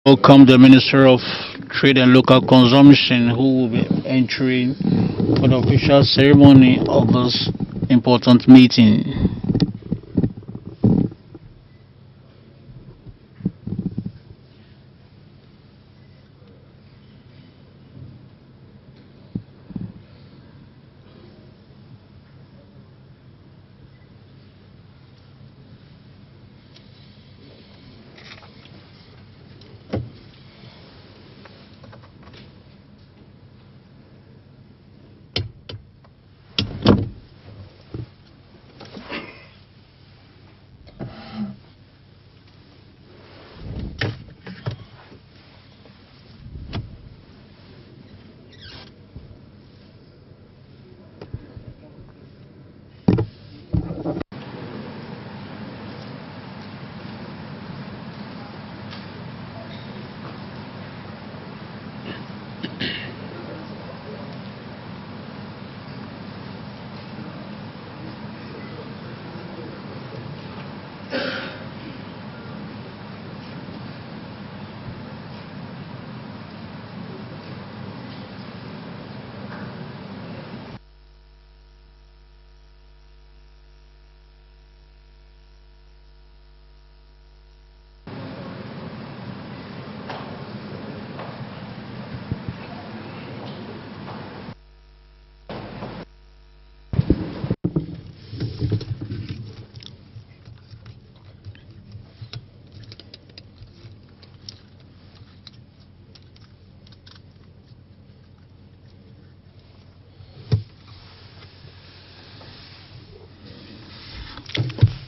Welcome the Minister of Trade and Local Consumption who will be entering for the official ceremony of this important meeting.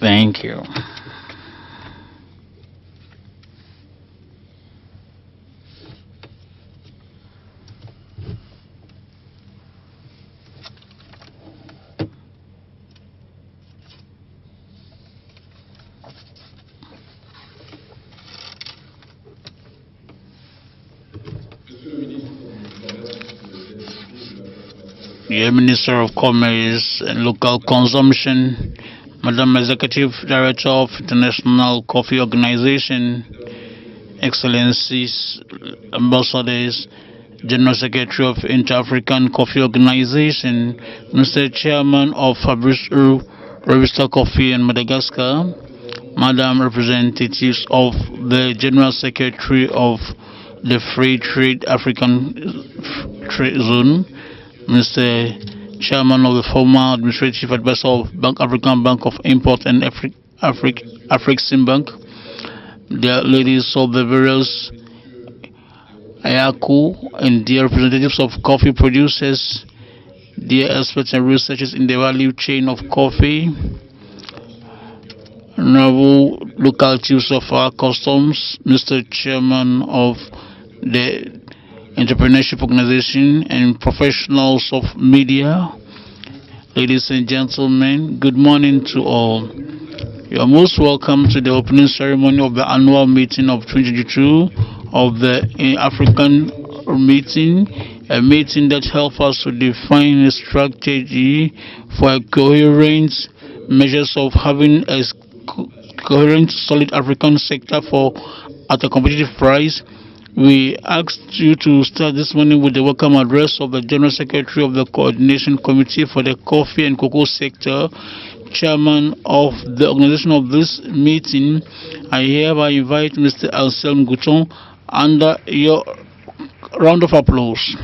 Thank you. The Minister of Commerce and Local Consumption, Madam Executive Director of International Coffee Organization, Excellencies, Ambassadors, General Secretary of Inter-African Coffee Organization, Mr. Chairman of Fabrice Robusta Coffee in Madagascar, Madam Representatives of the General Secretary of the Free Trade African Trade Zone, Mr. Chairman of the former Administrative Advisor of Bank African Bank of Import and Afrexim Bank, the ladies of the various IACO and the representatives of coffee producers, the experts and researchers in the value chain of coffee, honorable local chiefs of our customs, Mr. Chairman of the entrepreneurship organization and professionals of media, ladies and gentlemen, good morning to all. You are most welcome to the opening ceremony of the annual meeting of 2022 of the African meeting, a meeting that helps us to define a strategy for a coherent measures of having a coherent, solid African sector for at a competitive price. We asked you to start this morning with the welcome address of the General Secretary of the Coordination Committee for the Coffee and Cocoa Sector, Chairman of the organization of this meeting. I hereby invite Mr. Anselm Gouton under your round of applause.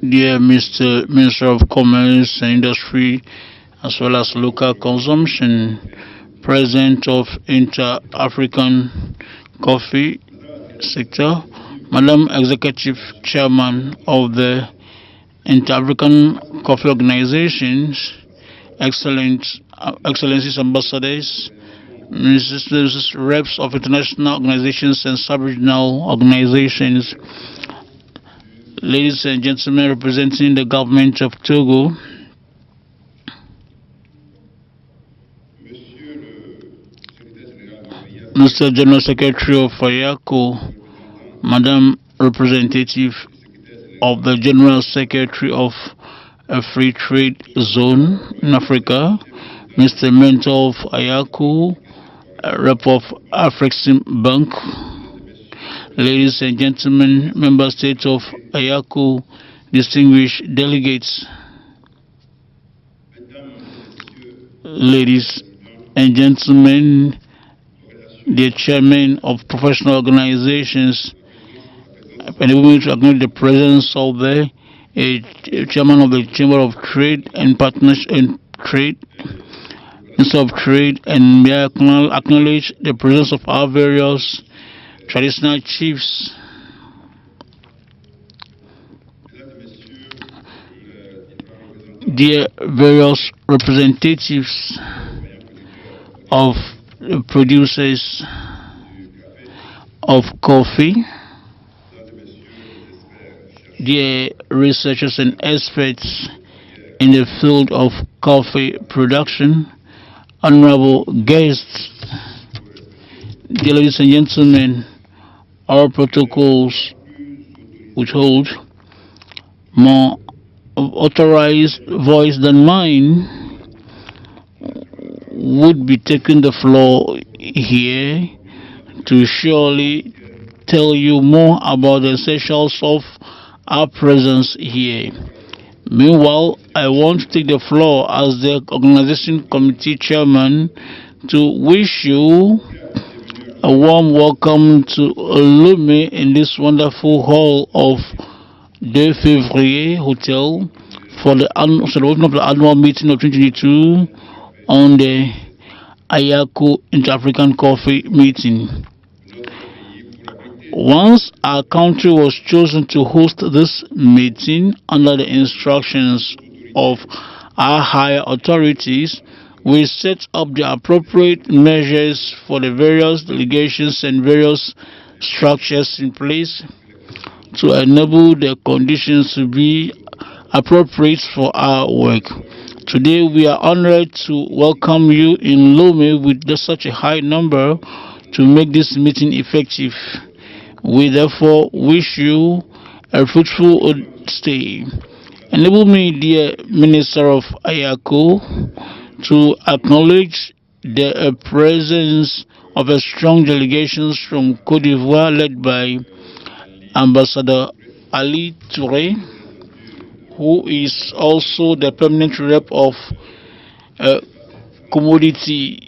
Dear Mr. Minister of Commerce and Industry, as well as local consumption, President of Inter-African Coffee Sector, Madam Executive Chairman of the Inter-African Coffee Organizations, Excellencies Ambassadors, Mrs. Reps of international organizations and sub-regional organizations, ladies and gentlemen representing the government of Togo, Mr. General Secretary of IACO, Madam Representative of the General Secretary of a Free Trade Zone in Africa, Mr. Mentor of IACO, Rep of Afrexim Bank, ladies and gentlemen, member states of IACO, distinguished delegates, ladies and gentlemen, the chairman of professional organizations, enable me to acknowledge the presence of the chairman of the Chamber of Trade and Partnership and Trade, Minister of Trade, and may I acknowledge the presence of our various traditional chiefs, the various representatives of producers of coffee, the researchers and experts in the field of coffee production, honorable guests, dear ladies and gentlemen, our protocols which hold more authorized voice than mine would be taking the floor here to surely tell you more about the essentials of our presence here. Meanwhile, I want to take the floor as the organization committee chairman to wish you a warm welcome to Lomé in this wonderful hall of 2 Février Hotel for the celebration of the annual meeting of 2022 on the IACO Inter-African Coffee Meeting. Once our country was chosen to host this meeting under the instructions of our higher authorities, we set up the appropriate measures for the various delegations and various structures in place to enable the conditions to be appropriate for our work. Today we are honored to welcome you in Lomé with such a high number to make this meeting effective. We therefore wish you a fruitful stay. Enable me, dear Minister of IACO, to acknowledge the presence of a strong delegation from Côte d'Ivoire led by Ambassador Ali Touré, who is also the permanent rep of a commodity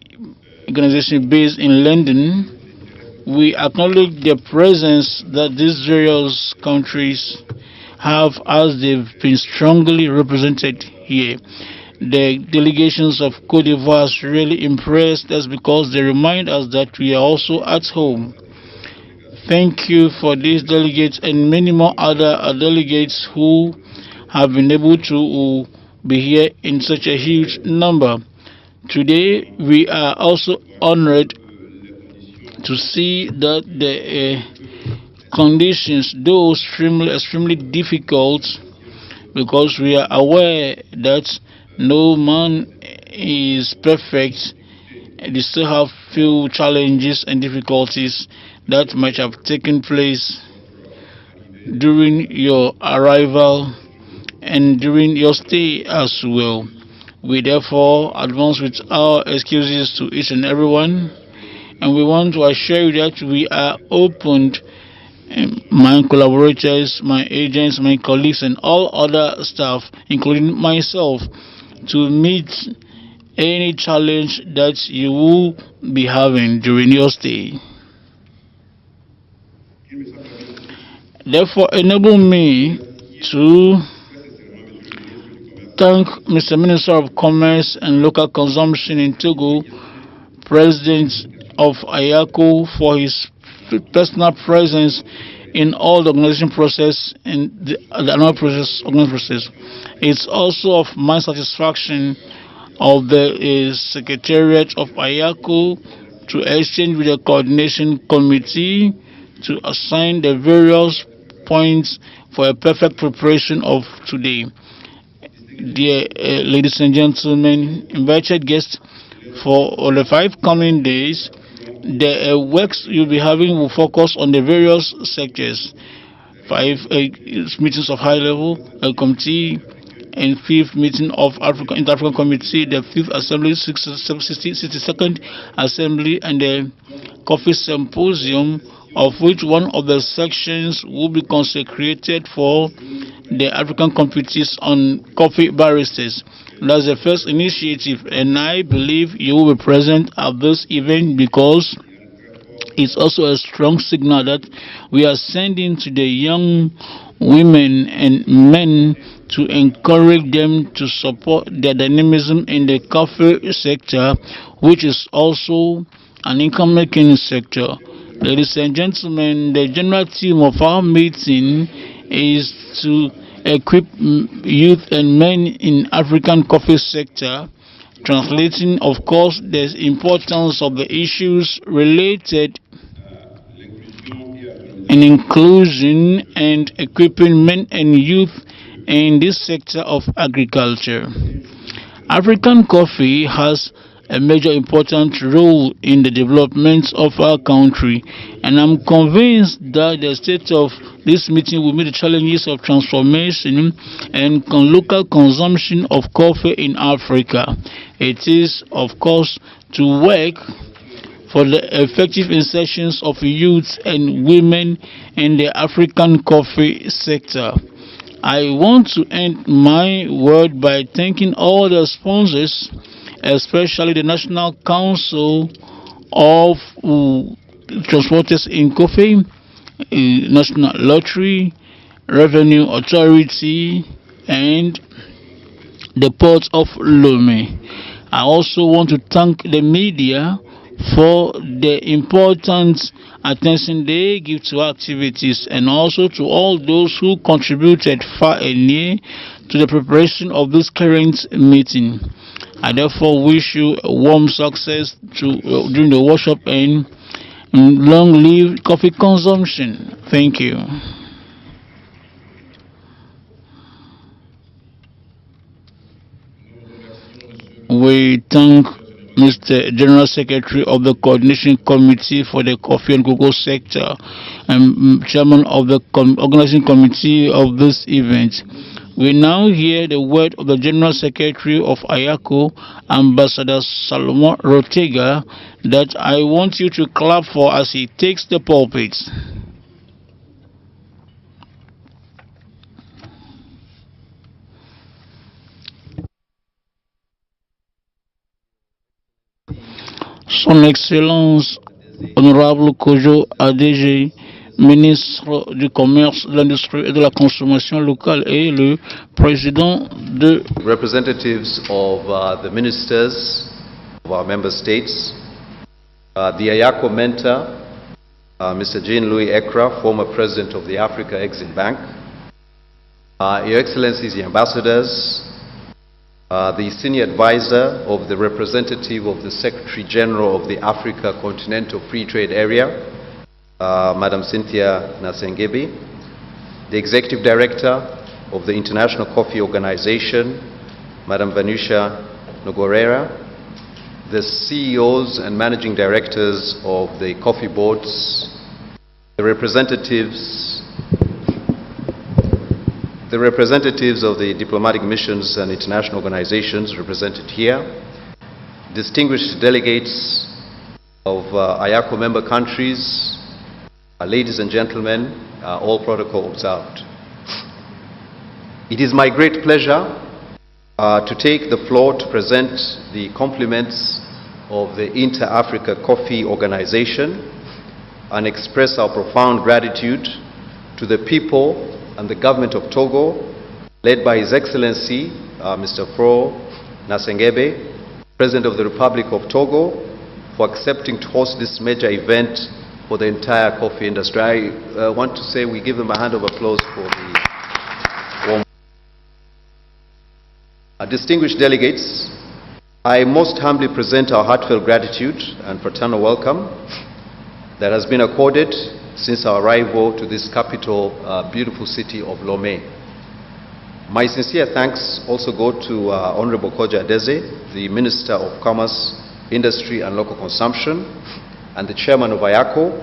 organization based in London. We acknowledge the presence that these various countries have as they've been strongly represented here. The delegations of Côte d'Ivoire really impressed us because they remind us that we are also at home. Thank you for these delegates and many more other delegates who have been able to be here in such a huge number. Today we are also honored to see that the conditions, though extremely difficult, because we are aware that no man is perfect, they still have few challenges and difficulties that might have taken place during your arrival and during your stay as well. We therefore advance with our excuses to each and everyone, and we want to assure you that we are open, my collaborators, my agents, my colleagues, and all other staff, including myself, to meet any challenge that you will be having during your stay. Therefore, enable me to thank Mr. Minister of Commerce and Local Consumption in Togo, President of IACO, for his personal presence in all the organization process and the annual organization process. It's also of my satisfaction of the Secretariat of IACO to exchange with the Coordination Committee to assign the various points for a perfect preparation of today. Dear ladies and gentlemen, invited guests, for the 5 coming days, the works you'll be having will focus on the various sectors. 5 meetings of high level committee, and 5th meeting of Inter-African Committee, the 5th Assembly, 62nd Assembly, and the Coffee Symposium, of which one of the sections will be consecrated for the African committees on coffee baristas. That's the first initiative, and I believe you will be present at this event because it's also a strong signal that we are sending to the young women and men to encourage them to support their dynamism in the coffee sector, which is also an income-making sector. Ladies and gentlemen, the general theme of our meeting is to equip youth and men in African coffee sector, translating, of course, the importance of the issues related in inclusion and equipping men and youth in this sector of agriculture. African coffee has a major important role in the development of our country, and I'm convinced that the state of this meeting will meet the challenges of transformation and local consumption of coffee in Africa. It is, of course, to work for the effective insertions of youth and women in the African coffee sector. I want to end my word by thanking all the sponsors, especially the National Council of Transporters in Coffee, National Lottery, Revenue Authority, and the Port of Lome. I also want to thank the media for the important attention they give to our activities, and also to all those who contributed far and near to the preparation of this current meeting. I therefore wish you a warm success during the workshop, and long live coffee consumption. Thank you. We thank Mr. General Secretary of the Coordination Committee for the Coffee and Cocoa Sector and Chairman of the Organizing Committee of this event. We now hear the word of the General Secretary of IACO, Ambassador Salomon Rotega, that I want you to clap for as he takes the pulpit. Son Excellence Honorable Kojo ADG, ministre du Commerce, de l'Industrie et de la Consommation locale, et le président de representatives of the ministers of our member states, the IACO mentor, Mr. Jean-Louis Ekra, former president of the Africa Exim Bank, Your Excellencies, the ambassadors, the senior advisor of the representative of the Secretary General of the Africa Continental Free Trade Area, Madam Cynthia Nasengebe, the executive director of the International Coffee Organization, Madam Vanusha Nogorera, the CEOs and managing directors of the coffee boards, the representatives of the diplomatic missions and international organizations represented here, distinguished delegates of IACO member countries, ladies and gentlemen, all protocol observed. It is my great pleasure to take the floor to present the compliments of the Inter-Africa Coffee Organization and express our profound gratitude to the people and the government of Togo, led by His Excellency, Mr. Fro Nasengebe, President of the Republic of Togo, for accepting to host this major event for the entire coffee industry. I want to say we give them a hand of applause for the warm. Distinguished delegates, I most humbly present our heartfelt gratitude and fraternal welcome that has been accorded since our arrival to this capital, beautiful city of Lomé. My sincere thanks also go to Honorable Koja Adeze, the Minister of Commerce, Industry and Local Consumption, and the Chairman of IACO,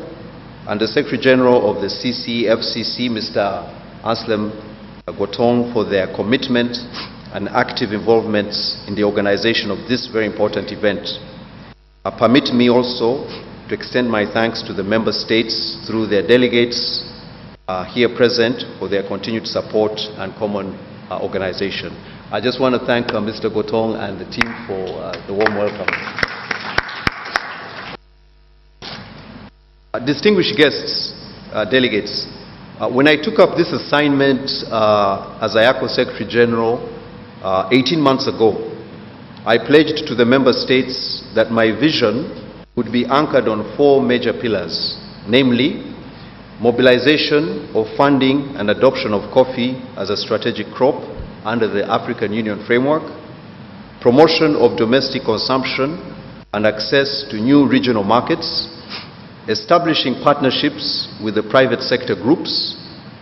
and the Secretary General of the CCFCC, Mr. Anselm Gotong, for their commitment and active involvement in the organization of this very important event. Permit me also to extend my thanks to the member states through their delegates here present for their continued support and common organization. I just want to thank Mr. Gotong and the team for the warm welcome. Distinguished guests, delegates, when I took up this assignment as IACO Secretary General 18 months ago, I pledged to the member states that my vision would be anchored on 4 major pillars, namely mobilization of funding and adoption of coffee as a strategic crop under the African Union framework, promotion of domestic consumption and access to new regional markets, establishing partnerships with the private sector groups,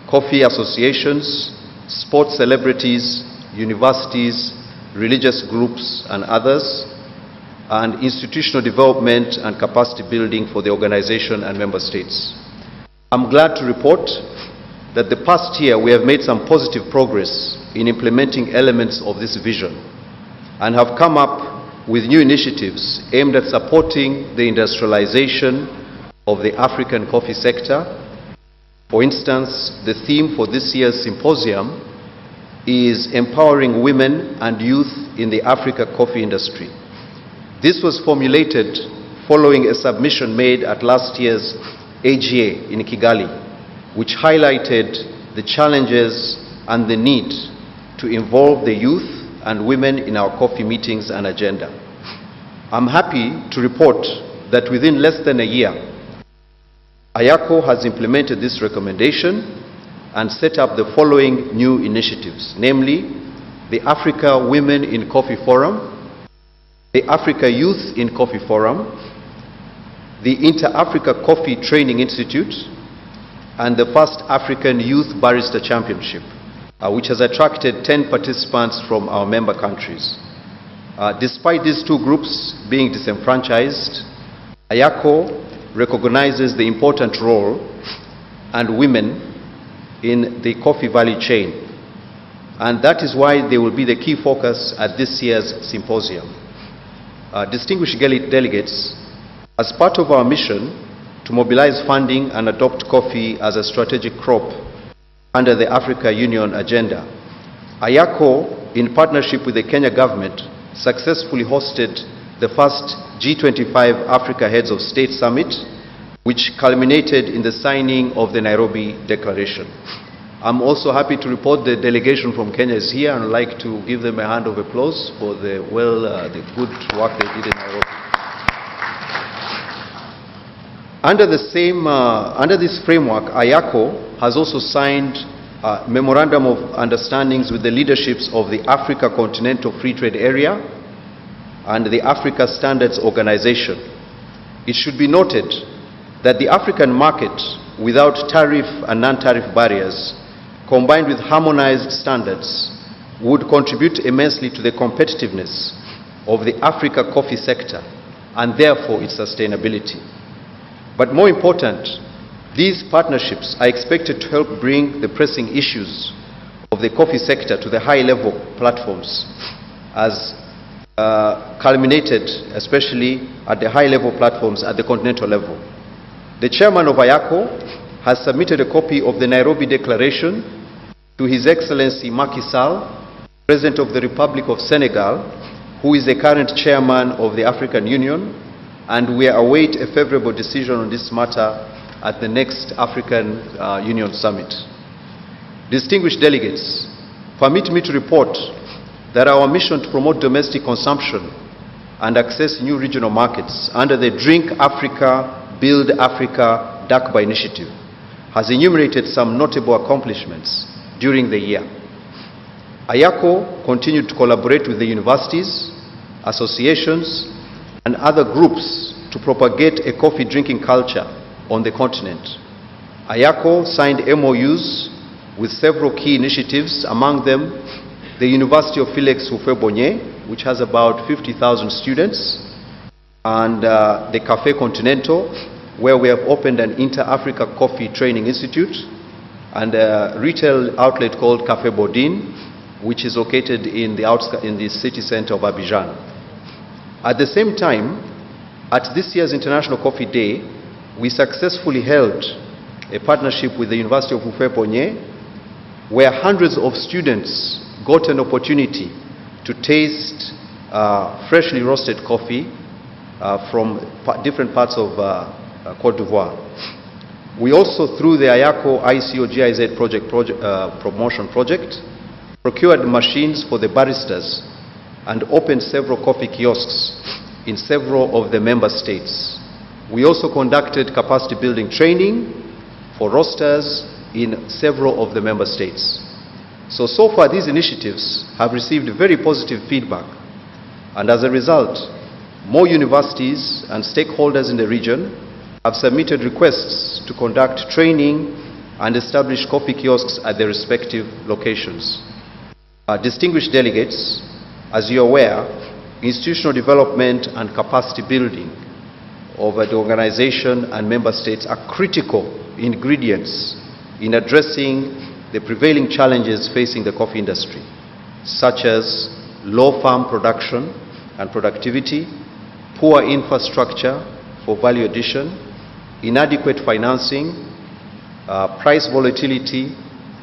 coffee associations, sports celebrities, universities, religious groups and others, and institutional development and capacity building for the organization and member states. I'm glad to report that the past year we have made some positive progress in implementing elements of this vision and have come up with new initiatives aimed at supporting the industrialization of the African coffee sector. For instance, the theme for this year's symposium is empowering women and youth in the Africa coffee industry. This was formulated following a submission made at last year's AGA in Kigali, which highlighted the challenges and the need to involve the youth and women in our coffee meetings and agenda. I'm happy to report that within less than a year, IACO has implemented this recommendation and set up the following new initiatives, namely the Africa Women in Coffee Forum, the Africa Youth in Coffee Forum, the Inter-Africa Coffee Training Institute, and the first African Youth Barista Championship, which has attracted 10 participants from our member countries. Despite these 2 groups being disenfranchised, IACO recognizes the important role and women in the coffee value chain, and that is why they will be the key focus at this year's symposium. Distinguished delegates, as part of our mission to mobilize funding and adopt coffee as a strategic crop under the Africa Union agenda, IACO, in partnership with the Kenya government, successfully hosted the first G25 Africa Heads of State Summit, which culminated in the signing of the Nairobi Declaration. I'm also happy to report the delegation from Kenya is here, and I'd like to give them a hand of applause for the good work they did in Nairobi. Under this framework, IACO has also signed a memorandum of understandings with the leaderships of the Africa Continental Free Trade Area and the Africa Standards Organization. It should be noted that the African market, without tariff and non-tariff barriers, combined with harmonized standards, would contribute immensely to the competitiveness of the Africa coffee sector and therefore its sustainability. But more important, these partnerships are expected to help bring the pressing issues of the coffee sector to the high-level platforms, as culminated especially at the high-level platforms at the continental level. The chairman of IACO has submitted a copy of the Nairobi Declaration to His Excellency Macky Sall, President of the Republic of Senegal, who is the current chairman of the African Union, and we await a favorable decision on this matter at the next African Union Summit. Distinguished delegates, permit me to report that our mission to promote domestic consumption and access new regional markets under the Drink Africa, Build Africa, DACBA initiative has enumerated some notable accomplishments during the year. IACO continued to collaborate with the universities, associations, and other groups to propagate a coffee drinking culture on the continent. IACO signed MOUs with several key initiatives, among them the University of Felix Houphouët-Boigny, which has about 50,000 students, and the Café Continental, where we have opened an Inter-Africa Coffee Training Institute, and a retail outlet called Café Bodine, which is located in the city center of Abidjan. At the same time, at this year's International Coffee Day, we successfully held a partnership with the University of Houphouët-Boigny, where hundreds of students got an opportunity to taste freshly roasted coffee from different parts of Côte d'Ivoire. We also, through the IACO GIZ promotion project, procured machines for the baristas and opened several coffee kiosks in several of the member states. We also conducted capacity building training for roasters in several of the member states. So far these initiatives have received very positive feedback, and as a result, more universities and stakeholders in the region have submitted requests to conduct training and establish coffee kiosks at their respective locations. Distinguished delegates, as you are aware, institutional development and capacity building of the organization and member states are critical ingredients in addressing the prevailing challenges facing the coffee industry, such as low farm production and productivity, poor infrastructure for value addition, inadequate financing, price volatility,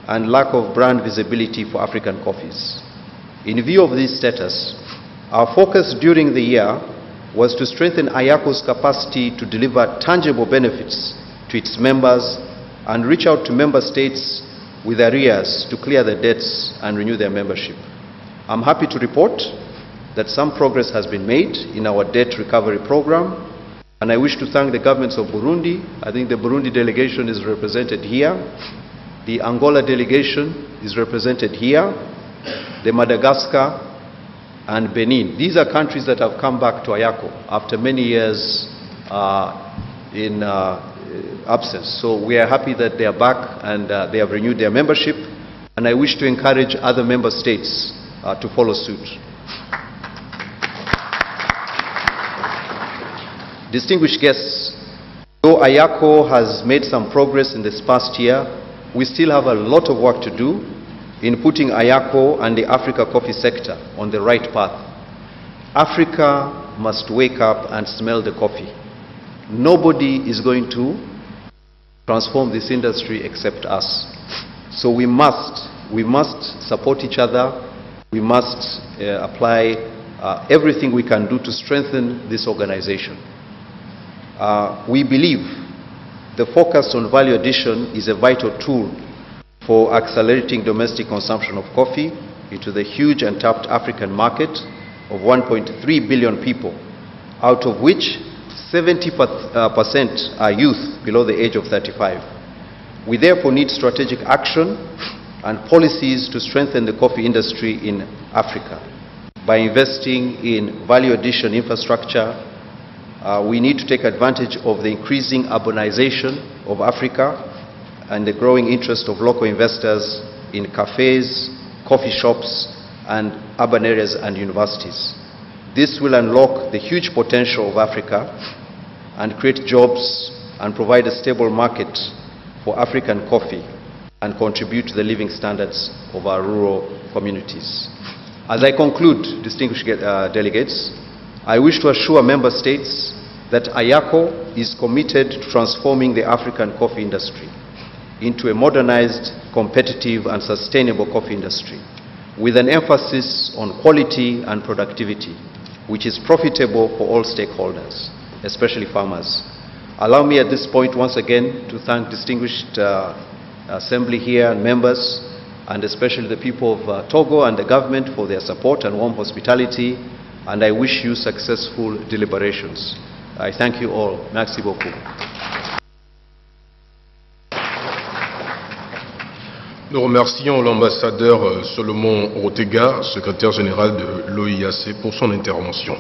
and lack of brand visibility for African coffees. In view of this status, our focus during the year was to strengthen IACO's capacity to deliver tangible benefits to its members and reach out to member states with arrears to clear their debts and renew their membership. I'm happy to report that some progress has been made in our debt recovery program, and I wish to thank the governments of Burundi. I think the Burundi delegation is represented here. The Angola delegation is represented here. The Madagascar and Benin. These are countries that have come back to IACO after many years in absence. So we are happy that they are back and they have renewed their membership, and I wish to encourage other member states to follow suit. Distinguished guests, though IACO has made some progress in this past year, we still have a lot of work to do in putting IACO and the Africa coffee sector on the right path. Africa must wake up and smell the coffee. Nobody is going to transform this industry except us. So we must support each other. We must apply everything we can do to strengthen this organization. We believe the focus on value addition is a vital tool for accelerating domestic consumption of coffee into the huge untapped African market of 1.3 billion people, out of which 70% are youth below the age of 35. We therefore need strategic action and policies to strengthen the coffee industry in Africa. By investing in value addition infrastructure, we need to take advantage of the increasing urbanization of Africa and the growing interest of local investors in cafes, coffee shops, and urban areas and universities. This will unlock the huge potential of Africa and create jobs and provide a stable market for African coffee and contribute to the living standards of our rural communities. As I conclude, distinguished delegates, I wish to assure member states that IACO is committed to transforming the African coffee industry into a modernized, competitive, and sustainable coffee industry with an emphasis on quality and productivity, which is profitable for all stakeholders, especially farmers. Allow me at this point once again to thank distinguished assembly here and members, and especially the people of Togo and the government for their support and warm hospitality, and I wish you successful deliberations. I thank you all. Merci beaucoup. Nous remercions l'ambassadeur Solomon Ortega, secrétaire général de l'OIAC, pour son intervention.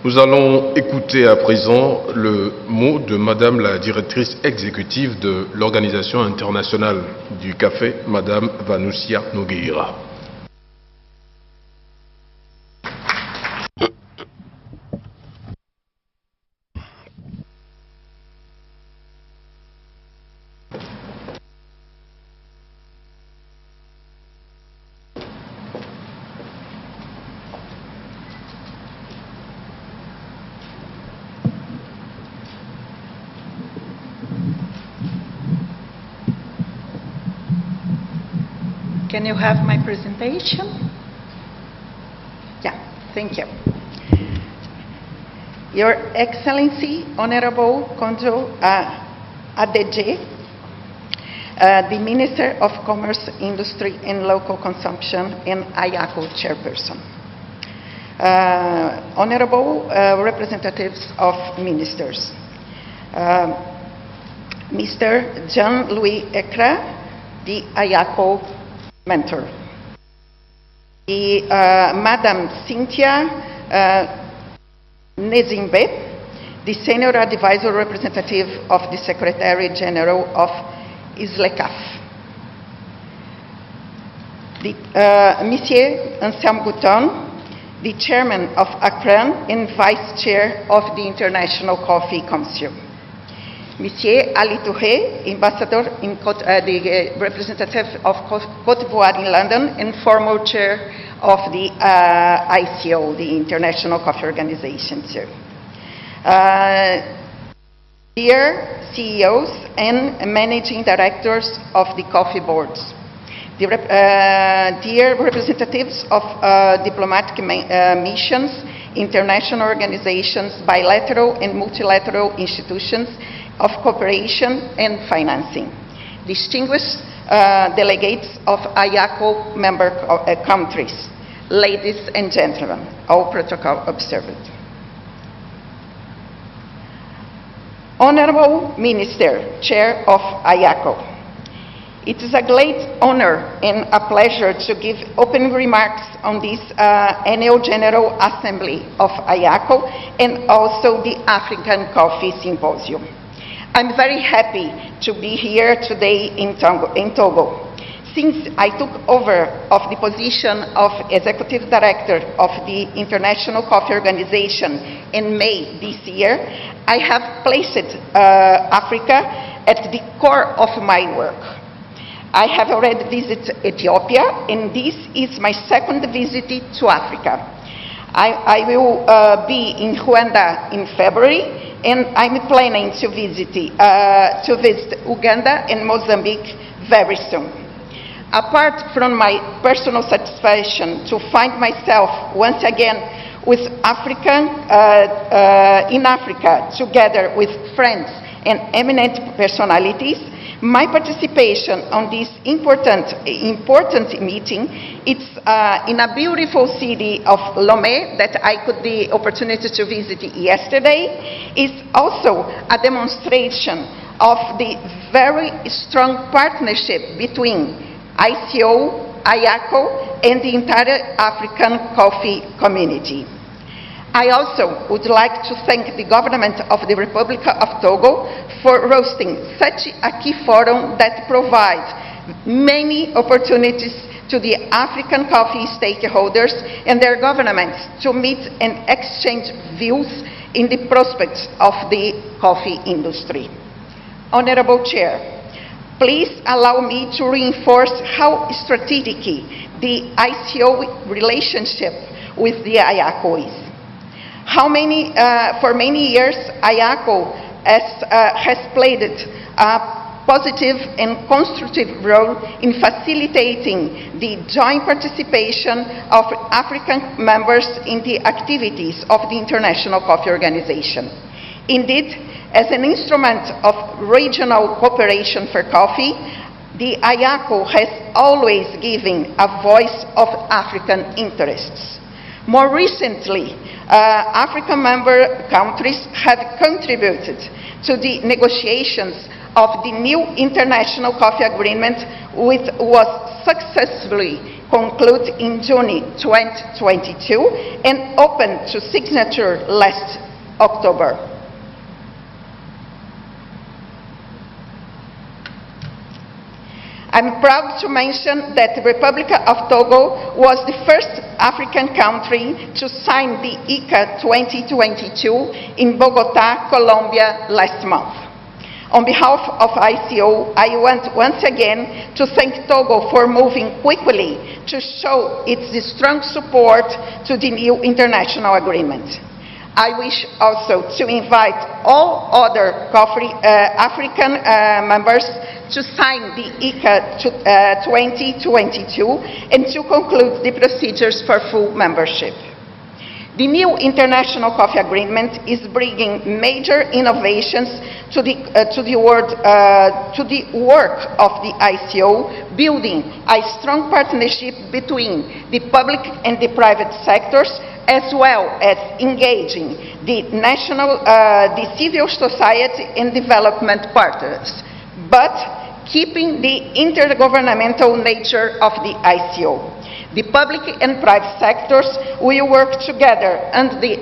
Nous allons écouter à présent le mot de Madame la directrice exécutive de l'Organisation internationale du café, Madame Vanusia Nogueira. Can you have my presentation? Yeah, thank you. Your Excellency, Honorable Kondo Adeje, the Minister of Commerce, Industry and Local Consumption and IACO Chairperson. Honorable representatives of ministers. Mr. Jean-Louis Ekra, the IACO mentor. Madam Cynthia Nezimbe, the Senior Advisor Representative of the Secretary General of ISLECAF. Monsieur Anselme Gouton, the Chairman of ACRAN and Vice Chair of the International Coffee Council. Monsieur Ali Touré, Ambassador in the representative of Côte d'Ivoire in London and former chair of the ICO, the International Coffee Organization. Dear CEOs and managing directors of the coffee boards, dear representatives of diplomatic missions, international organizations, bilateral and multilateral institutions of cooperation and financing, distinguished delegates of IACO member countries, ladies and gentlemen, all protocol observed. Honorable Minister, Chair of IACO, it is a great honor and a pleasure to give open remarks on this annual General Assembly of IACO and also the African Coffee Symposium. I'm very happy to be here today in Togo. Since I took over of the position of Executive Director of the International Coffee Organization in May this year, I have placed Africa at the core of my work. I have already visited Ethiopia, and this is my second visit to Africa. I will be in Rwanda in February, and I'm planning to visit Uganda and Mozambique very soon. Apart from my personal satisfaction to find myself once again with in Africa, together with friends and eminent personalities, my participation on this important meeting, it's in a beautiful city of Lomé that I got the opportunity to visit yesterday, is also a demonstration of the very strong partnership between ICO, IACO, and the entire African coffee community. I also would like to thank the government of the Republic of Togo for hosting such a key forum that provides many opportunities to the African coffee stakeholders and their governments to meet and exchange views in the prospects of the coffee industry. Honorable Chair, please allow me to reinforce how strategic the ICO relationship with the IACO is. For many years, IACO has played a positive and constructive role in facilitating the joint participation of African members in the activities of the International Coffee Organization. Indeed, as an instrument of regional cooperation for coffee, the IACO has always given a voice of African interests. More recently, African member countries have contributed to the negotiations of the new international coffee agreement, which was successfully concluded in June 2022 and opened to signature last October. I'm proud to mention that the Republic of Togo was the first African country to sign the IACO 2022 in Bogota, Colombia last month. On behalf of IACO, I want once again to thank Togo for moving quickly to show its strong support to the new international agreement. I wish also to invite all other African members to sign the IACO 2022 and to conclude the procedures for full membership. The new international coffee agreement is bringing major innovations to the work of the IACO, building a strong partnership between the public and the private sectors, as well as engaging the civil society and development partners, but keeping the intergovernmental nature of the IACO. The public and private sectors will work together under the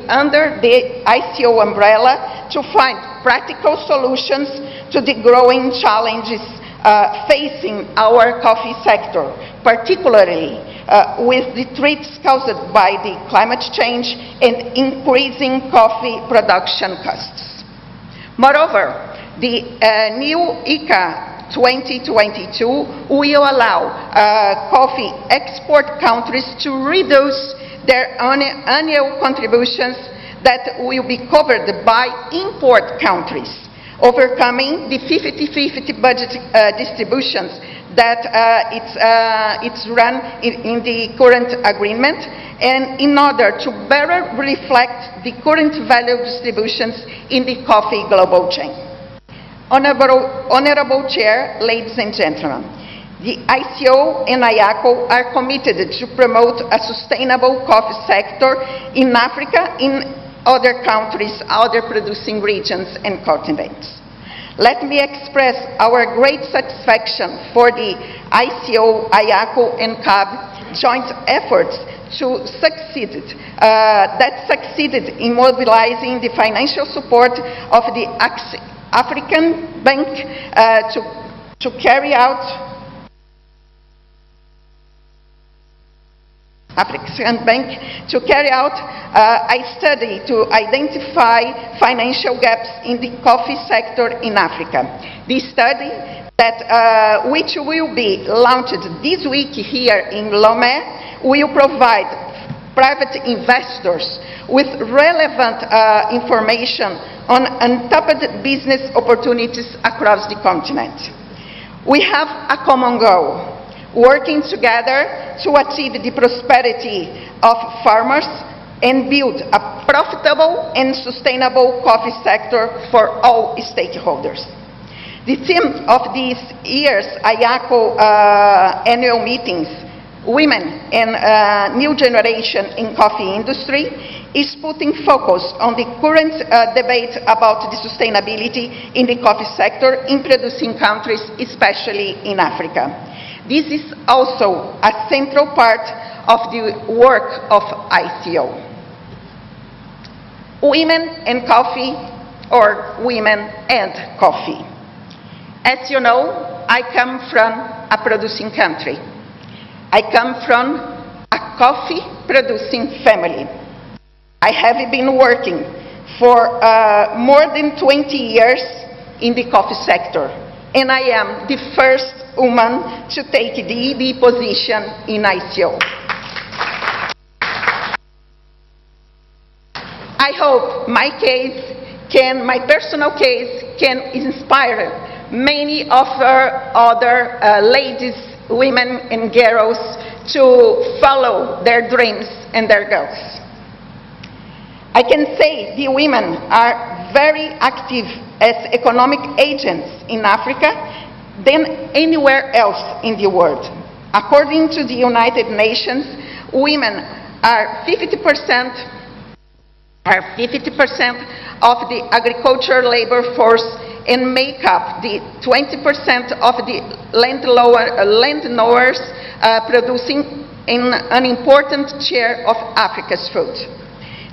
IACO umbrella to find practical solutions to the growing challenges facing our coffee sector, particularly with the threats caused by the climate change and increasing coffee production costs. Moreover, the new IACO 2022 will allow coffee export countries to reduce their annual contributions that will be covered by import countries, overcoming the 50-50 budget distributions that it's run in the current agreement, and in order to better reflect the current value distributions in the coffee global chain. Honorable Chair, ladies and gentlemen, the IACO and IACO are committed to promote a sustainable coffee sector in Africa, in other countries, other producing regions and continents. Let me express our great satisfaction for the IACO, IACO and CAB joint efforts that succeeded in mobilizing the financial support of the African Bank to carry out a study to identify financial gaps in the coffee sector in Africa. This study, which will be launched this week here in Lomé, will provide private investors with relevant information on untapped business opportunities across the continent. We have a common goal: working together to achieve the prosperity of farmers and build a profitable and sustainable coffee sector for all stakeholders. The theme of this year's IACO annual meetings, Women and New Generation in Coffee Industry, is putting focus on the current debate about the sustainability in the coffee sector in producing countries, especially in Africa. This is also a central part of the work of IACO. Women and coffee, or women and coffee. As you know, I come from a producing country. I come from a coffee-producing family. I have been working for more than 20 years in the coffee sector, and I am the first woman to take the ED position in IACO. I hope my personal case can inspire many of our other ladies, women and girls to follow their dreams and their goals. I can say the women are very active as economic agents in Africa than anywhere else in the world. According to the United Nations, women are 50% of the agricultural labor force and make up the 20% of the landowners producing an important share of Africa's food.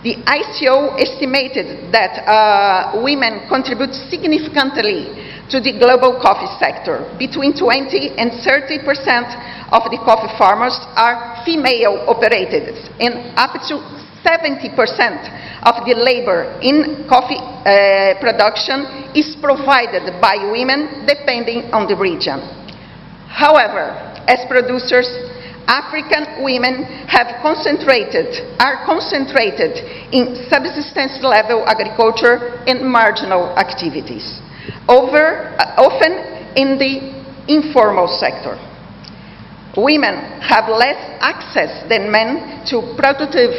The IACO estimated that women contribute significantly to the global coffee sector. Between 20 and 30% of the coffee farmers are female-operated, and up to 70% of the labor in coffee production is provided by women, depending on the region. However, as producers, African women are concentrated in subsistence level agriculture and marginal activities, often in the informal sector. Women have less access than men to productive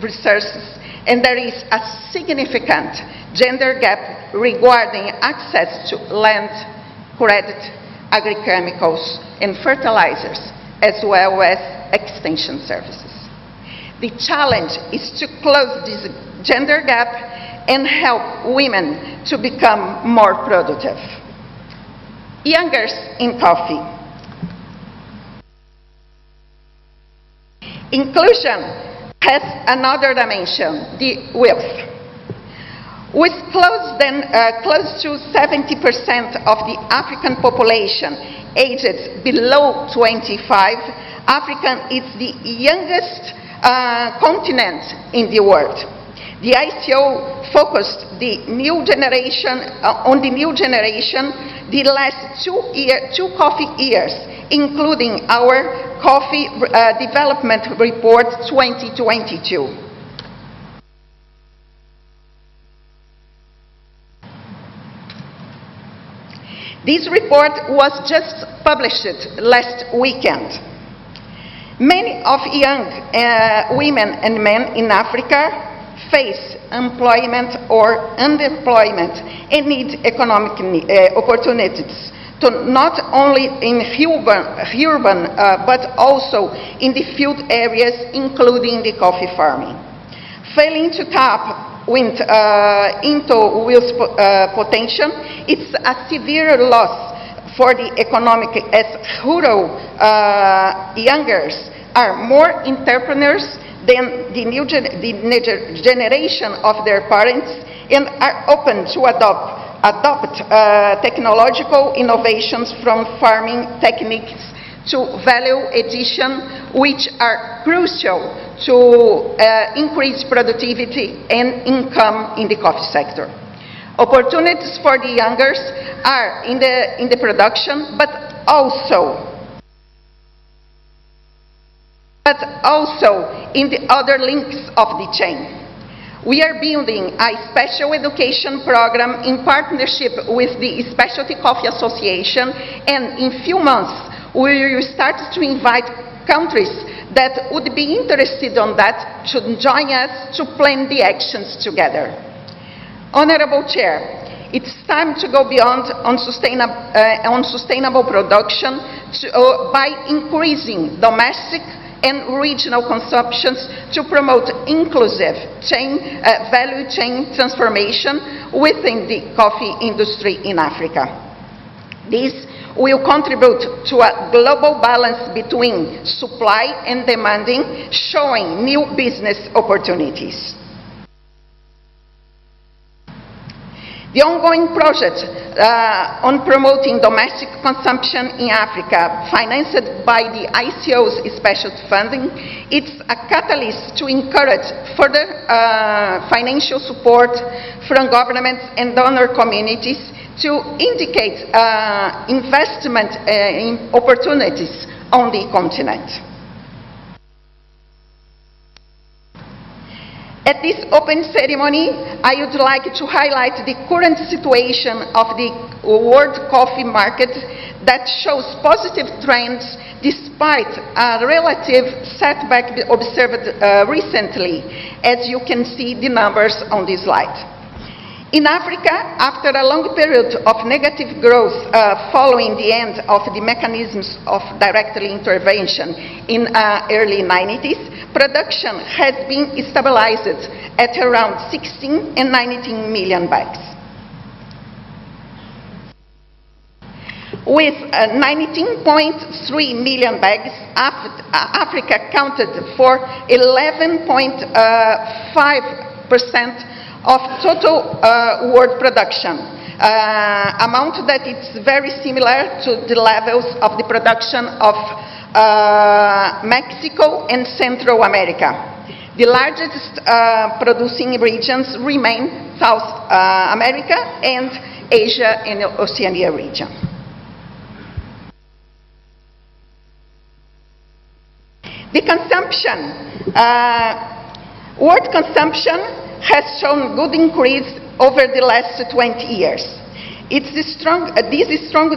resources, and there is a significant gender gap regarding access to land, credit, agrochemicals, and fertilizers, as well as extension services. The challenge is to close this gender gap and help women to become more productive. Youngers in coffee. Inclusion has another dimension, the wealth. With close to 70% of the African population aged below 25, Africa is the youngest continent in the world. The IACO focused on the new generation the last two coffee years, including our Coffee Development Report 2022. This report was just published last weekend. Many of young women and men in Africa face employment or underemployment and need economic opportunities, to not only in urban but also in the field areas, including the coffee farming. Failing to tap into wealth potential, it's a severe loss for the economic, as rural youngers are more entrepreneurs than the new generation of their parents and are open to adopt technological innovations from farming techniques to value addition, which are crucial to increase productivity and income in the coffee sector. Opportunities for the youngers are in the production, but also in the other links of the chain. We are building a special education program in partnership with the Specialty Coffee Association, and in few months we will start to invite countries that would be interested in that to join us to plan the actions together. Honorable Chair, it's time to go beyond sustainable production by increasing domestic and regional consumptions to promote inclusive value chain transformation within the coffee industry in Africa. This will contribute to a global balance between supply and demand, showing new business opportunities. The ongoing project on promoting domestic consumption in Africa, financed by the IACO's special funding, it's a catalyst to encourage further financial support from governments and donor communities to indicate investment opportunities on the continent. At this open ceremony, I would like to highlight the current situation of the world coffee market that shows positive trends despite a relative setback observed recently, as you can see the numbers on this slide. In Africa, after a long period of negative growth following the end of the mechanisms of direct intervention in early 90s, production has been stabilized at around 16 and 19 million bags. With 19.3 million bags, Africa accounted for 11.5% of total world production, amount that is very similar to the levels of the production of Mexico and Central America. The largest producing regions remain South America and Asia and Oceania region. The consumption, world consumption has shown good increase over the last 20 years. This strong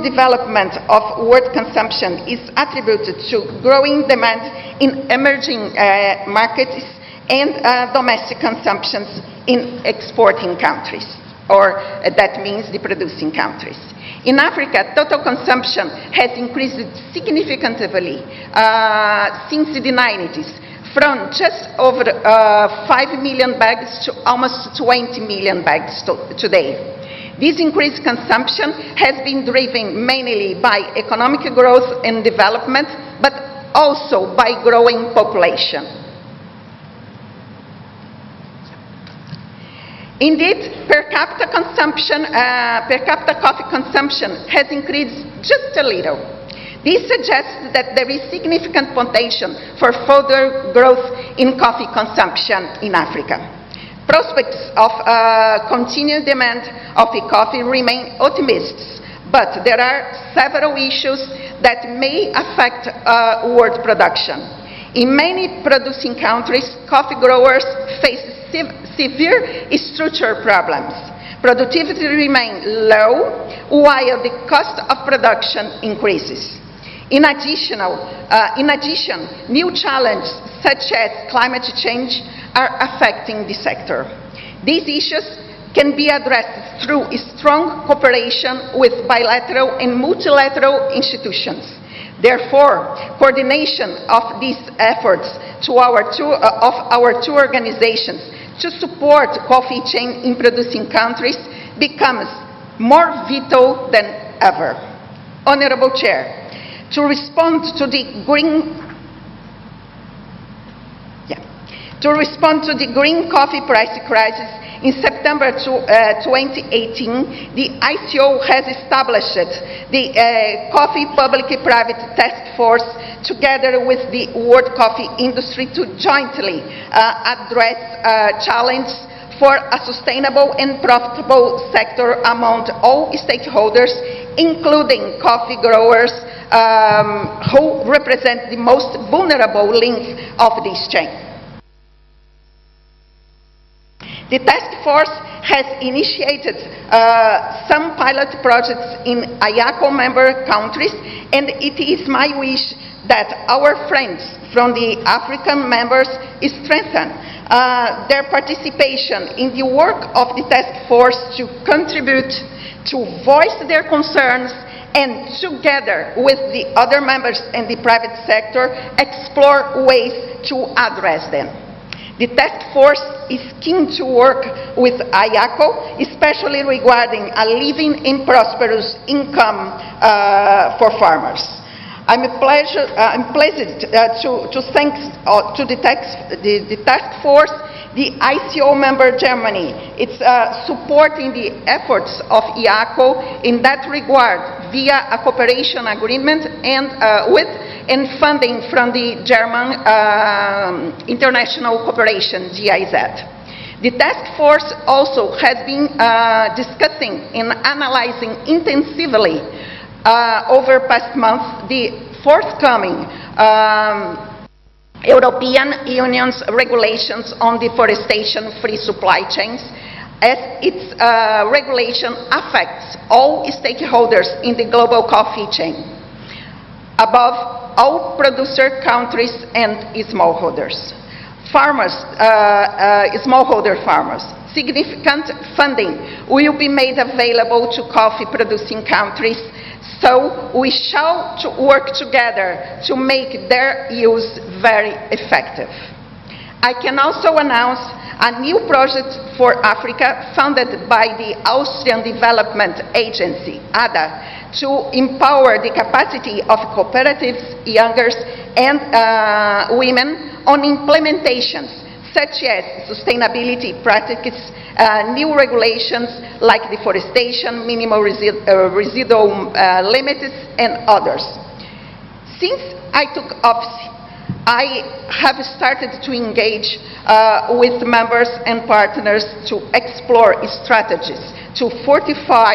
development of world consumption is attributed to growing demand in emerging markets and domestic consumptions in exporting countries, or that means the producing countries. In Africa, total consumption has increased significantly since the 90s, from just over 5 million bags to almost 20 million bags today. This increased consumption has been driven mainly by economic growth and development, but also by growing population. Indeed, per capita coffee consumption has increased just a little. This suggests that there is significant potential for further growth in coffee consumption in Africa. Prospects of continued demand of coffee remain optimistic, but there are several issues that may affect world production. In many producing countries, coffee growers face severe structural problems. Productivity remains low, while the cost of production increases. In addition, new challenges such as climate change are affecting the sector. These issues can be addressed through strong cooperation with bilateral and multilateral institutions. Therefore, coordination of these efforts of our two organizations to support coffee chain in producing countries becomes more vital than ever. Honorable Chair, to respond to the green coffee price crisis, in September 2018, the ICO has established the Coffee Public-Private Task Force together with the world coffee industry to jointly address challenges for a sustainable and profitable sector among all stakeholders, including coffee growers who represent the most vulnerable link of this chain. The task force has initiated some pilot projects in IACO member countries, and it is my wish that our friends from the African members strengthen their participation in the work of the task force to contribute to voice their concerns and together with the other members and the private sector explore ways to address them. The task force is keen to work with IACO, especially regarding a living and prosperous income for farmers. I'm pleased to thank to the task force, the ICO member Germany. It's supporting the efforts of IACO in that regard via a cooperation agreement and funding from the German International Cooperation, GIZ. The task force also has been discussing and analyzing intensively over past months the forthcoming European Union's regulations on deforestation-free supply chains, as its regulation affects all stakeholders in the global coffee chain, above all producer countries and smallholders. Smallholder farmers. Significant funding will be made available to coffee-producing countries, so we shall work together to make their use very effective. I can also announce a new project for Africa funded by the Austrian Development Agency, ADA, to empower the capacity of cooperatives, youngers, and women on implementations, such as sustainability practices, new regulations like deforestation, minimal residual limits, and others. Since I took office, I have started to engage with members and partners to explore strategies to fortify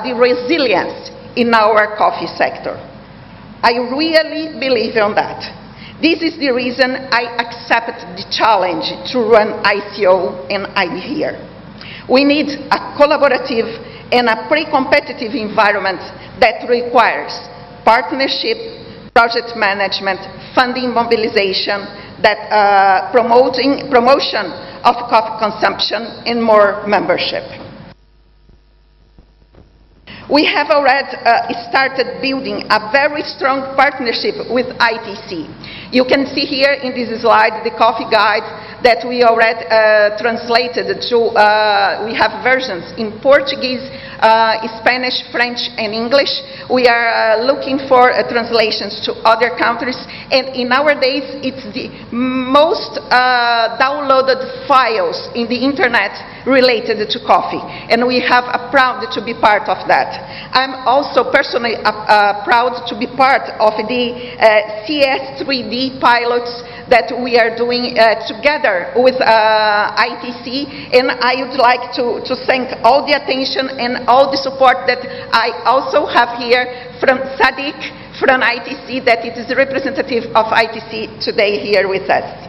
the resilience in our coffee sector. I really believe in that. This is the reason I accepted the challenge to run ICO, and I'm here. We need a collaborative and a pre-competitive environment that requires partnership, project management, funding mobilization, that promotion of coffee consumption, and more membership. We have already started building a very strong partnership with ITC. You can see here in this slide the coffee guide that we already translated to, we have versions in Portuguese, Spanish, French, and English. We are looking for translations to other countries, and in nowadays it's the most downloaded files in the internet related to coffee, and we have a proud to be part of that. I'm also personally proud to be part of the CS3D pilots that we are doing together with ITC, and I would like to thank all the attention and all the support that I also have here from Sadiq, from ITC, that it is the representative of ITC today here with us.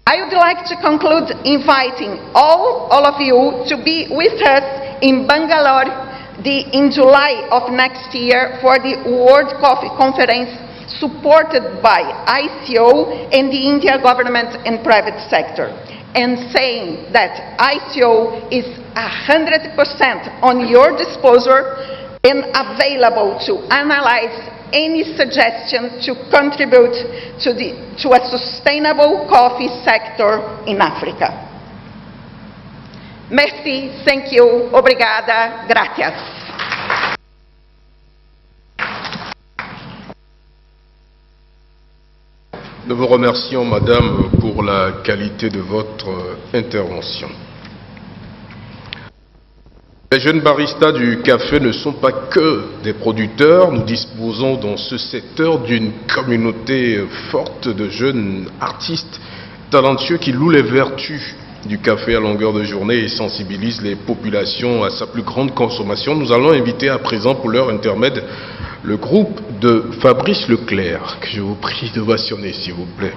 I would like to conclude inviting all of you to be with us in Bangalore in July of next year for the World Coffee Conference supported by ICO and the Indian government and private sector, and saying that ICO is 100% on your disposal and available to analyze any suggestion to contribute to a sustainable coffee sector in Africa. Merci, thank you, obrigada, gracias. Nous vous remercions, Madame, pour la qualité de votre intervention. Les jeunes baristas du café ne sont pas que des producteurs. Nous disposons dans ce secteur d'une communauté forte de jeunes artistes talentueux qui louent les vertus du café à longueur de journée et sensibilisent les populations à sa plus grande consommation. Nous allons inviter à présent pour leur intermède le groupe de Fabrice Leclerc, que je vous prie d'ovationner s'il vous plaît.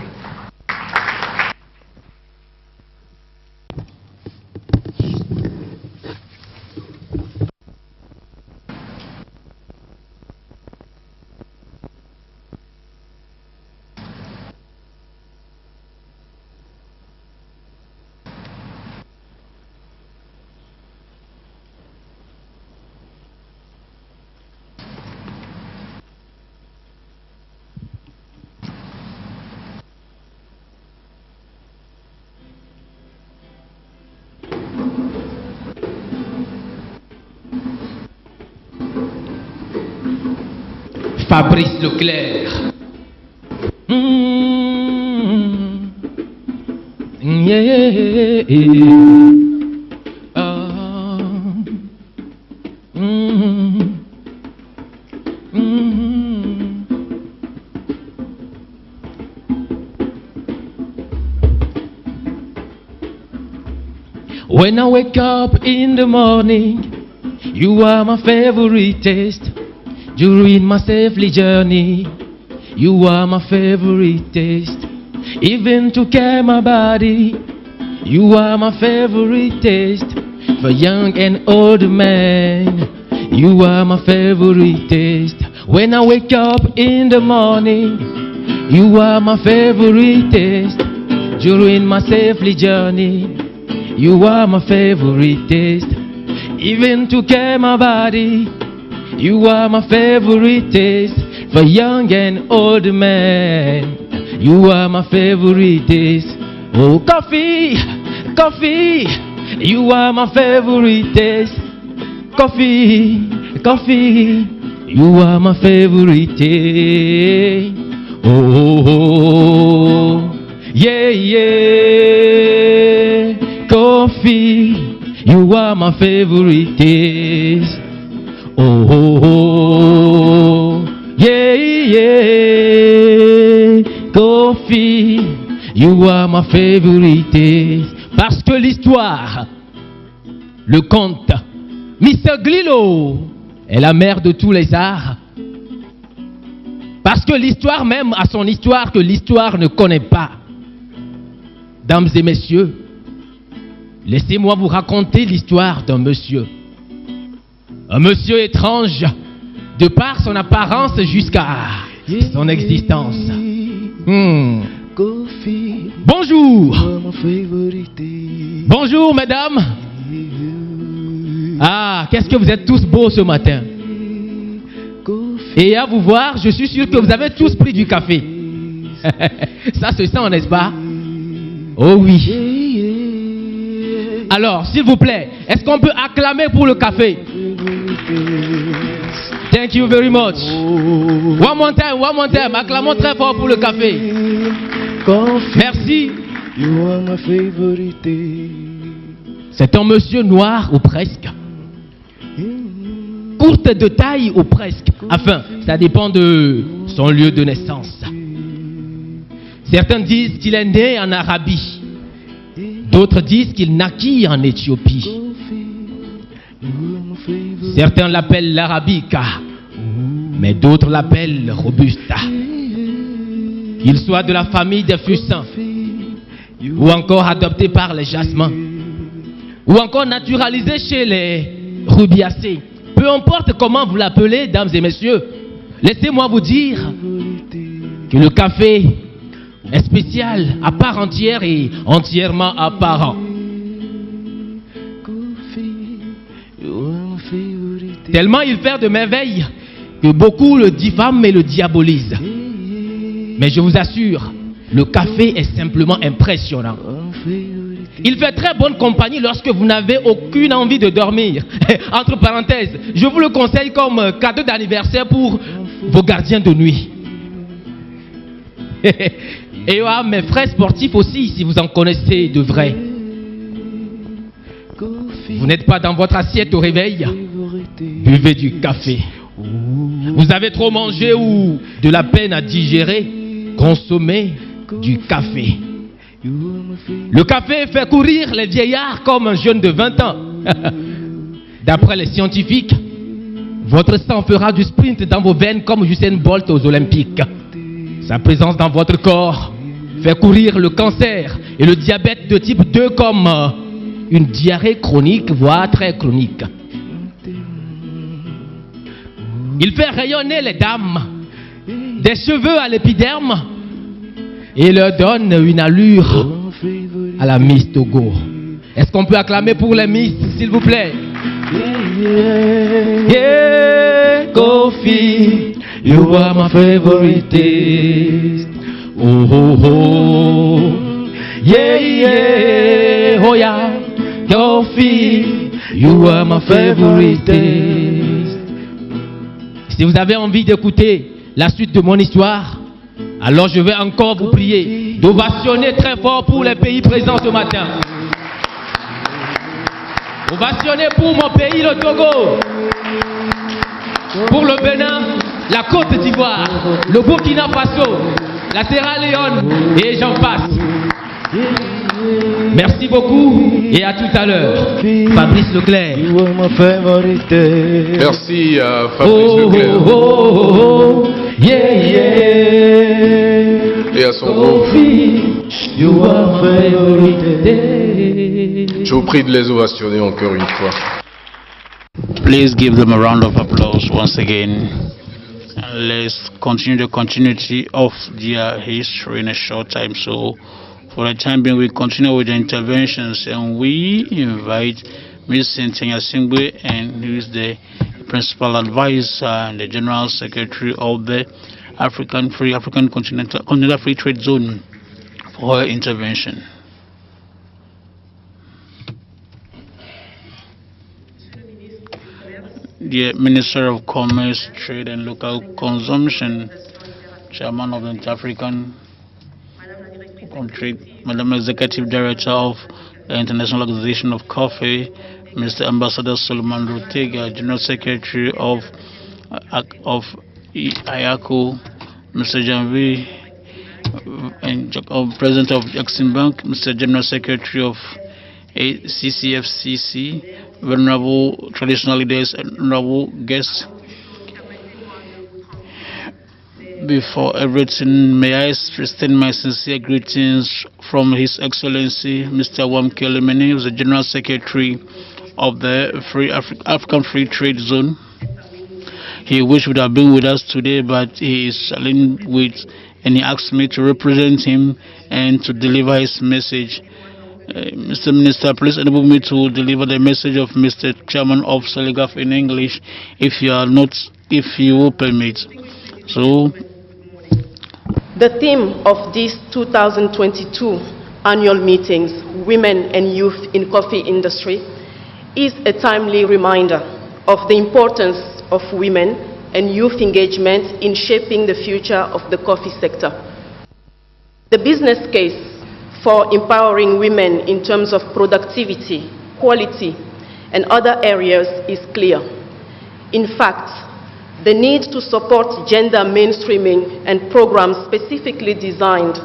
Fabrice Leclerc. When I wake up in the morning, you are my favorite taste. During my safely journey, you are my favorite taste. Even to care my body, you are my favorite taste. For young and old men, you are my favorite taste. When I wake up in the morning, you are my favorite taste. During my safely journey, you are my favorite taste. Even to care my body, you are my favorite taste. for young and old men. You are my favorite taste. Oh, coffee, coffee, you are my favorite taste. Coffee, coffee, you are my favorite taste. Oh, oh, oh, yeah, yeah. Coffee, you are my favorite taste. Oh, oh, oh, yeah, yeah. Coffee, you are my favorite taste. Parce que l'histoire, le conte, Mr. Glilo est la mère de tous les arts. Parce que l'histoire même a son histoire que l'histoire ne connaît pas. Dames et messieurs, laissez-moi vous raconter l'histoire d'un monsieur. Un monsieur étrange, de par son apparence jusqu'à son existence. Bonjour. Bonjour, mesdames. Ah, qu'est-ce que vous êtes tous beaux ce matin. Et à vous voir, je suis sûr que vous avez tous pris du café. Ça se sent, n'est-ce pas? Oh oui. Alors, s'il vous plaît, est-ce qu'on peut acclamer pour le café? Thank you very much. One more time. Acclamons très fort pour le café. Merci. C'est un monsieur noir ou presque. Courte de taille ou presque. Enfin, ça dépend de son lieu de naissance. Certains disent qu'il est né en Arabie. D'autres disent qu'il naquit en Éthiopie. Certains l'appellent l'arabica, mais d'autres l'appellent robusta. Qu'il soit de la famille des fusains, ou encore adopté par les jasmins, ou encore naturalisé chez les rubiacées. Peu importe comment vous l'appelez, dames et messieurs, laissez-moi vous dire que le café est spécial, à part entière et entièrement apparent. Tellement il fait de merveilles que beaucoup le diffament et le diabolisent. Mais je vous assure, le café est simplement impressionnant. Il fait très bonne compagnie lorsque vous n'avez aucune envie de dormir. Entre parenthèses, je vous le conseille comme cadeau d'anniversaire pour vos gardiens de nuit. Et à mes frères sportifs aussi, si vous en connaissez de vrais. Vous n'êtes pas dans votre assiette au réveil, buvez du café. Vous avez trop mangé ou de la peine à digérer, consommez du café. Le café fait courir les vieillards comme un jeune de 20 ans. D'après les scientifiques, votre sang fera du sprint dans vos veines comme Usain Bolt aux Olympiques. Sa présence dans votre corps fait courir le cancer et le diabète de type 2 comme une diarrhée chronique, voire très chronique. Il fait rayonner les dames, des cheveux à l'épiderme, et leur donne une allure à la Miss Togo. Est-ce qu'on peut acclamer pour les Miss, s'il vous plaît? Yeah, coffee, you are my favorite taste. Oh, oh, oh. Yeah, yeah, oh yeah, coffee, you are my favorite taste. Si vous avez envie d'écouter la suite de mon histoire, alors je vais encore vous prier d'ovationner très fort pour les pays présents ce matin. Ovationner pour mon pays, le Togo, pour le Bénin, la Côte d'Ivoire, le Burkina Faso, la Sierra Leone et j'en passe. Merci beaucoup et à tout à l'heure. Fabrice Leclerc. Merci à Fabrice Leclerc. Yeah, yeah. Et à son groupe. You are my favorite. Je vous prie de les ovationner encore une fois. Please give them a round of applause once again. And let's continue the continuity of their history in a short time. So, for the time being, we continue with the interventions and we invite Ms. Cynthia Singwe, and who is the Principal Advisor and the General Secretary of the African Continental Free Trade Zone, for her intervention. The Minister of Commerce, Trade and Local Consumption, Chairman of the Inter-African Trade, Madam Executive Director of the International Organization of Coffee, Mr. Ambassador Solomon Ortega, General Secretary of IACO, Mr. Janvi, and President of Jackson Bank, Mr. General Secretary of CCFCC, venerable traditional leaders and honorable guests. Before everything, may I extend my sincere greetings from His Excellency Mr. Wamke Lemene, who is the General Secretary of the African Free Trade Zone. He wished would have been with us today, but he is challenged with, and he asked me to represent him and to deliver his message. Mr. Minister, please enable me to deliver the message of Mr. Chairman of Seligaf in English, if you will permit. So, the theme of this 2022 annual meetings, Women and Youth in Coffee Industry, is a timely reminder of the importance of women and youth engagement in shaping the future of the coffee sector. The business case for empowering women in terms of productivity, quality, and other areas is clear. In fact, the need to support gender mainstreaming and programs specifically designed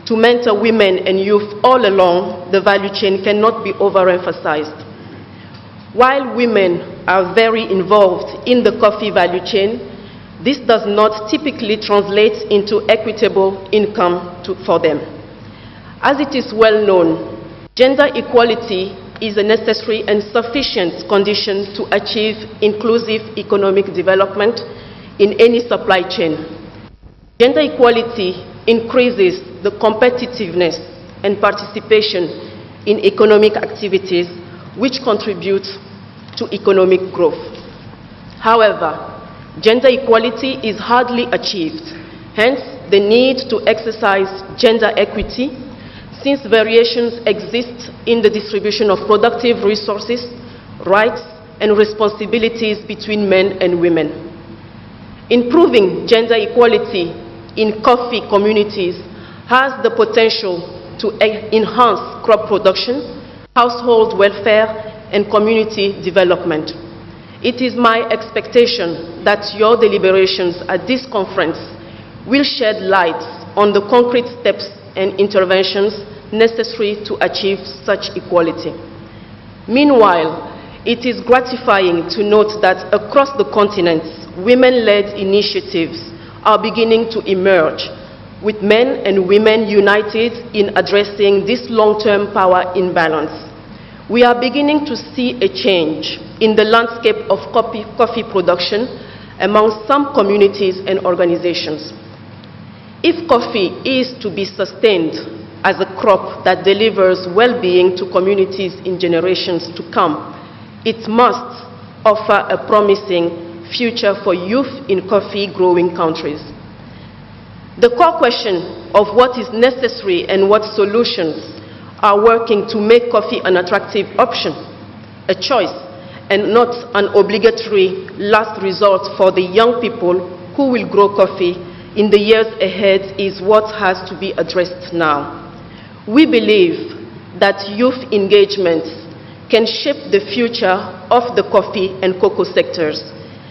to mentor women and youth all along the value chain cannot be overemphasized. While women are very involved in the coffee value chain, this does not typically translate into equitable income for them. As it is well known, gender equality is a necessary and sufficient condition to achieve inclusive economic development in any supply chain. Gender equality increases the competitiveness and participation in economic activities which contribute to economic growth. However, gender equality is hardly achieved, hence the need to exercise gender equity, since variations exist in the distribution of productive resources, rights, and responsibilities between men and women. Improving gender equality in coffee communities has the potential to enhance crop production, household welfare, and community development. It is my expectation that your deliberations at this conference will shed light on the concrete steps and interventions necessary to achieve such equality. Meanwhile, it is gratifying to note that across the continent, women-led initiatives are beginning to emerge, with men and women united in addressing this long-term power imbalance. We are beginning to see a change in the landscape of coffee production among some communities and organizations. If coffee is to be sustained as a crop that delivers well-being to communities in generations to come, it must offer a promising future for youth in coffee-growing countries. The core question of what is necessary and what solutions are working to make coffee an attractive option, a choice, and not an obligatory last resort for the young people who will grow coffee in the years ahead is what has to be addressed now. We believe that youth engagement can shape the future of the coffee and cocoa sectors.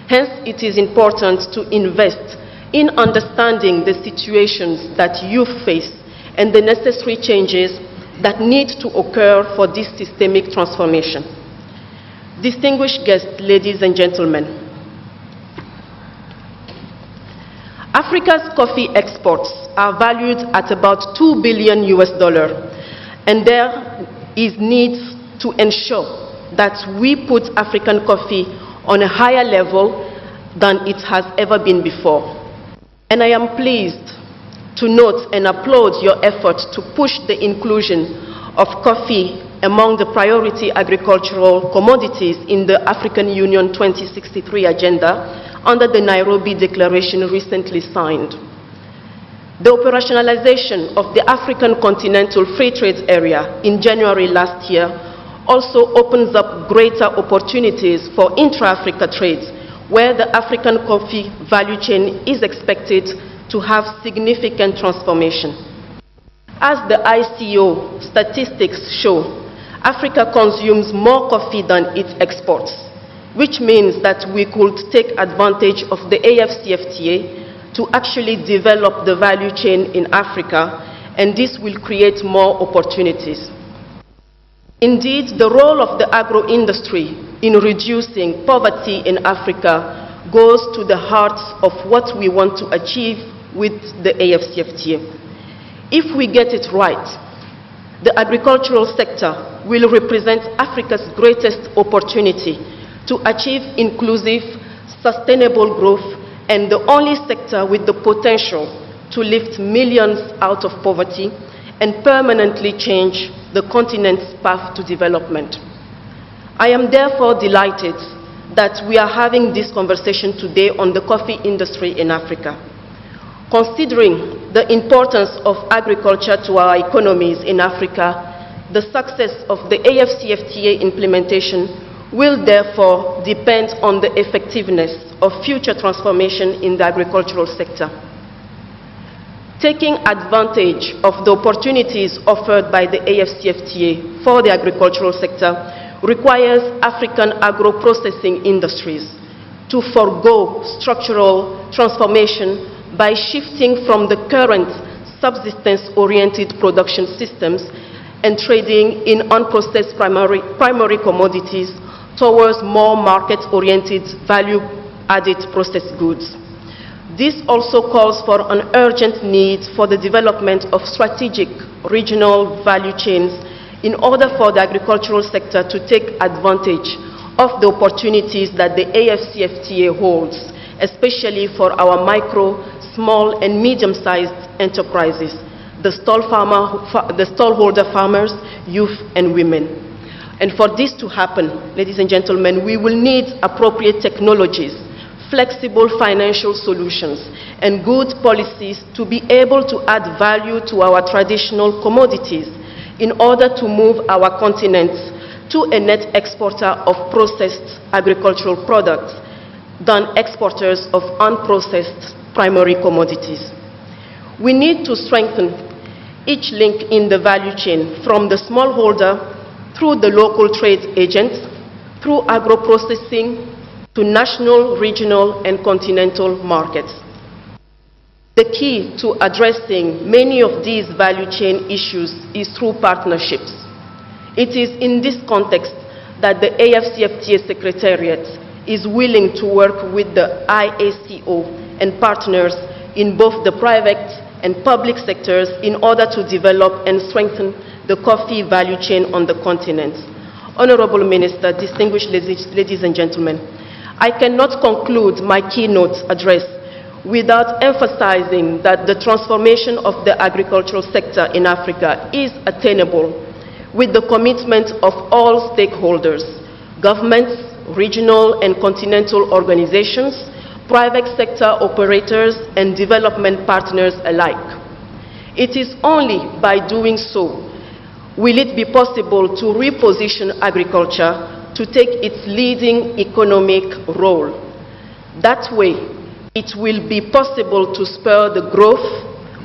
Hence, it is important to invest in understanding the situations that youth face and the necessary changes that need to occur for this systemic transformation. Distinguished guests, ladies and gentlemen, Africa's coffee exports are valued at about $2 billion, and there is need to ensure that we put African coffee on a higher level than it has ever been before. And I am pleased to note and applaud your effort to push the inclusion of coffee among the priority agricultural commodities in the African Union 2063 agenda under the Nairobi Declaration recently signed. The operationalization of the African Continental Free Trade Area in January last year also opens up greater opportunities for intra-Africa trade, where the African coffee value chain is expected to have significant transformation. As the IACO statistics show, Africa consumes more coffee than it exports, which means that we could take advantage of the AFCFTA to actually develop the value chain in Africa, and this will create more opportunities. Indeed, the role of the agro-industry in reducing poverty in Africa goes to the heart of what we want to achieve with the AFCFTA. If we get it right, the agricultural sector will represent Africa's greatest opportunity to achieve inclusive, sustainable growth, and the only sector with the potential to lift millions out of poverty and permanently change the continent's path to development. I am therefore delighted that we are having this conversation today on the coffee industry in Africa. Considering the importance of agriculture to our economies in Africa, the success of the AFCFTA implementation will therefore depend on the effectiveness of future transformation in the agricultural sector. Taking advantage of the opportunities offered by the AFCFTA for the agricultural sector requires African agro-processing industries to forego structural transformation by shifting from the current subsistence-oriented production systems and trading in unprocessed primary commodities towards more market-oriented value-added processed goods. This also calls for an urgent need for the development of strategic regional value chains in order for the agricultural sector to take advantage of the opportunities that the AFCFTA holds, especially for our micro, small, and medium-sized enterprises, the stallholder farmers, youth, and women. And for this to happen, ladies and gentlemen, we will need appropriate technologies, flexible financial solutions, and good policies to be able to add value to our traditional commodities in order to move our continent to a net exporter of processed agricultural products than exporters of unprocessed primary commodities. We need to strengthen each link in the value chain from the smallholder through the local trade agents, through agro-processing, to national, regional, and continental markets. The key to addressing many of these value chain issues is through partnerships. It is in this context that the AFCFTA Secretariat is willing to work with the IACO and partners in both the private and public sectors in order to develop and strengthen the coffee value chain on the continent. Honorable Minister, distinguished ladies and gentlemen, I cannot conclude my keynote address without emphasizing that the transformation of the agricultural sector in Africa is attainable with the commitment of all stakeholders, governments, regional and continental organizations, private sector operators, and development partners alike. It is only by doing so will it be possible to reposition agriculture to take its leading economic role. That way, it will be possible to spur the growth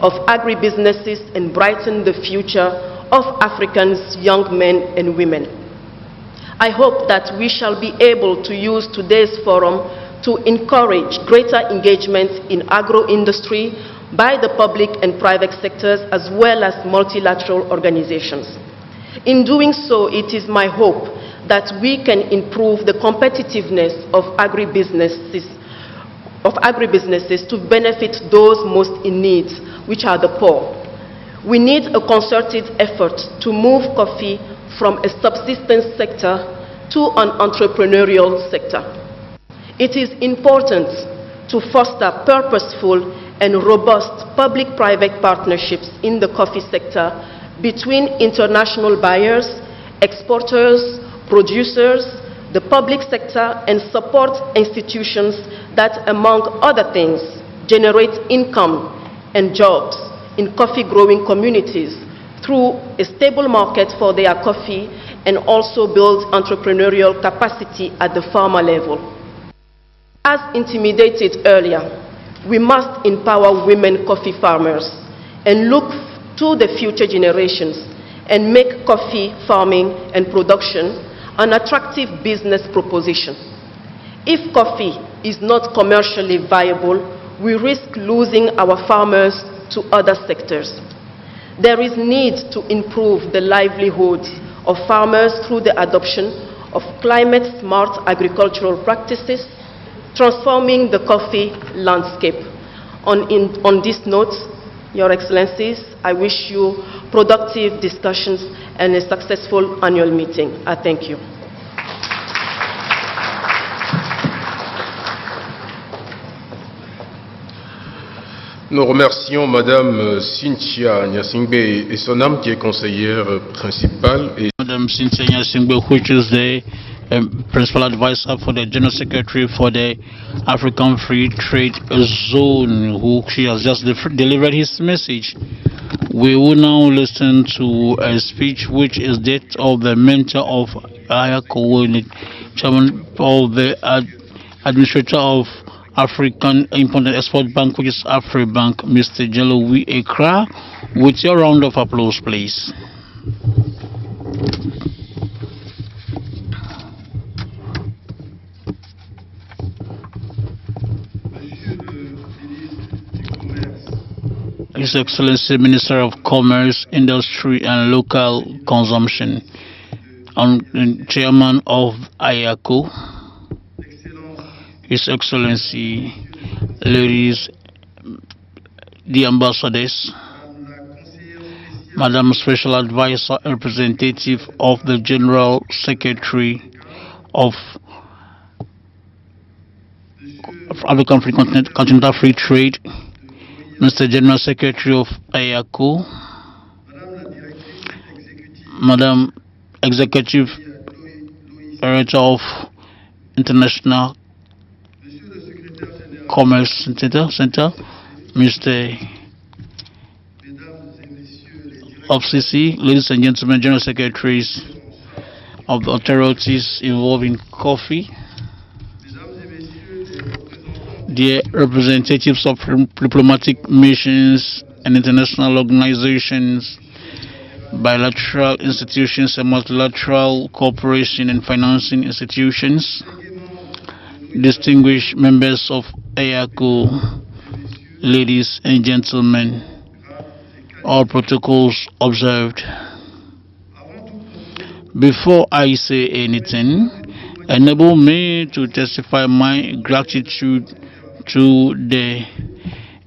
of agribusinesses and brighten the future of Africans' young men and women. I hope that we shall be able to use today's forum to encourage greater engagement in agro-industry by the public and private sectors as well as multilateral organizations. In doing so, it is my hope that we can improve the competitiveness of agribusinesses to benefit those most in need, which are the poor. We need a concerted effort to move coffee from a subsistence sector to an entrepreneurial sector. It is important to foster purposeful and robust public-private partnerships in the coffee sector between international buyers exporters, producers, the public sector, and support institutions that, among other things, generate income and jobs in coffee-growing communities through a stable market for their coffee and also build entrepreneurial capacity at the farmer level. As intimated earlier, we must empower women coffee farmers and look to the future generations and make coffee farming and production an attractive business proposition. If coffee is not commercially viable, we risk losing our farmers to other sectors. There is need to improve the livelihood of farmers through the adoption of climate-smart agricultural practices, transforming the coffee landscape. On this note, Your Excellencies, I wish you productive discussions and a successful annual meeting. I thank you. Nous remercions Madame Cynthia Nyasingbe Essonam, qui est conseillère principale. Et Madame Cynthia Nyasingbe, which is the principal advisor for the General Secretary for the African Free Trade Zone, who she has just delivered his message. We will now listen to a speech which is that of the mentor of IACO, the chairman of the administrator of African Import and Export Bank, which is AfriBank, Mr. Jelowi Ekra. With your round of applause, please. His Excellency Minister of Commerce, Industry and Local Consumption, and Chairman of IACO, His Excellency, ladies, the ambassadors, Madam Special Advisor and Representative of the General Secretary of African Continental Free Trade, Mr. General Secretary of IACO, Madam Executive Director of International Commerce Center, Mr. FCC, ladies and gentlemen, General Secretaries of the authorities involved in coffee, dear representatives of diplomatic missions and international organizations, bilateral institutions and multilateral cooperation and financing institutions, distinguished members of IACO, ladies and gentlemen, all protocols observed. Before I say anything, enable me to testify my gratitude to the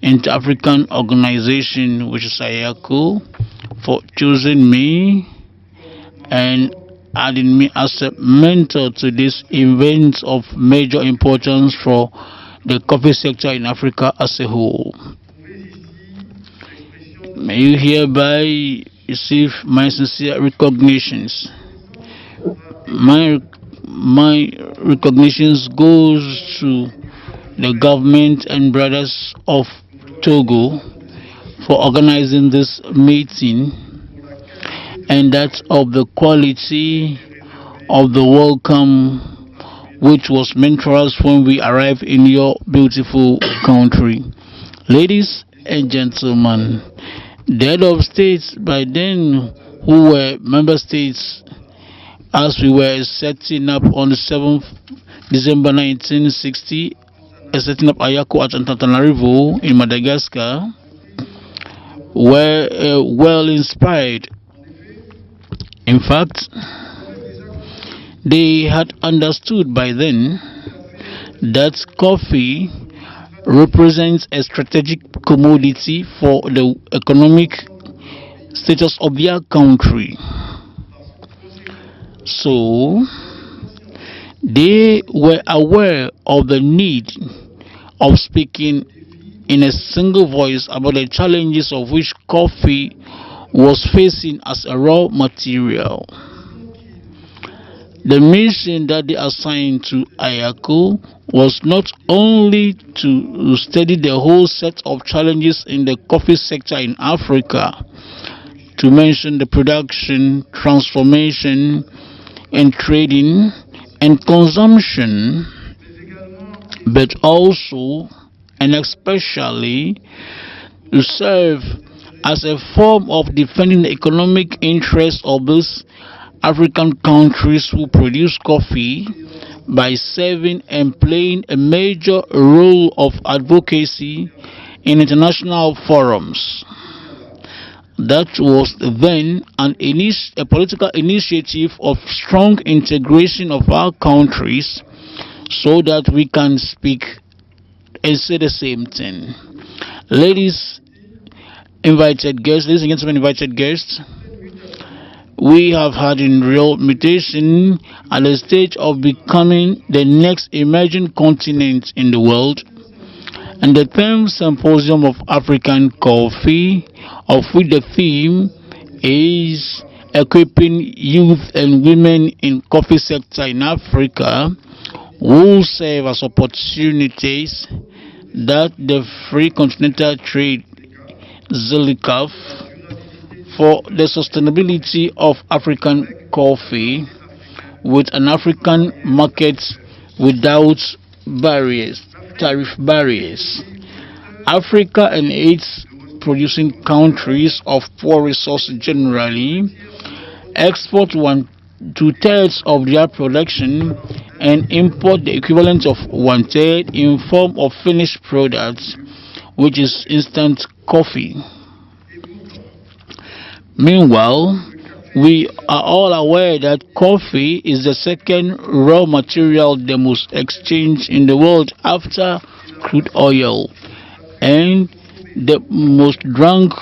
Inter-African Organization, which is IACO, for choosing me and adding me as a mentor to this event of major importance for the coffee sector in Africa as a whole. May you hereby receive my sincere recognitions. My recognitions goes to the government and brothers of Togo for organizing this meeting, and that of the quality of the welcome which was meant for us when we arrived in your beautiful country. Ladies and gentlemen, the head of states by then, who were member states, as we were setting up on the 7th December 1960, setting up IACO at Antananarivo in Madagascar, were well inspired. In fact, they had understood by then that coffee represents a strategic commodity for the economic status of their country. So, they were aware of the need of speaking in a single voice about the challenges of which coffee was facing as a raw material. The mission that they assigned to IACO was not only to study the whole set of challenges in the coffee sector in Africa, to mention the production, transformation, and trading and consumption, but also and especially to serve as a form of defending the economic interests of those African countries who produce coffee by serving and playing a major role of advocacy in international forums. That was then a political initiative of strong integration of our countries so that we can speak and say the same thing. Ladies and gentlemen invited guests, we have had in real mutation at the stage of becoming the next emerging continent in the world. And the third Symposium of African Coffee, of which the theme is equipping youth and women in coffee sector in Africa, will serve as opportunities that the Free Continental Trade ZLICAF for the sustainability of African coffee with an African market without tariff barriers. Africa and its producing countries of poor resources generally export 2/3 of their production and import the equivalent of 1/3 in form of finished products, which is instant coffee. Meanwhile, we are all aware that coffee is the second raw material the most exchanged in the world after crude oil, and the most drink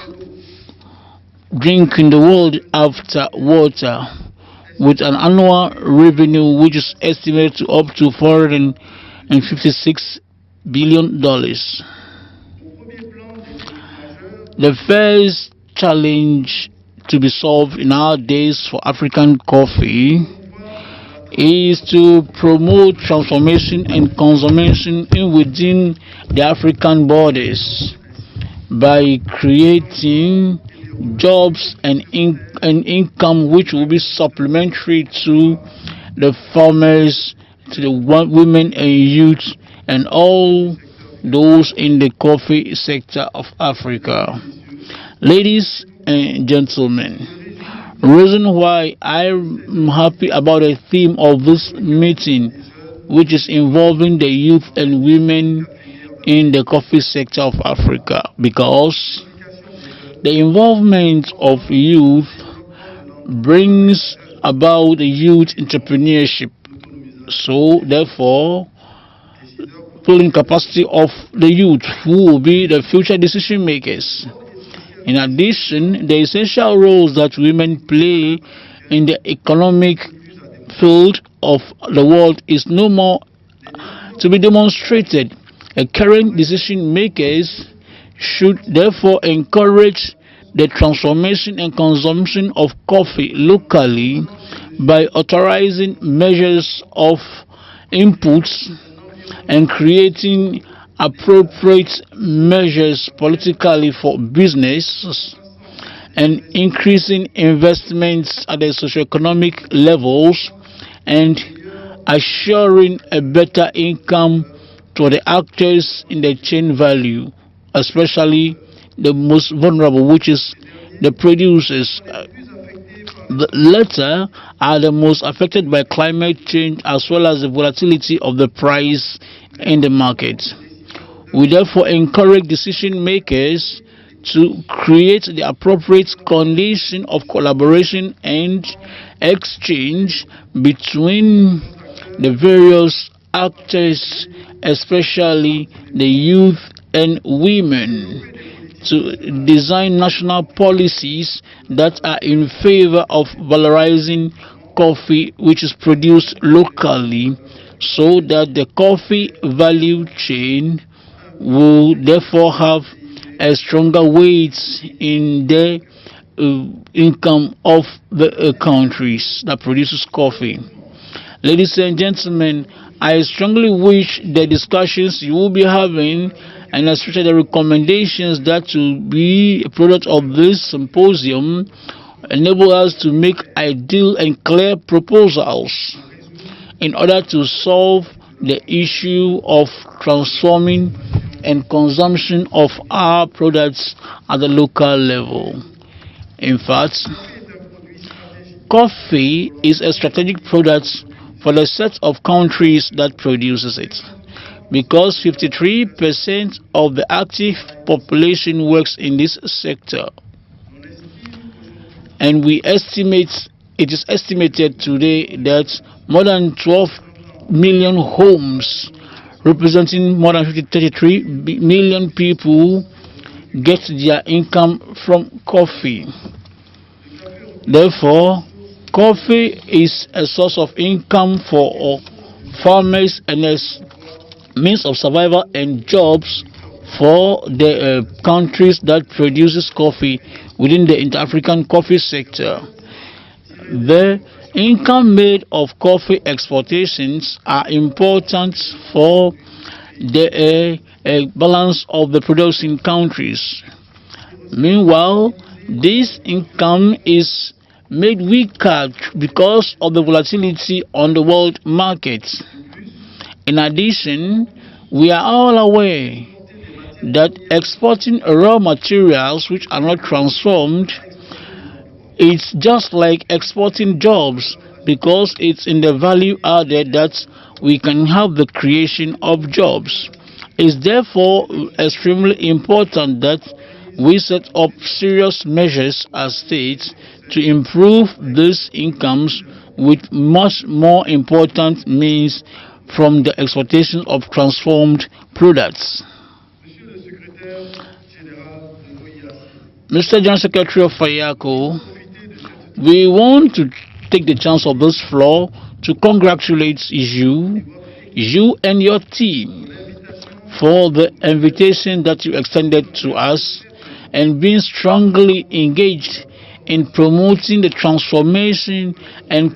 in the world after water, with an annual revenue which is estimated to up to $456 billion. The first challenge to be solved in our days for African coffee is to promote transformation and consumption within the African borders by creating jobs and income which will be supplementary to the farmers, to the women and youth, and all those in the coffee sector of Africa. Ladies and gentlemen, reason why I'm happy about the theme of this meeting, which is involving the youth and women in the coffee sector of Africa, because the involvement of youth brings about the youth entrepreneurship. So therefore, building capacity of the youth who will be the future decision makers. In addition, the essential roles that women play in the economic field of the world is no more to be demonstrated. Current decision makers should therefore encourage the transformation and consumption of coffee locally by authorizing measures of inputs and creating appropriate measures politically for businesses, and increasing investments at the socioeconomic levels, and assuring a better income to the actors in the chain value, especially the most vulnerable, which is the producers. The latter are the most affected by climate change as well as the volatility of the price in the market. We therefore encourage decision makers to create the appropriate condition of collaboration and exchange between the various actors, especially the youth and women, to design national policies that are in favor of valorizing coffee which is produced locally, so that the coffee value chain will therefore have a stronger weight in the income of the countries that produces coffee. Ladies and gentlemen, I strongly wish the discussions you will be having, and especially the recommendations that will be a product of this symposium, enable us to make ideal and clear proposals in order to solve the issue of transforming and consumption of our products at the local level. In fact, coffee is a strategic product for the set of countries that produces it, because 53% of the active population works in this sector, and it is estimated today that more than 12 million homes, representing more than 33 million people, get their income from coffee. Therefore, coffee is a source of income for farmers and a means of survival and jobs for the countries that produces coffee within the inter-African coffee sector. The income made of coffee exportations are important for the balance of the producing countries. Meanwhile, this income is made weaker because of the volatility on the world market. In addition, we are all aware that exporting raw materials which are not transformed, it's just like exporting jobs, because it's in the value added that we can have the creation of jobs. It's therefore extremely important that we set up serious measures as states to improve these incomes with much more important means from the exportation of transformed products. Mr. General Secretary of IACO, we want to take the chance of this floor to congratulate you and your team, for the invitation that you extended to us and being strongly engaged in promoting the transformation and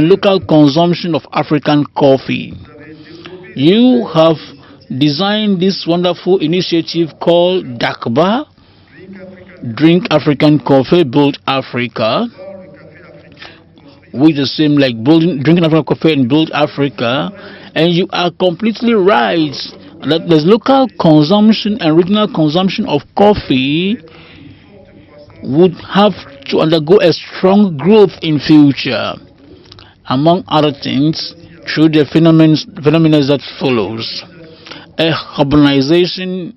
local consumption of African coffee. You have designed this wonderful initiative called DACBA, Drink African Coffee, Build Africa, with the same like drinking African coffee and build Africa. And you are completely right that the local consumption and regional consumption of coffee would have to undergo a strong growth in future, among other things, through the phenomena that follows. A urbanization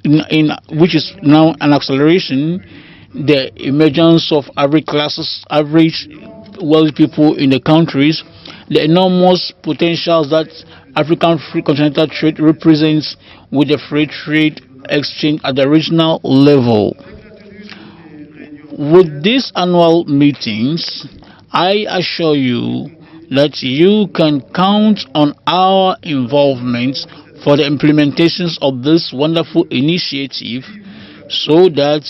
in which is now an acceleration, the emergence of average classes, average wealthy people in the countries, the enormous potentials that African free continental trade represents with the free trade exchange at the regional level. With these annual meetings, I assure you that you can count on our involvement for the implementations of this wonderful initiative, so that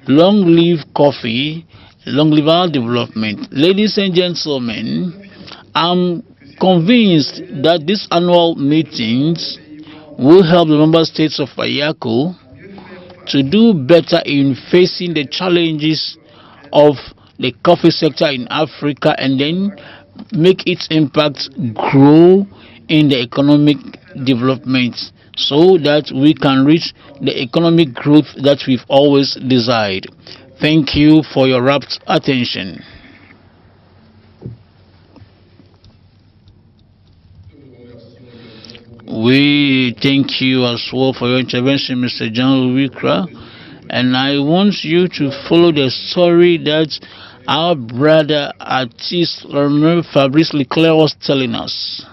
long live coffee, long live our development. Ladies and gentlemen, I'm convinced that these annual meetings will help the member states of IACO to do better in facing the challenges of the coffee sector in Africa, and then make its impact grow in the economic development, so that we can reach the economic growth that we've always desired. Thank you for your rapt attention. We thank you as well for your intervention, Mr. John Wikra, and I want you to follow the story that our brother artist Fabrice Leclerc was telling us.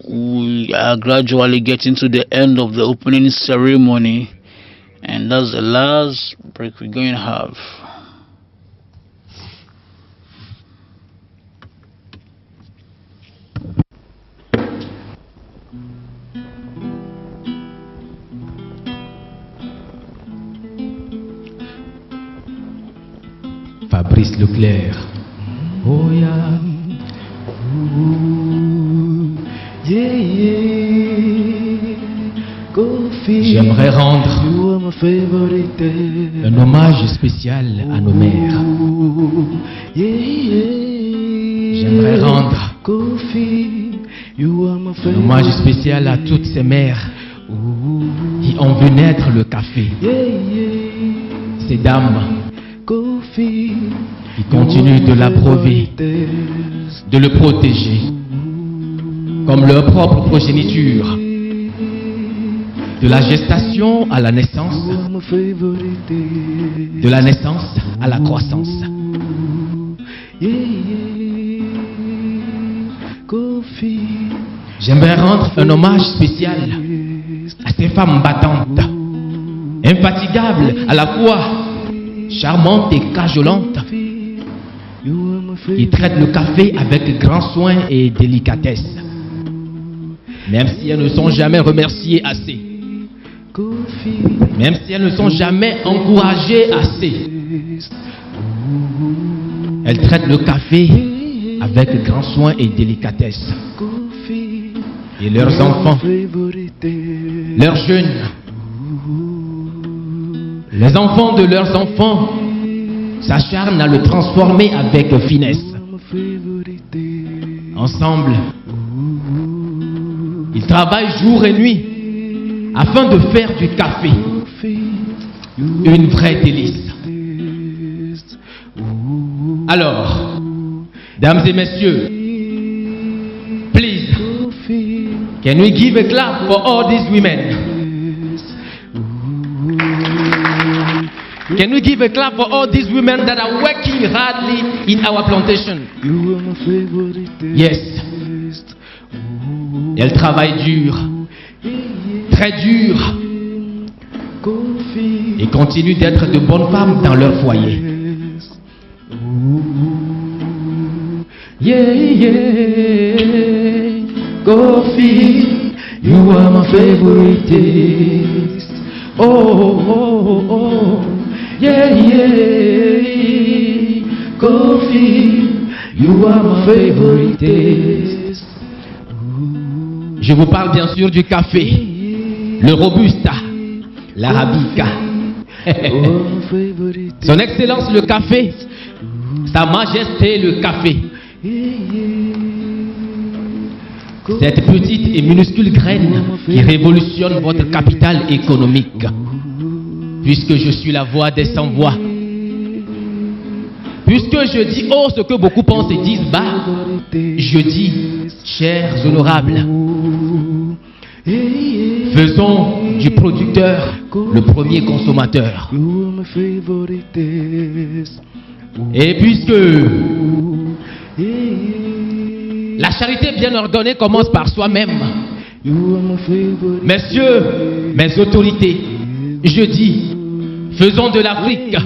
We are gradually getting to the end of the opening ceremony, and that's the last break we're going to have. Fabrice Leclerc. Oh yeah. J'aimerais rendre un hommage spécial à nos mères. J'aimerais rendre un hommage spécial à toutes ces mères qui ont vu naître le café. Ces dames qui continuent de l'abreuver, de le protéger, comme leur propre progéniture, de la gestation à la naissance, de la naissance à la croissance. J'aimerais rendre un hommage spécial à ces femmes battantes, infatigables à la fois, charmantes et cajolantes, qui traitent le café avec grand soin et délicatesse, même si elles ne sont jamais remerciées assez, même si elles ne sont jamais encouragées assez. Elles traitent le café avec grand soin et délicatesse. Et leurs enfants, leurs jeunes, les enfants de leurs enfants s'acharnent à le transformer avec finesse. Ensemble, ils travaillent jour et nuit afin de faire du café une vraie délice. Alors, dames et messieurs, please, can we give a clap for all these women? Can we give a clap for all these women that are working hardly in our plantation? Yes. Elles travaillent dur, très dur, et continuent d'être de bonnes femmes dans leur foyer. Yeah, yeah, coffee, you are my favorite taste. Oh, oh, oh, yeah, yeah, coffee, you are my favorite taste. Je vous parle bien sûr du café, le Robusta, l'Arabica. Son Excellence le café, Sa Majesté le café. Cette petite et minuscule graine qui révolutionne votre capital économique. Puisque je suis la voix des sans-voix. Puisque je dis haut ce que beaucoup pensent et disent bas, je dis, chers honorables, faisons du producteur le premier consommateur. Et puisque la charité bien ordonnée commence par soi-même, messieurs, mes autorités, je dis, faisons de l'Afrique,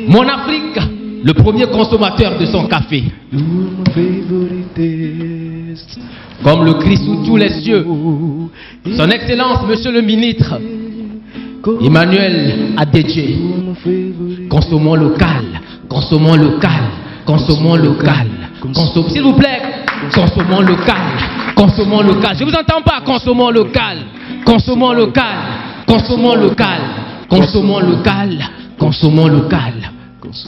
mon Afrique, le premier consommateur de son café. Comme le crie sous tous les cieux, Son Excellence, Monsieur le Ministre, Emmanuel Adedje, consommons local, consommons local, consommons local, s'il vous plaît, consommons local, consommons local. Je vous entends pas, consommons local, consommons local, consommons local, consommons local, consommons local.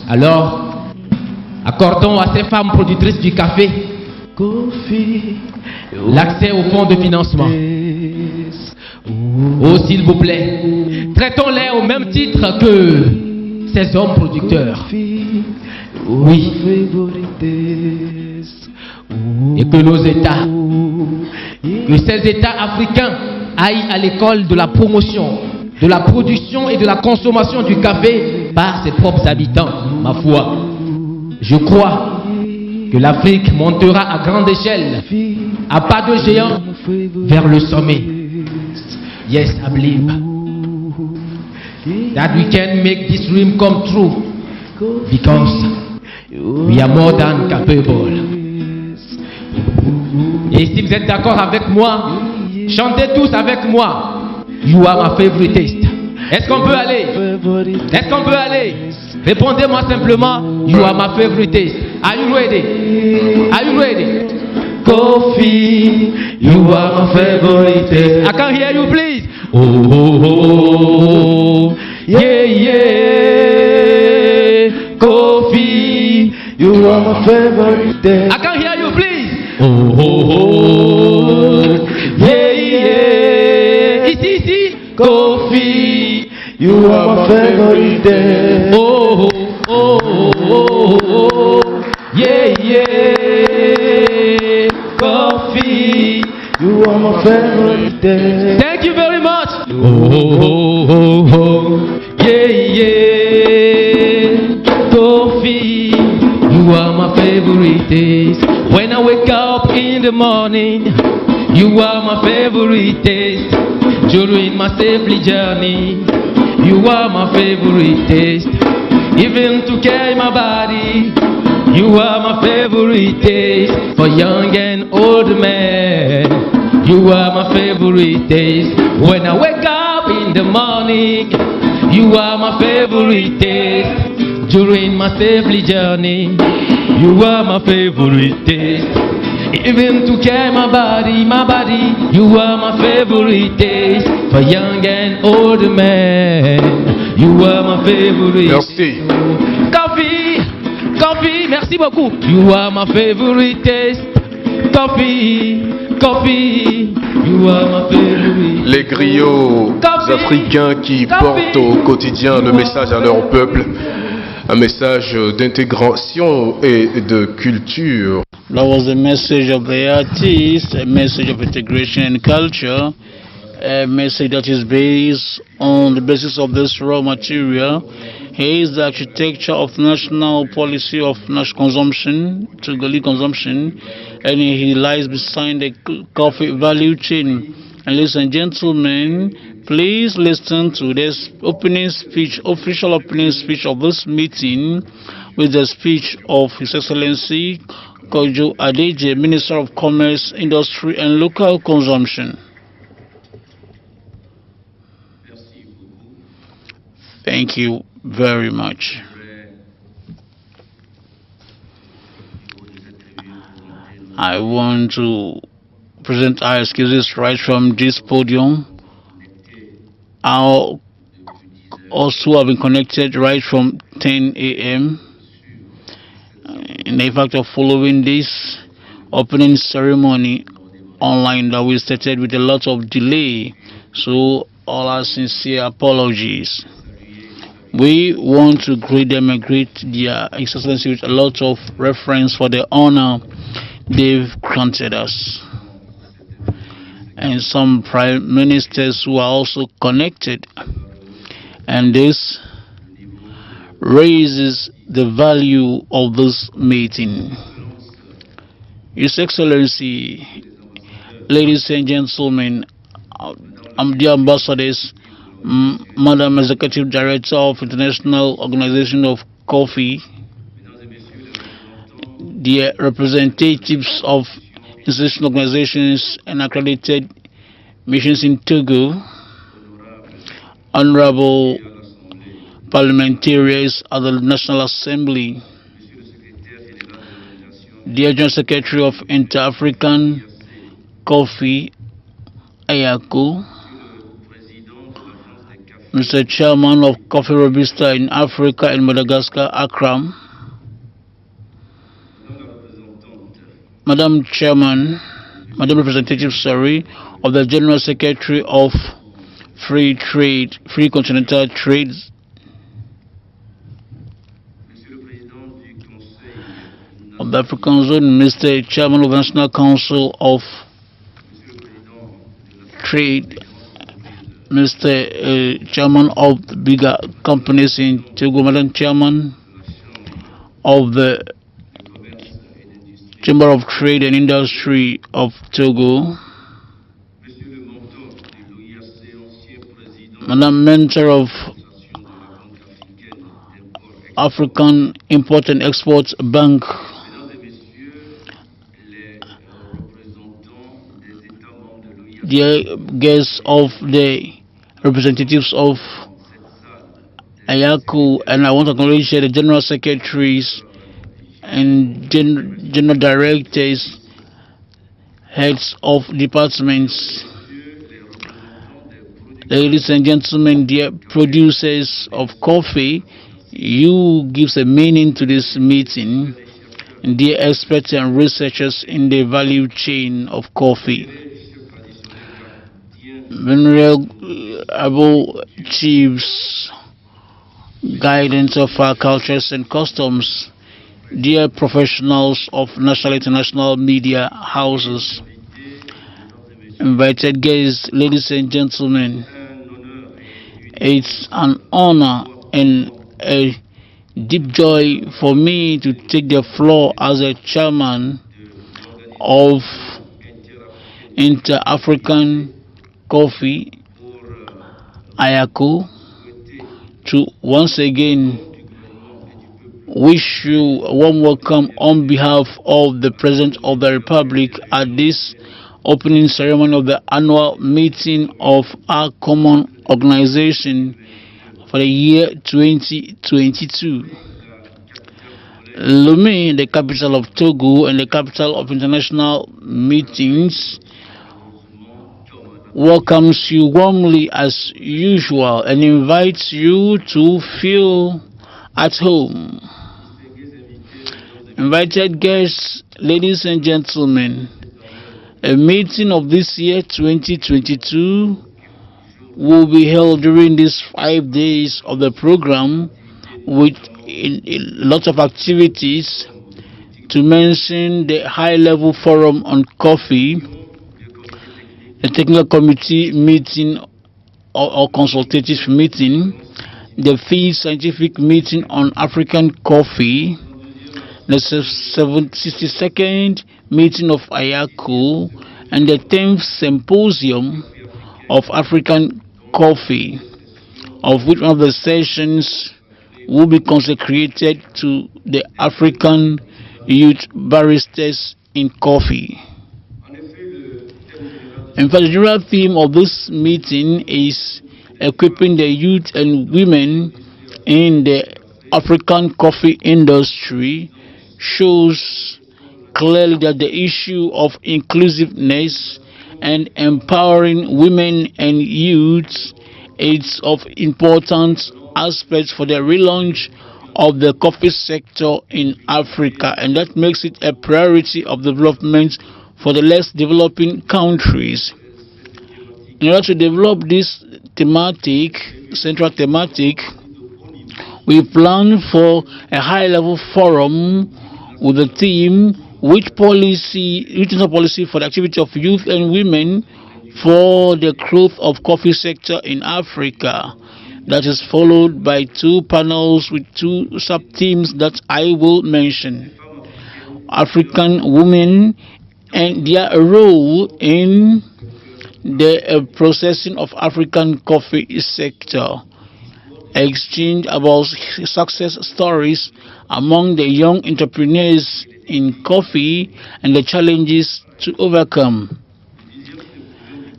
Alors, accordons à ces femmes productrices du café l'accès au fonds de financement. Oh, s'il vous plaît, traitons-les au même titre que ces hommes producteurs. Oui. Et que nos États, que ces États africains aillent à l'école de la promotion, de la production et de la consommation du café par ses propres habitants. Ma foi, je crois que l'Afrique montera à grande échelle, à pas de géant, vers le sommet. Yes, I believe that we can make this dream come true because we are more than capable. Et si vous êtes d'accord avec moi, chantez tous avec moi. You are my favorite taste. Est-ce qu'on peut aller? Est-ce qu'on peut aller? Répondez-moi simplement, you are my favorite taste. Are you ready? Are you ready? Coffee, you are my favorite taste. I can hear you, please. Oh, oh, oh, yeah, yeah. Coffee, you are my favorite taste. I can hear you, please. Oh, oh, oh, yeah, yeah. Ici. Coffee, you are my favorite taste. Oh, oh, oh, oh, yeah, yeah. Coffee, you are my favorite taste. Thank you very much. Oh, yeah, yeah. Coffee, you are my favorite taste. When I wake up in the morning, you are my favorite taste. During my safely journey, you are my favorite taste. Even to carry my body, you are my favorite taste. For young and old men, you are my favorite taste. When I wake up in the morning, you are my favorite taste. During my safely journey, you are my favorite taste. Even to carry my body, you are my favorite taste. For young and old men, you are my favorite. Merci. Coffee, merci beaucoup. You are my favorite taste. Coffee, you are my favorite. Les griots africains qui portent au quotidien le message à leur peuple, un message d'intégration et de culture. That was the message of the artist, a message of integration and culture, a message that is based on the basis of this raw material. He is the architecture of national policy of national consumption, to the consumption, and he lies beside the coffee value chain. And ladies and gentlemen, please listen to this opening speech, official opening speech of this meeting, with the speech of His Excellency Kojo Adeje, Minister of Commerce, Industry and Local Consumption. Thank you very much. I want to present our excuses right from this podium. I'll also have been connected right from 10 a.m. in the fact of following this opening ceremony online that we started with a lot of delay, so all our sincere apologies. We want to greet them and greet their excellency with a lot of reference for the honor they've granted us, and some prime ministers who are also connected, and this raises the value of this meeting. His Excellency, ladies and gentlemen, I'm the ambassadors, Madam Executive Director of International Organization of Coffee, the representatives of institutional organizations and accredited missions in Togo, honorable parliamentarians at the National Assembly, the General Secretary of Inter-African Coffee, IACO, Mr. Chairman of Coffee Robusta in Africa and Madagascar, Accra, Madam Representative, of the General Secretary of Free Continental Trade, of the African Zone, Mr. Chairman of the National Council of Trade, Mr. Chairman of the bigger companies in Togo, Madam Chairman of the Chamber of Trade and Industry of Togo, Madam Mentor of African Import and Export Bank, the guests of the representatives of IACO, and I want to acknowledge the General Secretaries and General Directors, heads of departments, ladies and gentlemen, dear producers of coffee. You give a meaning to this meeting, dear experts and researchers in the value chain of coffee. Venerable chiefs, guidance of our cultures and customs, dear professionals of national and international media houses, invited guests, ladies and gentlemen, it's an honor and a deep joy for me to take the floor as a chairman of Inter-African Coffee, IACO, to once again wish you a warm welcome on behalf of the President of the Republic at this opening ceremony of the annual meeting of our common organization for the year 2022. Lomé, the capital of Togo and the capital of international meetings, welcomes you warmly as usual and invites you to feel at home. Invited guests, ladies and gentlemen, a meeting of this year 2022 will be held during these 5 days of the program with a lot of activities. To mention the high-level forum on coffee, the technical committee meeting or consultative meeting, the fifth scientific meeting on African coffee, the 62nd meeting of IACO, and the 10th symposium of African coffee, of which one of the sessions will be consecrated to the African youth barristers in coffee. In fact, the general theme of this meeting is equipping the youth and women in the African coffee industry, shows clearly that the issue of inclusiveness and empowering women and youths is of important aspects for the relaunch of the coffee sector in Africa, and that makes it a priority of development for the less developing countries. In order to develop this central thematic, we plan for a high-level forum with the theme which policy for the activity of youth and women for the growth of coffee sector in Africa. That is followed by 2 panels with 2 sub-themes that I will mention. African women and their role in the processing of African coffee sector. Exchange about success stories among the young entrepreneurs in coffee and the challenges to overcome.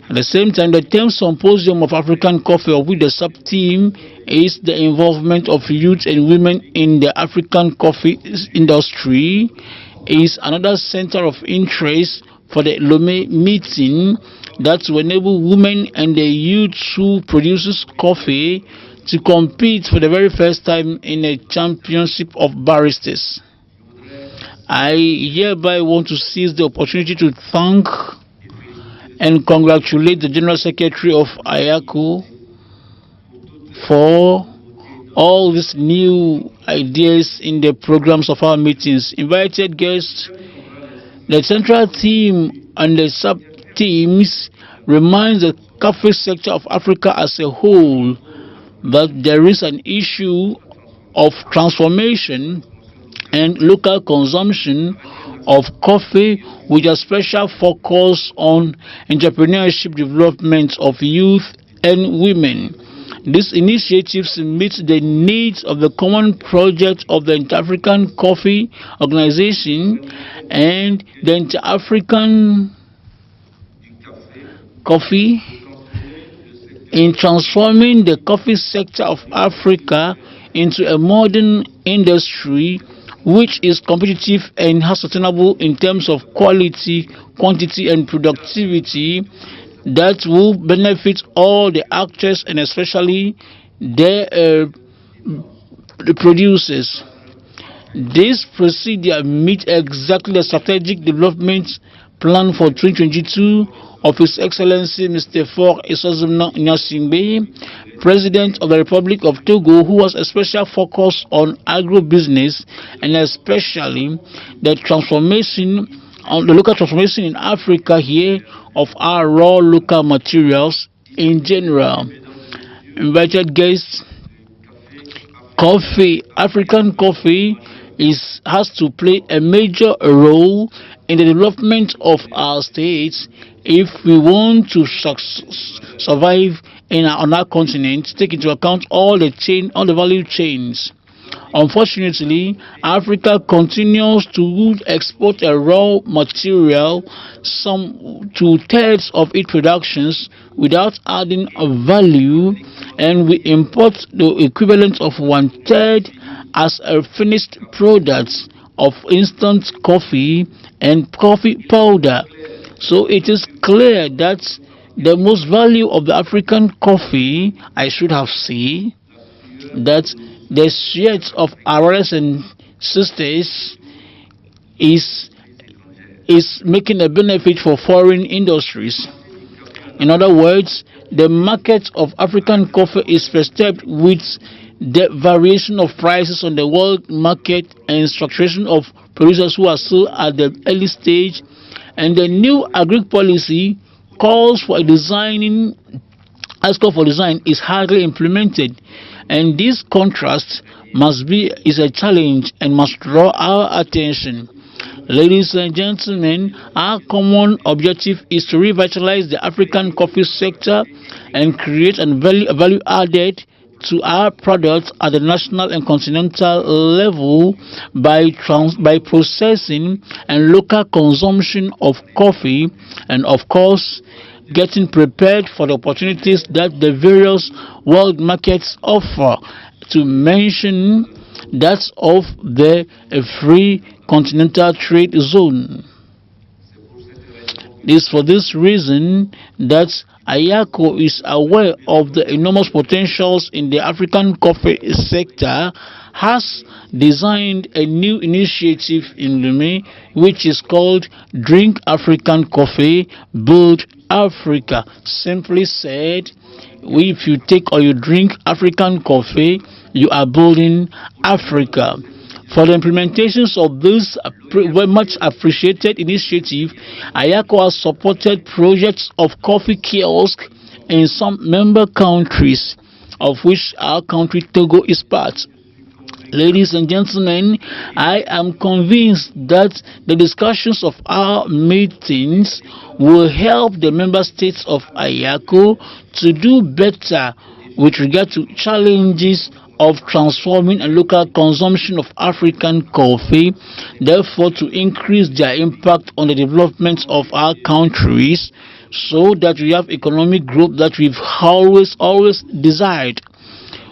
At the same time, the 10th Symposium of African Coffee, of which the sub-theme is the involvement of youth and women in the African coffee industry, is another center of interest for the Lomé meeting that will enable women and the youth who produces coffee to compete for the very first time in a championship of barristers. I hereby want to seize the opportunity to thank and congratulate the General Secretary of IACO for all these new ideas in the programs of our meetings. Invited guests, the central theme and the sub-themes reminds the coffee sector of Africa as a whole that there is an issue of transformation and local consumption of coffee with a special focus on entrepreneurship development of youth and women. These initiatives meet the needs of the common project of the Inter-African Coffee Organization and the Inter-African Coffee in transforming the coffee sector of Africa into a modern industry which is competitive and has sustainable in terms of quality, quantity, and productivity that will benefit all the actors and especially the producers. This procedure meets exactly the strategic development plan for 2022 of His Excellency Mr. Faure Gnassingbé, President of the Republic of Togo, who has a special focus on agro-business and especially the transformation, the local transformation in Africa here of our raw local materials in general. Invited guests, coffee, African coffee has to play a major role in the development of our states if we want to survive on our continent. Take into account all the value chains. Unfortunately, Africa continues to export a raw material, some 2/3 of its productions, without adding a value, and we import the equivalent of 1/3 as a finished product of instant coffee and coffee powder. So it is clear that the most value of the African coffee, I should have said, that the shares of our brothers and sisters is making a benefit for foreign industries. In other words, the market of African coffee is perceived with the variation of prices on the world market and structuration of producers who are still at the early stage, and the new agri policy calls for design is hardly implemented, and this contrast is a challenge and must draw our attention. Ladies and gentlemen, our common objective is to revitalize the African coffee sector and create a value added to our products at the national and continental level by processing and local consumption of coffee, and of course getting prepared for the opportunities that the various world markets offer, to mention that of the free continental trade zone. It is for this reason that IACO is aware of the enormous potentials in the African coffee sector, has designed a new initiative in Lomé which is called Drink African Coffee, Build Africa. Simply said, if you take or you drink African coffee, you are building Africa. For the implementations of this very much appreciated initiative, IACO has supported projects of coffee kiosk in some member countries, of which our country Togo is part. Ladies and gentlemen, I am convinced that the discussions of our meetings will help the member states of IACO to do better with regard to challenges of transforming a local consumption of African coffee, therefore to increase their impact on the development of our countries, so that we have economic growth that we've always desired.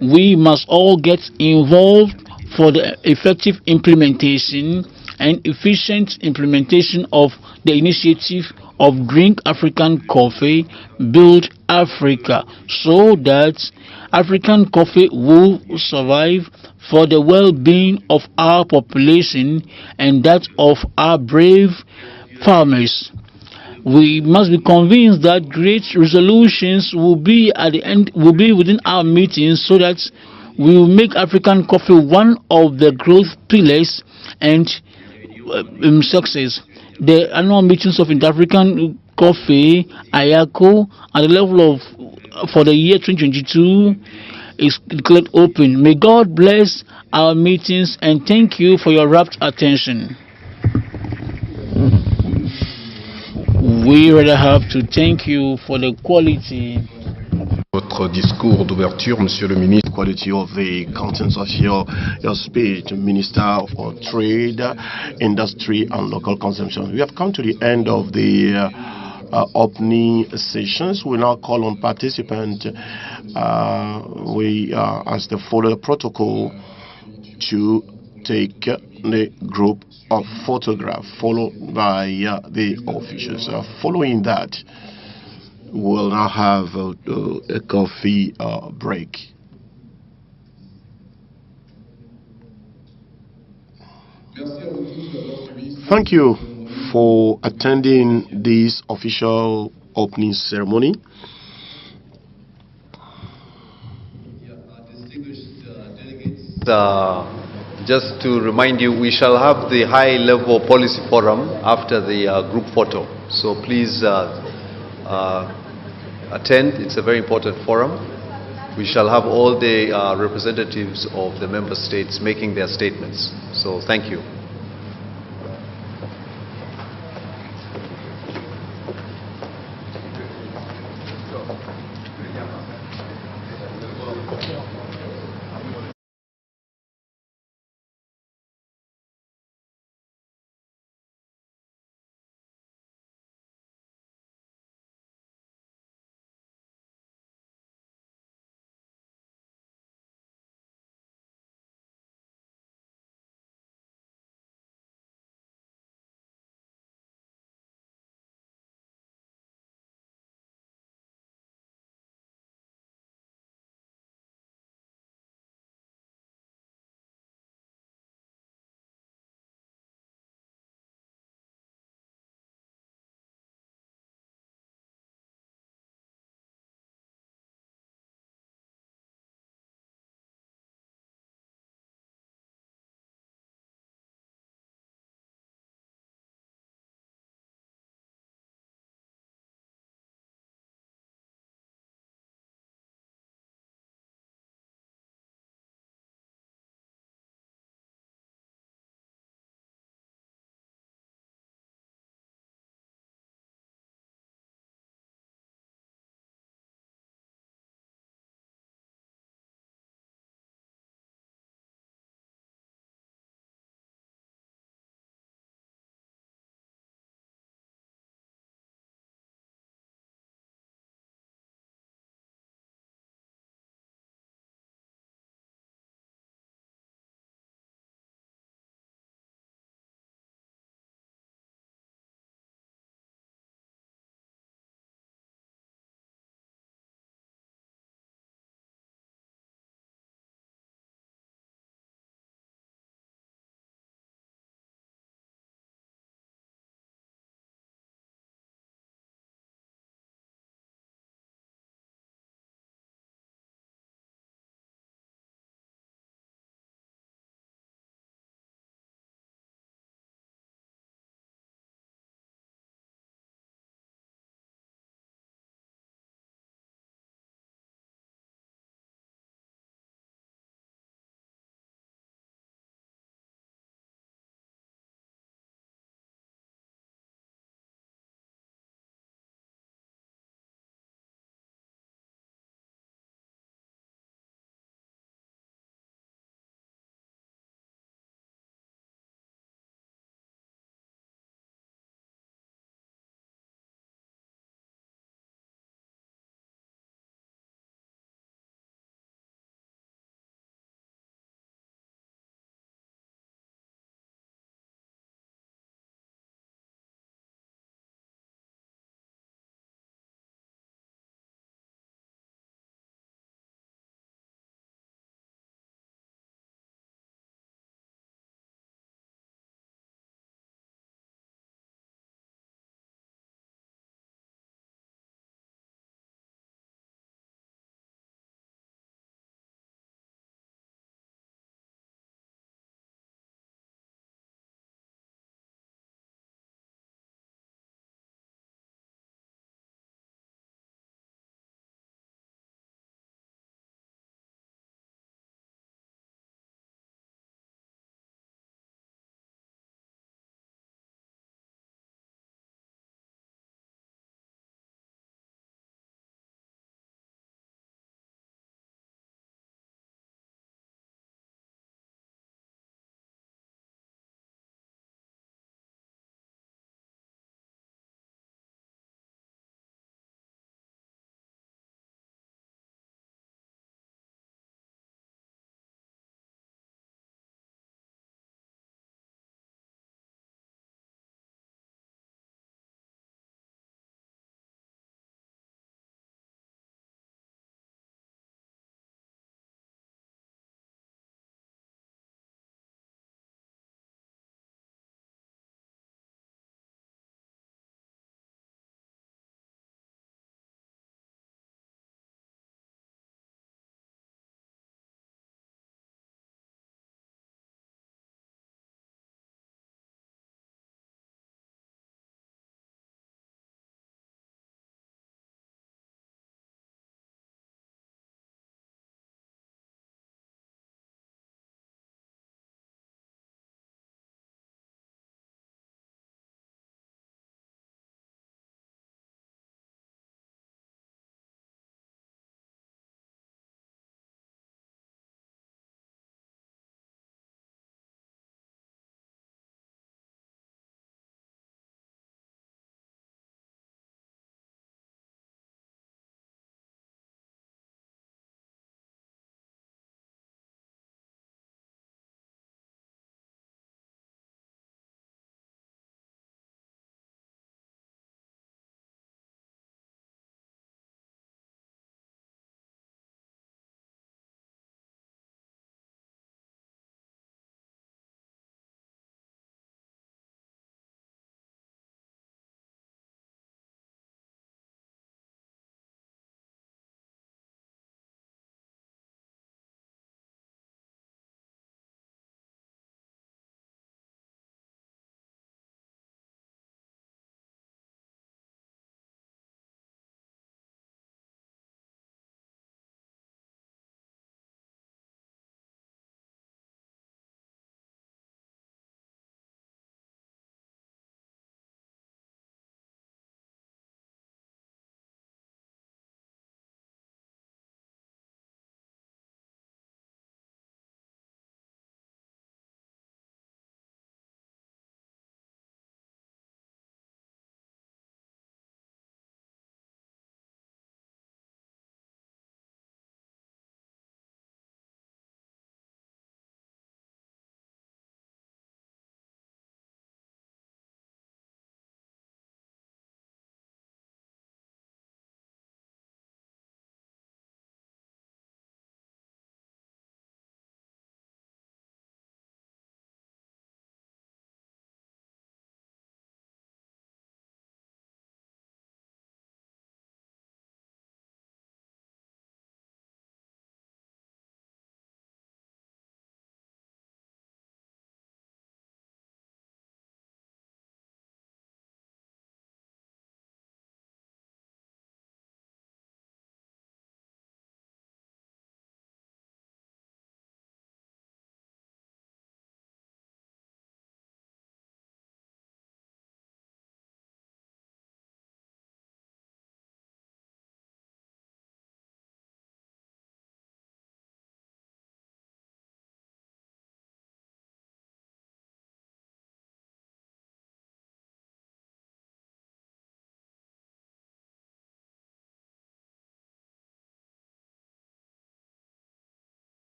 We must all get involved for the effective implementation and efficient implementation of the initiative of Drink African Coffee, Build Africa, so that African coffee will survive for the well-being of our population and that of our brave farmers. We must be convinced that great resolutions will be within our meetings, so that we will make African coffee one of the growth pillars and success. The annual meetings of Inter-African Coffee, IACO, at the level of for the year 2022 is declared open. May God bless our meetings, and thank you for your rapt attention. We rather have to thank you for the quality. Votre discours d'ouverture, Monsieur le Ministre. Quality of the contents of your speech, Minister of Trade, Industry and Local Consumption. We have come to the end of the opening sessions. We now call on participants, as they follow the protocol, to take the group of photograph, followed by the officials. Following that, we'll now have a coffee break. Thank you for attending this official opening ceremony. Just to remind you, we shall have the high-level policy forum after the group photo. So please attend. It's a very important forum. We shall have all the representatives of the member states making their statements. So thank you.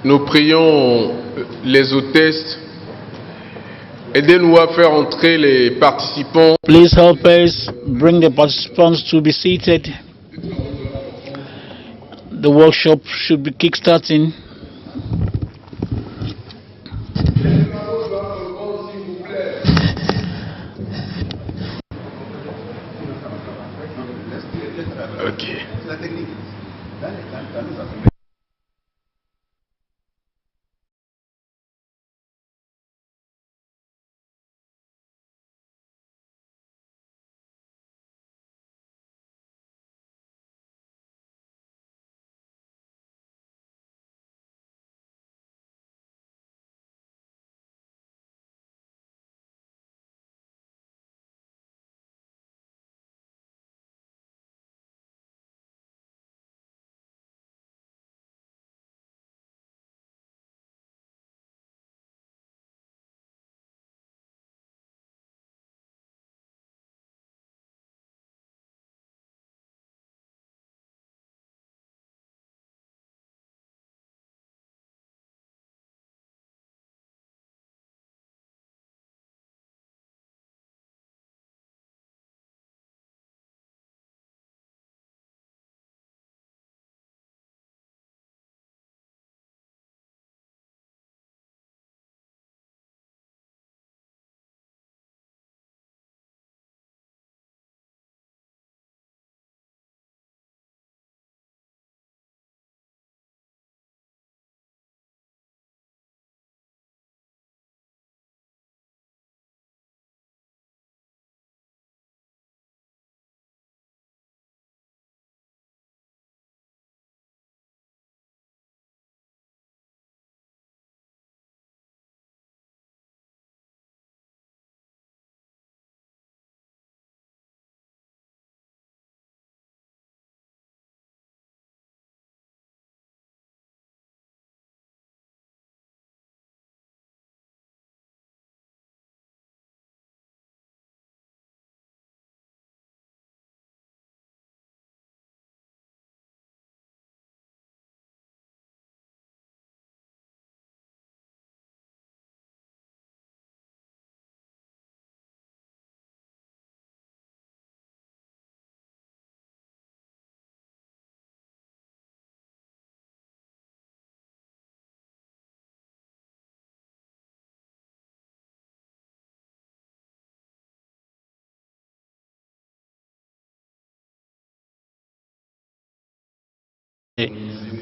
Nous prions les hôtesses. Aidez-nous à faire entrer les participants. Please help us bring the participants to be seated. The workshop should be kickstarting. Okay.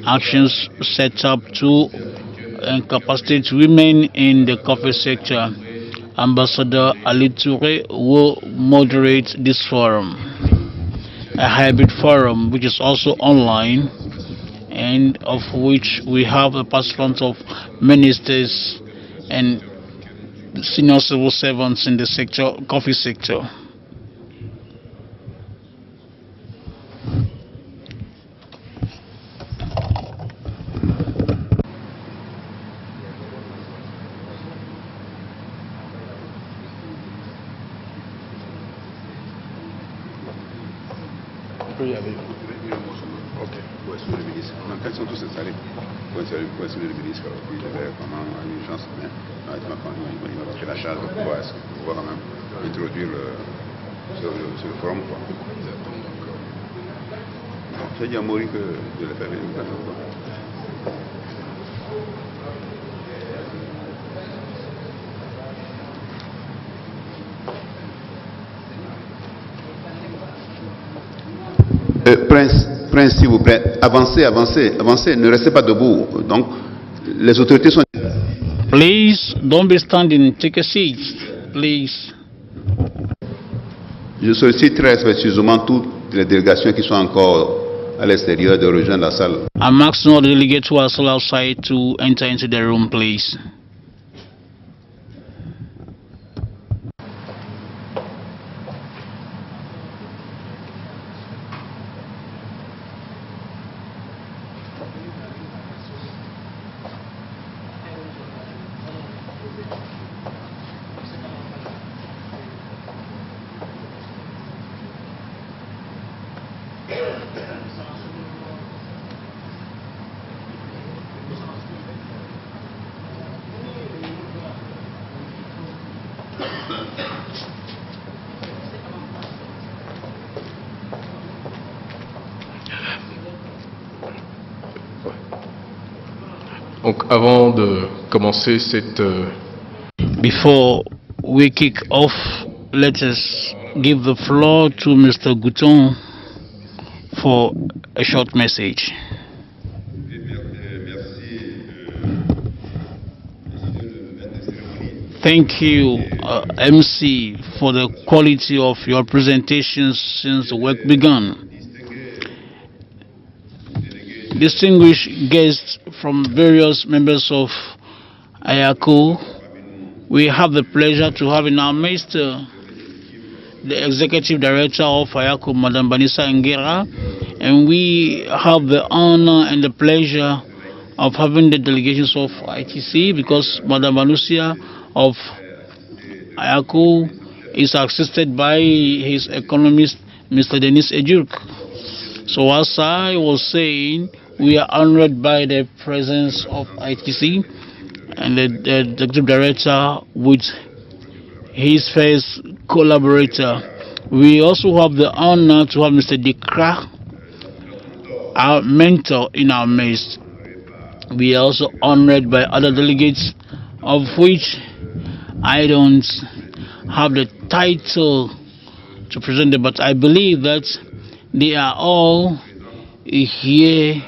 Actions set up to incapacitate women in the coffee sector. Ambassador Ali Toure will moderate this forum, a hybrid forum which is also online and of which we have the participants of ministers and senior civil servants in the sector, coffee sector. peut y aller. Ok. Où est-ce que le ministre? Non, quand ils sont tous installés, où est-ce que le ministre il avait comment une urgence, mais il m'a pris la charge de pouvoir quand même introduire sur le forum. Quoi. J'ai dit à Maurice de le faire venir. Prince, s'il vous plaît, avancez, ne restez pas debout. Donc, les autorités sont... Please, don't be standing, take a seat, please. Je sollicite très respectueusement toutes les délégations qui sont encore à l'extérieur de rejoindre la salle. I'm asking all the delegates who are still outside to enter into the room, please. Donc, avant de commencer cette... Before we kick off, let us give the floor to Mr. Gouton for a short message. Thank you, MC, for the quality of your presentations since the work began. Distinguished guests from various members of IACO, we have the pleasure to have in our midst the Executive Director of IACO, Madam Banisa Ngera, and we have the honor and the pleasure of having the delegations of ITC, because Madam Banusia of IACO is assisted by his economist, Mr. Denis Ejurk. So as I was saying, we are honored by the presence of ITC and the Executive Director with his first collaborator. We also have the honor to have Mr. Dikra, our mentor, in our midst. We are also honored by other delegates, of which I don't have the title to present them, but I believe that they are all here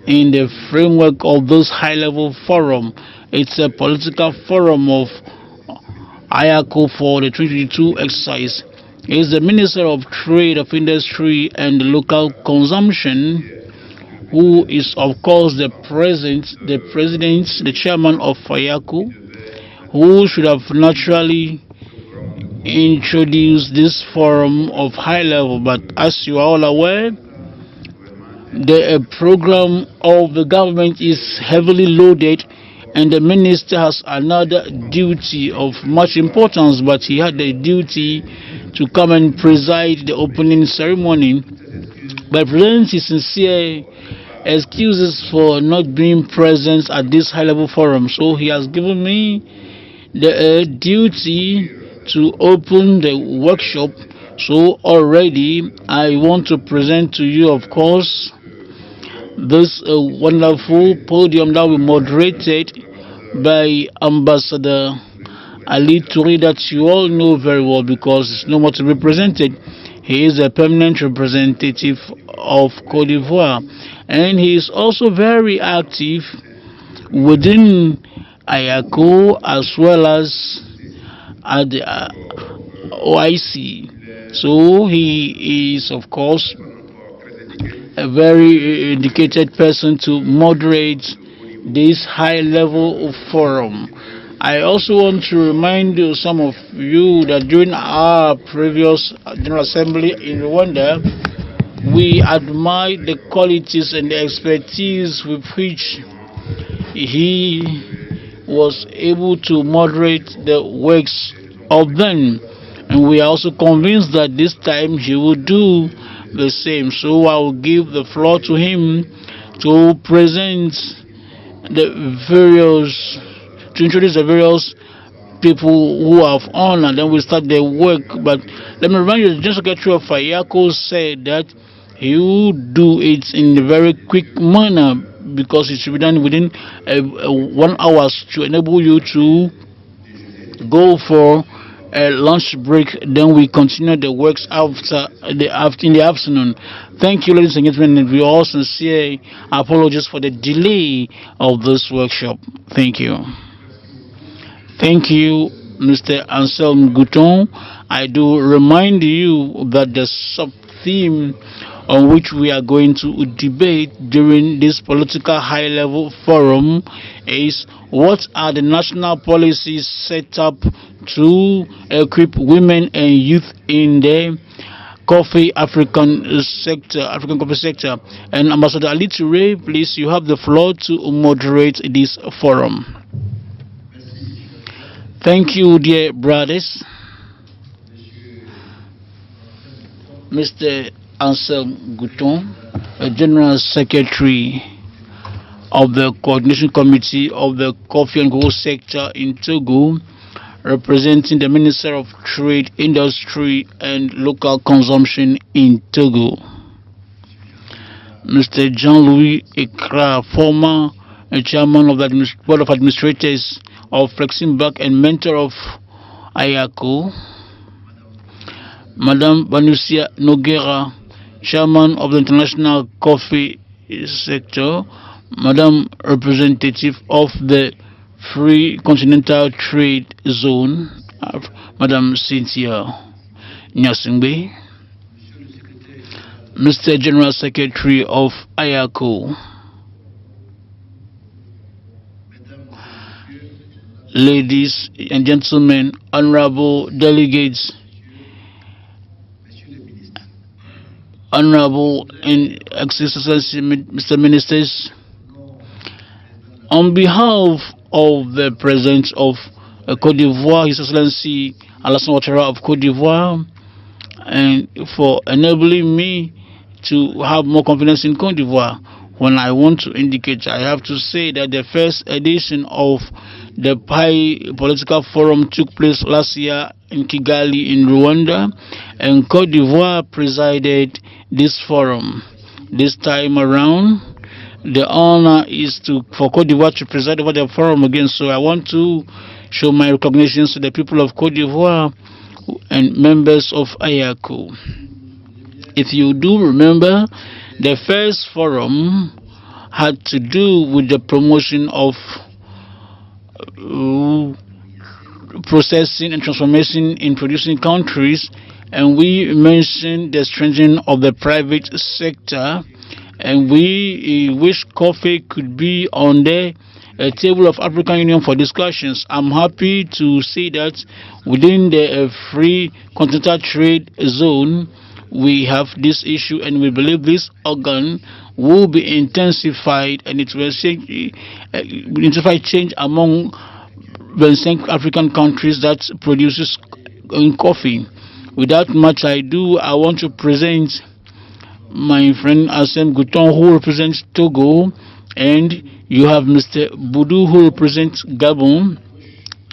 in the framework of this high-level forum. It's a political forum of IACO for the 2022 exercise. It's the Minister of Trade, of Industry and Local Consumption, who is of course the president, the chairman of IACO, who should have naturally introduced this forum of high level. But as you are all aware, the program of the government is heavily loaded, and the minister has another duty of much importance, but he had the duty to come and preside the opening ceremony. But presents his sincere excuses for not being present at this high-level forum. So he has given me the duty to open the workshop. So already I want to present to you, of course, this wonderful podium that will be moderated by Ambassador Ali Touré, that you all know very well because it's no more to be presented. He is a permanent representative of Côte d'Ivoire, and he is also very active within IACO as well as at the OIC. So he is, of course, a very indicated person to moderate this high-level forum. I also want to remind some of you that during our previous General Assembly in Rwanda, we admired the qualities and the expertise with which he was able to moderate the works of them. And we are also convinced that this time he will do the same. So I will give the floor to him to present the various, to introduce the various people who have on, and then we start the work. But let me remind you, the General Secretary of IACO said that he will do it in a very quick manner because it should be done within 1 hour to enable you to go for a lunch break. Then we continue the works in the afternoon. Thank you, ladies and gentlemen, and we all sincere apologies for the delay of this workshop. Thank you. Thank you, Mr. Anselm Gouton. I do remind you that the sub-theme on which we are going to debate during this political high-level forum is: what are the national policies set up to equip women and youth in the African coffee sector? And Ambassador Ali Touré, please, you have the floor to moderate this forum. Thank you, dear brothers. Mr. Anselm Gouton, General Secretary of the Coordination Committee of the Coffee and Cocoa sector in Togo, representing the Minister of Trade, Industry and Local Consumption in Togo. Mr. Jean-Louis Ekra, former chairman of the Board of Administrators of Fleximbank and mentor of IACO, Madam Vanusia Noguera, chairman of the International Coffee Sector, Madam Representative of the Free Continental Trade Zone, Madam Cynthia Nyasingbe, Mr. General Secretary of IACO, ladies and gentlemen, honorable delegates, honorable and excellency Mr. Ministers, on behalf of the President of Cote d'Ivoire, His Excellency Alassane Ouattara of Cote d'Ivoire, and for enabling me to have more confidence in Cote d'Ivoire. When I want to indicate, I have to say that the first edition of the PAI Political Forum took place last year in Kigali in Rwanda, and Cote d'Ivoire presided this forum. This time around, the honor is for Cote d'Ivoire to preside over the forum again, so I want to show my recognition to the people of Cote d'Ivoire and members of IACO. If you do remember, the first forum had to do with the promotion of processing and transformation in producing countries, and we mentioned the strengthening of the private sector, and we wish coffee could be on the table of African Union for discussions. I'm happy to say that within the free continental trade zone, we have this issue, and we believe this organ will be intensified, and it will intensify change among the African countries that produces coffee. Without much ado, I want to present my friend Assem Gouton, who represents Togo, and you have Mr. Boudou, who represents Gabon.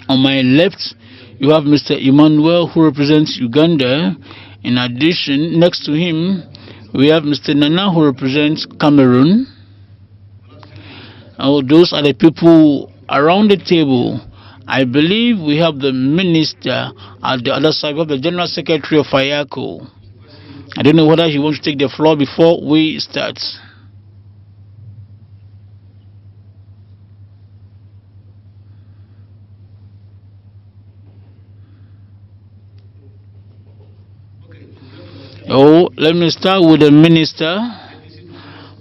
On my left, you have Mr. Emmanuel, who represents Uganda. In addition, next to him, we have Mr. Nana, who represents Cameroon. Those are the people around the table. I believe we have the minister at the other side. We have the General Secretary of IACO. I don't know whether he wants to take the floor before we start. Let me start with the Minister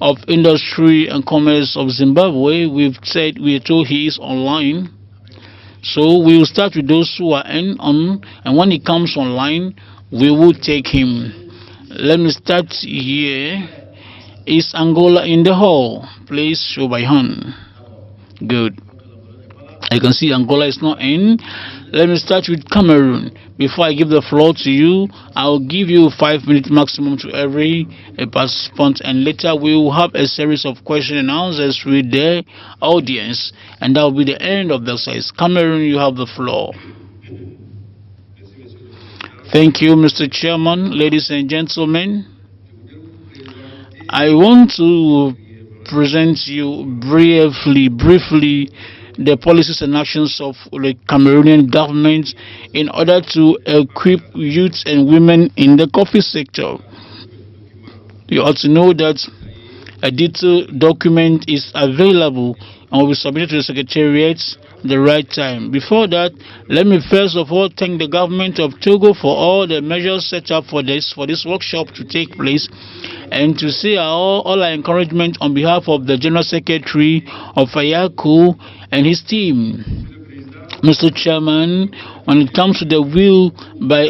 of Industry and Commerce of Zimbabwe. We are told he is online. So we will start with those who are on, and when he comes online, we will take him. Let me start here. Is Angola in the hall? Please show by hand. Good. I can see Angola is not in. Let me start with Cameroon. Before I give the floor to you, I'll give you 5 minutes maximum to every participant, and later we will have a series of questions and answers with the audience, and that will be the end of the exercise. Cameroon, you have the floor. Thank you, Mr. Chairman. Ladies and gentlemen, I want to present you briefly the policies and actions of the Cameroonian government in order to equip youth and women in the coffee sector. You ought to know that a detailed document is available and will be submitted to the Secretariat at the right time. Before that, let me first of all thank the government of Togo for all the measures set up for this workshop to take place, and to say all our encouragement on behalf of the General Secretary of IACO and his team. Mr. Chairman, when it comes to the will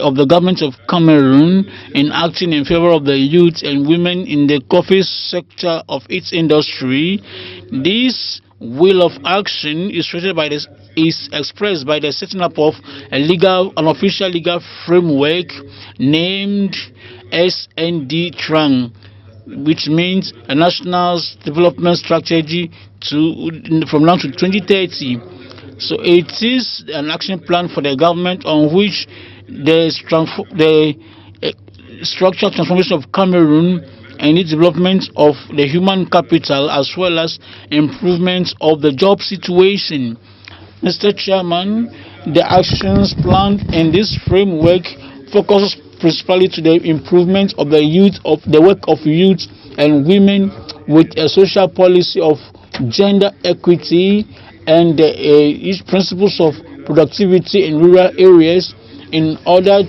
of the government of Cameroon in acting in favor of the youth and women in the coffee sector of its industry, this will of action is expressed by the setting up of an official legal framework named SND Trang, which means a national development strategy from now to 2030. So it is an action plan for the government on which the structural transformation of Cameroon and its development of the human capital as well as improvement of the job situation. Mr. Chairman, the actions planned in this framework focus principally to the improvement of the work of youth and women with a social policy of gender equity and the principles of productivity in rural areas in order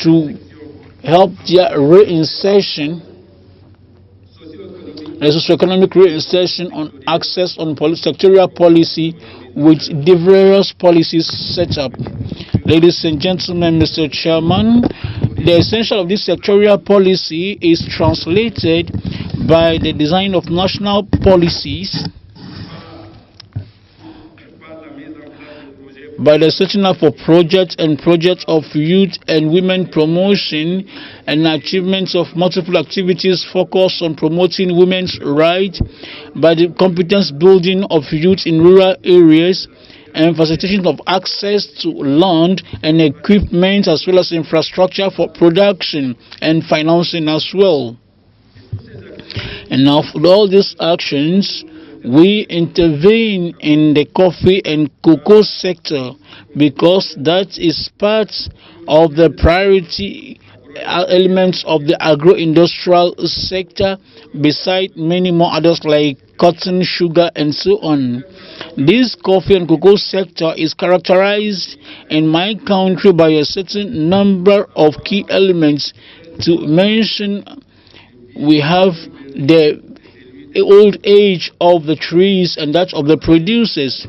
to help their reinsertion, the socioeconomic reinsertion on access on sectorial policy with the various policies set up. Ladies and gentlemen, Mr. Chairman, the essential of this sectorial policy is translated by the design of national policies, by the setting up of projects of youth and women promotion and achievements of multiple activities focused on promoting women's rights, by the competence building of youth in rural areas, and facilitation of access to land and equipment as well as infrastructure for production and financing as well. And now for all these actions, we intervene in the coffee and cocoa sector because that is part of the priority elements of the agro-industrial sector, beside many more others like cotton, sugar, and so on. This coffee and cocoa sector is characterized in my country by a certain number of key elements. To mention, we have the old age of the trees and that of the producers.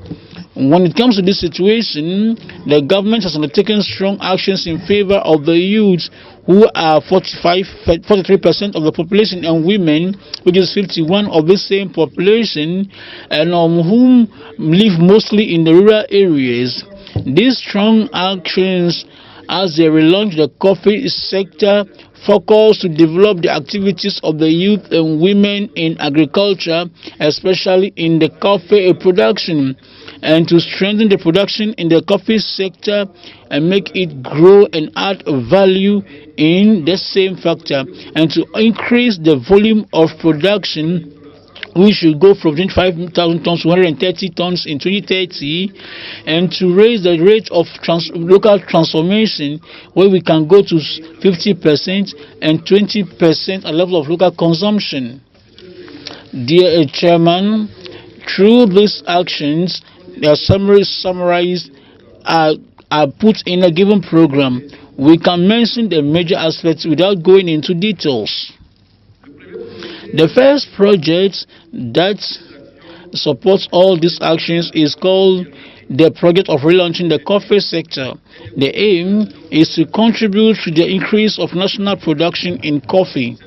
When it comes to this situation, the government has undertaken strong actions in favor of the youth, who are 43% of the population, and women, which is 51% of the same population, and whom live mostly in the rural areas. These strong actions, as they relaunch the coffee sector, focus to develop the activities of the youth and women in agriculture, especially in the coffee production, and to strengthen the production in the coffee sector and make it grow and add value in the same factor, and to increase the volume of production. We should go from 25,000 tons to 130 tons in 2030, and to raise the rate of local transformation, where we can go to 50% and 20% a level of local consumption. Dear Chairman, through these actions, their summarized are put in a given program. We can mention the major aspects without going into details. The first project that supports all these actions is called the project of relaunching the coffee sector. The aim is to contribute to the increase of national production in coffee.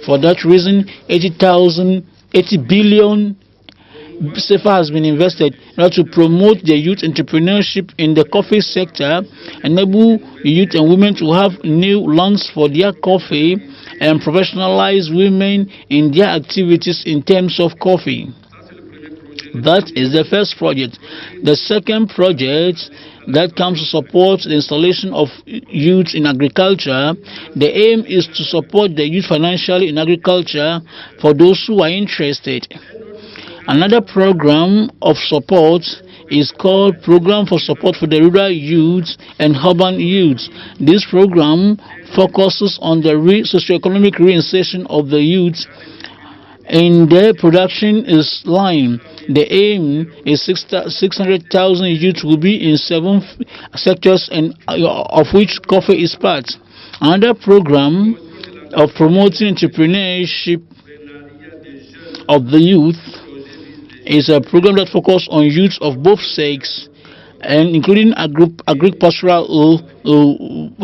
For that reason, 80 billion CFA has been invested in order to promote the youth entrepreneurship in the coffee sector, enable youth and women to have new lands for their coffee, and professionalize women in their activities in terms of coffee. That is the first project. The second project that comes to support the installation of youth in agriculture. The aim is to support the youth financially in agriculture for those who are interested. Another program of support is called Program for Support for the Rural Youth and Urban Youth. This program focuses on the socioeconomic reinsertion of the youth in their production line. The aim is 600,000 youth will be in 7 sectors, and of which coffee is part. Another program of promoting entrepreneurship of the youth is a program that focuses on youth of both sexes, and including agricultural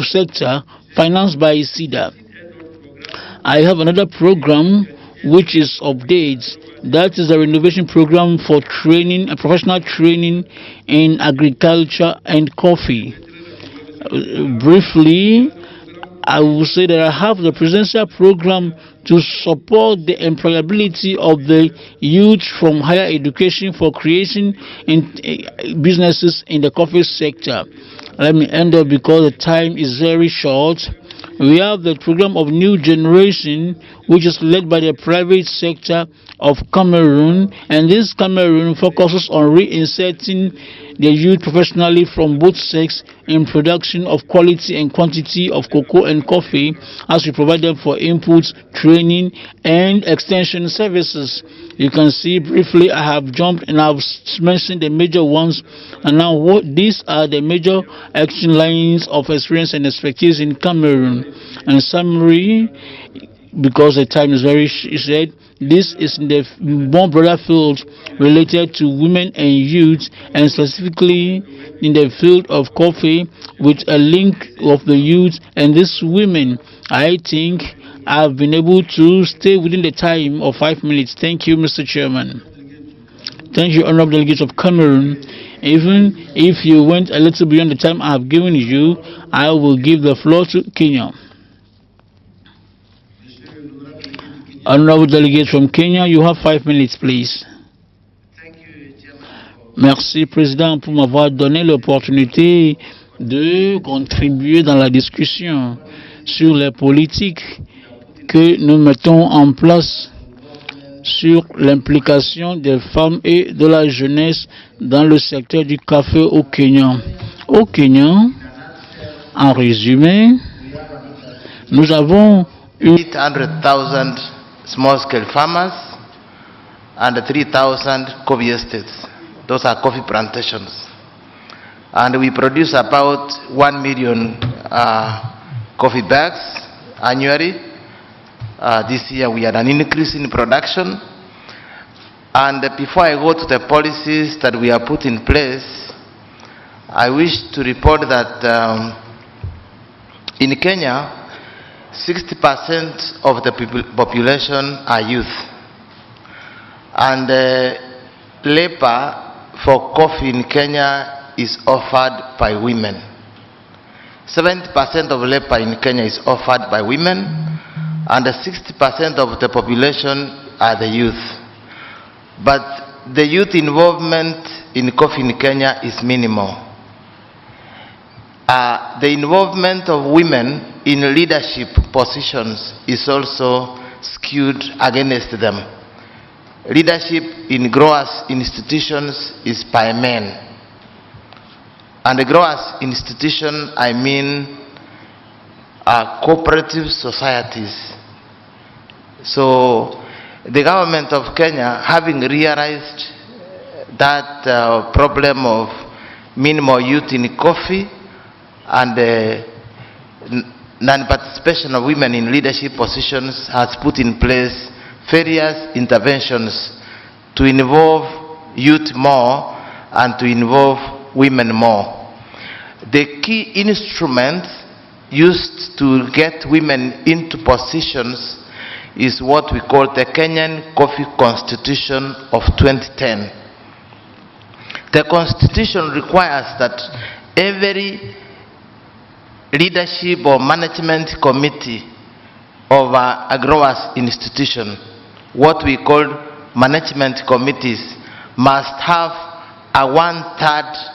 sector, financed by SIDA. I have another program which is updates. That is the renovation program for training and professional training in agriculture and coffee. Briefly, I will say that I have the presidential program to support the employability of the youth from higher education for creation in businesses in the coffee sector. Let me end up because the time is very short. We have the program of New Generation, which is led by the private sector of Cameroon, and this Cameroon focuses on reinserting the youth professionally from both sexes in production of quality and quantity of cocoa and coffee, as we provide them for inputs, training, and extension services. You can see briefly I have jumped and I've mentioned the major ones, and now these are the major action lines of experience and expertise in Cameroon. In summary, because the time is very short, this is in the more broader field related to women and youth, and specifically in the field of coffee, with a link of the youth and these women. I think I've been able to stay within the time of 5 minutes. Thank you, Mr. Chairman. Thank you, honorable delegates of Cameroon. Even if you went a little beyond the time I have given you, I will give the floor to Kenya. Honorable delegate from Kenya, you have 5 minutes, please. Merci, Président, pour m'avoir donné l'opportunité de contribuer dans la discussion sur les politiques que nous mettons en place sur l'implication des femmes et de la jeunesse dans le secteur du café au Kenya. Au Kenya, en résumé, nous avons 800,000 small-scale farmers and 3,000 coffee estates. Those are coffee plantations. And we produce about 1 million coffee bags annually. This year we had an increase in production. And before I go to the policies that we have put in place, I wish to report that in Kenya, 60% of the population are youth. And labor for coffee in Kenya is offered by women. 70% of labor in Kenya is offered by women, and 60% of the population are the youth. But the youth involvement in coffee in Kenya is minimal. The involvement of women in leadership positions is also skewed against them. Leadership in growers' institutions is by men. And the growers' institution, I mean, are cooperative societies. So the government of Kenya, having realized that problem of minimal youth in coffee and non-participation of women in leadership positions, has put in place various interventions to involve youth more and to involve women more. The key instrument used to get women into positions is what we call the Kenyan Coffee Constitution of 2010. The Constitution requires that every leadership or management committee of a growers institution, what we call management committees, must have a 1/3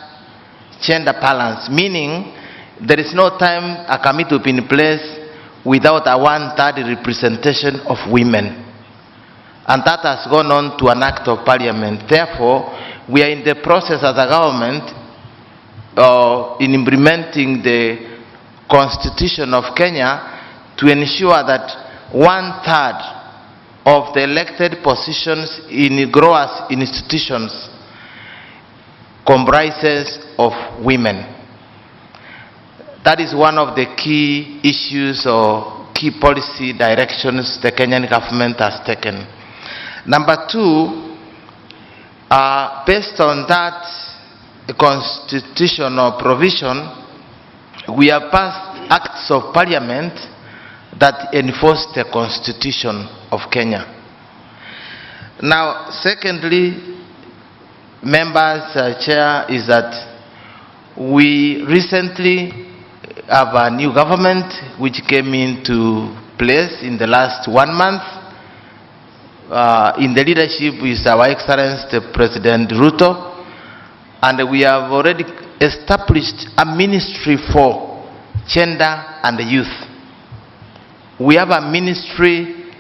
gender balance, meaning there is no time a committee will be in place without a 1/3 representation of women. And that has gone on to an act of parliament. Therefore, we are in the process as a government in implementing the Constitution of Kenya to ensure that 1/3 of the elected positions in growers' institutions comprises of women. That is one of the key issues or key policy directions the Kenyan government has taken. Number two, based on that constitutional provision, we have passed acts of parliament that enforce the Constitution of Kenya. Now, secondly, members, chair, is that we recently have a new government which came into place in the last 1 month. In the leadership is our Excellency the President Ruto, and we have already established a ministry for gender and youth. we have a ministry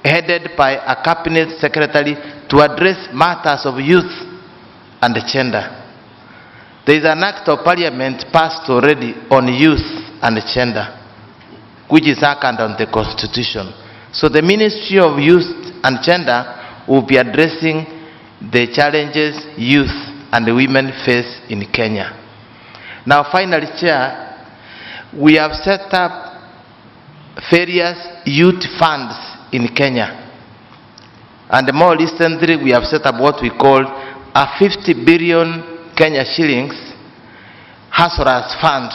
headed by a cabinet secretary to address matters of youth and gender. There is an act of parliament passed already on youth and gender, which is second on the constitution. So the Ministry of Youth and Gender will be addressing the challenges youth and women face in Kenya. Now finally, Chair, we have set up various youth funds in Kenya. And more recently, we have set up what we call a 50 billion Kenya shillings Hustlers Fund.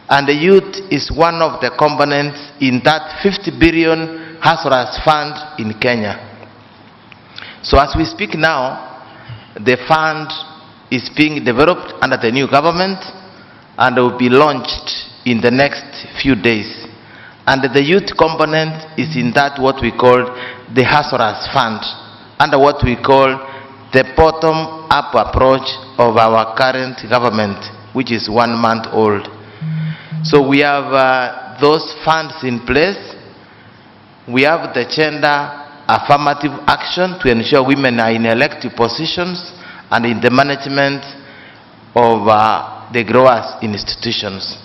And the youth is one of the components in that 50 billion Hustlers Fund in Kenya. So as we speak now, the fund is being developed under the new government and will be launched in the next few days. And the youth component is in that what we call the Hustlers Fund, under what we call the bottom-up approach of our current government, which is 1 month old. So we have those funds in place. We have the gender affirmative action to ensure women are in elective positions and in the management of the growers institutions.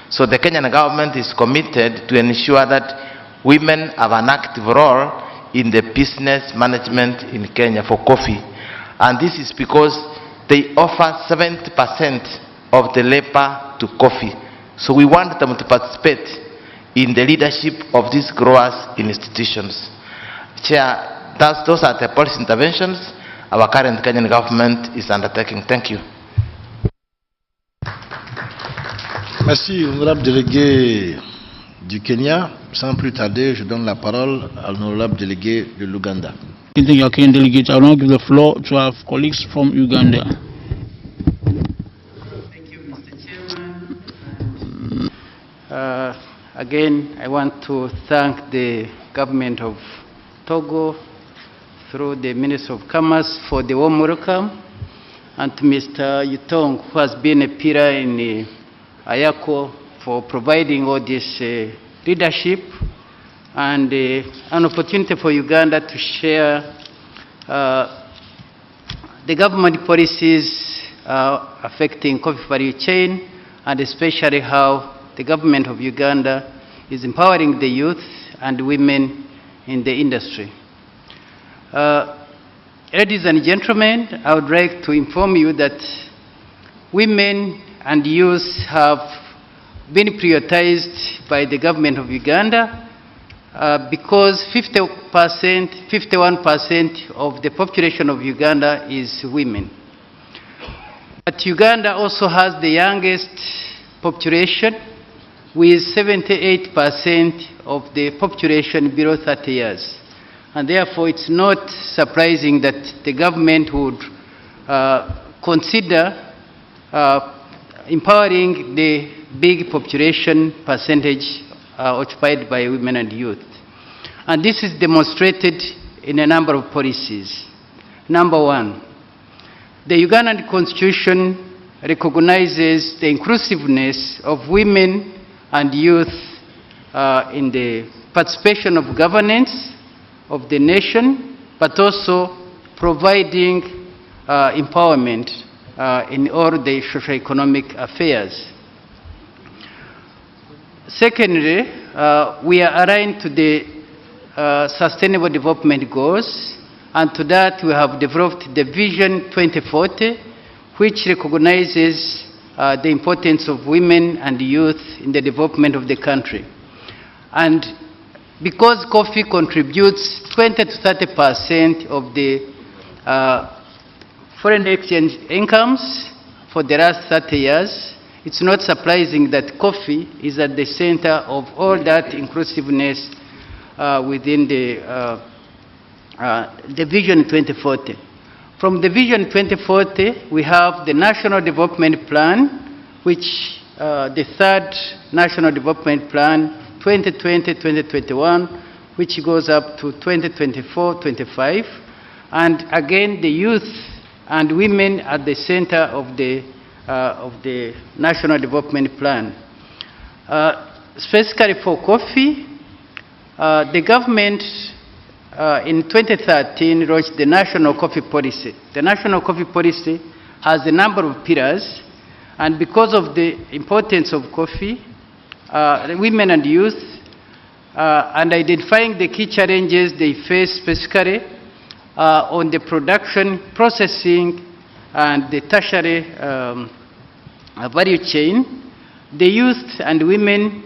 So the Kenyan government is committed to ensure that women have an active role in the business management in Kenya for coffee. And this is because they offer 70% of the labor to coffee. So we want them to participate in the leadership of these growers institutions. Chair, those are the policy interventions our current Kenyan government is undertaking. Thank you. Merci, honorable délégué du Kenya. Sans plus tarder, je donne la parole à l'honorable délégué de l'Ouganda. Thank you, Kenyan delegate. I will now give the floor to our colleagues from Uganda. Again, I want to thank the government of Togo through the Minister of Commerce for the warm welcome, and to Mr. Yutong, who has been a pillar in IACO for providing all this leadership and an opportunity for Uganda to share the government policies affecting coffee value chain, and especially how the government of Uganda is empowering the youth and women in the industry. Ladies and gentlemen, I would like to inform you that women and youth have been prioritized by the government of Uganda because 51% of the population of Uganda is women. But Uganda also has the youngest population, with 78% of the population below 30 years. And therefore, it's not surprising that the government would consider empowering the big population percentage occupied by women and youth. And this is demonstrated in a number of policies. Number one, the Ugandan Constitution recognizes the inclusiveness of women and youth in the participation of governance of the nation, but also providing empowerment in all the socio-economic affairs. Secondly, we are aligned to the Sustainable Development Goals, and to that we have developed the Vision 2040, which recognizes the importance of women and youth in the development of the country. And because coffee contributes 20 to 30% of the foreign exchange incomes for the last 30 years, it's not surprising that coffee is at the center of all that inclusiveness within the Vision 2040. From the Vision 2040, we have the National Development Plan, which the third National Development Plan, 2020-2021, which goes up to 2024-25. And again, the youth and women at the center of the National Development Plan. Specifically for coffee, The government in 2013 launched the National Coffee Policy. The National Coffee Policy has a number of pillars, and because of the importance of coffee, women and youth, and identifying the key challenges they face specifically on the production, processing, and the tertiary value chain, the youth and women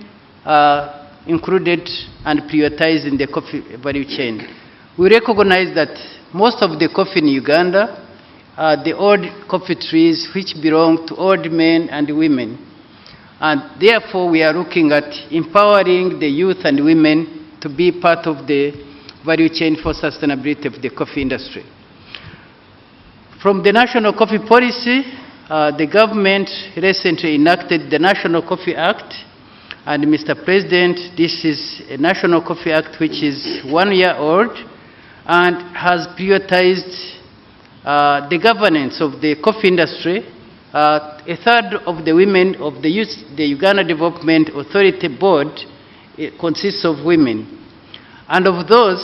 included and prioritized in the coffee value chain. We recognize that most of the coffee in Uganda are the old coffee trees which belong to old men and women. And therefore, we are looking at empowering the youth and women to be part of the value chain for sustainability of the coffee industry. From the National Coffee Policy, the government recently enacted the National Coffee Act. And Mr. President, this is a National Coffee Act which is 1 year old and has prioritized the governance of the coffee industry. A third of the women of the Uganda Development Authority Board consists of women. And of those,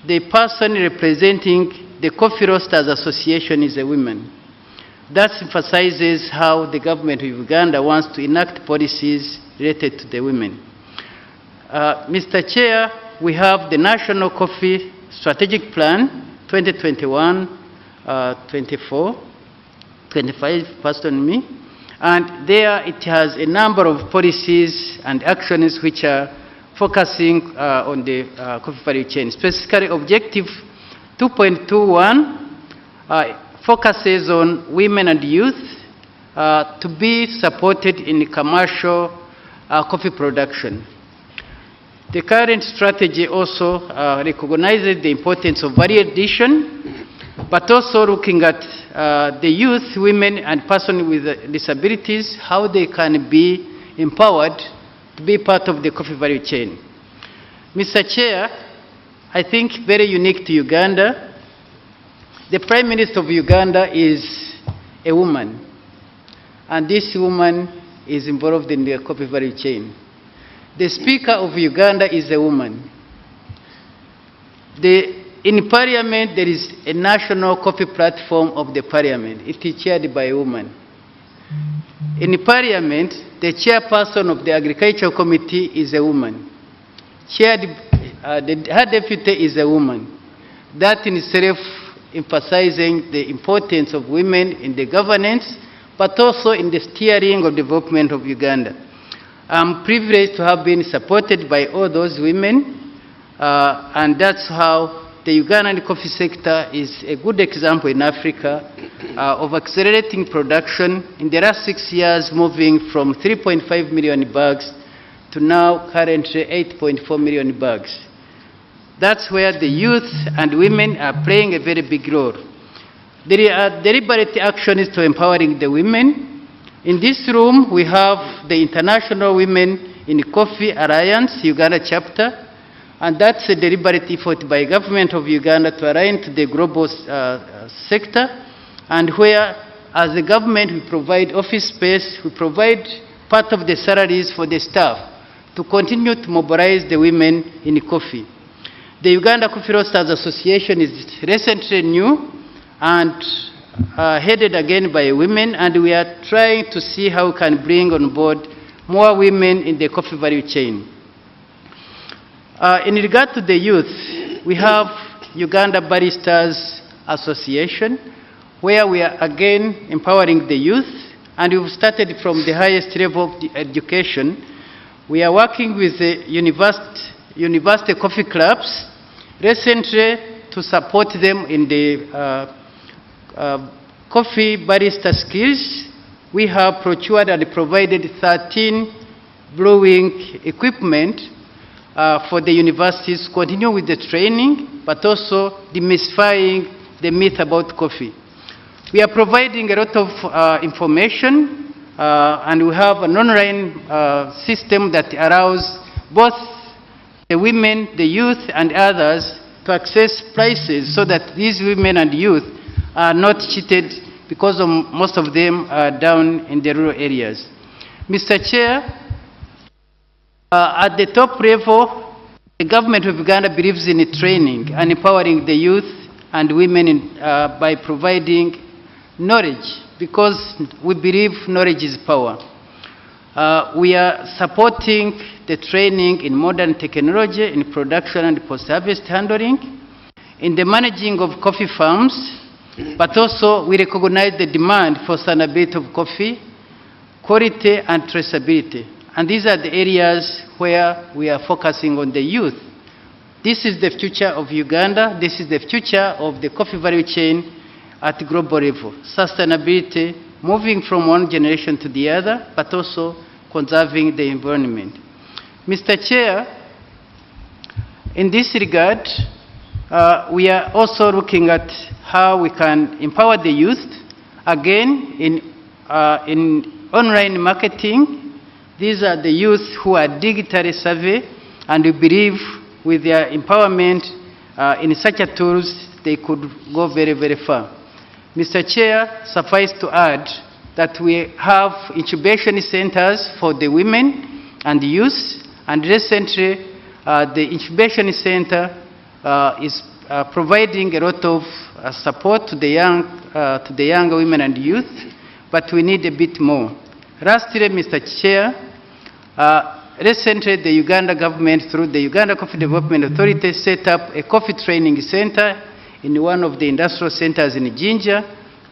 the person representing the Coffee Roasters Association is a woman. That emphasizes how the government of Uganda wants to enact policies related to the women. Mr. Chair, we have the National Coffee Strategic Plan 2021-25, pardon me, and there it has a number of policies and actions which are focusing on the coffee value chain. Specifically, Objective 2.21 focuses on women and youth to be supported in commercial coffee production. The current strategy also recognizes the importance of value addition, but also looking at the youth, women, and persons with disabilities, how they can be empowered to be part of the coffee value chain. Mr. Chair, I think very unique to Uganda, the Prime Minister of Uganda is a woman, and this woman is involved in the coffee value chain. The Speaker of Uganda is a woman. In Parliament, there is a national coffee platform of the Parliament. It is chaired by a woman. In Parliament, the chairperson of the Agricultural Committee is a woman. Her deputy is a woman. That in itself emphasizing the importance of women in the governance, but also in the steering of development of Uganda. I'm privileged to have been supported by all those women, and that's how the Ugandan coffee sector is a good example in Africa of accelerating production in the last 6 years, moving from 3.5 million bags to now currently 8.4 million bags. That's where the youth and women are playing a very big role. There are deliberate actions to empowering the women. In this room, we have the International Women in Coffee Alliance, Uganda chapter, and that's a deliberate effort by government of Uganda to align to the global sector, and where, as the government, we provide office space, we provide part of the salaries for the staff to continue to mobilize the women in coffee. The Uganda Coffee Roasters Association is recently new and headed again by women, and we are trying to see how we can bring on board more women in the coffee value chain. In regard to the youth, we have Uganda Baristas Association, where we are again empowering the youth, and we've started from the highest level of the education. We are working with the university coffee clubs recently to support them in the coffee barista skills. We have procured and provided 13 brewing equipment for the universities to continue with the training, but also demystifying the myth about coffee. We are providing a lot of information, and we have an online system that allows both the women, the youth, and others to access prices so that these women and youth are not cheated because most of them are down in the rural areas. Mr. Chair, At the top level, the government of Uganda believes in training and empowering the youth and women by providing knowledge, because we believe knowledge is power. We are supporting the training in modern technology, in production and post-harvest handling, in the managing of coffee farms, but also we recognize the demand for sustainability of coffee, quality and traceability. And these are the areas where we are focusing on the youth. This is the future of Uganda. This is the future of the coffee value chain at global level. Sustainability, moving from one generation to the other, but also conserving the environment. Mr. Chair, in this regard, we are also looking at how we can empower the youth, again, in online marketing. These are the youth who are digitally savvy, and we believe with their empowerment in such a tools, they could go very, very far. Mr. Chair, suffice to add that we have incubation centers for the women and the youth, and recently the incubation center is providing a lot of support to the young women and youth, but we need a bit more. Lastly, Mr. Chair, recently the Uganda government, through the Uganda Coffee Development Authority, set up a coffee training center in one of the industrial centers in Jinja,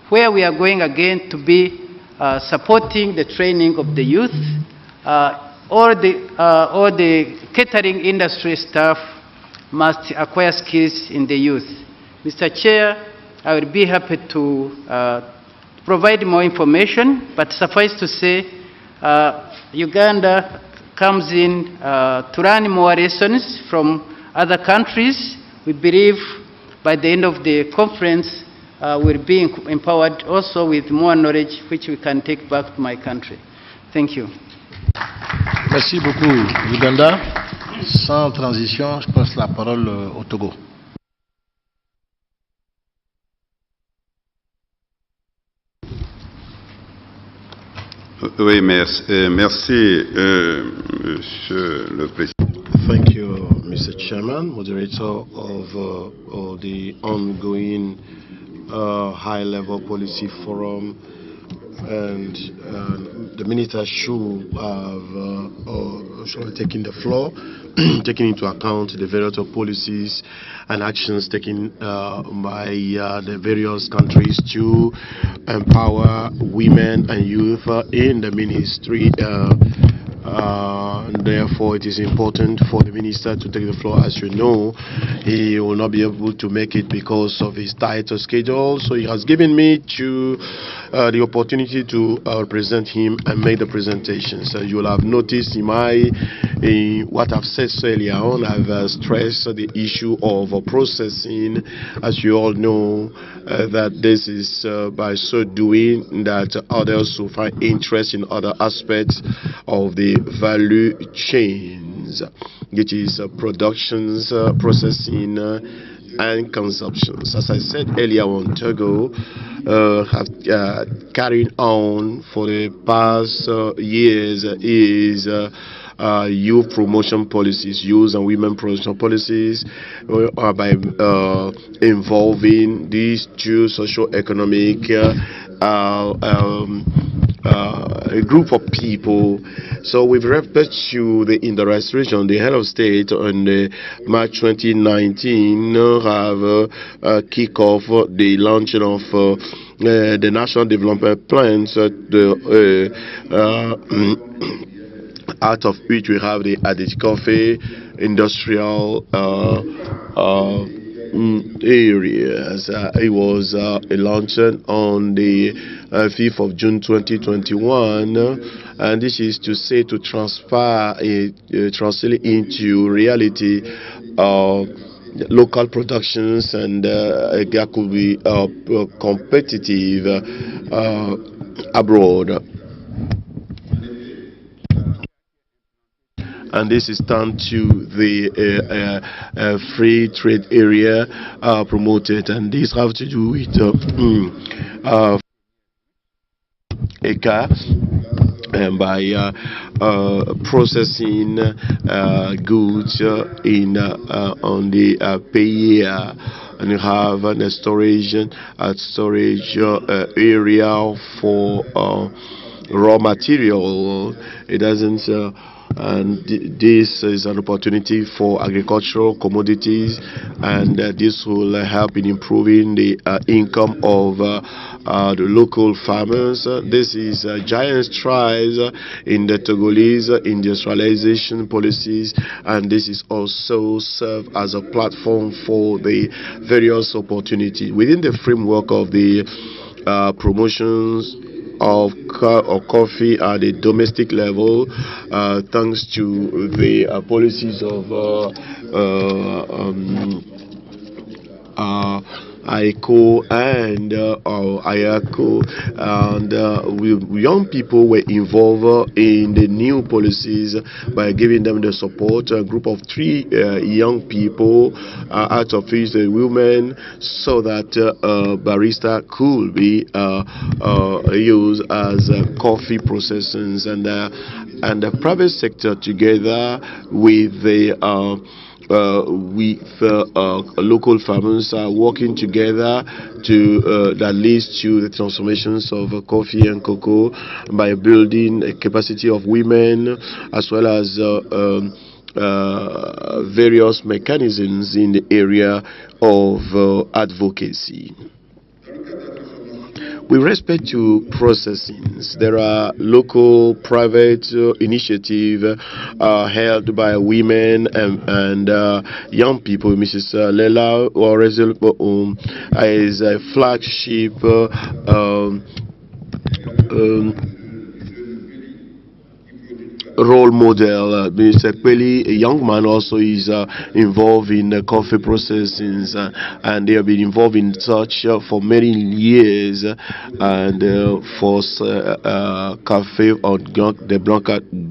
where we are going again to be supporting the training of the youth. All the catering industry staff must acquire skills in the youth. Mr. Chair, I will be happy to provide more information, but suffice to say, Uganda comes in to learn more lessons from other countries. We believe by the end of the conference, we'll be empowered also with more knowledge which we can take back to my country. Thank you. Merci beaucoup, Uganda. Sans transition, je passe la parole au Togo. Oui, merci, Monsieur le Président. Thank you, Mr. Chairman, moderator of the ongoing high-level policy forum, and the minister should have taken the floor, taking into account the variety of policies and actions taken by the various countries to empower women and youth in the ministry. Therefore, it is important for the minister to take the floor. As you know, he will not be able to make it because of his tight schedule. So he has given me the opportunity to present him and make the presentation. So you will have noticed in what I've said earlier on, I've stressed the issue of processing. As you all know, that this is by so doing that others will find interest in other aspects of the value chains, which is productions, processing, and consumptions. As I said earlier on, Togo have carried on for the past years is youth promotion policies, youth and women promotion policies, by involving these two socio-economic a group of people. So with respect to the industrialization, the head of state on March 2019 have kick off the launching of the national development plans, out of which we have the added coffee industrial areas. It was launched on the 5th of June 2021, and this is to say to translate into reality local productions, and that could be competitive abroad. And this is down to the free trade area promoted, and this have to do with ECA, by processing goods on the payer, and you have a storage area for raw material. It doesn't. And this is an opportunity for agricultural commodities, and this will help in improving the income of the local farmers. This is a giant strides in the Togolese industrialization policies, and this is also serve as a platform for the various opportunities within the framework of the promotions of coffee at the domestic level, thanks to the policies of IACO and IACO, and young people were involved in the new policies by giving them the support. A group of 3 young people out of which the women, so that barista could be used as coffee processors, and the private sector together with the local farmers are working together to that leads to the transformations of coffee and cocoa by building a capacity of women, as well as various mechanisms in the area of advocacy. With respect to processing, there are local private initiatives held by women and young people. Mrs. Lela is a flagship role model. Mr. Kweli, a young man, also is involved in coffee processing, and they have been involved in such for many years, and for Cafe on the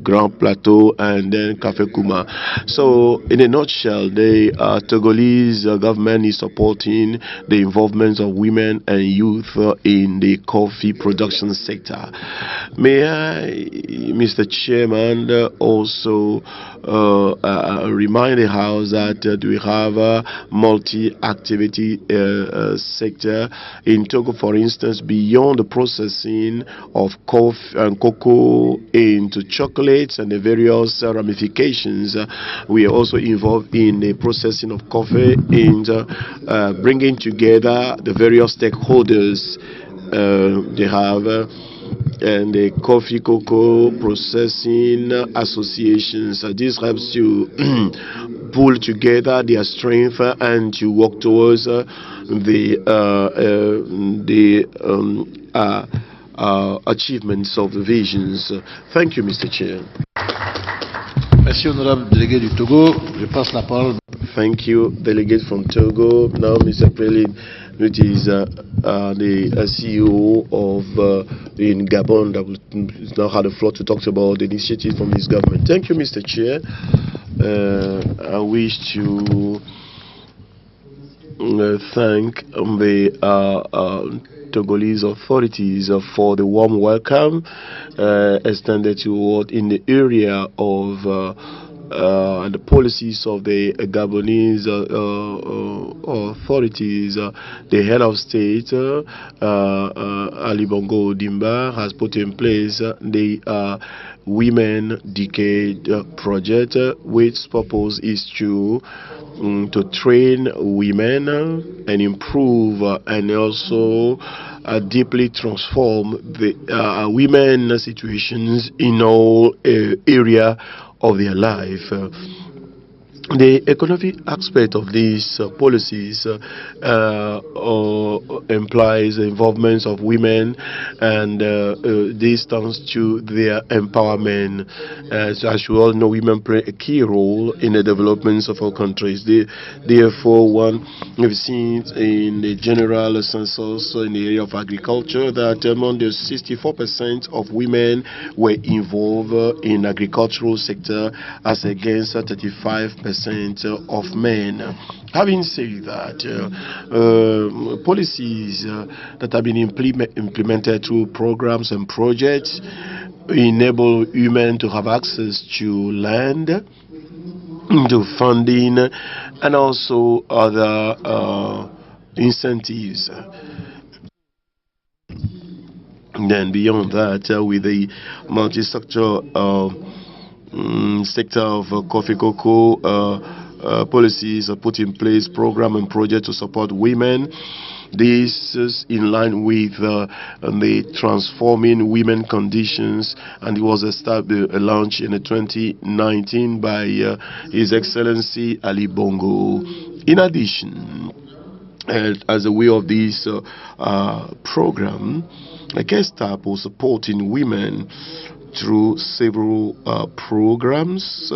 Grand Plateau and then Cafe Kuma. So, in a nutshell, the Togolese government is supporting the involvement of women and youth in the coffee production sector. May I, Mr. Chairman, also remind the House that we have a multi-activity sector in Togo. For instance, beyond the processing of coffee and cocoa into chocolates and the various ramifications, we are also involved in the processing of coffee and bringing together the various stakeholders. They have and the coffee cocoa processing associations. This helps to pull together their strength and to work towards the achievements of the visions. Thank you, Mr. Chair. Merci, honorable délégué du Togo. Je passe la parole. Thank you, delegate from Togo. Now, Mr. President, which is the CEO of in Gabon, that will now have the floor to talk about the initiative from his government. Thank you, Mr. Chair. I wish to thank the Togolese authorities for the warm welcome extended toward in the area of and the policies of the Gabonese authorities. The head of state, Ali Bongo Dimba, has put in place the Women Decade project, which purpose is to train women and improve and also deeply transform the women situations in all area of their life. The economic aspect of these policies implies the involvement of women, and this turns to their empowerment. So as you all know, women play a key role in the developments of our countries. Therefore, we've seen in the general census in the area of agriculture that among the 64% of women were involved in agricultural sector as against 35% of men. Having said that, policies that have been implemented through programs and projects enable women to have access to land, to funding, and also other incentives. Then beyond that, with the multi-sector sector of coffee cocoa policies are put in place, program and project to support women. This is in line with the transforming women conditions, and it was launched in 2019 by His Excellency Ali Bongo. In addition, as a way of this program, a guest tab was supporting women through several programs,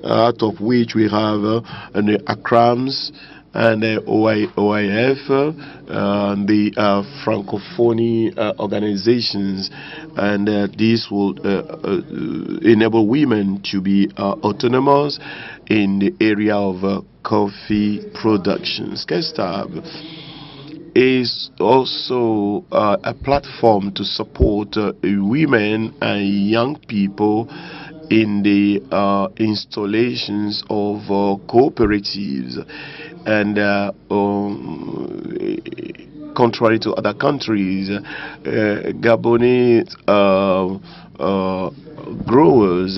out of which we have the ACRAMS and the OIF, the Francophonie organizations, and this will enable women to be autonomous in the area of coffee productions. Guest tab is also a platform to support women and young people in the installations of cooperatives. And contrary to other countries, Gabonese growers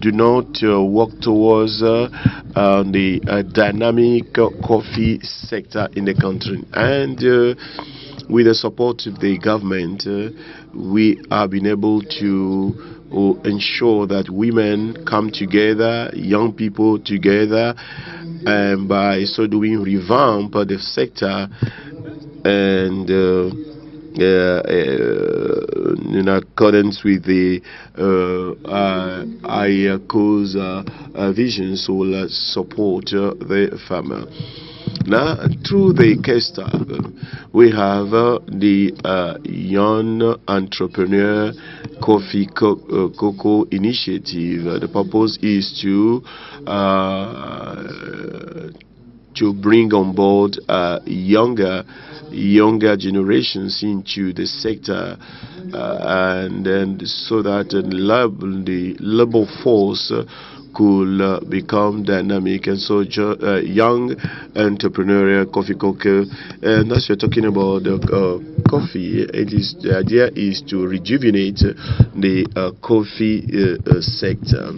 do not work towards the dynamic coffee sector in the country. And with the support of the government, we have been able to ensure that women come together, young people together, and by so doing revamp the sector and in accordance with the IACO's visions, will support the farmer. Now, through the CASTAB, we have the Young Entrepreneur Coffee Cocoa Initiative. The purpose is to bring on board younger generations into the sector, and then so that the labor force could become dynamic. And so young entrepreneurial coffee cocoa, and as we're talking about coffee, the idea is to rejuvenate the coffee sector.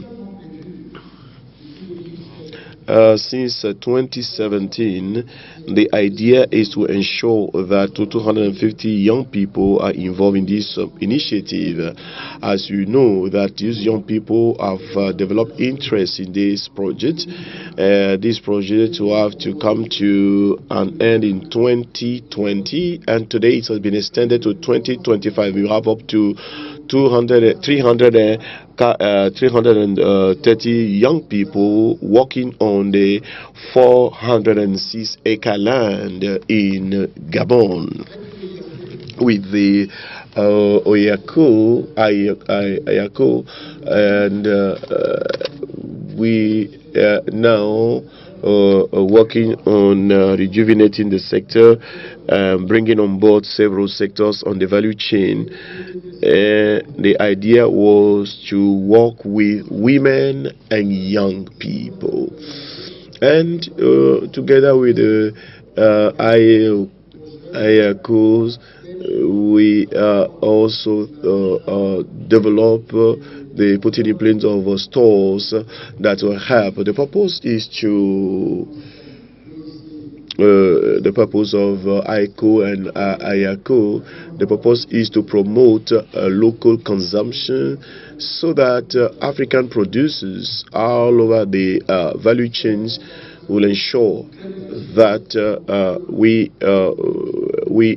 Since 2017, the idea is to ensure that 250 young people are involved in this initiative. As you know, that these young people have developed interest in this project. This project will have to come to an end in 2020, and today it has been extended to 2025. We have up to 330 young people working on the 406-acre land in Gabon. With the IACO, and we now working on rejuvenating the sector, bringing on board several sectors on the value chain. The idea was to work with women and young people, and together with the IACOs, we also develop the putting in place of stores that will help. The purpose is to the purpose of IACO and IACO, the purpose is to promote local consumption, so that African producers all over the value chains will ensure that we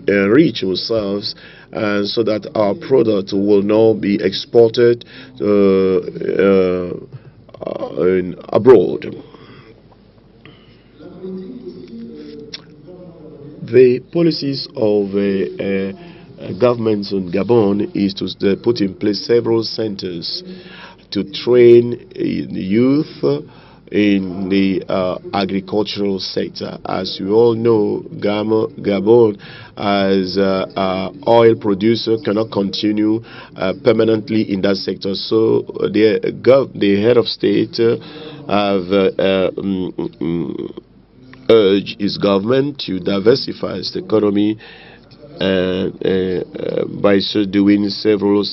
enrich ourselves, and so that our product will now be exported abroad. The policies of governments in Gabon is to put in place several centers to train youth in the agricultural sector. As you all know, Gabon, as oil producer, cannot continue permanently in that sector. So the head of state have urged his government to diversify its economy, and by so doing, several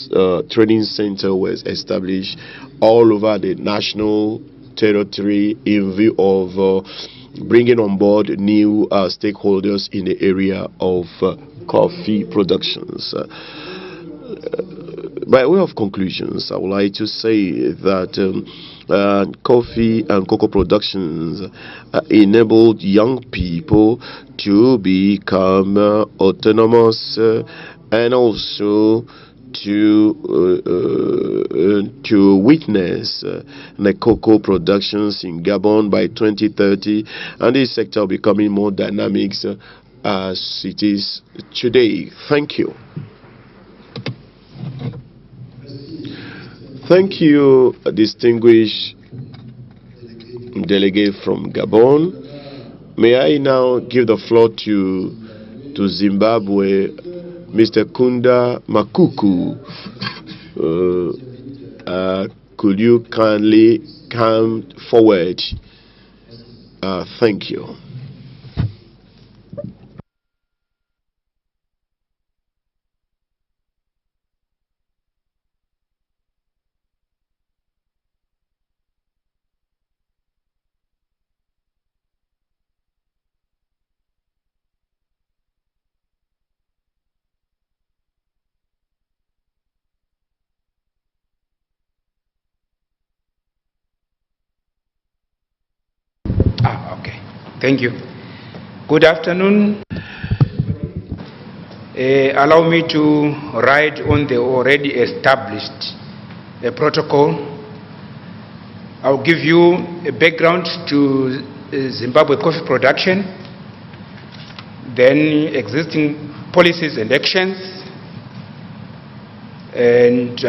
training centers were established all over the national territory in view of bringing on board new stakeholders in the area of coffee productions. By way of conclusions, I would like to say that coffee and cocoa productions enabled young people to become autonomous and also to witness the cocoa productions in Gabon by 2030, and this sector becoming more dynamic as it is today. Thank you. Thank you, distinguished delegate from Gabon. May I now give the floor to Zimbabwe, Mr. Kunda Makuku. Could you kindly come forward? Thank you. Okay. Thank you. Good afternoon. Allow me to ride on the already established protocol. I'll give you a background to Zimbabwe coffee production, then existing policies and actions, and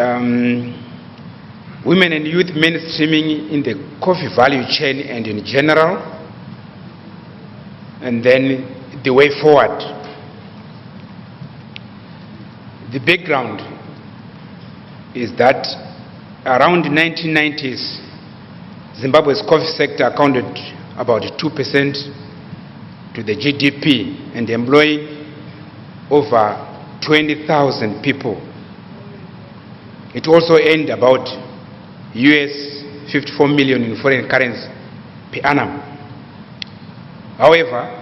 women and youth mainstreaming in the coffee value chain and in general, and then the way forward. The background is that around the 1990s, Zimbabwe's coffee sector accounted about 2% to the GDP and employing over 20,000 people. It also earned about US 54 million in foreign currency per annum. However,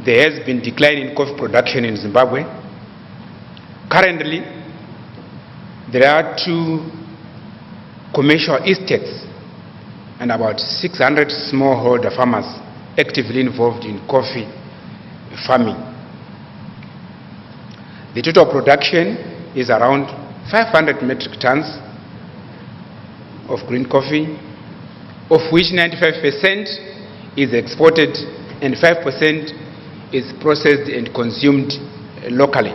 there has been decline in coffee production in Zimbabwe. Currently, there are 2 commercial estates and about 600 smallholder farmers actively involved in coffee farming. The total production is around 500 metric tons of green coffee, of which 95% is exported and 5% is processed and consumed locally.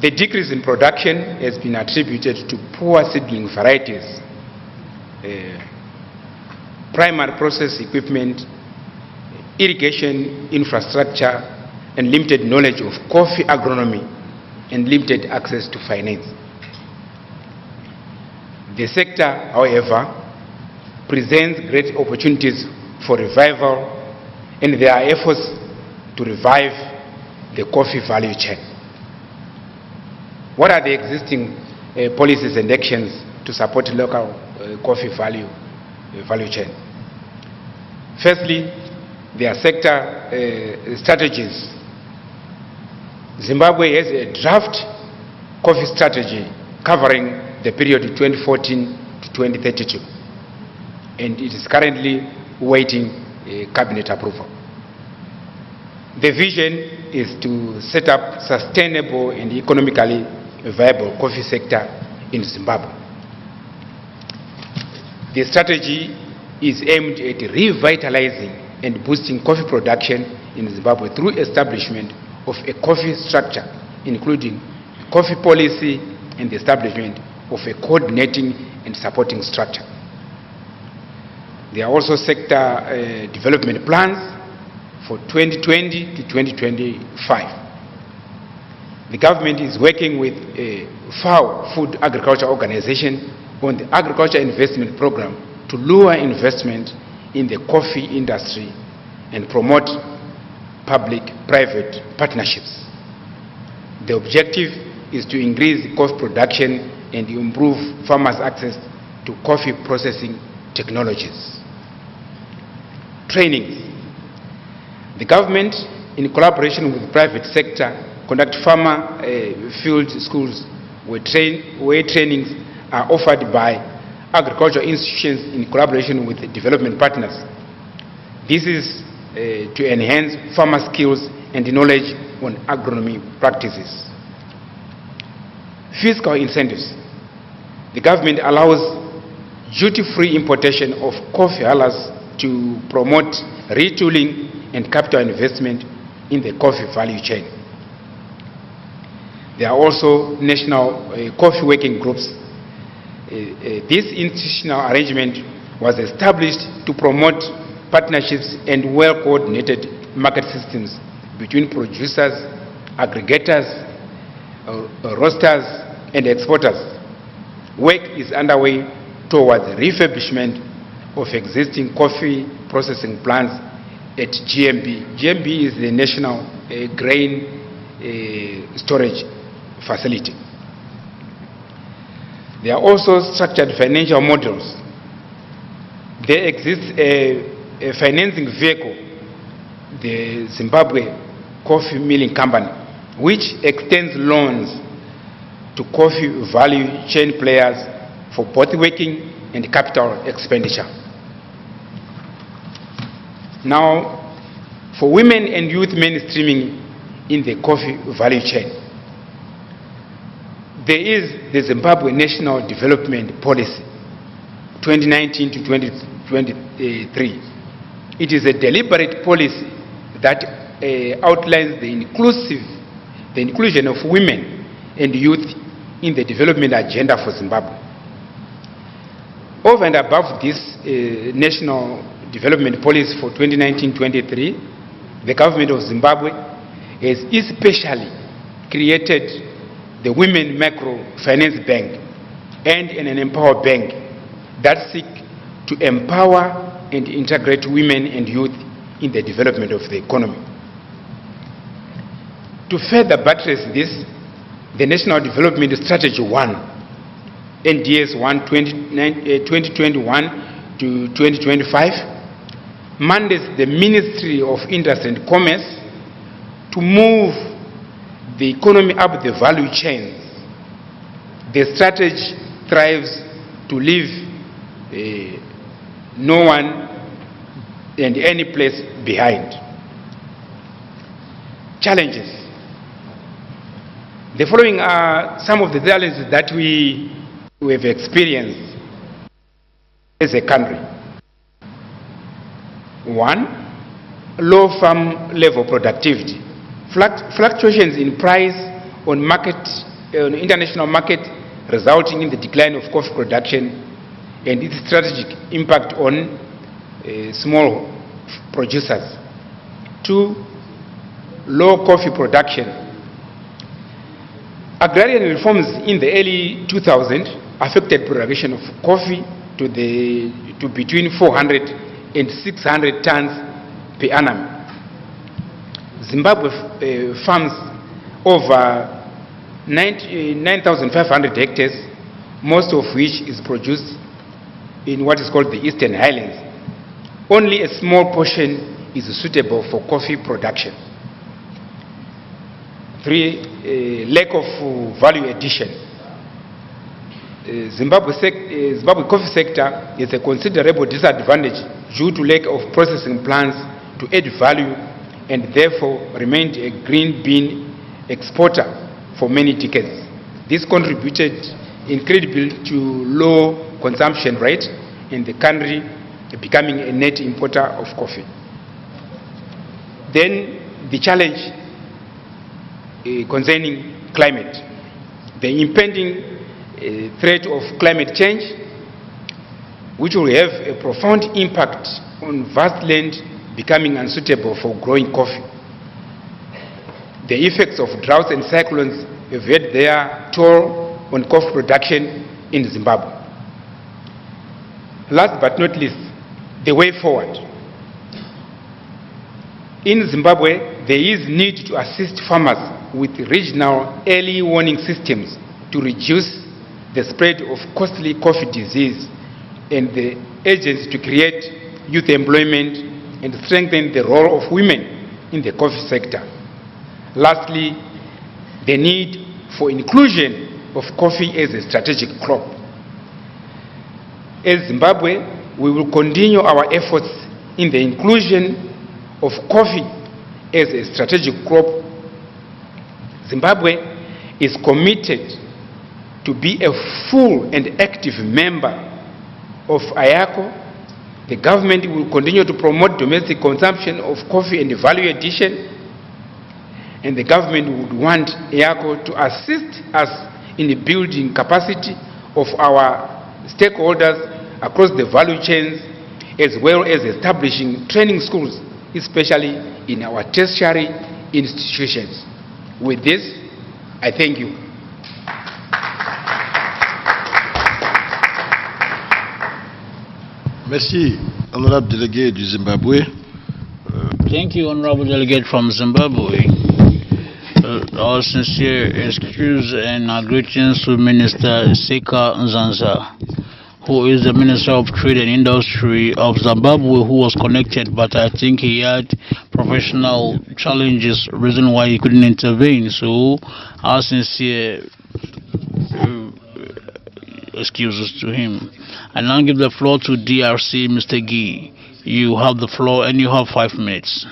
The decrease in production has been attributed to poor seedling varieties, primary process equipment, irrigation infrastructure, and limited knowledge of coffee agronomy and limited access to finance. The sector, however, presents great opportunities for revival, and there are efforts to revive the coffee value chain. What are the existing policies and actions to support local coffee value chain? Firstly, there are sector strategies. Zimbabwe has a draft coffee strategy covering the period 2014 to 2032, and it is currently waiting cabinet approval. The vision is to set up sustainable and economically viable coffee sector in Zimbabwe. The strategy is aimed at revitalizing and boosting coffee production in Zimbabwe through establishment of a coffee structure, including coffee policy and the establishment of a coordinating and supporting structure. There are also sector development plans for 2020 to 2025. The government is working with FAO, Food Agriculture Organization, on the Agriculture Investment Program to lure investment in the coffee industry and promote public-private partnerships. The objective is to increase coffee production and improve farmers' access to coffee processing technologies. Training. The government, in collaboration with the private sector, conduct farmer field schools where trainings are offered by agricultural institutions in collaboration with the development partners. This is to enhance farmer skills and knowledge on agronomy practices. Fiscal incentives. The government allows duty-free importation of coffee hullers to promote retooling and capital investment in the coffee value chain. There are also national coffee working groups. This institutional arrangement was established to promote partnerships and well-coordinated market systems between producers, aggregators, roasters, and exporters. Work is underway towards the refurbishment of existing coffee processing plants at GMB. GMB is the National Grain Storage Facility. There are also structured financial models. There exists a financing vehicle, the Zimbabwe Coffee Milling Company, which extends loans to coffee value chain players for both working and capital expenditure. Now, for women and youth mainstreaming in the coffee value chain, there is the Zimbabwe National Development Policy 2019 to 2023. It is a deliberate policy that outlines the inclusion of women and youth in the development agenda for Zimbabwe. Over and above this National Development Policy for 2019-23, the government of Zimbabwe has especially created the Women Microfinance Bank and an Empower Bank that seek to empower and integrate women and youth in the development of the economy. To further buttress this, the National Development Strategy 1, NDS 1 2021 to 2025, mandates the Ministry of Industry and Commerce to move the economy up the value chain. The strategy strives to leave no one and any place behind. Challenges. The following are some of the challenges that we have experienced as a country. One, low farm level productivity. Fluctuations in price on international market, resulting in the decline of coffee production and its strategic impact on small producers. Two, low coffee production. Agrarian reforms in the early 2000s affected production of coffee to between 400 and 600 tons per annum. Zimbabwe farms over 9,500 hectares, most of which is produced in what is called the Eastern Highlands. Only a small portion is suitable for coffee production. Three, lack of value addition. Zimbabwe coffee sector is a considerable disadvantage due to lack of processing plants to add value, and therefore remained a green bean exporter for many decades. This contributed incredibly to low consumption rate in the country, becoming a net importer of coffee. Then the challenge concerning climate. The impending threat of climate change, which will have a profound impact on vast land becoming unsuitable for growing coffee. The effects of droughts and cyclones have had their toll on coffee production in Zimbabwe. Last but not least, the way forward. In Zimbabwe, there is need to assist farmers with regional early warning systems to reduce the spread of costly coffee disease and the agency to create youth employment and strengthen the role of women in the coffee sector. Lastly, the need for inclusion of coffee as a strategic crop. As Zimbabwe, we will continue our efforts in the inclusion of coffee as a strategic crop. Zimbabwe is committed to be a full and active member of IACO. The government will continue to promote domestic consumption of coffee and value addition, and the government would want IACO to assist us in the building capacity of our stakeholders across the value chains, as well as establishing training schools, especially in our tertiary institutions. With this, I thank you. Merci, honorable délégué du Zimbabwe. Thank you, honorable delegate from Zimbabwe. Our sincere excuse and our greetings to Minister Seka Nzanza, who is the Minister of Trade and Industry of Zimbabwe, who was connected, but I think he had professional challenges, reason why he couldn't intervene. So our sincere excuses to him. I now give the floor to DRC, Mr. Gee. You have the floor and you have 5 minutes.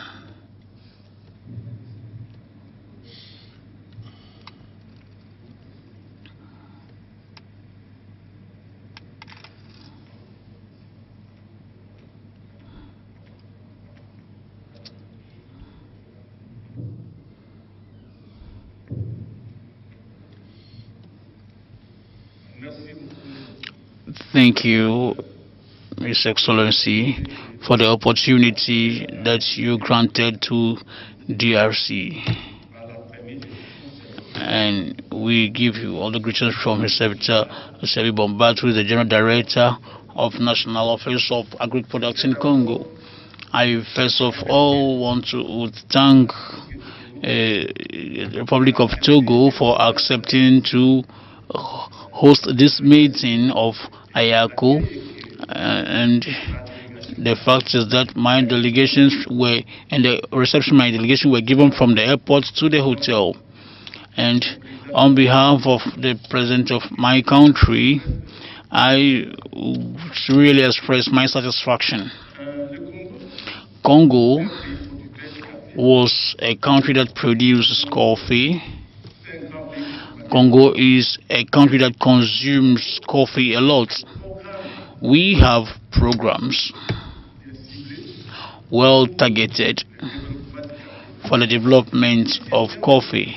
Thank you, His Excellency, for the opportunity that you granted to DRC. And we give you all the greetings from His Servitor, Sebi Bombatu, who is the General Director of National Office of Agri Products in Congo. I first of all want to thank the Republic of Togo for accepting to host this meeting of IACO, and the fact is that my delegations were, and the reception my delegation were given from the airport to the hotel. And on behalf of the president of my country, I really express my satisfaction. Congo was a country that produces coffee. Congo is a country that consumes coffee a lot. We have programs well targeted for the development of coffee.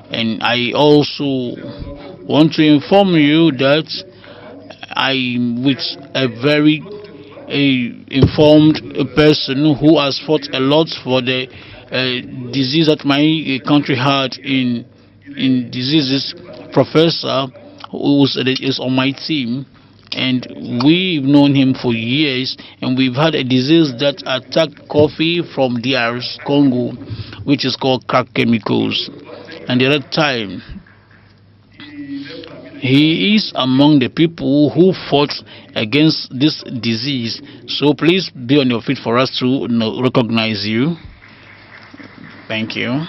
And I also want to inform you that I'm with a very informed person who has fought a lot for the disease that my country had in diseases, professor who is on my team, and we've known him for years, and we've had a disease that attacked coffee from DR Congo, which is called crack chemicals. And the other time, he is among the people who fought against this disease. So please be on your feet for us to recognize you. Thank you.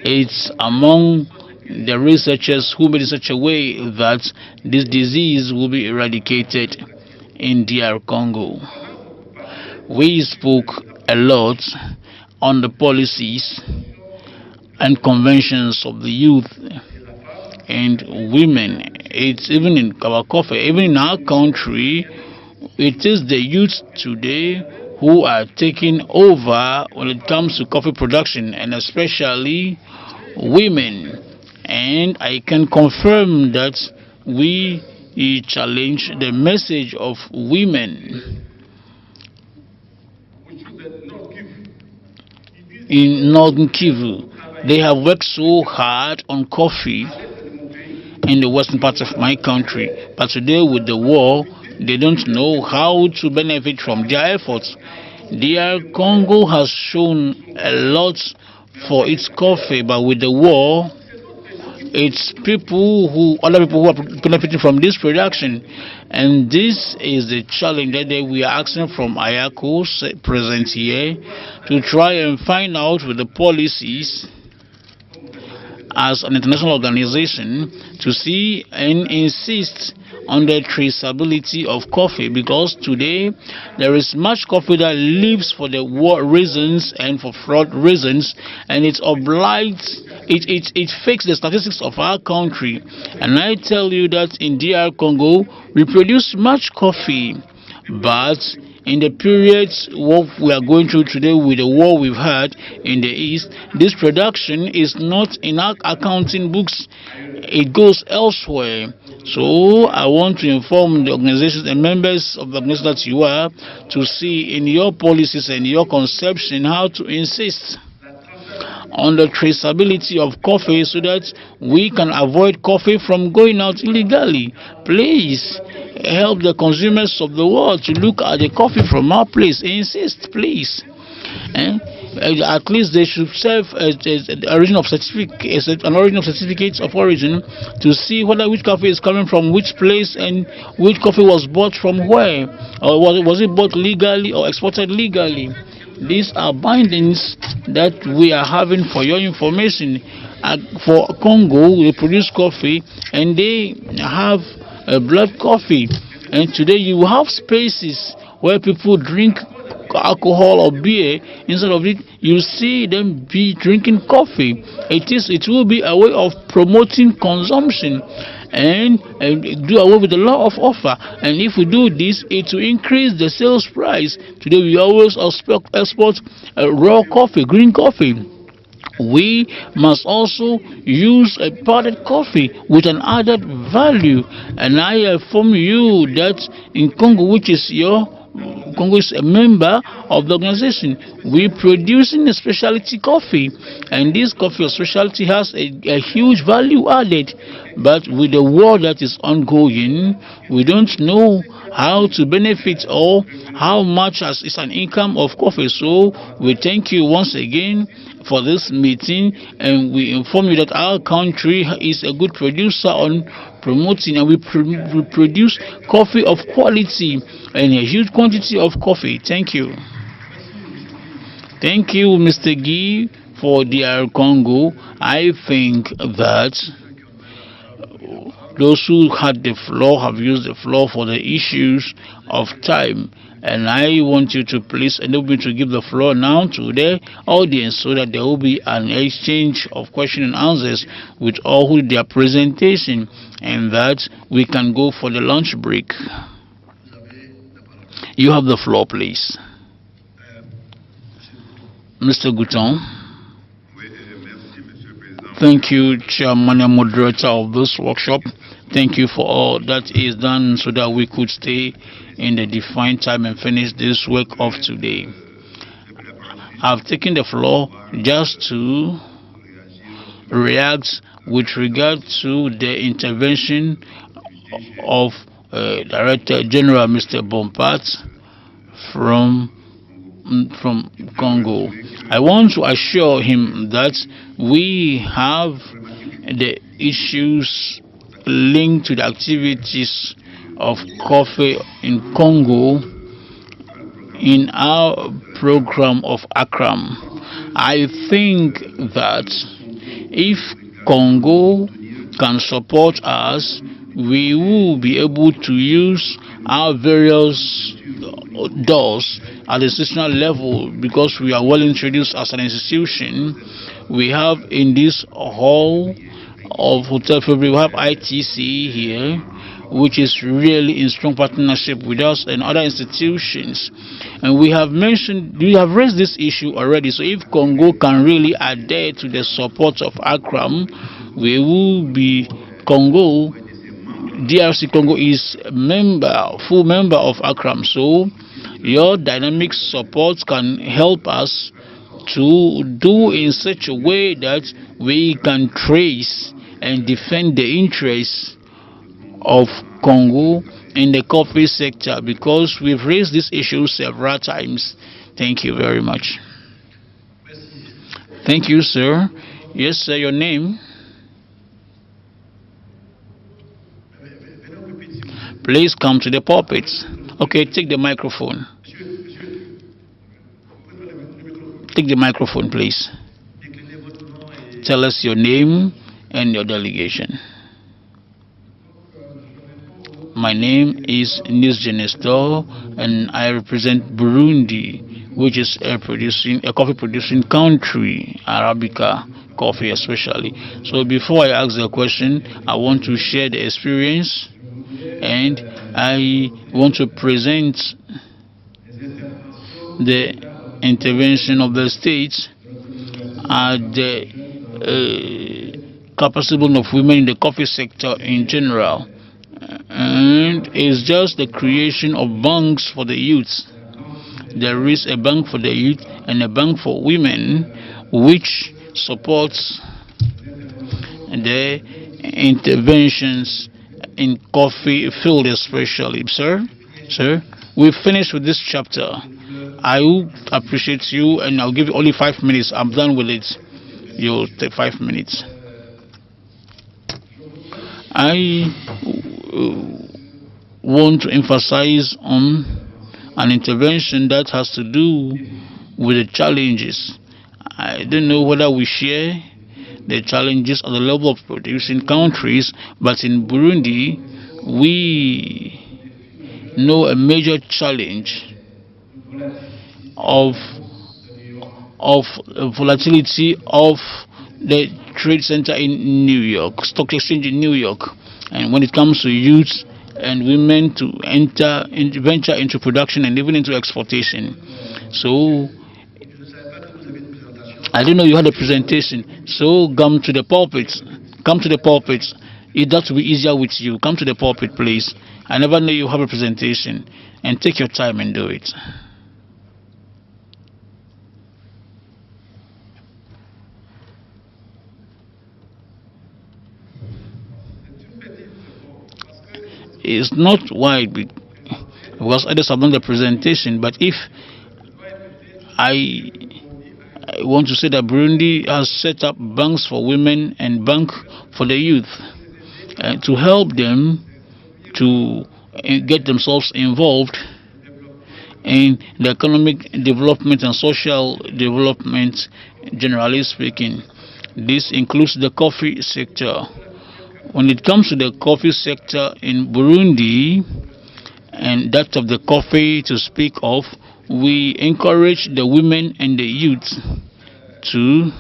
It's among the researchers who made it such a way that this disease will be eradicated in DR Congo. We spoke a lot on the policies and conventions of the youth and women. It's even in our coffee, even in our country, it is the youth today who are taking over when it comes to coffee production, and especially women. And I can confirm that we he challenged the message of women in Northern Kivu. They have worked so hard on coffee in the western part of my country, but today with the war, they don't know how to benefit from their efforts. DR Congo has shown a lot for its coffee, but with the war, it's other people who are benefiting from this production. And this is the challenge that we are asking from IACO present here to try and find out with the policies as an international organization to see and insist on the traceability of coffee, because today there is much coffee that leaves for the war reasons and for fraud reasons, and it fakes the statistics of our country. And I tell you that in DR Congo we produce much coffee, but in the periods what we are going through today with the war we've had in the east, this production is not in our accounting books, it goes elsewhere. So I want to inform the organizations and members of the organization that you are to see in your policies and your conception how to insist on the traceability of coffee so that we can avoid coffee from going out illegally. Please help the consumers of the world to look at the coffee from our place. Insist, please. At least they should serve an origin of certificates of origin to see whether which coffee is coming from which place and which coffee was bought from where, or was it bought legally or exported legally. These are bindings that we are having for your information. For Congo, they produce coffee and they have black coffee, and today you have spaces where people drink alcohol or beer. Instead of it, you see them be drinking coffee. It will be a way of promoting consumption and do away with the law of offer. And if we do this, it will increase the sales price. Today we always export raw coffee, green coffee. We must also use a powdered coffee with an added value. And I inform you that in Congo, Congo is a member of the organization, we're producing a specialty coffee, and this coffee of specialty has a huge value added. But with the war that is ongoing, we don't know how to benefit or how much is an income of coffee. So we thank you once again for this meeting, and we inform you that our country is a good producer on promoting, and we produce coffee of quality and a huge quantity of coffee. Thank you. Thank you, Mr. Guy, for DR Congo. I think that those who had the floor have used the floor for the issues of time. And I want you to please enable me to give the floor now to the audience so that there will be an exchange of questions and answers with all who did their presentation, and that we can go for the lunch break. You have the floor, please. Mr. Gouton. Thank you, Chairman and Moderator of this workshop. Thank you for all that is done so that we could stay in the defined time and finish this work of today. I've taken the floor just to react with regard to the intervention of Director General Mr. Bompat from Congo. I want to assure him that we have the issues linked to the activities of coffee in Congo in our program of ACRAM. I think that if Congo can support us, we will be able to use our various doors at the institutional level, because we are well introduced as an institution. We have in this hall of Hotel February, we have ITC here, which is really in strong partnership with us and other institutions. And we have raised this issue already. So if Congo can really adhere to the support of ACRAM, we will be, Congo DRC Congo is full member of ACRAM, so your dynamic support can help us to do in such a way that we can trace and defend the interests of Congo in the coffee sector, because we've raised this issue several times. Thank you very much. Thank you, sir. Yes, sir, your name? Please come to the pulpit. Okay, take the microphone. Take the microphone, please. Tell us your name and your delegation. My name is Nils Genestor, and I represent Burundi, which is a coffee producing country, Arabica coffee especially. So before I ask the question, I want to share the experience, and I want to present the intervention of the states at the capacity of women in the coffee sector in general. And it's just the creation of banks for the youth. There is a bank for the youth and a bank for women, which supports the interventions in coffee field especially. Sir, we've finished with this chapter. I will appreciate you, and I'll give you only 5 minutes. I'm done with it. You'll take 5 minutes. I want to emphasize on an intervention that has to do with the challenges. I don't know whether we share the challenges at the level of producing countries, but in Burundi, we know a major challenge of volatility of the trade center in New York, stock exchange in New York, and when it comes to youth and women to venture into production and even into exportation. So I don't know, you had a presentation, so come to the pulpit. Come to the pulpit. That will be easier with you. Come to the pulpit, please. I never know you have a presentation, and take your time and do it. It's not wide because others have done the presentation, but if I want to say that Burundi has set up banks for women and bank for the youth to help them to get themselves involved in the economic development and social development, generally speaking. This includes the coffee sector. When it comes to the coffee sector in Burundi, and that of the coffee to speak of, we encourage the women and the youth to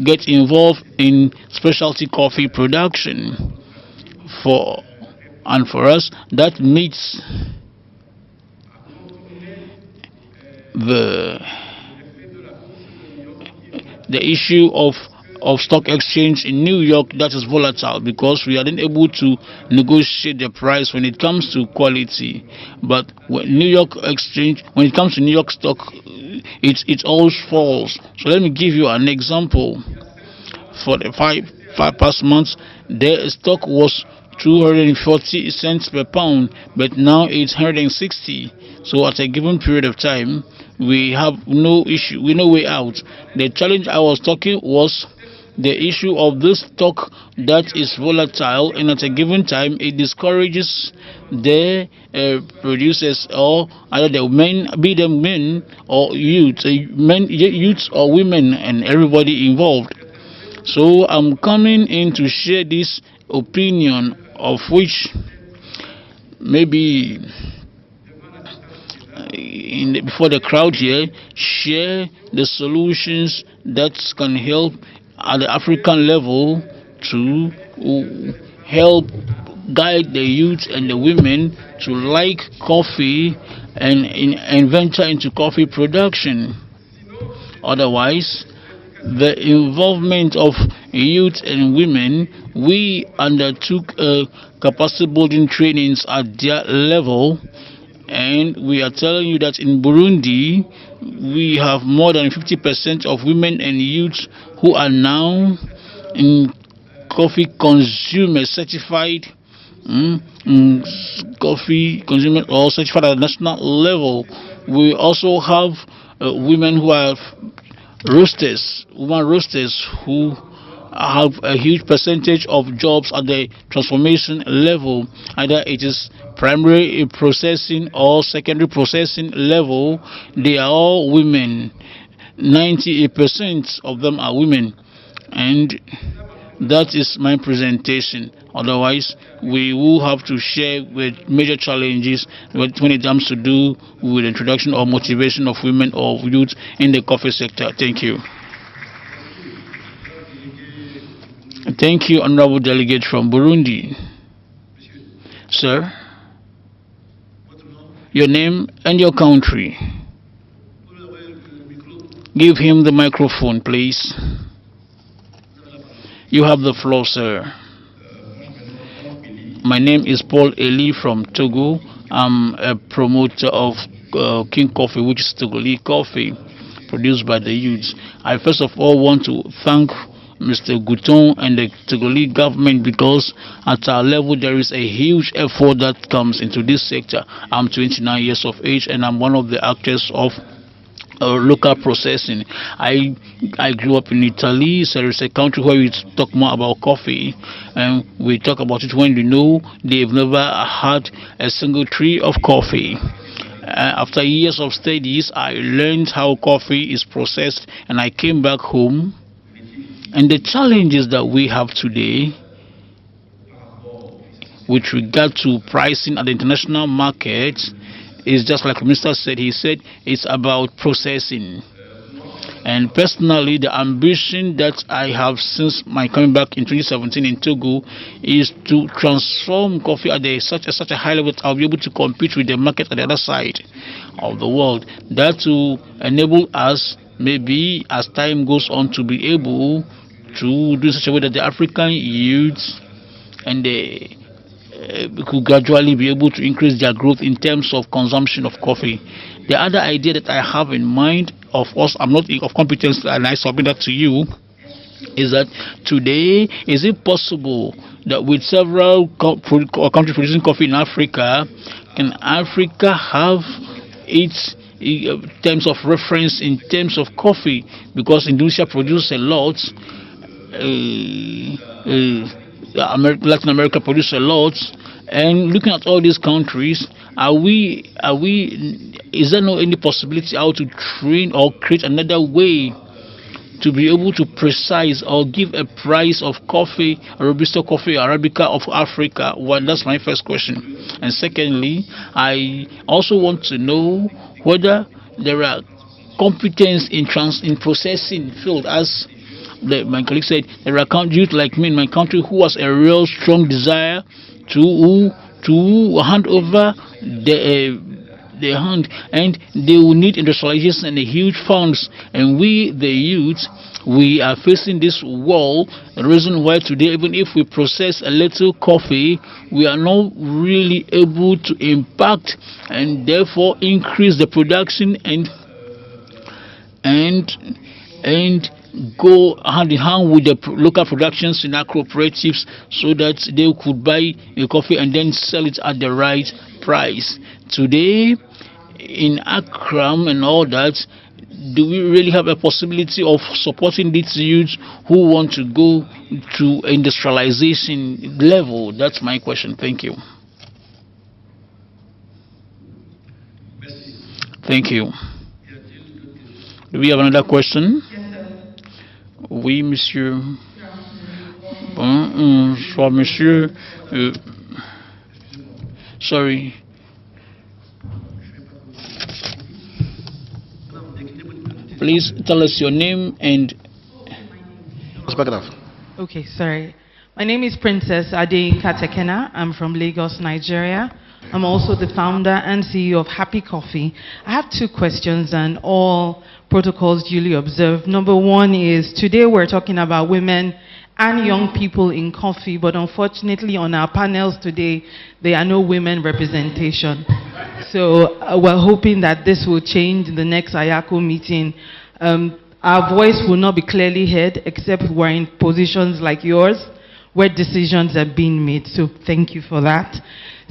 get involved in specialty coffee production. For us, that meets the issue of stock exchange in New York that is volatile, because we are not able to negotiate the price when it comes to quality. But when when it comes to New York stock, it always falls. So let me give you an example. For the five past months, the stock was 240 cents per pound, but now it's 160. So at a given period of time, we have no issue, no way out. The challenge I was talking was the issue of this stock that is volatile, and at a given time it discourages the producers, or either the men, be them men or youth, youths or women, and everybody involved. So I'm coming in to share this opinion, of which maybe before the crowd here, share the solutions that can help at the African level to help guide the youth and the women to like coffee and venture into coffee production. Otherwise, the involvement of youth and women, we undertook a capacity building trainings at their level. And we are telling you that in Burundi, we have more than 50% of women and youth who are now in coffee consumer certified, coffee consumer or certified at national level. We also have women who are roasters, women roasters who have a huge percentage of jobs at the transformation level, either it is primary processing or secondary processing level. They are all women. 98% of them are women, and that is my presentation. Otherwise, we will have to share with major challenges when it comes to do with introduction or motivation of women or youth in the coffee sector. Thank you. Thank you, Honorable Delegate from Burundi. Sir, your name and your country. Give him the microphone, please. You have the floor, sir. My name is Paul Eli from Togo. I'm a promoter of King Coffee, which is Togolese coffee produced by the youths. I first of all want to thank Mr. Gouton and the Togolese government, because at our level there is a huge effort that comes into this sector. I'm 29 years of age and I'm one of the actors of local processing. I grew up in Italy, so it's a country where we talk more about coffee, and we talk about it when you know they've never had a single tree of coffee. After years of studies, I learned how coffee is processed, and I came back home. And the challenges that we have today with regard to pricing at the international market is just like the minister said. He said it's about processing. And personally, the ambition that I have since my coming back in 2017 in Togo is to transform coffee at such a high level that I'll be able to compete with the market at the other side of the world. That will enable us, maybe as time goes on, to be able to do such a way that the African youths and they could gradually be able to increase their growth in terms of consumption of coffee. The other idea that I have in mind, of course, I'm not of competence and I submit that to you, is that today, is it possible that with several countries producing coffee in Africa, can Africa have its terms of reference in terms of coffee? Because Indonesia produces a lot, Latin America produces a lot, and looking at all these countries, is there no any possibility how to train or create another way to be able to precise or give a price of coffee, Robusta coffee, Arabica of Africa? Well, that's my first question. And secondly, I also want to know whether there are competence in processing field, as my colleague said. There are youth like me in my country who has a real strong desire to hand over the hand, and they will need industrialization and huge funds. And we, the youth, we are facing this wall. The reason why today, even if we process a little coffee, we are not really able to impact and therefore increase the production and go hand in hand with the local productions in our cooperatives, so that they could buy a coffee and then sell it at the right price. Today, in Accra and all that, do we really have a possibility of supporting these youths who want to go to industrialization level? That's my question. Thank you. Thank you. Do we have another question? Oui, monsieur. Bonsoir, monsieur. Sorry. Please tell us your name and... Okay, sorry. My name is Princess Ade Katekena. I'm from Lagos, Nigeria. I'm also the founder and CEO of Happy Coffee. I have two questions and all protocols duly observed. Number one is, today we're talking about women and young people in coffee, but unfortunately on our panels today, there are no women representation. So we're hoping that this will change in the next IACO meeting. Our voice will not be clearly heard except we're in positions like yours where decisions are being made. So thank you for that.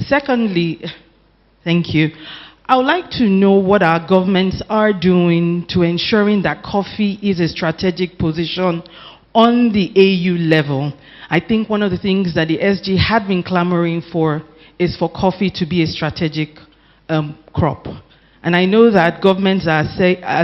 Secondly, thank you. I would like to know what our governments are doing to ensuring that coffee is a strategic position on the AU level. I think one of the things that the SG had been clamoring for is for coffee to be a strategic crop. And I know that governments are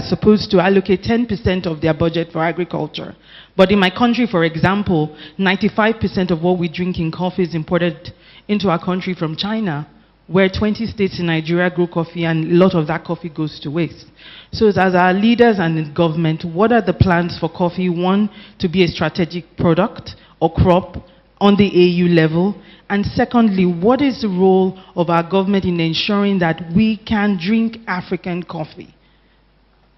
supposed to allocate 10% of their budget for agriculture. But in my country, for example, 95% of what we drink in coffee is imported into our country from China, where 20 states in Nigeria grow coffee and a lot of that coffee goes to waste. So as our leaders and the government, what are the plans for coffee? One, to be a strategic product or crop on the AU level. And secondly, what is the role of our government in ensuring that we can drink African coffee?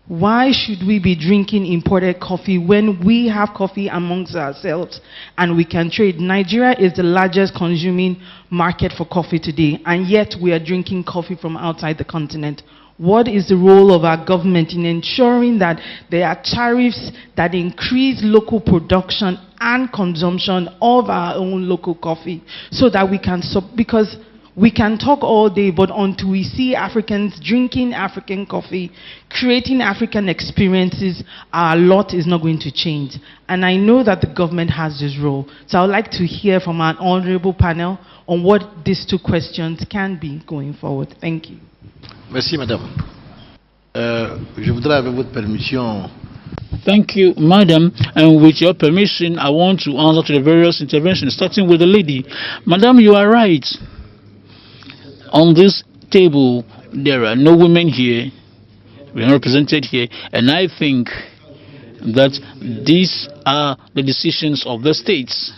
Why should we be drinking imported coffee when we have coffee amongst ourselves and we can trade? Nigeria is the largest consuming market for coffee today, and yet we are drinking coffee from outside the continent. What is the role of our government in ensuring that there are tariffs that increase local production and consumption of our own local coffee so that we can, because we can talk all day, but until we see Africans drinking African coffee, creating African experiences, our lot is not going to change. And I know that the government has this role. So I would like to hear from our honorable panel on what these two questions can be going forward. Thank you. Merci, madame. Je voudrais, avec votre permission. Thank you, madam. And with your permission, I want to answer to the various interventions, starting with the lady. Madam, you are right. On this table, there are no women here. We are not represented here. And I think that these are the decisions of the states.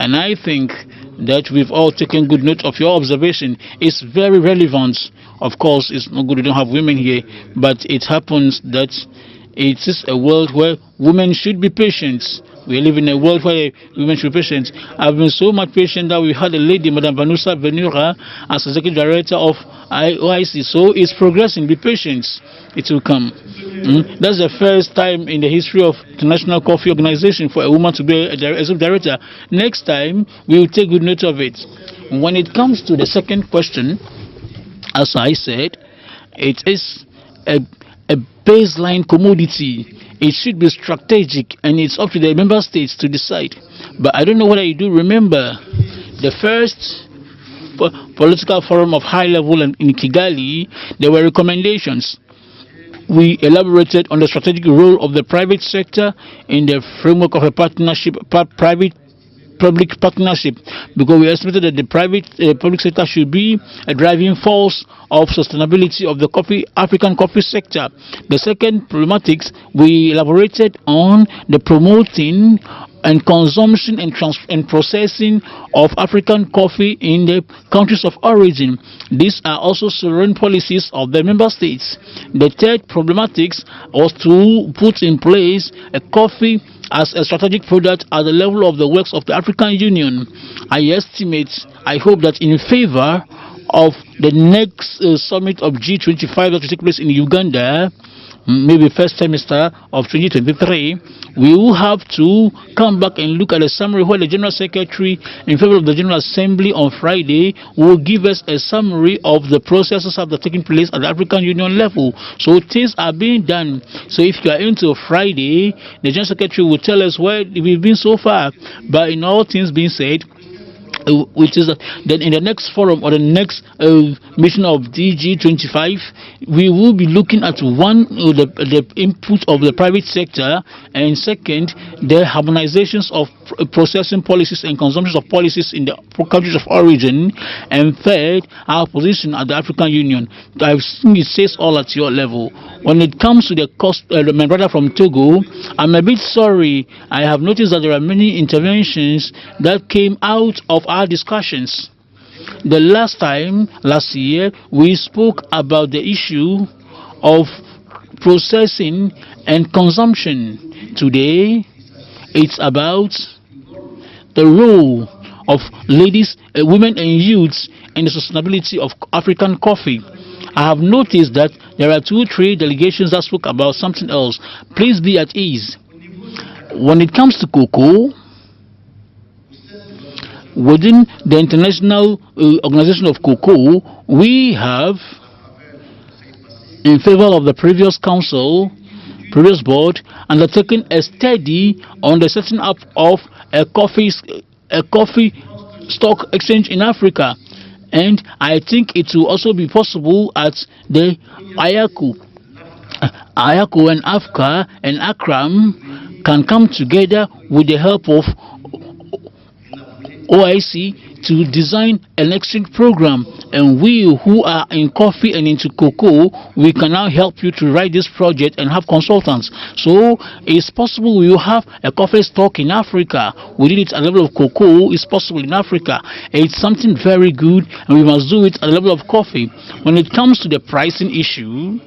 And I think that we've all taken good note of your observation. It's very relevant. Of course, it's not good we don't have women here, but it happens that it is a world where women should be patient. We live in a world where women should be patient. I've been so much patient that we had a lady, Madame Vanusa Venura, as Executive Director of IACO. So it's progressing. Be patient. It will come. That's the first time in the history of the National Coffee Organization for a woman to be a Executive Director. Next time, we will take good note of it. When it comes to the second question, as I said, it is a baseline commodity. It should be strategic, and it's up to the member states to decide. But I don't know whether you do remember the first political forum of high level in Kigali. There were recommendations. We elaborated on the strategic role of the private sector in the framework of a partnership, private-public partnership, because we estimated that the public sector should be a driving force of sustainability of the African coffee sector. The second problematics, we elaborated on the promoting and consumption and processing of African coffee in the countries of origin. These are also sovereign policies of the member states. The third problematics was to put in place a coffee as a strategic product at the level of the works of the African Union. I hope that in favor of the next summit of G25 that will take place in Uganda, maybe first semester of 2023, we will have to come back and look at a summary where the General Secretary, in favor of the General Assembly on Friday, will give us a summary of the processes that are taking place at the African Union level. So things are being done. So if you are into Friday, the General Secretary will tell us where we've been so far. But in all things being said, which is that in the next forum or the next mission of DG25, we will be looking at one, the input of the private sector, and second, the harmonizations of processing policies and consumption of policies in the countries of origin, and third, our position at the African Union. I think it says all at your level. When it comes to the my brother from Togo, I'm a bit sorry. I have noticed that there are many interventions that came out of our discussions. The last year, we spoke about the issue of processing and consumption. Today, It's about the role of ladies, women and youths in the sustainability of African coffee. I have noticed that there are 2-3 delegations that spoke about something else. Please be at ease. When it comes to cocoa, within the International Organization of Cocoa, we have, in favor of the previous council, previous board, undertaken a study on the setting up of a coffee stock exchange in Africa. And I think it will also be possible at the IACO. IACO and AFCA and ACRAM can come together with the help of OIC to design an exchange program, and we who are in coffee and into cocoa, we can now help you to write this project and have consultants. So it's possible we will have a coffee stock in Africa. We did it at the level of cocoa. It's possible in Africa. It's something very good, and we must do it at the level of coffee. When it comes to the pricing issue,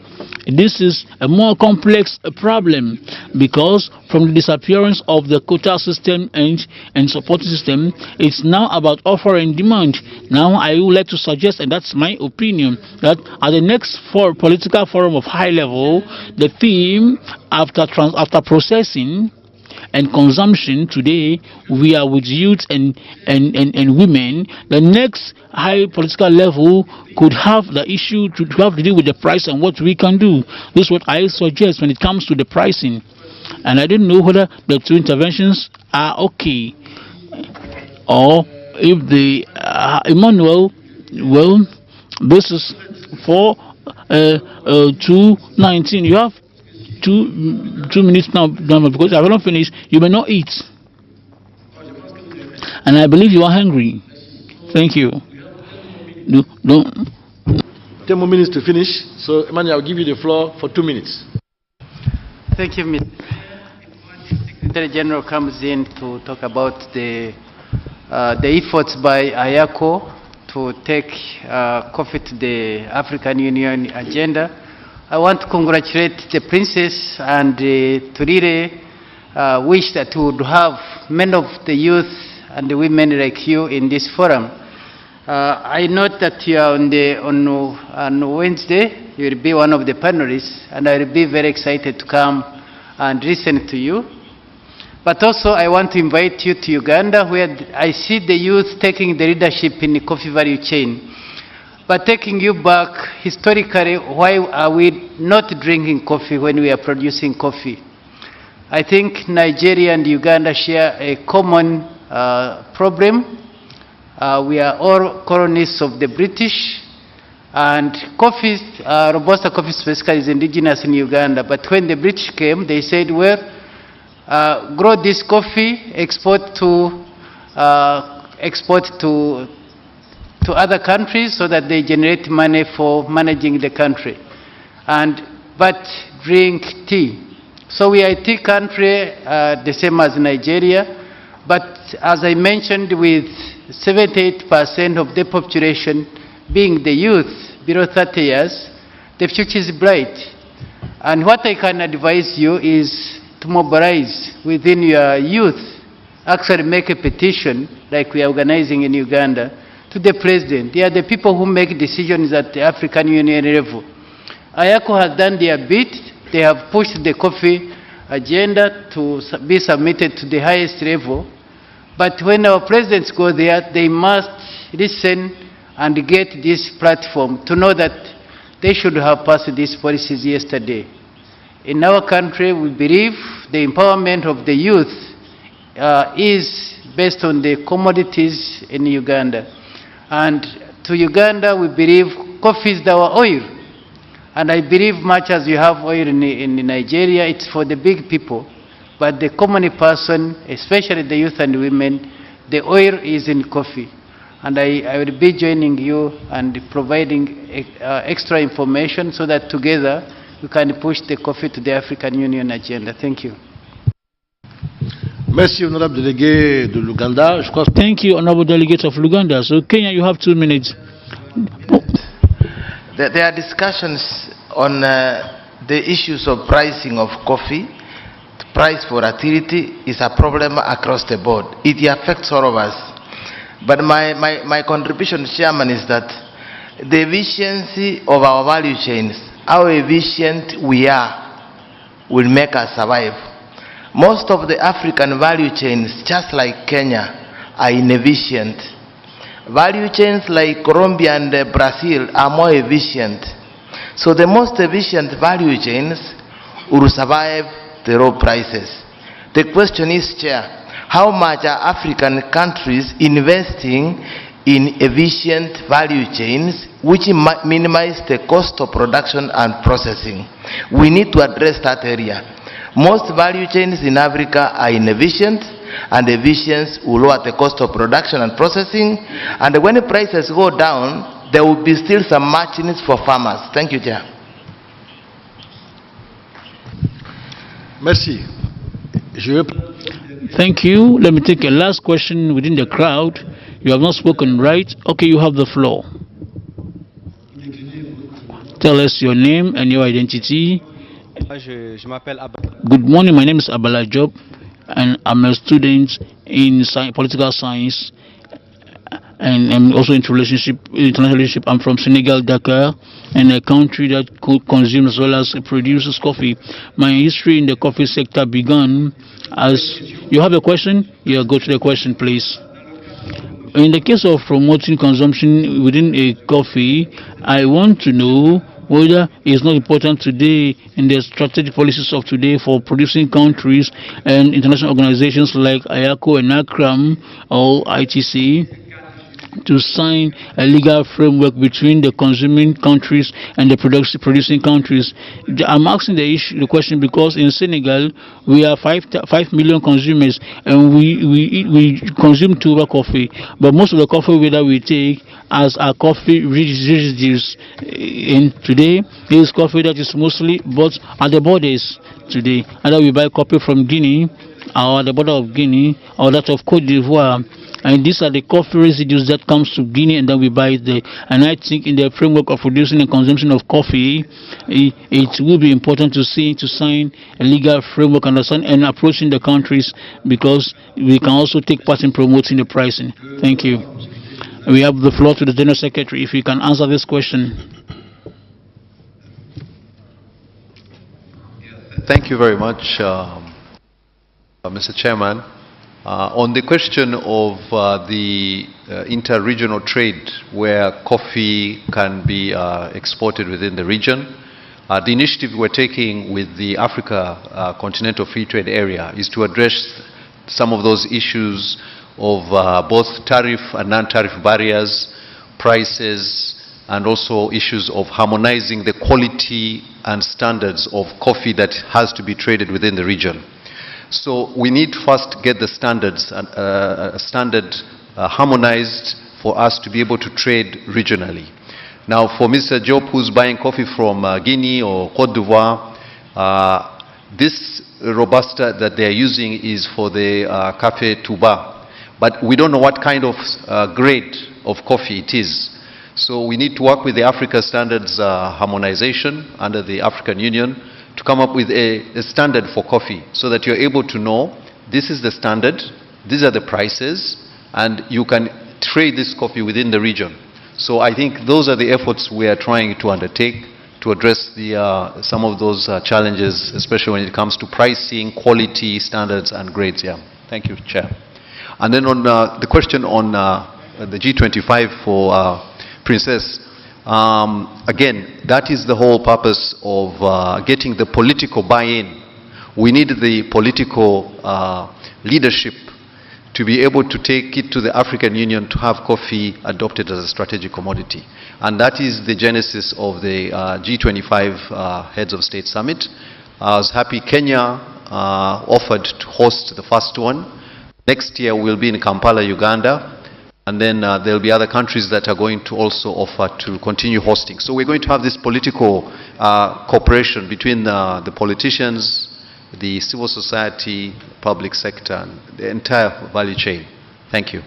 this is a more complex problem, because from the disappearance of the quota system and support system, it's now about offer and demand. Now I would like to suggest, and that's my opinion, that at the next political forum of high level, the theme after processing and consumption, today we are with youth and women. The next high political level could have the issue to have to deal with the price and what we can do. This is what I suggest when it comes to the pricing. And I don't know whether the 2 interventions are okay, or if the Emmanuel, well, this is for 2:19. You have 2 minutes now, because I will not finish. You may not eat, and I believe you are hungry. Thank you. No. 10 more minutes to finish. So, Emmanuel, I'll give you the floor for 2 minutes. Thank you, Mr. Secretary General comes in to talk about the efforts by IACO to take coffee to the African Union agenda. I want to congratulate the princess and to really wish that we would have many of the youth and the women like you in this forum. I note that you are on Wednesday. You will be one of the panelists, and I will be very excited to come and listen to you. But also I want to invite you to Uganda, where I see the youth taking the leadership in the coffee value chain. But taking you back historically, why are we not drinking coffee when we are producing coffee? I think Nigeria and Uganda share a common problem. We are all colonies of the British, and coffee, Robusta coffee specifically, is indigenous in Uganda. But when the British came, they said, well, grow this coffee, export to other countries so that they generate money for managing the country, but drink tea. So we are a tea country, the same as Nigeria, but as I mentioned, with 78% of the population being the youth below 30 years, the future is bright. And what I can advise you is to mobilize within your youth, actually make a petition like we are organizing in Uganda, to the president. They are the people who make decisions at the African Union level. IACO has done their bit. They have pushed the coffee agenda to be submitted to the highest level. But when our presidents go there, they must listen and get this platform to know that they should have passed these policies yesterday. In our country, we believe the empowerment of the youth is based on the commodities in Uganda. And to Uganda, we believe coffee is our oil. And I believe much as you have oil in Nigeria, it's for the big people. But the common person, especially the youth and women, the oil is in coffee. And I will be joining you and providing extra information so that together we can push the coffee to the African Union agenda. Thank you. Merci, honorable délégué de l'Ouganda. Thank you, honorable delegate of Luganda. So, Kenya, you have 2 minutes. There are discussions on the issues of pricing of coffee, price volatility is a problem across the board. It affects all of us. But my contribution, Chairman, is that the efficiency of our value chains, how efficient we are, will make us survive. Most of the African value chains, just like Kenya, are inefficient. Value chains like Colombia and Brazil are more efficient. So the most efficient value chains will survive the low prices. The question is, Chair, how much are African countries investing in efficient value chains which minimize the cost of production and processing? We need to address that area. Most value chains in Africa are inefficient, and efficiency will lower the cost of production and processing, and when the prices go down, there will be still some margins for farmers. Thank you, Chair. Merci. Thank you. Let me take a last question within the crowd. You have not spoken, right? Okay, you have the floor. Tell us your name and your identity. Good morning, my name is Abala Job, and I'm a student in political science, and I'm also into international relationship. I'm from Senegal, Dakar, and a country that consumes as well as produces coffee. My history in the coffee sector began as... You have a question? Yeah, go to the question, please. In the case of promoting consumption within a coffee, I want to know whether it's not important today in the strategic policies of today for producing countries and international organizations like IACO and ACRAM or ITC to sign a legal framework between the consuming countries and the producing countries. I'm asking the question because in Senegal we are 5 million consumers, and we consume tuber coffee, but most of the coffee that we take as our coffee residues in today is coffee that is mostly bought at the borders today. Either we buy coffee from Guinea or the border of Guinea or that of Cote d'Ivoire. And these are the coffee residues that comes to Guinea, and then we buy it there. And I think in the framework of producing and consumption of coffee, it will be important to sign a legal framework and approaching the countries, because we can also take part in promoting the pricing. Thank you. We have the floor to the General Secretary, if you can answer this question. Thank you very much, Mr. Chairman. On the question of the inter-regional trade where coffee can be exported within the region, the initiative we're taking with the Africa Continental Free Trade Area is to address some of those issues of both tariff and non-tariff barriers, prices, and also issues of harmonizing the quality and standards of coffee that has to be traded within the region. So we need first to get the standards harmonized for us to be able to trade regionally. Now, for Mr. Job, who's buying coffee from Guinea or Cote d'Ivoire, this Robusta that they're using is for the Café Touba, but we don't know what kind of grade of coffee it is. So we need to work with the Africa Standards Harmonization under the African Union to come up with a standard for coffee, so that you're able to know this is the standard, these are the prices, and you can trade this coffee within the region. So I think those are the efforts we are trying to undertake to address some of those challenges, especially when it comes to pricing, quality, standards, and grades. Yeah. Thank you, Chair. And then on the question on the G25 for Princess, again, that is the whole purpose of getting the political buy-in. We need the political leadership to be able to take it to the African Union to have coffee adopted as a strategic commodity. And that is the genesis of the G25 Heads of State Summit. I was happy Kenya offered to host the first one. Next year we'll be in Kampala, Uganda. And then there will be other countries that are going to also offer to continue hosting. So we're going to have this political cooperation between the politicians, the civil society, public sector, and the entire value chain. Thank you.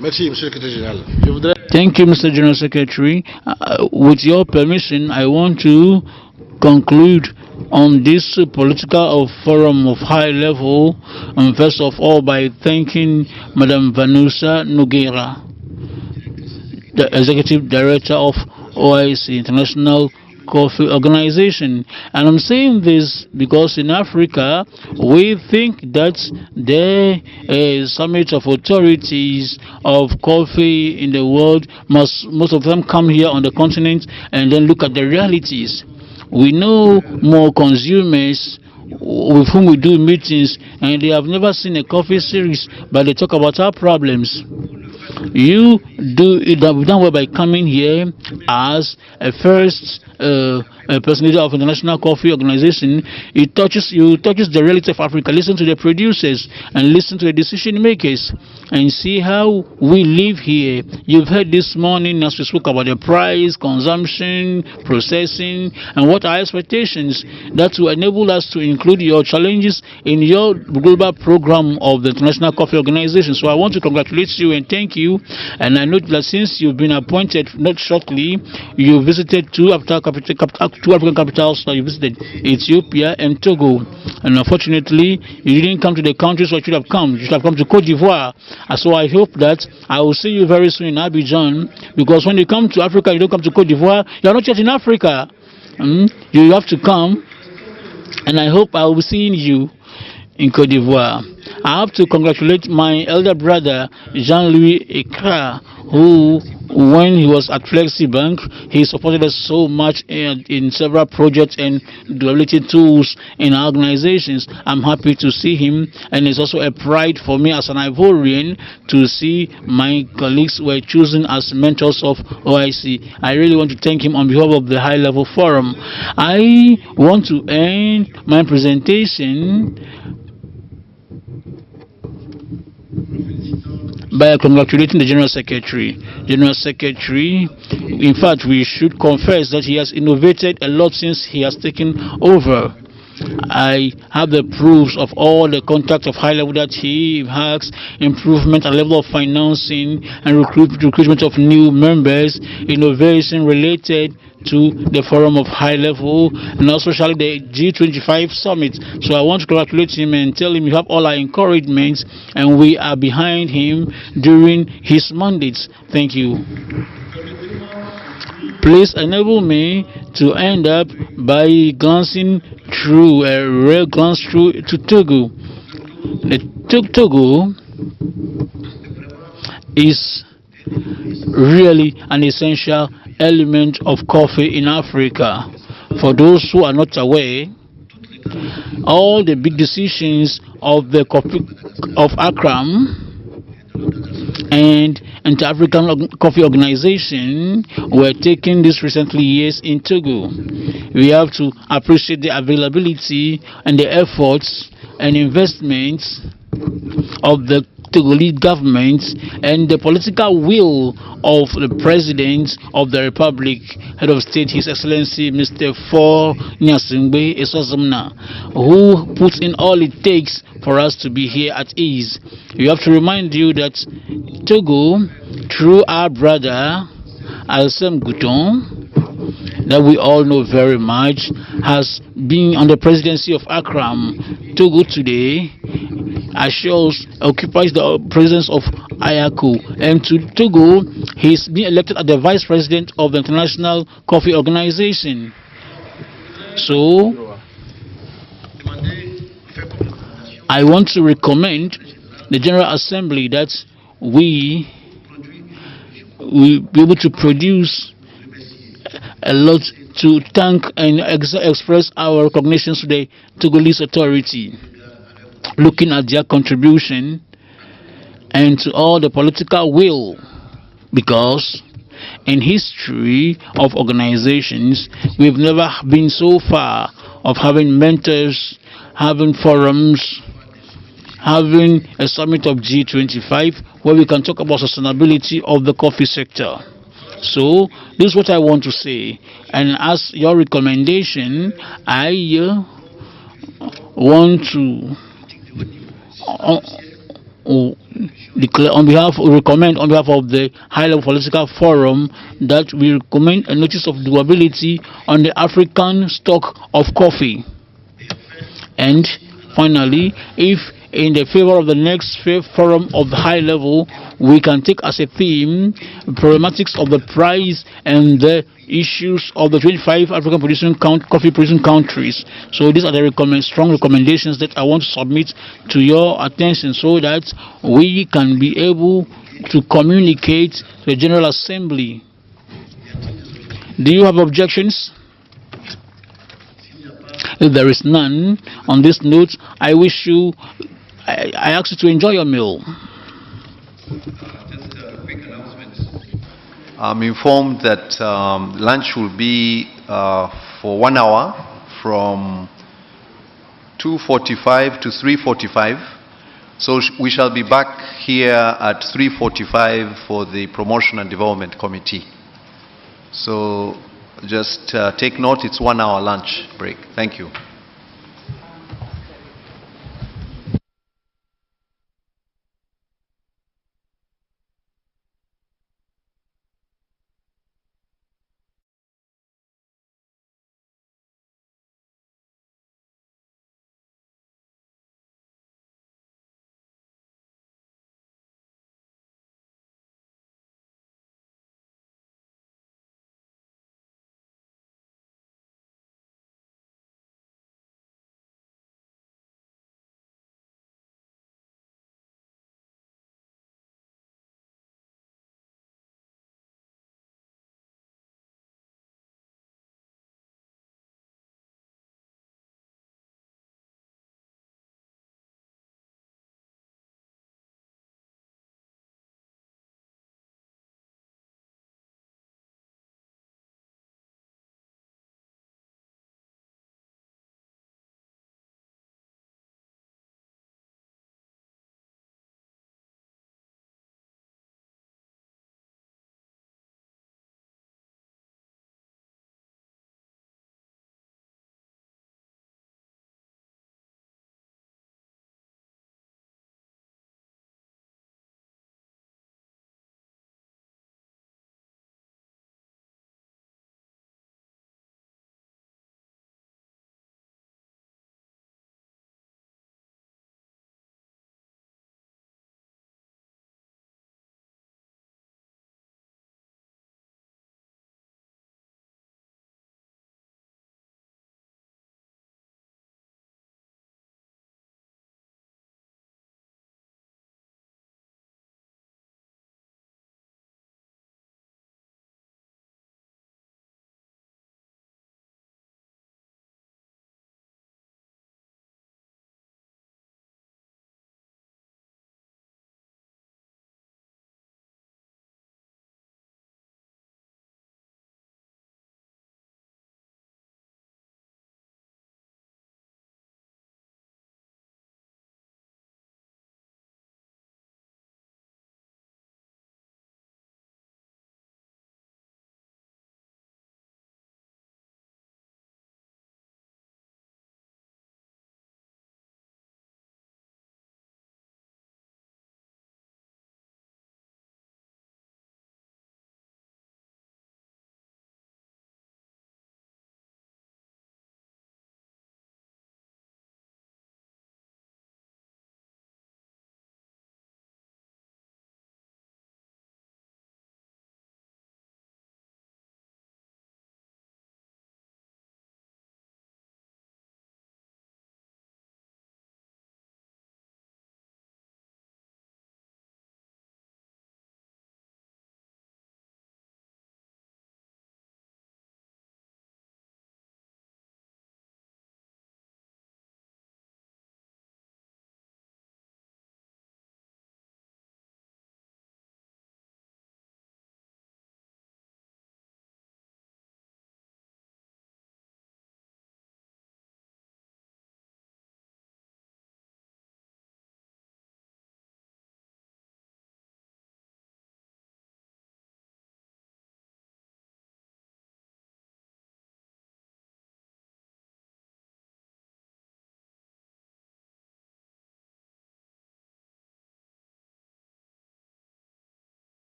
Merci, Monsieur le Secrétaire Général. Thank you, Mr. General Secretary. With your permission, I want to conclude on this political forum of high level, and first of all by thanking Madam Vanusa Nogueira, the Executive Director of OIC, International Coffee Organization. And I'm saying this because in Africa, we think that there is summit of authorities of coffee in the world. Most of them come here on the continent and then look at the realities. We know more consumers with whom we do meetings, and they have never seen a coffee series, but they talk about our problems. You do it done well by coming here as a first personality of International Coffee Organization. You touches the reality of Africa. Listen to the producers and listen to the decision makers and see how we live here. You've heard this morning as we spoke about the price, consumption, processing, and what are expectations that will enable us to include your challenges in your global program of the International Coffee Organization. So I want to congratulate you and thank you. And I know that since you've been appointed not shortly, you visited two African capitals. You visited Ethiopia and Togo. And unfortunately, you didn't come to the countries where you should have come. You should have come to Cote d'Ivoire. And so I hope that I will see you very soon in Abidjan, because when you come to Africa, you don't come to Cote d'Ivoire. You are not yet in Africa. You have to come. And I hope I will be seeing you in Cote d'Ivoire. I have to congratulate my elder brother, Jean-Louis Ekra, who, when he was at FlexiBank, he supported us so much in several projects and related tools in our organizations. I'm happy to see him, and it's also a pride for me as an Ivorian to see my colleagues were chosen as mentors of OIC. I really want to thank him on behalf of the High Level Forum. I want to end my presentation by congratulating the General Secretary. General Secretary, in fact, we should confess that he has innovated a lot since he has taken over. I have the proofs of all the contacts of high level that he has, improvement at level of financing and recruitment of new members, innovation related to the forum of high level, and also the G25 summit. So I want to congratulate him and tell him you have all our encouragement and we are behind him during his mandates. Thank you. Please enable me to end up by glancing through a rare glance through to Togo. Togo is really an essential element of coffee in Africa. For those who are not aware, all the big decisions of the of Accra and the African Coffee Organization were taken these recently years in Togo. We have to appreciate the availability and the efforts and investments of the Togolese government and the political will of the President of the Republic, Head of State, His Excellency Mr. For Nyasingbe Esozumna, who puts in all it takes for us to be here at ease. We have to remind you that Togo, through our brother Alsem Gouton, that we all know very much, has been on the presidency of Accra. Togo today occupies the presence of IACO, and to Togo, he's been elected as the vice president of the International Coffee Organization. So, I want to recommend the General Assembly that we be able to produce a lot to thank and express our recognition to the Togolese authority, looking at their contribution and to all the political will, because in history of organizations, we've never been so far of having mentors, having forums, having a summit of G25 where we can talk about sustainability of the coffee sector. So this is what I want to say, and as your recommendation, I want to recommend on behalf of the high-level political forum that we recommend a notice of doability on the African stock of coffee. And finally, if in the favor of the next forum of the high level, we can take as a theme problematics of the price and the issues of the 25 African coffee producing countries. So these are the strong recommendations that I want to submit to your attention so that we can be able to communicate to the General Assembly. Do you have objections? If there is none, on this note, I ask you to enjoy your meal. I'm informed that lunch will be for 1 hour from 2:45 to 3:45. So we shall be back here at 3:45 for the Promotion and Development Committee. So just take note, it's 1 hour lunch break. Thank you.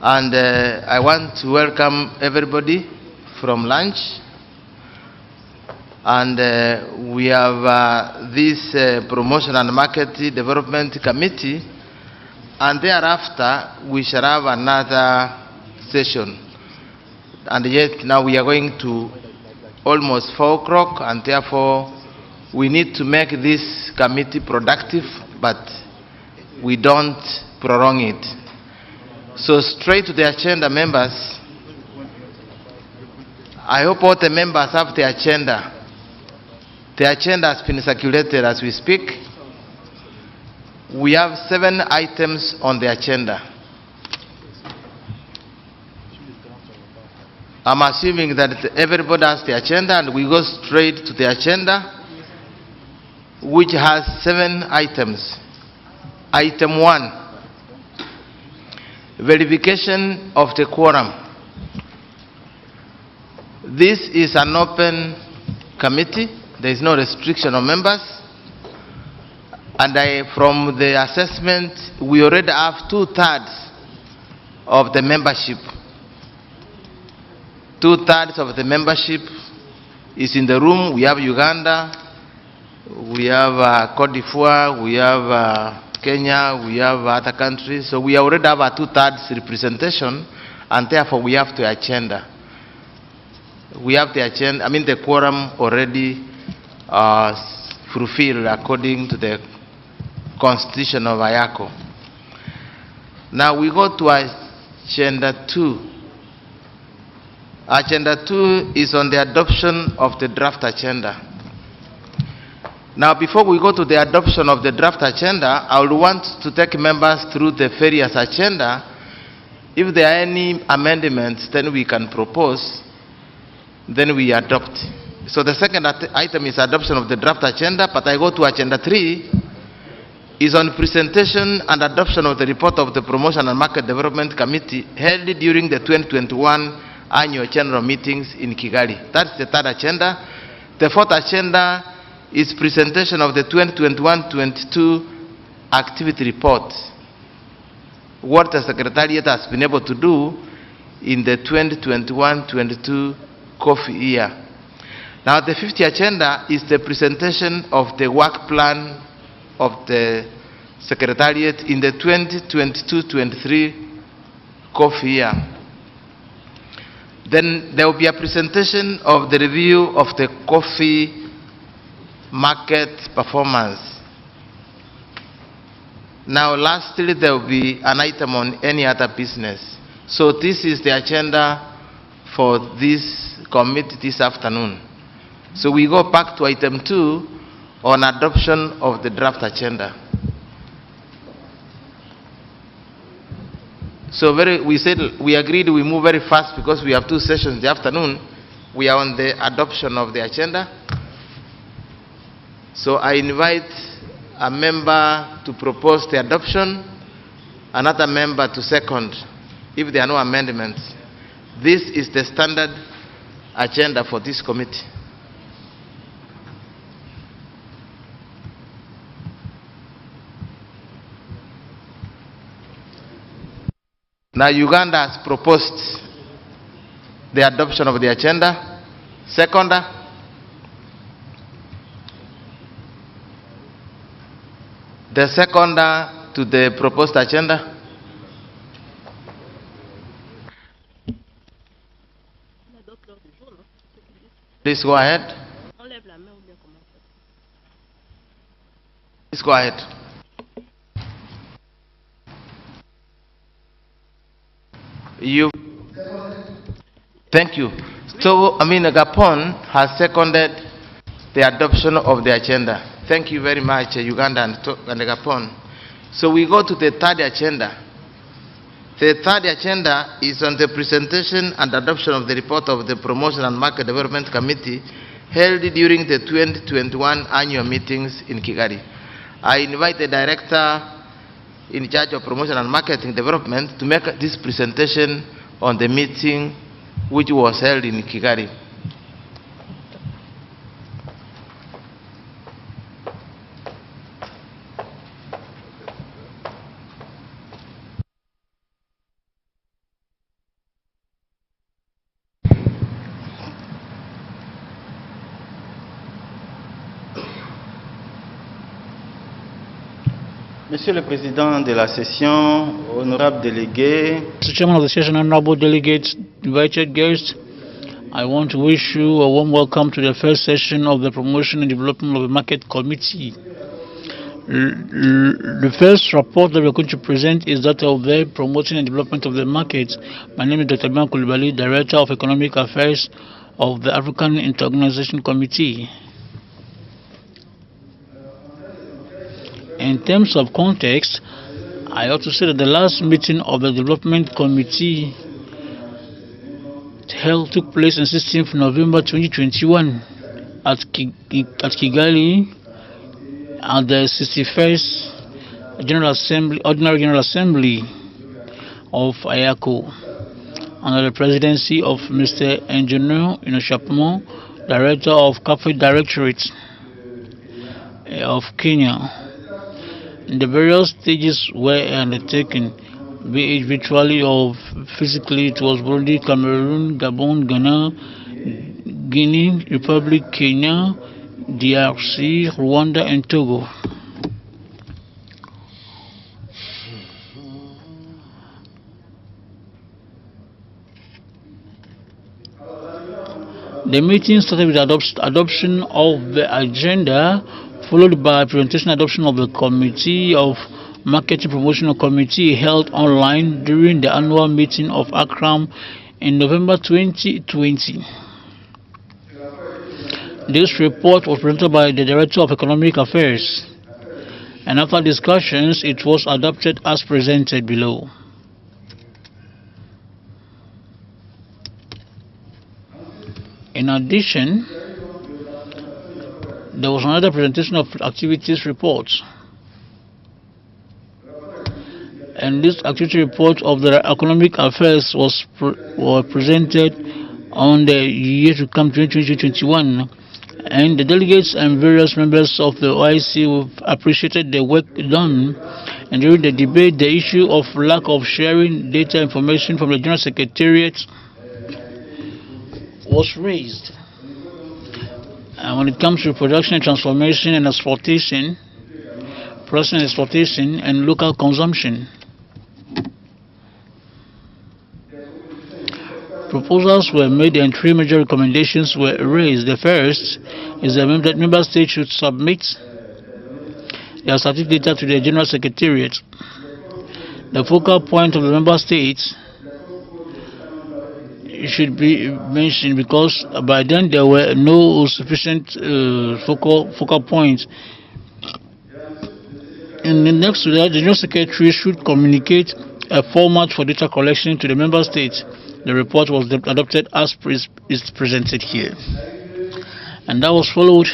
And I want to welcome everybody from lunch. And we have this Promotion and Market Development Committee, and thereafter we shall have another session. And yet now we are going to almost 4 o'clock, and therefore we need to make this committee productive, but we don't prolong it. So straight to the agenda, members. I hope all the members have the agenda. The agenda has been circulated as we speak. We have 7 items on the agenda. I'm assuming that everybody has the agenda, and we go straight to the agenda, which has 7 items. Item 1, verification of the quorum. This is an open committee. There is no restriction on members. And from the assessment, we already have 2/3 of the membership. 2/3 of the membership is in the room. We have Uganda, we have Cote d'Ivoire, we have Kenya, we have other countries. So we already have a 2/3 representation, and therefore we have the agenda. We have the agenda, I mean the quorum already fulfilled according to the constitution of IACO. Now we go to agenda 2. Agenda 2 is on the adoption of the draft agenda. Now before we go to the adoption of the draft agenda, I would want to take members through the various agenda. If there are any amendments, then we can propose, then we adopt. So the second item is adoption of the draft agenda, but I go to agenda 3, is on presentation and adoption of the report of the Promotion and Market Development Committee held during the 2021 annual general meetings in Kigali. That's the third agenda. The fourth agenda is presentation of the 2021-22 activity report. What the Secretariat has been able to do in the 2021-22 coffee year. Now the fifth agenda is the presentation of the work plan of the Secretariat in the 2022-23 coffee year. Then there will be a presentation of the review of the coffee market performance. Now lastly, there will be an item on any other business. So this is the agenda for this committee this afternoon. So we go back to item 2 on adoption of the draft agenda. So we agreed we move very fast because we have 2 sessions in the afternoon. We are on the adoption of the agenda. So I invite a member to propose the adoption, another member to second, if there are no amendments. This is the standard agenda for this committee. Now Uganda has proposed the adoption of the agenda. Seconder. The seconder to the proposed agenda. Please go ahead. Please go ahead. Thank you. So, Gapon has seconded the adoption of the agenda. Thank you very much, Uganda and Gapon. So we go to the third agenda. The third agenda is on the presentation and adoption of the report of the Promotion and Market Development Committee held during the 2021 annual meetings in Kigali. I invite the Director in charge of Promotion and Marketing Development to make this presentation on the meeting which was held in Kigali. Monsieur le Président de la session, honorable délégué, Mr. Chairman of the session, honorable delegates, invited guests, I want to wish you a warm welcome to the first session of the Promotion and Development of the Market Committee. The first report that we're going to present is that of the Promotion and Development of the Market. My name is Dr. Bian Kulibali, Director of Economic Affairs of the African Inter-Organization Committee. In terms of context, I ought to say that the last meeting of the Development Committee took place on 16th November 2021 at Kigali at the 61st Ordinary General Assembly of IACO under the presidency of Mr. Engineer Inoshapmo, Director of Corporate Directorate of Kenya. The various stages were undertaken, be it virtually or physically. It was Burundi, Cameroon, Gabon, Ghana, Guinea, Republic, Kenya, DRC, Rwanda, and Togo. The meeting started with adoption of the agenda, followed by presentation adoption of the Committee of Marketing Promotional Committee held online during the annual meeting of ACRAM in November 2020. This report was presented by the Director of Economic Affairs, and after discussions, it was adopted as presented below. In addition, there was another presentation of activities reports. And this activity report of the Economic Affairs was presented on the year to come 2021. And the delegates and various members of the OIC appreciated the work done. And during the debate, the issue of lack of sharing data information from the General Secretariat was raised. And when it comes to production and transformation and exportation, production and exportation and local consumption, proposals were made and three major recommendations were raised. The first is that member states should submit their static data to the General Secretariat. The focal point of the member states should be mentioned because by then there were no sufficient focal points. And then next to that, the General Secretary should communicate a format for data collection to the member states. The report was adopted as is presented here. And that was followed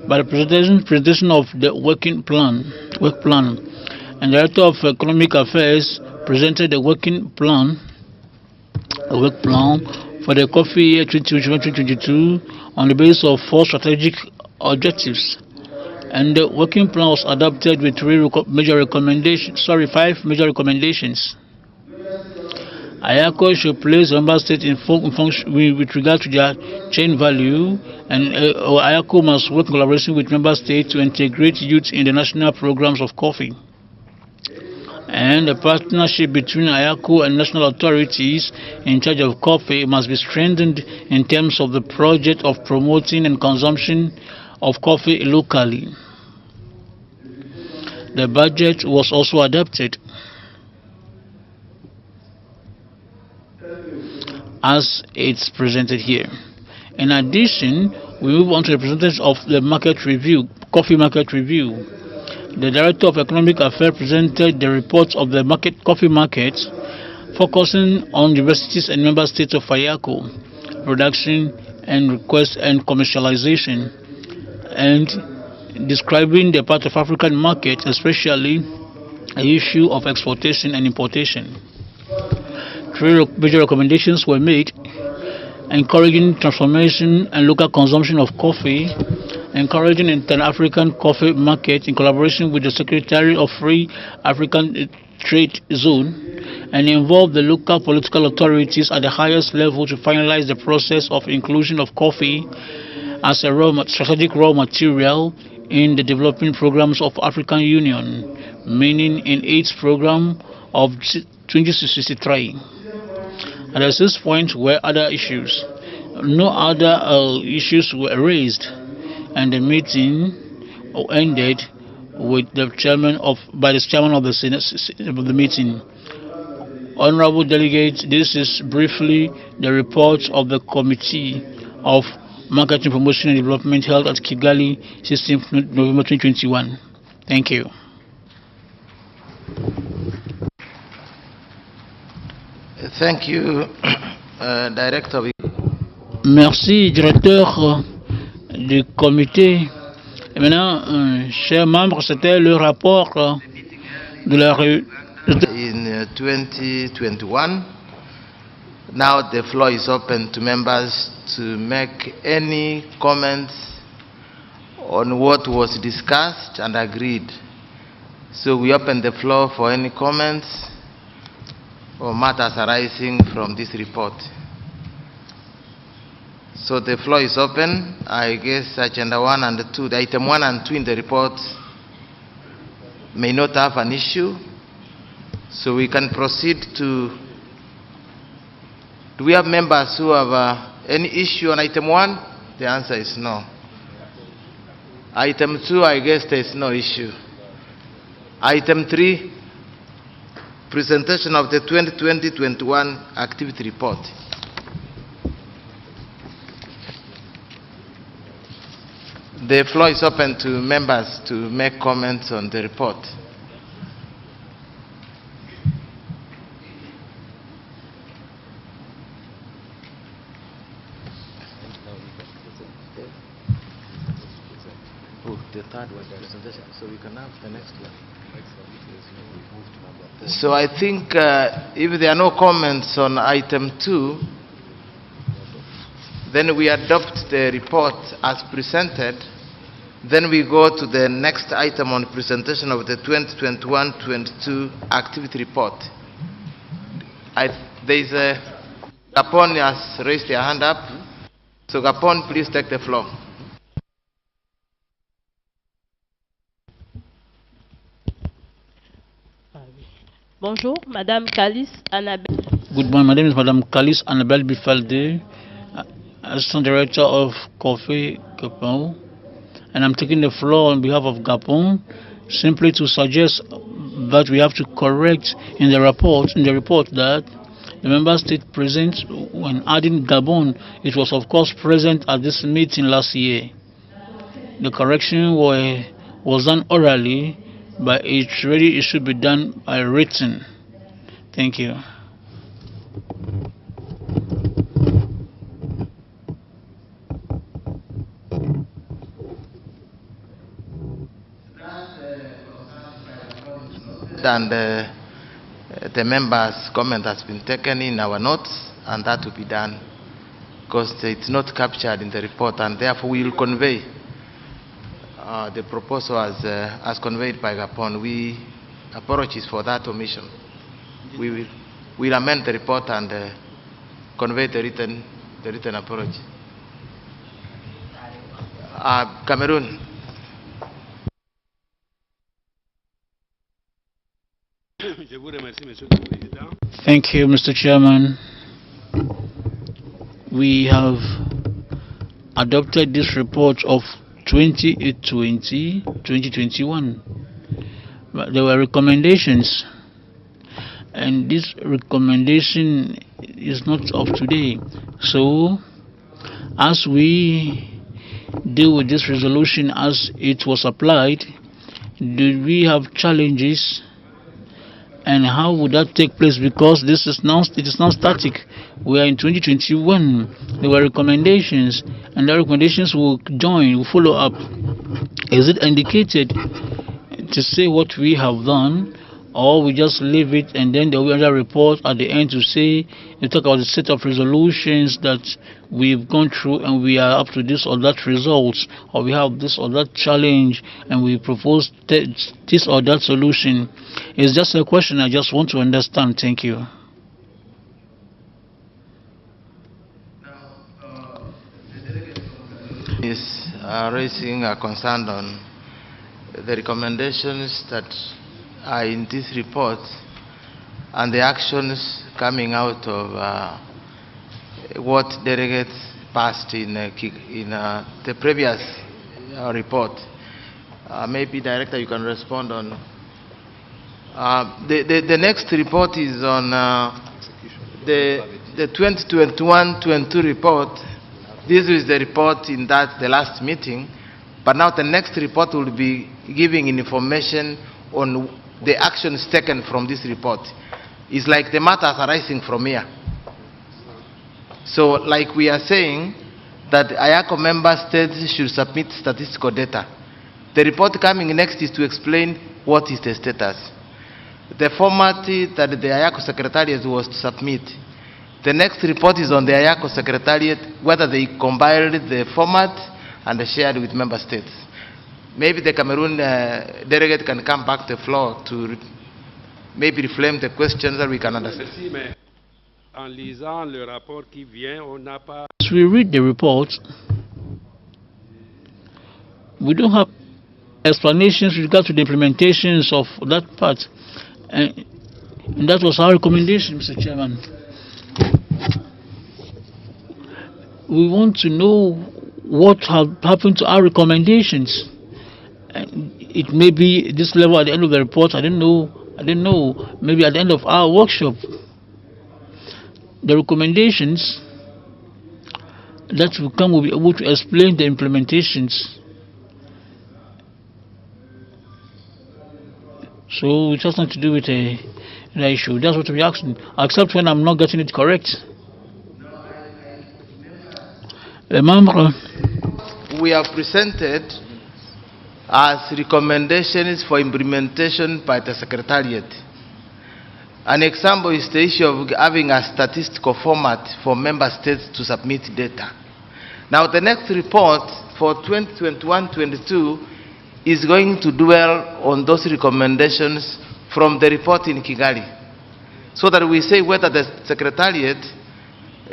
by the presentation of the work plan. And the Director of Economic Affairs presented the work plan for the coffee year 2021-2022 on the basis of 4 strategic objectives. And the working plan was adopted with 5 major recommendations. IACO should place member states in function with regard to their chain value, and IACO must work in collaboration with member states to integrate youth in the national programs of coffee. And the partnership between IACO and national authorities in charge of coffee must be strengthened in terms of the project of promoting and consumption of coffee locally. The budget was also adopted as it's presented here. In addition, we move on to the presentation of the coffee market review. The Director of Economic Affairs presented the reports of the coffee market, focusing on universities and member states of IACO, production and request and commercialization, and describing the part of African market, especially the issue of exportation and importation. 3 major recommendations were made: encouraging transformation and local consumption of coffee, encouraging inter-African coffee market in collaboration with the Secretary of Free African Trade Zone, and involve the local political authorities at the highest level to finalize the process of inclusion of coffee as a strategic raw material in the development programs of African Union, meaning in its program of 2063. At the 6th point were other issues. No other issues were raised, and the meeting ended with the chairman by the chairman of the Senate of the meeting. Honorable delegates, this is briefly the report of the Committee of Marketing, Promotion and Development held at Kigali, 16th November 2021. Thank you. Thank you, Director. Merci, directeur du comité. Et maintenant, chers membres, c'était le rapport de la réunion. In 2021, now the floor is open to members to make any comments on what was discussed and agreed. So we open the floor for any comments or matters arising from this report. So the floor is open. I guess agenda 1 and 2, the item 1 and 2 in the report may not have an issue. So we can proceed to, do we have members who have any issue on item 1? The answer is no. Item 2, I guess there is no issue. Item 3, presentation of the 2020-21 activity report. The floor is open to members to make comments on the report. The third one, presentation. So we can have the next one. So I think if there are no comments on item 2, then we adopt the report as presented. Then we go to the next item on presentation of the 2021-22 activity report. There is Gapon has raised their hand up. So Gapon, please take the floor. Bonjour, Madame Kalis Annabelle. Good morning, my name is Madame Kalis Annabelle Bifalde, Assistant Director of Coffee Gapon, and I'm taking the floor on behalf of Gapon simply to suggest that we have to correct in the report that the member state present when adding Gabon, it was of course present at this meeting last year. The correction was done orally, but it should be done by written. Thank you. And the members' comment has been taken in our notes, and that will be done because it's not captured in the report, and therefore we will convey the proposal as conveyed by Gapon. We apologize for that omission. We will amend the report and convey the written apology. Cameroon. Thank you, Mr. Chairman. We have adopted this report of 2020-2021. But there were recommendations, and this recommendation is not of today. So, as we deal with this resolution as it was applied, did we have challenges? And how would that take place? Because it is not static. We are in 2021. There were recommendations, and the recommendations will follow up. Is it indicated to say what we have done, or we just leave it and then there will be another report at the end to say, you talk about the set of resolutions that we've gone through and we are up to this or that results, or we have this or that challenge and we propose this or that solution? It's just a question I just want to understand. Thank you. Is raising a concern on the recommendations that are in this report and the actions coming out of what delegates passed in the previous report. Maybe, Director, you can respond on. The next report is on the 2021-22 report. This is the report in the last meeting, but now the next report will be giving information on the actions taken from this report. It's like the matters arising from here. So, like we are saying, that IACO member states should submit statistical data. The report coming next is to explain what is the status. The format that the IACO Secretariat was to submit. The next report is on the IACO Secretariat, whether they compiled the format and shared with member states. Maybe the Cameroon delegate can come back to the floor to maybe reframe the questions that we can understand. En lisant le rapport qui vient, on n'a pas. As we read the report, we don't have explanations with regard to the implementations of that part. And that was our recommendation, Mr. Chairman. We want to know what have happened to our recommendations. It may be this level at the end of the report, I don't know. Maybe at the end of our workshop. The recommendations that will come will be able to explain the implementations. So it has nothing to do with the issue. That's what we're asking, except when I'm not getting it correct. We have presented as recommendations for implementation by the Secretariat. An example is the issue of having a statistical format for member states to submit data. Now, the next report for 2021-22 is going to dwell on those recommendations from the report in Kigali, so that we say whether the Secretariat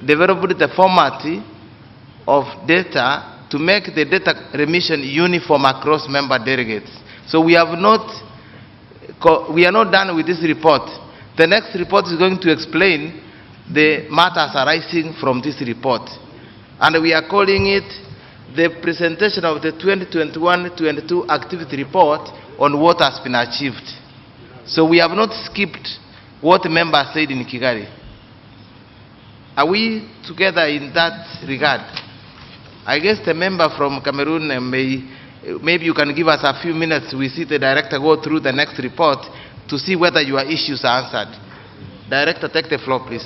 developed the format of data to make the data remission uniform across member delegates. So we are not done with this report. The next report is going to explain the matters arising from this report. And we are calling it the presentation of the 2021-22 activity report on what has been achieved. So we have not skipped what the members said in Kigali. Are we together in that regard? I guess the member from Cameroon maybe you can give us a few minutes. We see the director go through the next report to see whether your issues are answered. Director, take the floor, please.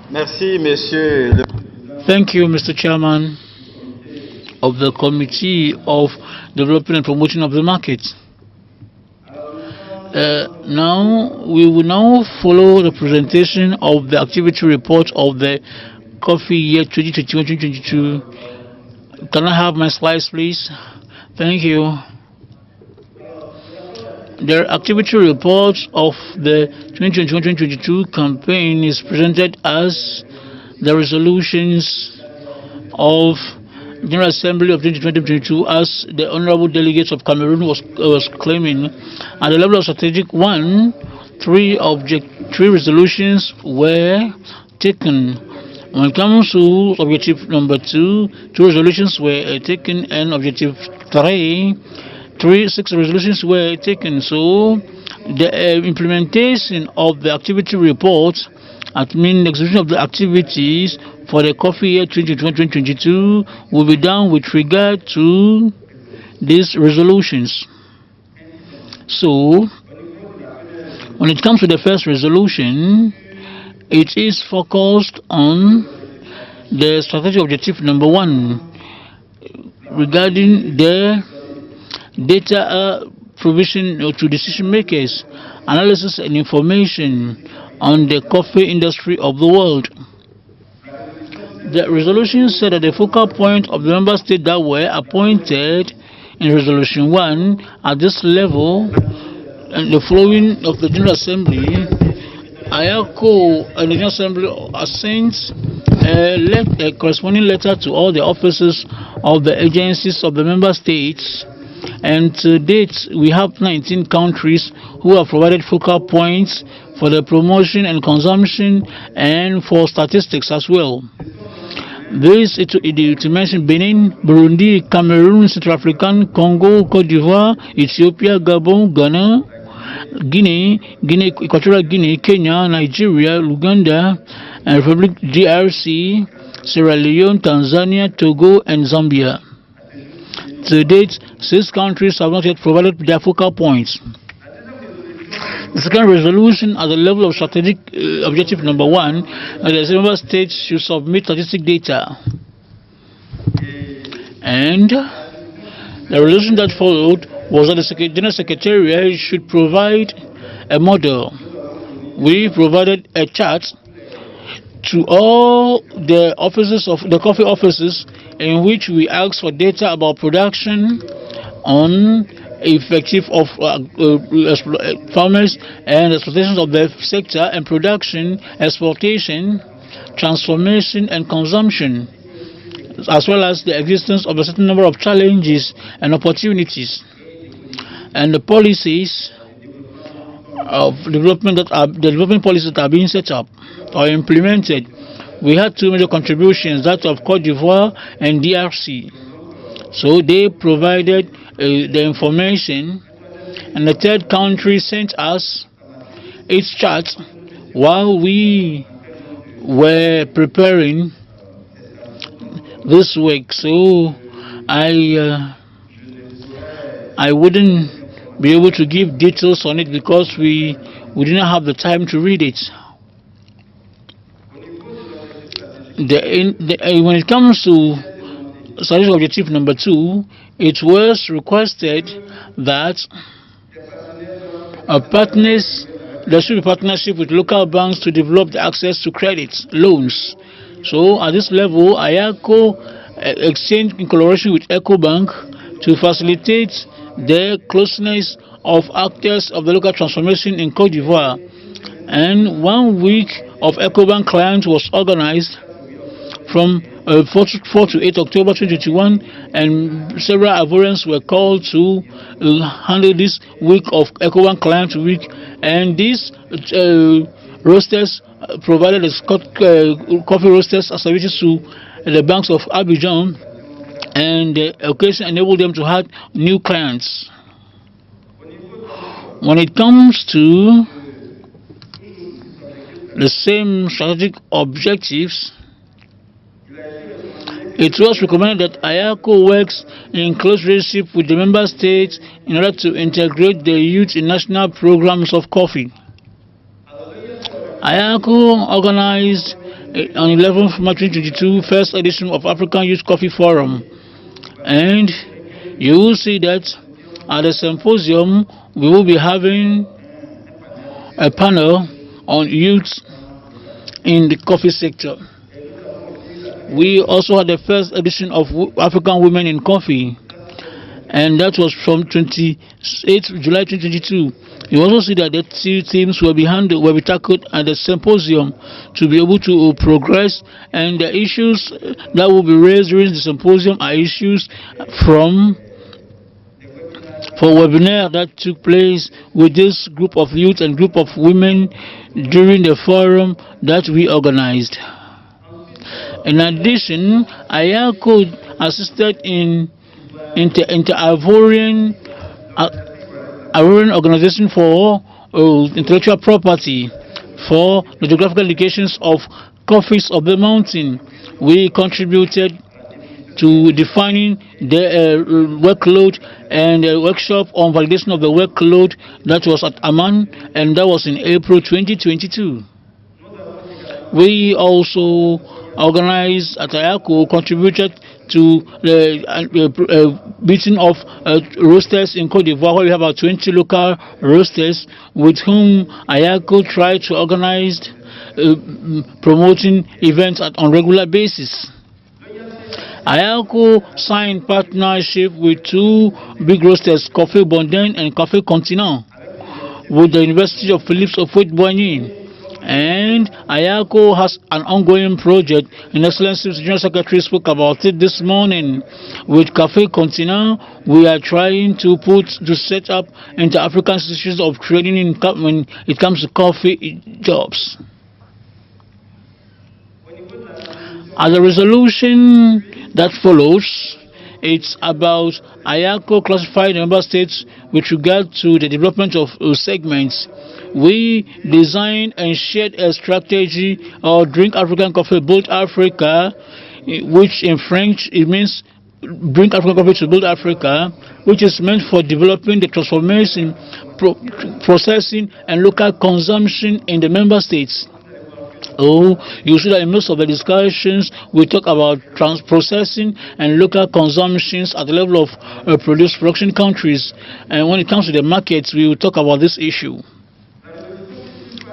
Merci, Monsieur. Thank you, Mr. Chairman of the Committee of Development and Promotion of the Market. Now, we will now follow the presentation of the activity report of the coffee year 2021-2022. Can I have my slides, please? Thank you. The activity report of the 2021-2022 campaign is presented as the resolutions of General Assembly of 2020-2022, as the honorable delegates of Cameroon was claiming. At the level of strategic 1, three resolutions were taken. When it comes to objective number 2, 2 resolutions were taken, and objective 3, 6 resolutions were taken. So the implementation of the activity report, I mean the execution of the activities for the coffee year 2021-2022 will be done with regard to these resolutions. So when it comes to the first resolution, it is focused on the strategic objective number 1 regarding the data provision to decision makers, analysis and information on the coffee industry of the world. The resolution said that the focal point of the member states that were appointed in Resolution 1 at this level and the following of the General Assembly, IACO and the General Assembly assents a corresponding letter to all the officers of the agencies of the member states. And to date, we have 19 countries who have provided focal points for the promotion and consumption and for statistics as well. This to mention Benin, Burundi, Cameroon, Central African, Congo, Cote d'Ivoire, Ethiopia, Gabon, Ghana, Guinea, Equatorial Guinea, Kenya, Nigeria, Uganda, and Republic DRC, Sierra Leone, Tanzania, Togo, and Zambia. To date, 6 countries have not yet provided their focal points. The second resolution at the level of strategic objective number 1, the member states should submit statistic data. And the resolution that followed was that the General Secretariat should provide a model. We provided a chart to all the offices of the coffee offices in which we asked for data about production on effective of farmers and exploitation of the sector and production, exploitation, transformation and consumption, as well as the existence of a certain number of challenges and opportunities, and the policies of development policies that are being set up or implemented. We had 2 major contributions, that of Cote d'Ivoire and DRC. So they provided the information, and the third country sent us its chart while we were preparing this week. So I wouldn't be able to give details on it because we didn't have the time to read it. When it comes to strategic objective number 2, it was requested that there should be partnership with local banks to develop the access to credit, loans. So at this level, IACO exchanged in collaboration with EcoBank to facilitate the closeness of actors of the local transformation in Cote d'Ivoire. And 1 week of EcoBank clients was organized from 4 to 8 October 2021, and several Ivorians were called to handle this week of EcoBank Client Week. And these roasters provided coffee roasters as services to the banks of Abidjan, and the occasion enabled them to have new clients. When it comes to the same strategic objectives, it was recommended that IACO works in close relationship with the member states in order to integrate the youth in national programs of coffee. IACO organized on 11th March 2022 first edition of African Youth Coffee Forum, and you will see that at the symposium we will be having a panel on youth in the coffee sector. We also had the first edition of African Women in Coffee, and that was from 28th July 2022. You also see that the 2 themes will be tackled at the symposium to be able to progress, and the issues that will be raised during the symposium are issues for webinar that took place with this group of youth and group of women during the forum that we organized. In addition, IACO assisted in Ivorian Organization for Intellectual Property for the geographical indications of coffees of the mountain. We contributed to defining the workload and a workshop on validation of the workload that was at Amman, and that was in April 2022. We also organized at IACO, contributed to the meeting of roasters in Cote d'Ivoire, where we have about 20 local roasters with whom IACO tried to organize promoting events on regular basis. IACO signed partnership with 2 big roasters, Café Bonden and Café Continent, with the University of Philippe of Boigny. And IACO has an ongoing project, and Excellency the General Secretary spoke about it this morning. With Café Continent, we are trying to set up inter-African institutions of training when it comes to coffee jobs. As a resolution that follows, it's about IACO classifying the member states with regard to the development of segments. We designed and shared a strategy of Drink African Coffee, Build Africa, which in French it means Bring African Coffee to Build Africa, which is meant for developing the transformation, processing and local consumption in the member states. You see that in most of the discussions we talk about processing and local consumptions at the level of production countries, and when it comes to the markets we will talk about this issue.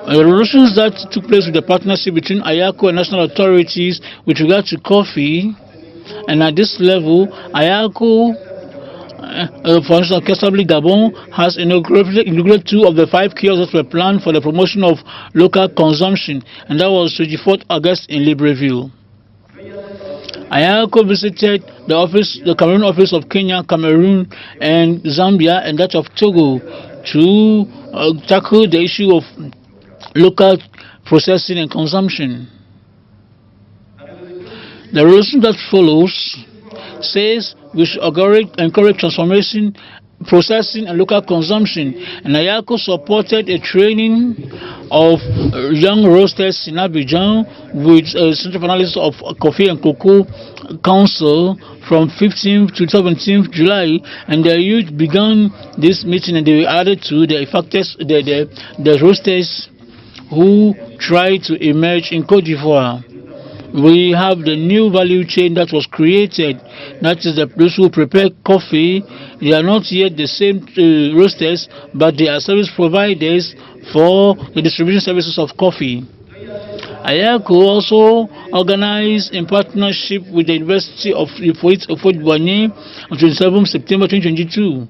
The resolutions that took place with the partnership between IACO and national authorities with regard to coffee, and at this level, IACO, for instance, Kestabli Gabon has inaugurated 2 of the 5 kiosks that were planned for the promotion of local consumption, and that was 24th August in Libreville. IACO visited the Cameroon office of Kenya, Cameroon, and Zambia, and that of Togo to tackle the issue of local processing and consumption. The resolution that follows says we should encourage transformation, processing and local consumption, and IACO supported a training of young roasters in Abidjan with Center for Analysis of Coffee and Cocoa Council from 15th to 17th July, and the youth began this meeting and they were added to the roasters who try to emerge in Côte d'Ivoire. We have the new value chain that was created. That is those who prepare coffee. They are not yet the same roasters, but they are service providers for the distribution services of coffee. IACO also organized in partnership with the University of Fort-Boigny on 27 September 2022.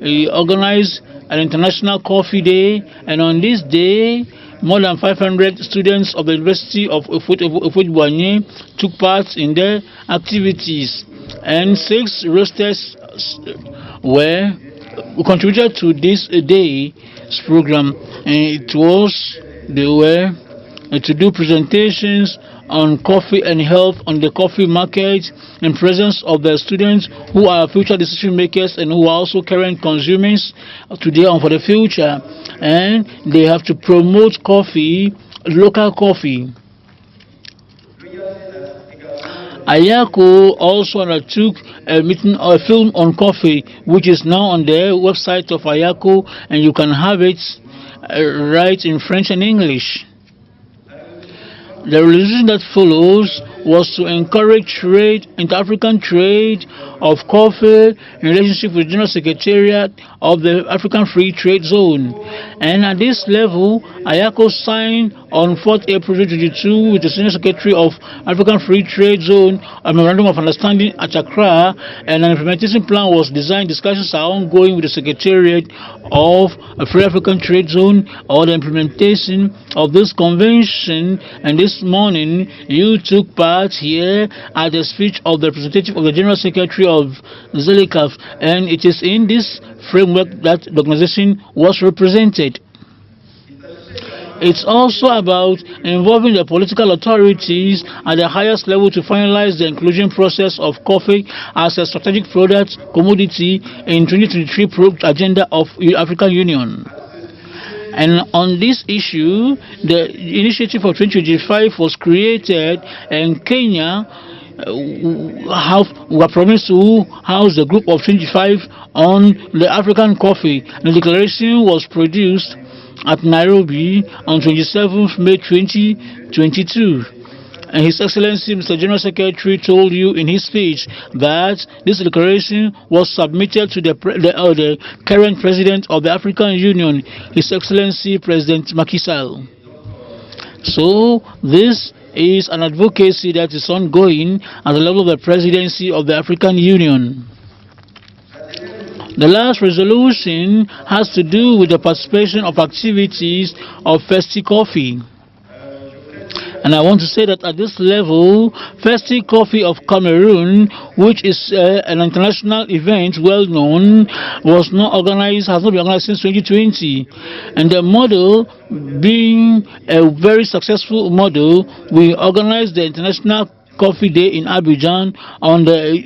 We organized an International Coffee Day, and on this day, more than 500 students of the University of Fort-Boigny took part in their activities, and 6 roasters were contributed to this day's program. And they were to do presentations on coffee and health on the coffee market in presence of the students who are future decision makers and who are also current consumers today and for the future. And they have to promote coffee, local coffee. IACO also undertook a film on coffee, which is now on the website of IACO, and you can have it right in French and English. The resolution that follows was to encourage trade, inter-African trade of coffee in relationship with the General Secretariat of the African Free Trade Zone. And at this level, IACO signed on 4th April 2022 with the Senior Secretary of African Free Trade Zone a Memorandum of Understanding at Accra, and an implementation plan was designed. Discussions are ongoing with the Secretariat of a Free African Trade Zone or the implementation of this convention. And this morning, you took part here at the speech of the representative of the General Secretary of ZLECAf, and it is in this framework that the organization was represented. It's also about involving the political authorities at the highest level to finalize the inclusion process of coffee as a strategic product commodity in 2023 agenda of African Union. And on this issue, the initiative for 2025 was created, and Kenya were promised to house the group of 25 on the African coffee. The declaration was produced at Nairobi on 27th May 2022. And His Excellency, Mr. General Secretary, told you in his speech that this declaration was submitted to the current President of the African Union, His Excellency President Macky Sall. So this is an advocacy that is ongoing at the level of the Presidency of the African Union. The last resolution has to do with the participation of activities of Festi Coffee. And I want to say that at this level, Festi Coffee of Cameroon, which is an international event, well known, has not been organized since 2020. And the model being a very successful model, we organized the International Coffee Day in Abidjan on the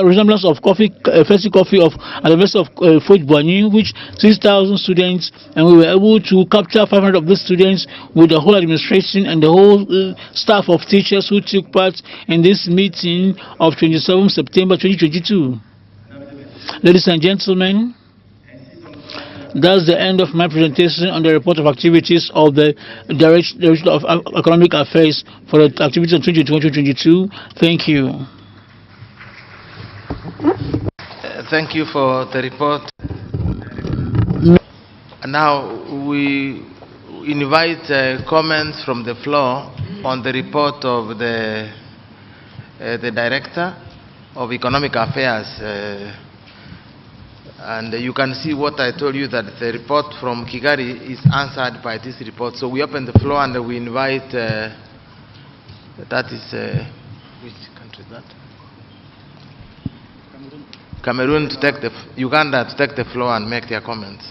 resemblance of Festi Coffee of at the University of Fort Boigny, which 6,000 students, and we were able to capture 500 of these students with the whole administration and the whole staff of teachers who took part in this meeting of 27 September 2022. Ladies and gentlemen, that's the end of my presentation on the report of activities of the Director of Economic Affairs for the activities of 2022. Thank you. Thank you for the report. Now we invite comments from the floor on the report of the Director of Economic Affairs. And you can see what I told you, that the report from Kigali is answered by this report. So we open the floor and we invite, that is, which country is that? Cameroon to take Uganda to take the floor and make their comments.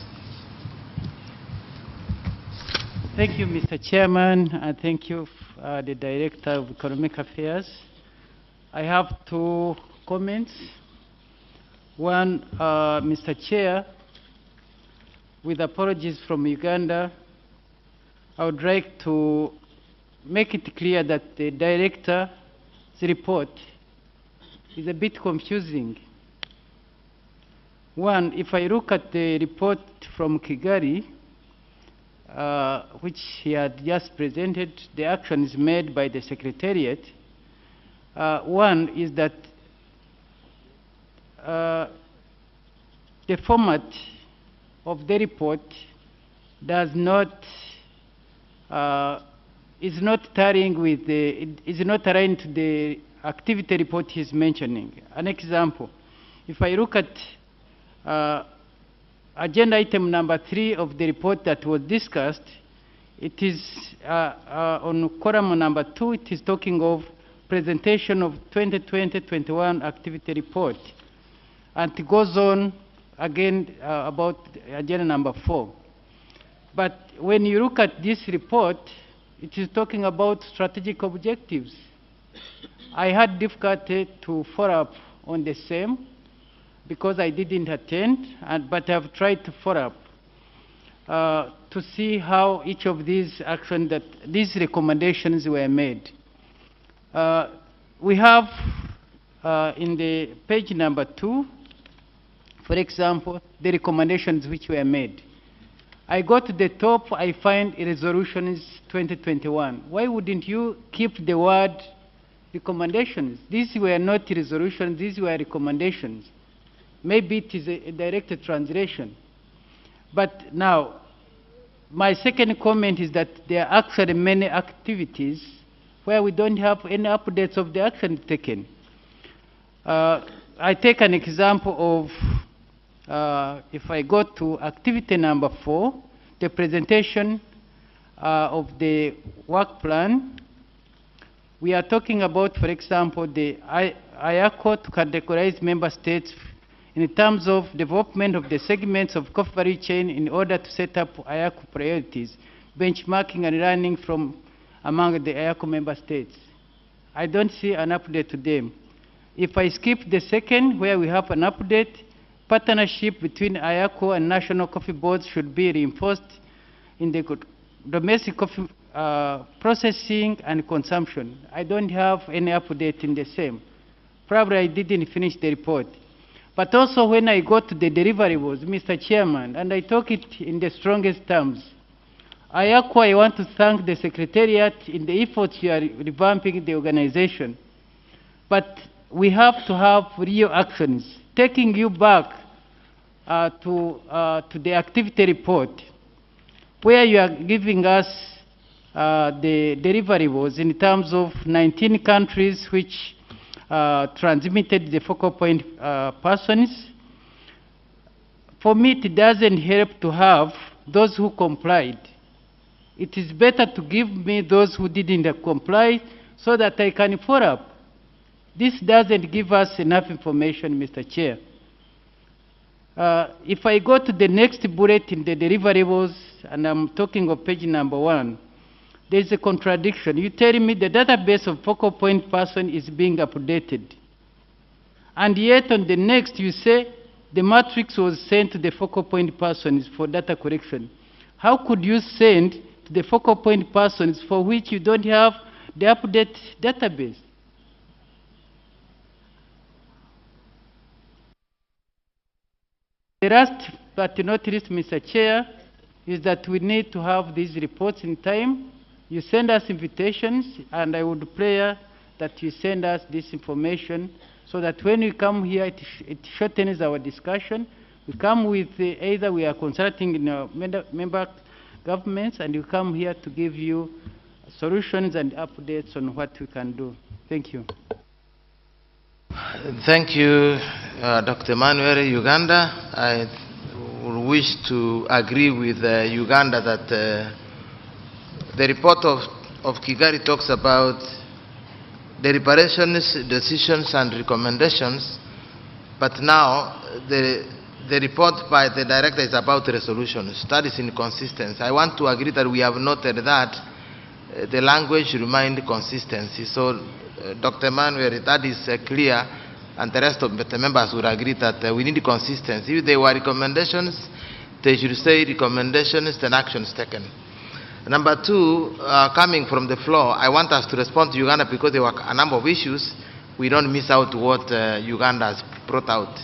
Thank you, Mr. Chairman, and thank you, the Director of Economic Affairs. I have two comments. One, Mr. Chair, with apologies from Uganda, I would like to make it clear that the Director's report is a bit confusing. One, if I look at the report from Kigali, which he had just presented, the actions made by the Secretariat, one is that the format of the report does not is not tallying with is not aligned to the activity report he's mentioning. An example, if I look at agenda item number 3 of the report that was discussed, it is on column number 2, it is talking of presentation of 2020-21 activity report. And it goes on again about agenda number 4. But when you look at this report, it is talking about strategic objectives. I had difficulty to follow up on the same because I didn't attend, but I've tried to follow up to see how each of these actions, these recommendations were made. We have in the page number 2, for example, the recommendations which were made. I go to the top, I find resolutions 2021. Why wouldn't you keep the word recommendations? These were not resolutions, these were recommendations. Maybe it is a direct translation. But now, my second comment is that there are actually many activities where we don't have any updates of the action taken. I take an example of, if I go to activity number 4, the presentation of the work plan, we are talking about, for example, the IACO to categorize member states in terms of development of the segments of coffee value chain in order to set up IACO priorities, benchmarking and learning from among the IACO member states. I don't see an update to them. If I skip the second, where we have an update, partnership between IACO and national coffee boards should be reinforced in the domestic coffee processing and consumption. I don't have any update in the same. Probably I didn't finish the report. But also when I go to the deliverables, Mr. Chairman, and I talk it in the strongest terms, IACO, I want to thank the Secretariat in the efforts you are revamping the organization. But we have to have real actions. Taking you back to the activity report, where you are giving us the deliverables in terms of 19 countries which transmitted the focal point persons. For me, it doesn't help to have those who complied. It is better to give me those who didn't comply so that I can follow up. This doesn't give us enough information, Mr. Chair. If I go to the next bullet in the deliverables, and I'm talking of page number 1, there's a contradiction. You tell me the database of focal point person is being updated. And yet on the next you say the matrix was sent to the focal point persons for data collection. How could you send to the focal point persons for which you don't have the update database? The last but not least, Mr. Chair, is that we need to have these reports in time. You send us invitations, and I would pray that you send us this information so that when we come here, it shortens our discussion. We come with either we are consulting in our member governments, and you come here to give you solutions and updates on what we can do. Thank you. Thank you, Dr. Manuel. Uganda, I would wish to agree with Uganda that the report of Kigali talks about deliberations, decisions, and recommendations, but now the report by the director is about resolutions. That is inconsistent. I want to agree that we have noted that the language remained consistency. So, Dr. Manuel, that is clear, and the rest of the members would agree that we need consistency. If there were recommendations, they should say recommendations, then actions taken. Number 2, coming from the floor, I want us to respond to Uganda because there were a number of issues. We don't miss out what Uganda has brought out.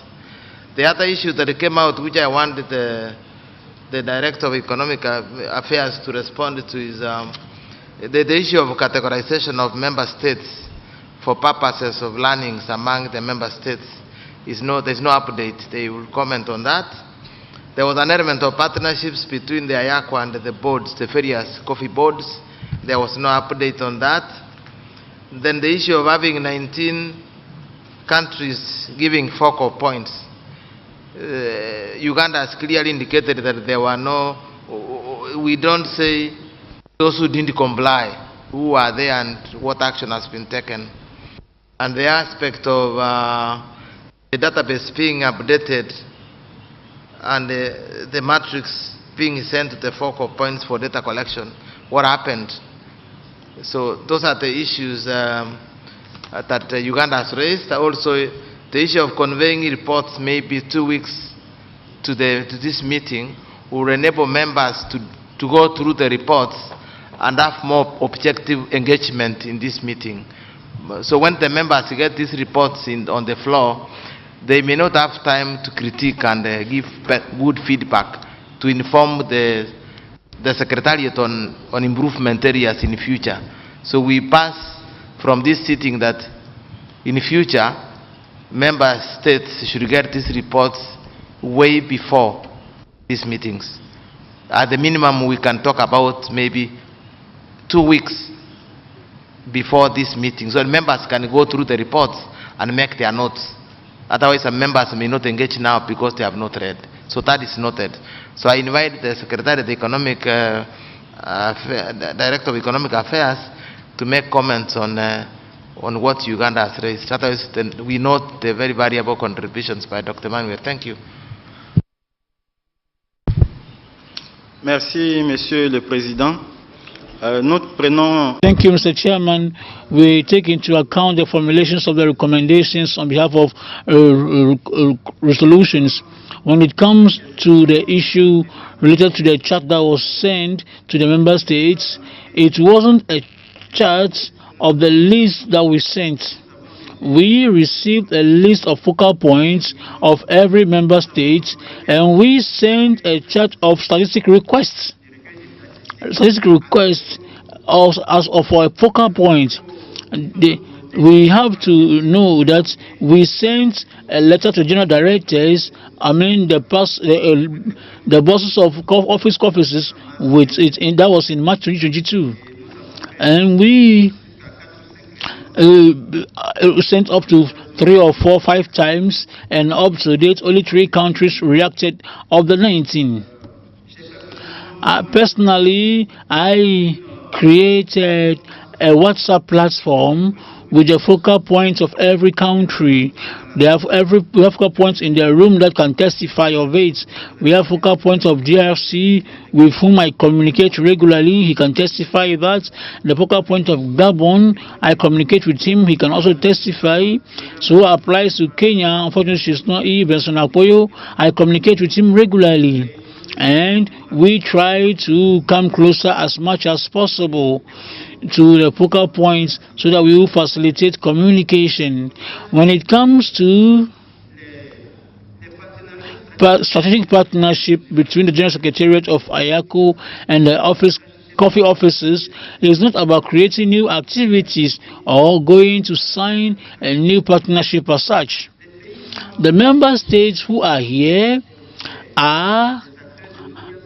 The other issue that came out, which I wanted the Director of Economic Affairs to respond to, is the issue of categorization of member states for purposes of learnings among the member states. There's no update. They will comment on that. There was an element of partnerships between the IACO and the boards, the various coffee boards. There was no update on that. Then the issue of having 19 countries giving focal points. Uganda has clearly indicated that there were no, we don't say those who didn't comply, who are there and what action has been taken. And the aspect of the database being updated and the matrix being sent to the focal points for data collection, what happened? So those are the issues that Uganda has raised. Also, the issue of conveying reports maybe 2 weeks to this meeting will enable members to go through the reports and have more objective engagement in this meeting. So when the members get these reports on the floor, they may not have time to critique and give good feedback to inform the Secretariat on improvement areas in the future. So we pass from this sitting that in the future, member states should get these reports way before these meetings. At the minimum, we can talk about maybe 2 weeks before this meeting, so members can go through the reports and make their notes. Otherwise, some members may not engage now because they have not read. So that is noted. So I invite the Secretary of the Director of Economic Affairs to make comments on what Uganda has raised. Otherwise, then we note the very valuable contributions by Dr. Manuel. Thank you. Merci, Monsieur le Président. Thank you, Mr. Chairman. We take into account the formulations of the recommendations on behalf of resolutions. When it comes to the issue related to the chart that was sent to the member states, it wasn't a chart of the list that we sent. We received a list of focal points of every member state, and we sent a chart of statistic requests. Statistic requests as of a focal point. We have to know that we sent a letter to general directors, the bosses of offices with it, and that was in March 2022, and we sent up to 3 or 4, 5 times, and up to date, only 3 countries reacted of the 19. Personally, I created a WhatsApp platform with the focal points of every country. We have focal points in the room that can testify of it. We have focal points of DRC with whom I communicate regularly. He can testify that. The focal point of Gabon, I communicate with him. He can also testify. So applies to Kenya. Unfortunately, she's not here. Benson Apoyo, I communicate with him regularly. And we try to come closer as much as possible to the focal points so that we will facilitate communication. When it comes to strategic partnership between the General Secretariat of IACO and the coffee offices, it is not about creating new activities or going to sign a new partnership as such. The member states who are here are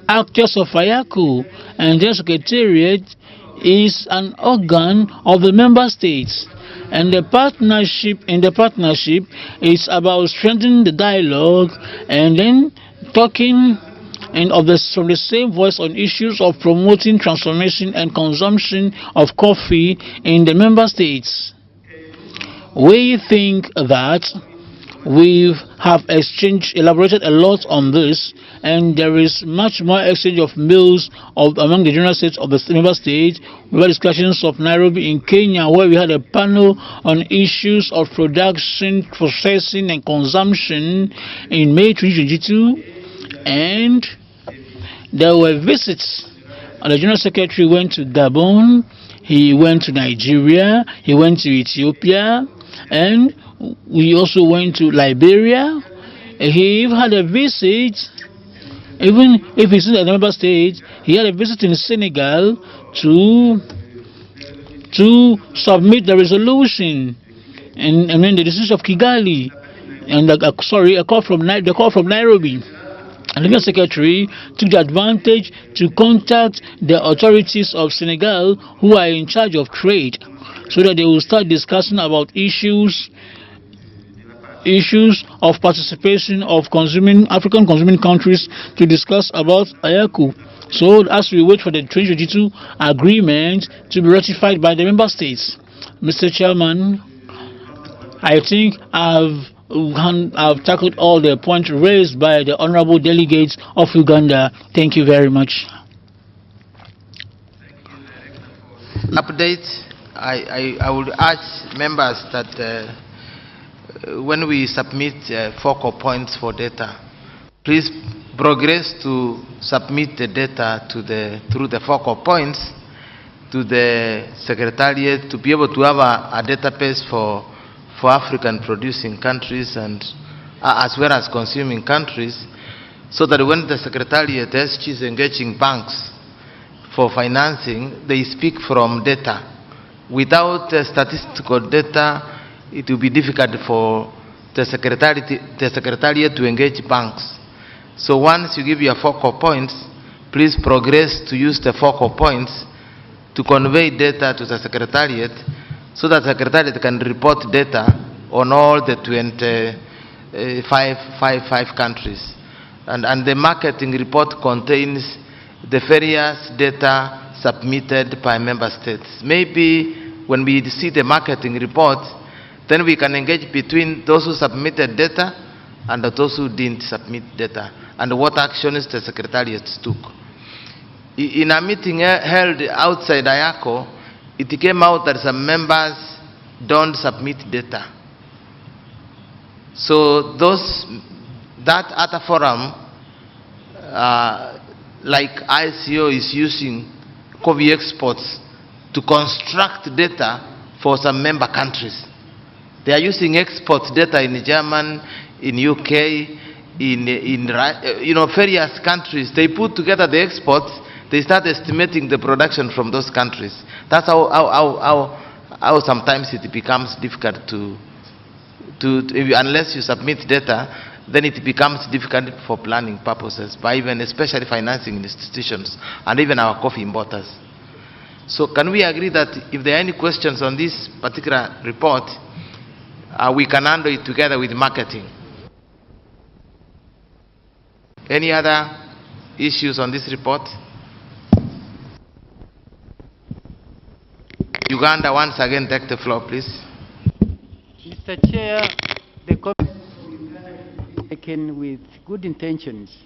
actors of IACO, and the Secretariat is an organ of the member states. And the partnership is about strengthening the dialogue and then talking from the same voice on issues of promoting transformation and consumption of coffee in the member states. We think that we have elaborated a lot on this, and there is much more exchange of meals among the general states of the member states. We had discussions of Nairobi in Kenya, where we had a panel on issues of production, processing, and consumption in May 2022, and there were visits. The General Secretary went to Gabon, he went to Nigeria, he went to Ethiopia, and we also went to Liberia. He had a visit, even if he's in the member state, he had a visit in Senegal to submit the resolution and then the decision of Kigali, and a call from Nairobi. And the General Secretary took the advantage to contact the authorities of Senegal who are in charge of trade, so that they will start discussing about issues of participation of African consuming countries to discuss about IACO. So as we wait for the 2022 agreement to be ratified by the member states. Mr. Chairman, I think I've tackled all the points raised by the honorable delegates of Uganda. Thank you very much. Update. I would urge members that when we submit focal points for data, please progress to submit the data through the focal points to the Secretariat to be able to have a database for African producing countries and as well as consuming countries, so that when the Secretariat is engaging banks for financing, they speak from data. Without statistical data, it will be difficult for the Secretariat to engage banks. So once you give your focal points, please progress to use the focal points to convey data to the Secretariat, so that the Secretariat can report data on all the 25 countries. And the marketing report contains the various data submitted by member states. Maybe when we see the marketing report, then we can engage between those who submitted data and those who didn't submit data, and what actions the Secretariat took. In a meeting held outside IACO, it came out that some members don't submit data. So that other forum, like IACO, is using coffee exports to construct data for some member countries. They are using export data in Germany, in UK, in various countries. They put together the exports, they start estimating the production from those countries. That's how sometimes it becomes difficult unless you submit data, then it becomes difficult for planning purposes, by especially financing institutions and even our coffee importers. So can we agree that if there are any questions on this particular report, we can handle it together with marketing. Any other issues on this report? Uganda, once again, take the floor, please. Mr. Chair, the comment taken with good intentions.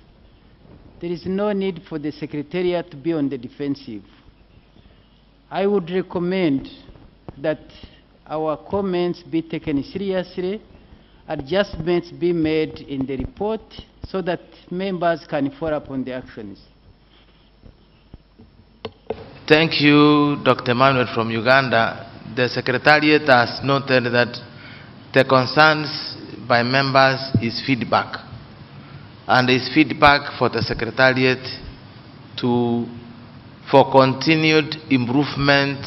There is no need for the Secretariat to be on the defensive. I would recommend that our comments be taken seriously, adjustments be made in the report so that members can follow up on the actions. Thank you, Dr. Manuel from Uganda. The Secretariat has noted that the concerns by members is feedback, and is feedback for the Secretariat for continued improvement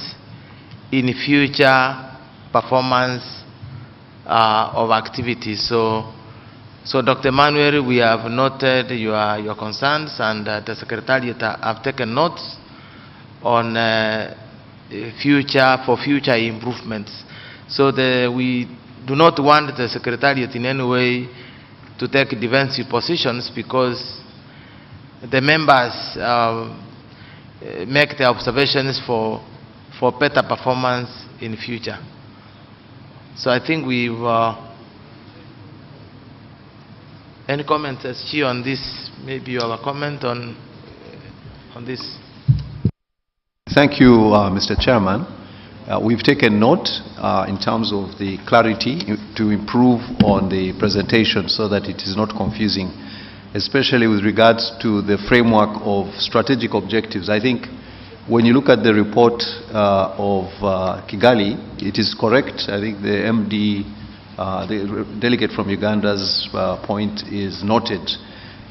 in future performance of activities. So Dr. Manuel, we have noted your concerns, and the Secretariat have taken notes on future improvements. So we do not want the Secretariat in any way to take defensive positions, because the members make the observations for better performance in future. So I think we've any comments as Chi on this? Maybe you have a comment on this. Thank you, Mr. Chairman. We've taken note in terms of the clarity to improve on the presentation so that it is not confusing, especially with regards to the framework of strategic objectives. I think when you look at the report of Kigali, it is correct. I think the MD, the delegate from Uganda's point is noted,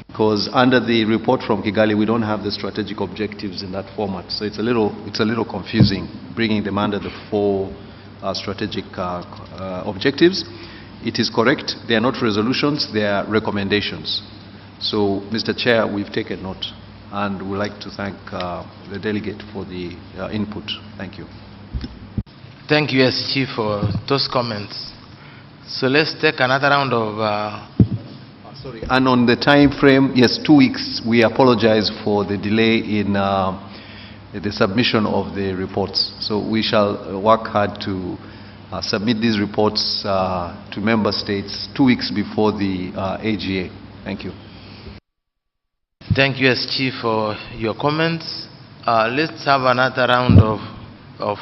because under the report from Kigali, we don't have the strategic objectives in that format. So it's a little confusing, bringing them under the 4 strategic objectives. It is correct. They are not resolutions, they are recommendations. So, Mr. Chair, we've taken note, and we'd like to thank the delegate for the input. Thank you. Thank you, S. Chief, for those comments. So let's take another round of... Sorry. And on the time frame, yes, 2 weeks. We apologize for the delay in the submission of the reports. So we shall work hard to submit these reports to member states 2 weeks before the AGA. Thank you. Thank you, S. Chief, for your comments. Let's have another round of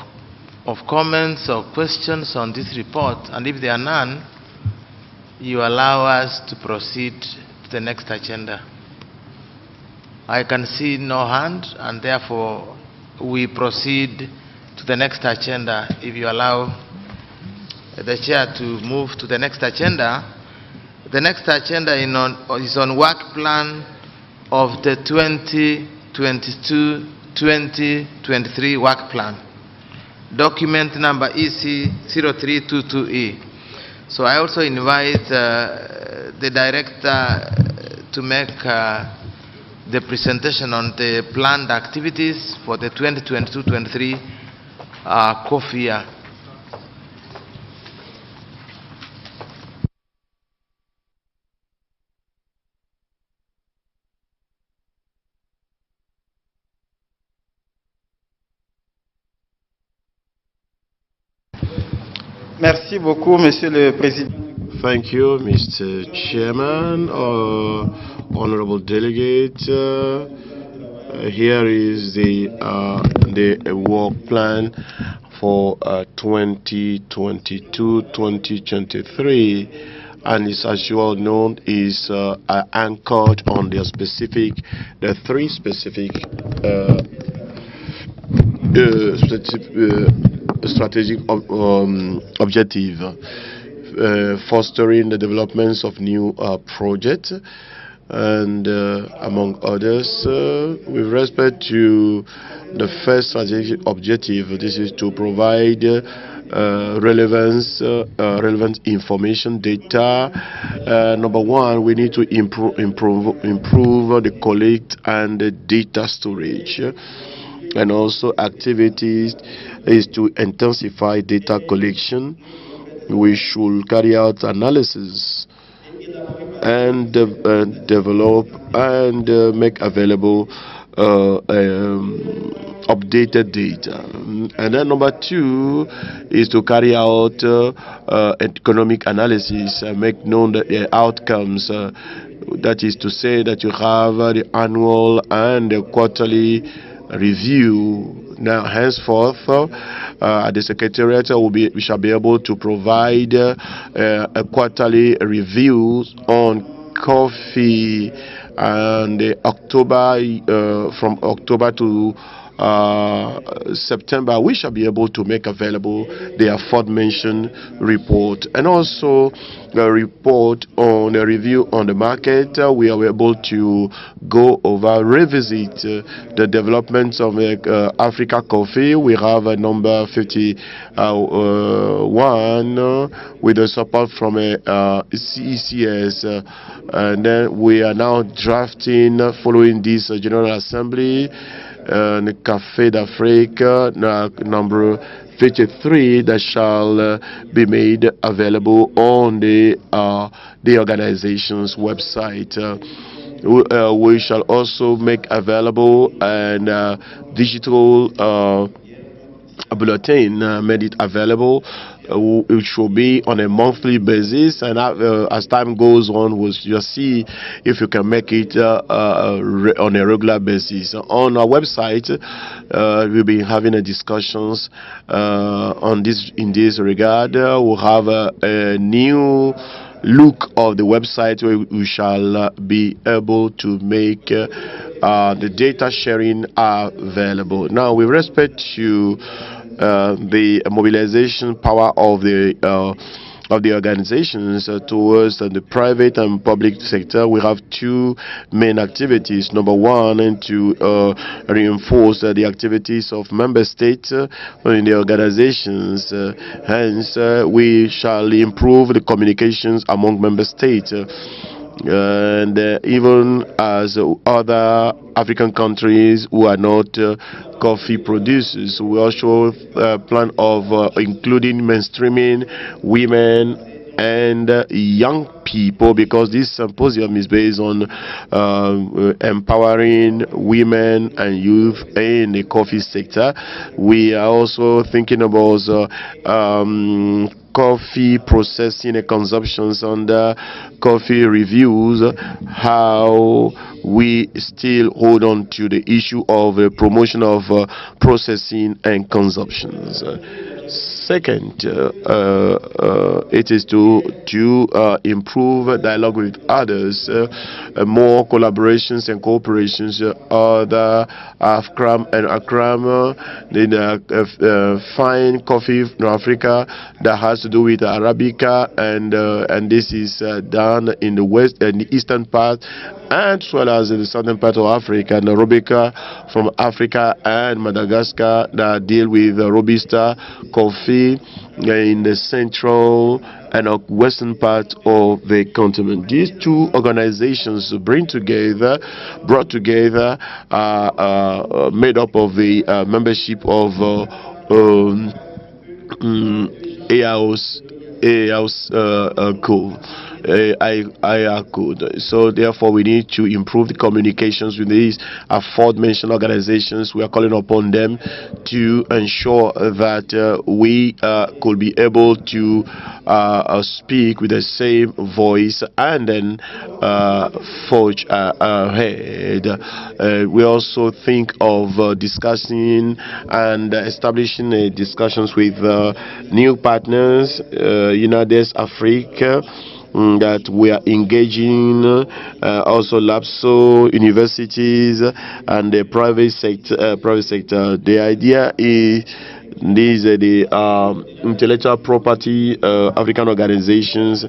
comments or questions on this report. And if there are none, you allow us to proceed to the next agenda. I can see no hand, and therefore we proceed to the next agenda. If you allow the chair to move to the next agenda. The next agenda is on work plan of the 2022-2023 work plan. Document number EC 0322E. So I also invite the director to make the presentation on the planned activities for the 2022-23 coffee year. Merci beaucoup, Monsieur le Président. Thank you, Mr. Chairman. Honorable delegate, here is the work plan for 2022-2023, and it's, as you all know, is anchored on the three specific strategic objective, fostering the developments of new projects, and among others, with respect to the first strategic objective, this is to provide relevant information data. Number one, we need to improve the collect and the data storage, and also activities is to intensify data collection we should carry out analysis and develop and make available updated data. And then number 2 is to carry out economic analysis, make known the outcomes. That is to say that you have the annual and the quarterly review. Now, henceforth, at the Secretariat, we shall be able to provide a quarterly review on coffee, and from October to September, we shall be able to make available the aforementioned report, and also a report on a review on the market. We are able to go over, revisit the developments of Africa coffee. We have a number 51 with the support from CECS, and then we are now drafting, following this General Assembly, the Café d'Afrique number 53 that shall be made available on the organization's website. We shall also make available a digital bulletin, made it available. It should be on a monthly basis, and as time goes on, we'll just see if you can make it on a regular basis. On our website, we'll be having discussions on this in this regard. We'll have a new look of the website where we shall be able to make the data sharing available. Now, with respect to the mobilization power of the organizations towards the private and public sector, we have 2 main activities. Number 1, and to reinforce the activities of member states in the organizations. Hence, we shall improve the communications among member states. And even as other African countries who are not coffee producers, we also plan of including mainstreaming women and young people, because this symposium is based on empowering women and youth in the coffee sector. We are also thinking about coffee processing and consumptions under coffee reviews, how we still hold on to the issue of promotion of processing and consumptions. Second, it is to improve dialogue with others, more collaborations and cooperations. Other AFCRAM and ACRAM, fine coffee from Africa that has to do with Arabica, and this is done in the west and the eastern part, as well as in the southern part of Africa, and Arabica from Africa and Madagascar that deal with Robusta coffee in the central and western part of the continent. These 2 organizations brought together, made up of the membership of IACO. So therefore, we need to improve the communications with these aforementioned organizations. We are calling upon them to ensure that we could be able to speak with the same voice and then forge ahead. We also think of discussing and establishing discussions with new partners, United Africa, that we are engaging, also LAPSO, universities, and the private sector. The idea is these are the intellectual property African organizations.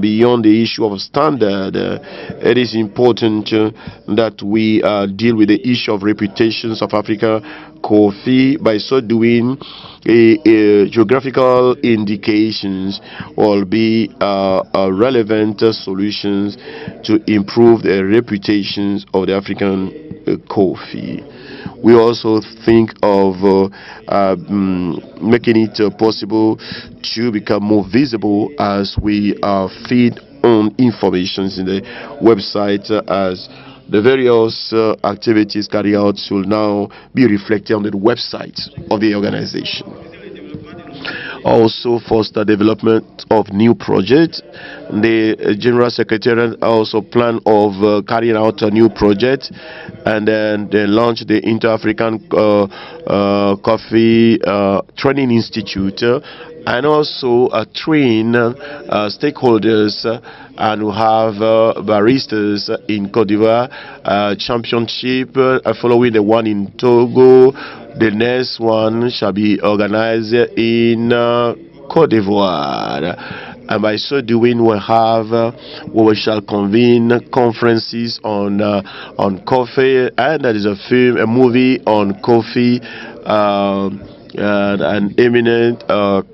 Beyond the issue of standard, it is important that we deal with the issue of reputations of Africa coffee. By so doing, geographical indications will be relevant solutions to improve the reputations of the African coffee. we also think of making it possible to become more visible as we feed on informations in the website, as the various activities carried out should now be reflected on the website of the organization. Also foster development of new projects. The General Secretariat also plan of carrying out a new project, and then they launch the Inter-African Coffee Training Institute, and also train stakeholders and we have baristas in Cote d'Ivoire championship following the one in Togo. The next one shall be organized in Cote d'Ivoire. And by so doing, we shall convene conferences on coffee, and there is a movie on coffee. An eminent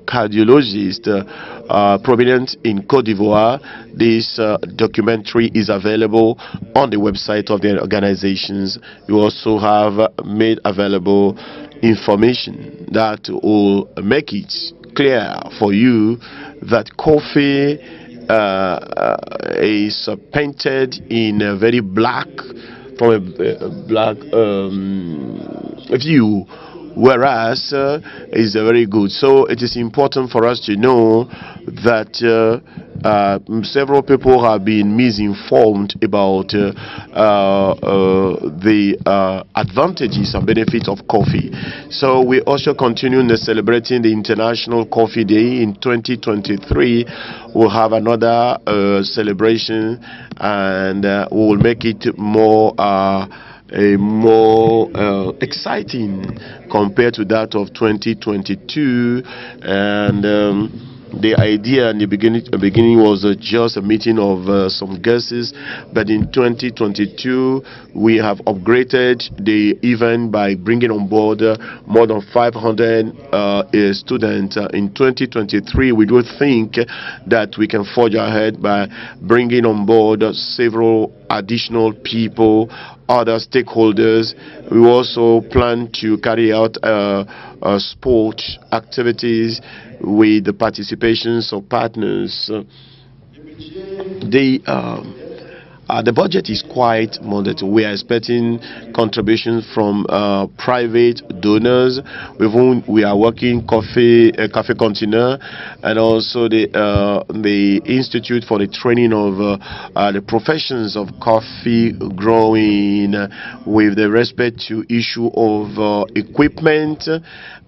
cardiologist prominent in Cote d'Ivoire. This documentary is available on the website of the organizations. You also have made available information that will make it clear for you that coffee is painted in a very black, from a black view, whereas is very good. So it is important for us to know that several people have been misinformed about the advantages and benefits of coffee. So we also continue celebrating the International Coffee Day in 2023. We'll have another celebration, and we will make it more exciting compared to that of 2022. And the idea in the beginning was just a meeting of some guests, but in 2022 we have upgraded the event by bringing on board more than 500 students. In 2023, we do think that we can forge ahead by bringing on board several additional people, other stakeholders. We also plan to carry out sport activities with the participations of partners. The budget is quite moderate. We are expecting contributions from private donors with whom we are working, Cafe Continent, and also the Institute for the Training of the Professions of Coffee Growing, with the respect to issue of equipment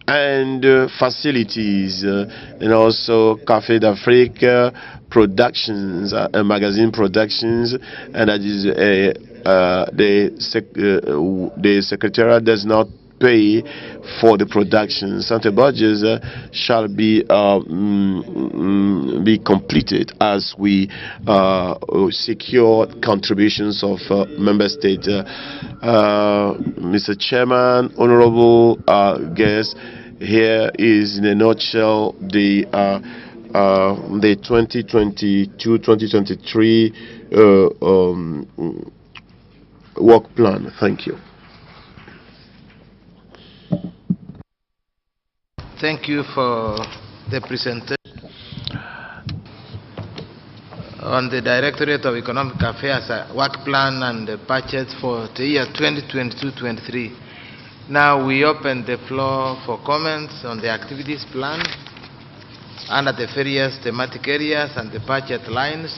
and facilities, and also Café d'Afrique productions and magazine productions, and that is the Secretariat does not pay for the productions. Santa budgets shall be completed as we secure contributions of member states. Mr. Chairman, honorable guests, here is in a nutshell the 2022-2023 work plan. Thank you. Thank you for the presentation on the Directorate of Economic Affairs work plan and the budget for the year 2022-23. Now we open the floor for comments on the activities plan under the various thematic areas and the budget lines.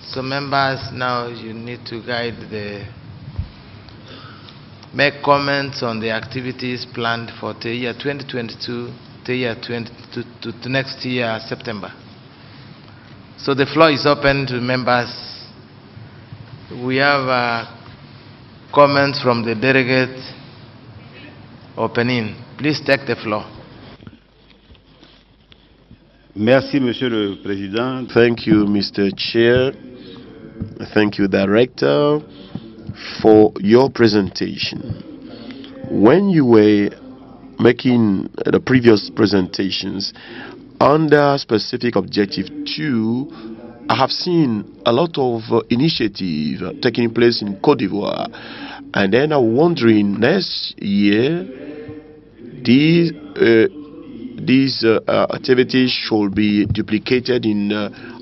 So members, now you need to make comments on the activities planned for the year 2022 to next year, September. So the floor is open to members. We have comments from the delegate opening. Please take the floor. Merci, Monsieur le Président. Thank you, Mr. Chair. Thank you, Director, for your presentation. When you were making the previous presentations under specific objective 2, I have seen a lot of initiative taking place in Cote d'Ivoire, And then I'm wondering, next year, these activities should be duplicated in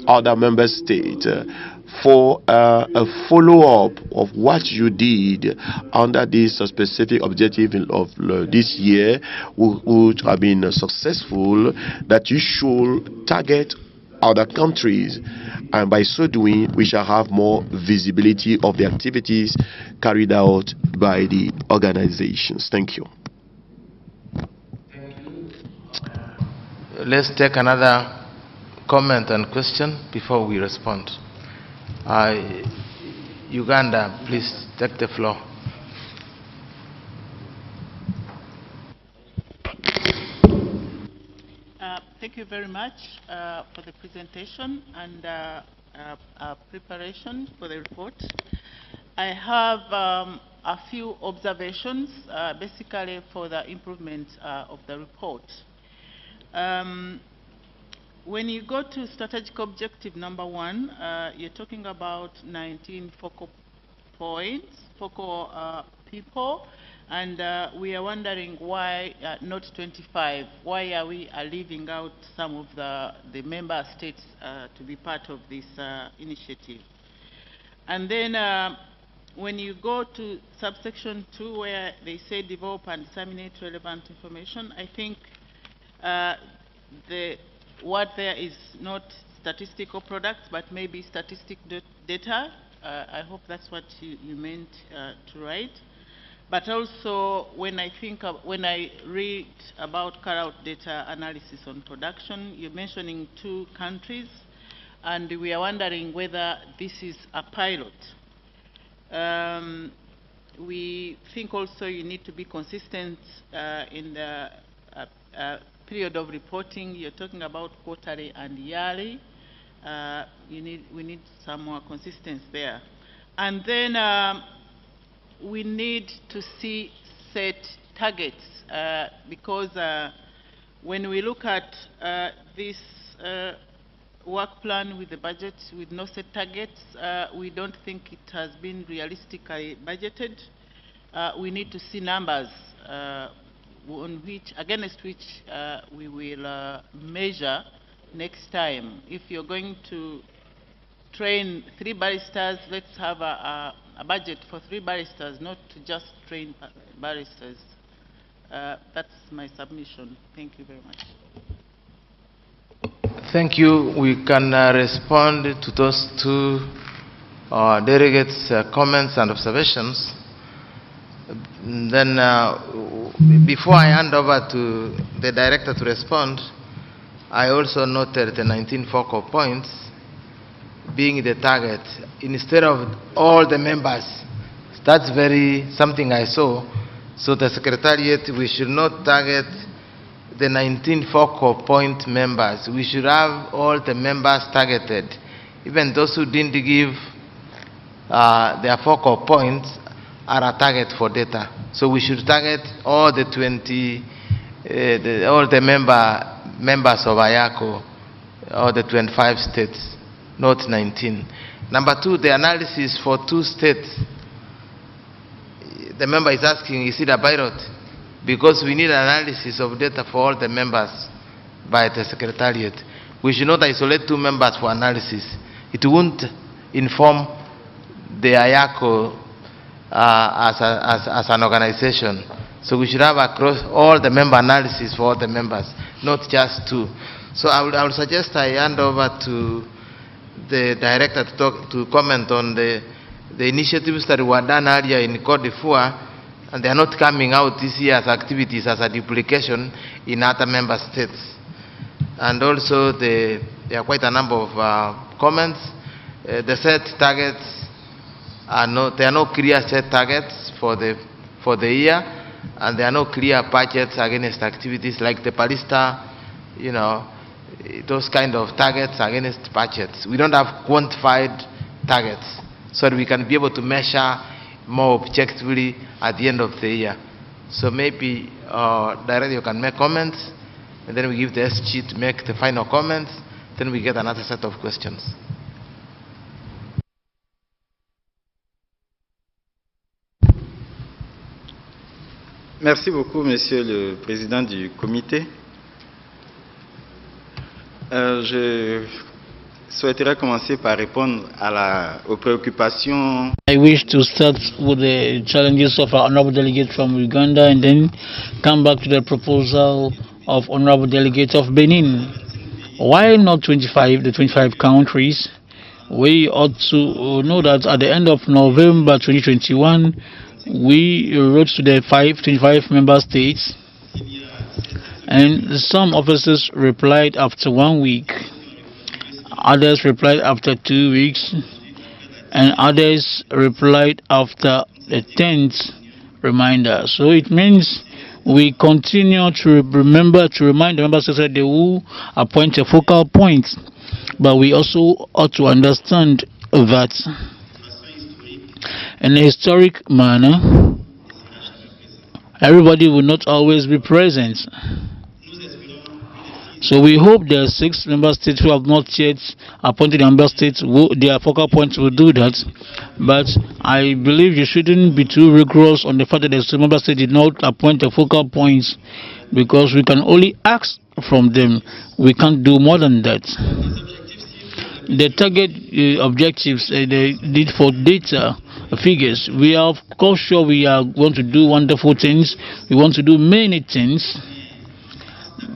other member states for a follow-up of what you did under this specific objective of this year, would have been successful, that you should target other countries, and by so doing we shall have more visibility of the activities carried out by the organizations. Thank you. Let's take another comment and question before we respond. Uganda, please take the floor. Thank you very much for the presentation and preparation for the report. I have a few observations, basically for the improvement of the report. When you go to strategic objective number 1, you're talking about 19 focal points, focal people, and we are wondering why not 25? Why are we leaving out some of the member states to be part of this initiative? And then when you go to subsection 2, where they say develop and disseminate relevant information, I think the word there is not statistical products, but maybe statistic data. I hope that's what you meant to write. But also, when I read about carry-out data analysis on production, you're mentioning 2 countries, and we are wondering whether this is a pilot. We think also you need to be consistent in the period of reporting. You're talking about quarterly and yearly. We need some more consistency there. And then we need to see set targets because when we look at this work plan with the budget with no set targets, we don't think it has been realistically budgeted. We need to see numbers against which we will measure next time. If you're going to train 3 baristas, let's have a budget for 3 baristas, not to just train baristas. That's my submission. Thank you very much. Thank you. We can respond to those 2 delegates' comments and observations. Then, before I hand over to the director to respond, I also noted the 19 focal points being the target instead of all the members. That's something I saw. So the Secretariat, we should not target the 19 focal point members. We should have all the members targeted. Even those who didn't give their focal points are a target for data. So we should target all the 20, all the members of IACO, all the 25 states, not 19. Number 2, the analysis for 2 states. The member is asking, is it a pilot? Because we need analysis of data for all the members by the Secretariat. We should not isolate 2 members for analysis. It won't inform the IACO as an organization. So we should have across all the member analysis for all the members, not just 2. So I would suggest I hand over to the director to comment on the initiatives that were done earlier in Côte d'Ivoire, and they are not coming out this year as activities as a duplication in other member states. And also there are quite a number of comments. The set targets there are no clear set targets for the year, and there are no clear budgets against activities like the Palista, those kind of targets against budgets. We don't have quantified targets so that we can be able to measure more objectively at the end of the year. So maybe directly you can make comments, and then we give the SG to make the final comments, then we get another set of questions. Merci beaucoup, Monsieur le Président du Comité. Je souhaiterais commencer par répondre aux préoccupations. I wish to start with the challenges of our honorable delegate from Uganda and then come back to the proposal of honorable delegate of Benin. Why not 25, the 25 countries? We ought to know that at the end of November 2021, we wrote to the 25 member states, and some officers replied after 1 week, others replied after 2 weeks, and others replied after the 10th reminder. So it means we continue to remind the member states that they will appoint a focal point, but we also ought to understand that in a historic manner, everybody will not always be present. So we hope the 6 member states who have not yet appointed member states, their focal points will do that. But I believe you shouldn't be too rigorous on the fact that the member state did not appoint the focal points, because we can only ask from them. We can't do more than that. The target objectives, the need for data figures, we are of course sure we are going to do wonderful things. We want to do many things.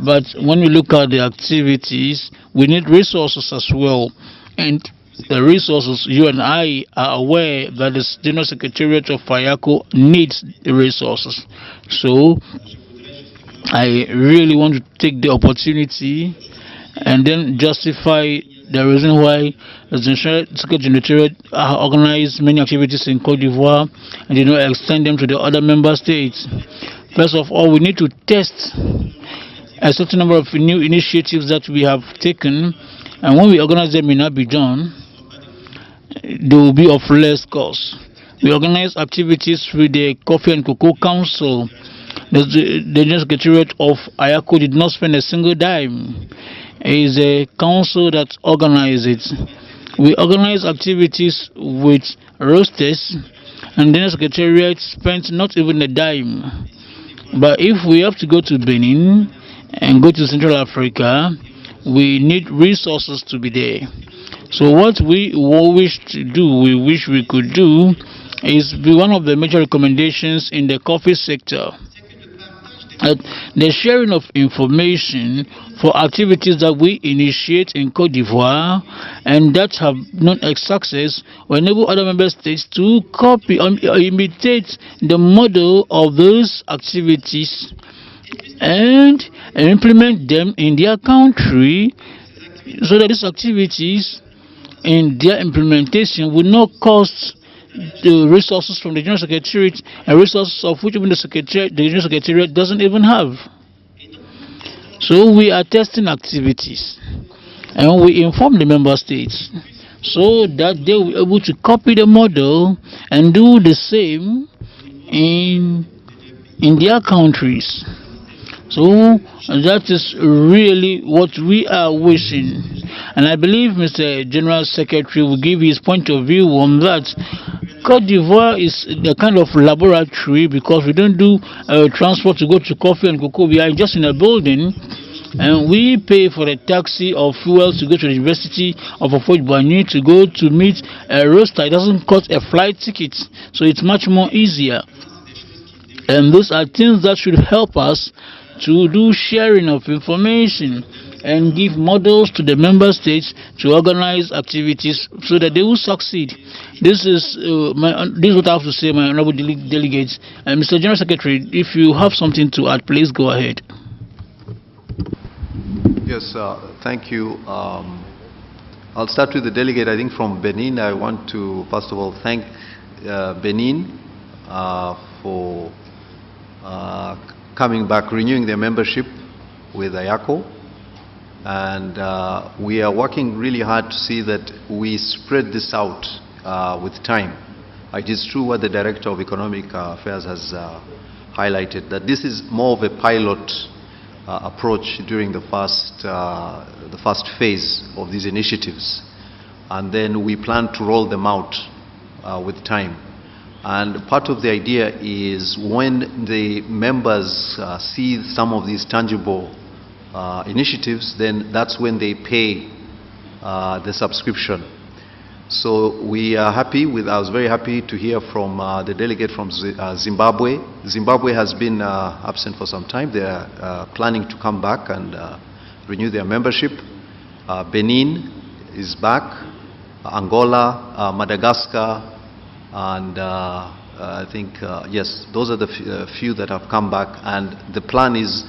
But when we look at the activities, we need resources as well. And the resources, you and I are aware that the General Secretariat of IACO needs the resources. So I really want to take the opportunity and then justify the reason why the General Secretariat organized many activities in Cote d'Ivoire and did not extend them to the other member states. First of all, we need to test a certain number of new initiatives that we have taken, and when we organize them in Abidjan, they will be of less cost. We organize activities with the Coffee and Cocoa Council. The General Secretariat of IACO did not spend a single dime. It is a council that organizes it. We organize activities with roasters, and the General Secretariat spent not even a dime. But if we have to go to Benin and go to Central Africa, we need resources to be there. So what we wish to do, we wish we could do, is be one of the major recommendations in the coffee sector. The sharing of information for activities that we initiate in Cote d'Ivoire and that have not had success will enable other member states to copy or imitate the model of those activities and implement them in their country, so that these activities and their implementation will not cost the resources from the General Secretariat, and resources of which even the General Secretariat doesn't even have. So we are testing activities, and we inform the member states so that they will be able to copy the model and do the same in their countries. So that is really what we are wishing, and I believe Mr. General Secretary will give his point of view on that. Cote d'Ivoire is the kind of laboratory, because we don't do transport to go to Coffee and Cocoa. We are just in a building, and we pay for a taxi or fuel to go to the University of Afo-Igbani to go to meet a roaster. It doesn't cost a flight ticket, so it's much more easier. And those are things that should help us to do sharing of information and give models to the member states to organize activities so that they will succeed. This is what I have to say, my honorable delegates. Mr. General Secretary, if you have something to add, please go ahead. Yes, thank you. I'll start with the delegate. I think from Benin, I want to first of all thank Benin for coming back, renewing their membership with IACO. And we are working really hard to see that we spread this out with time. It is true what the Director of Economic Affairs has highlighted, that this is more of a pilot approach during the first phase of these initiatives. And then we plan to roll them out with time. And part of the idea is when the members see some of these tangible initiatives, then that's when they pay the subscription. So we are happy I was very happy to hear from the delegate from Zimbabwe. Zimbabwe has been absent for some time. They are planning to come back and renew their membership. Benin is back, Angola, Madagascar, and I think, yes, those are the few that have come back. And the plan is,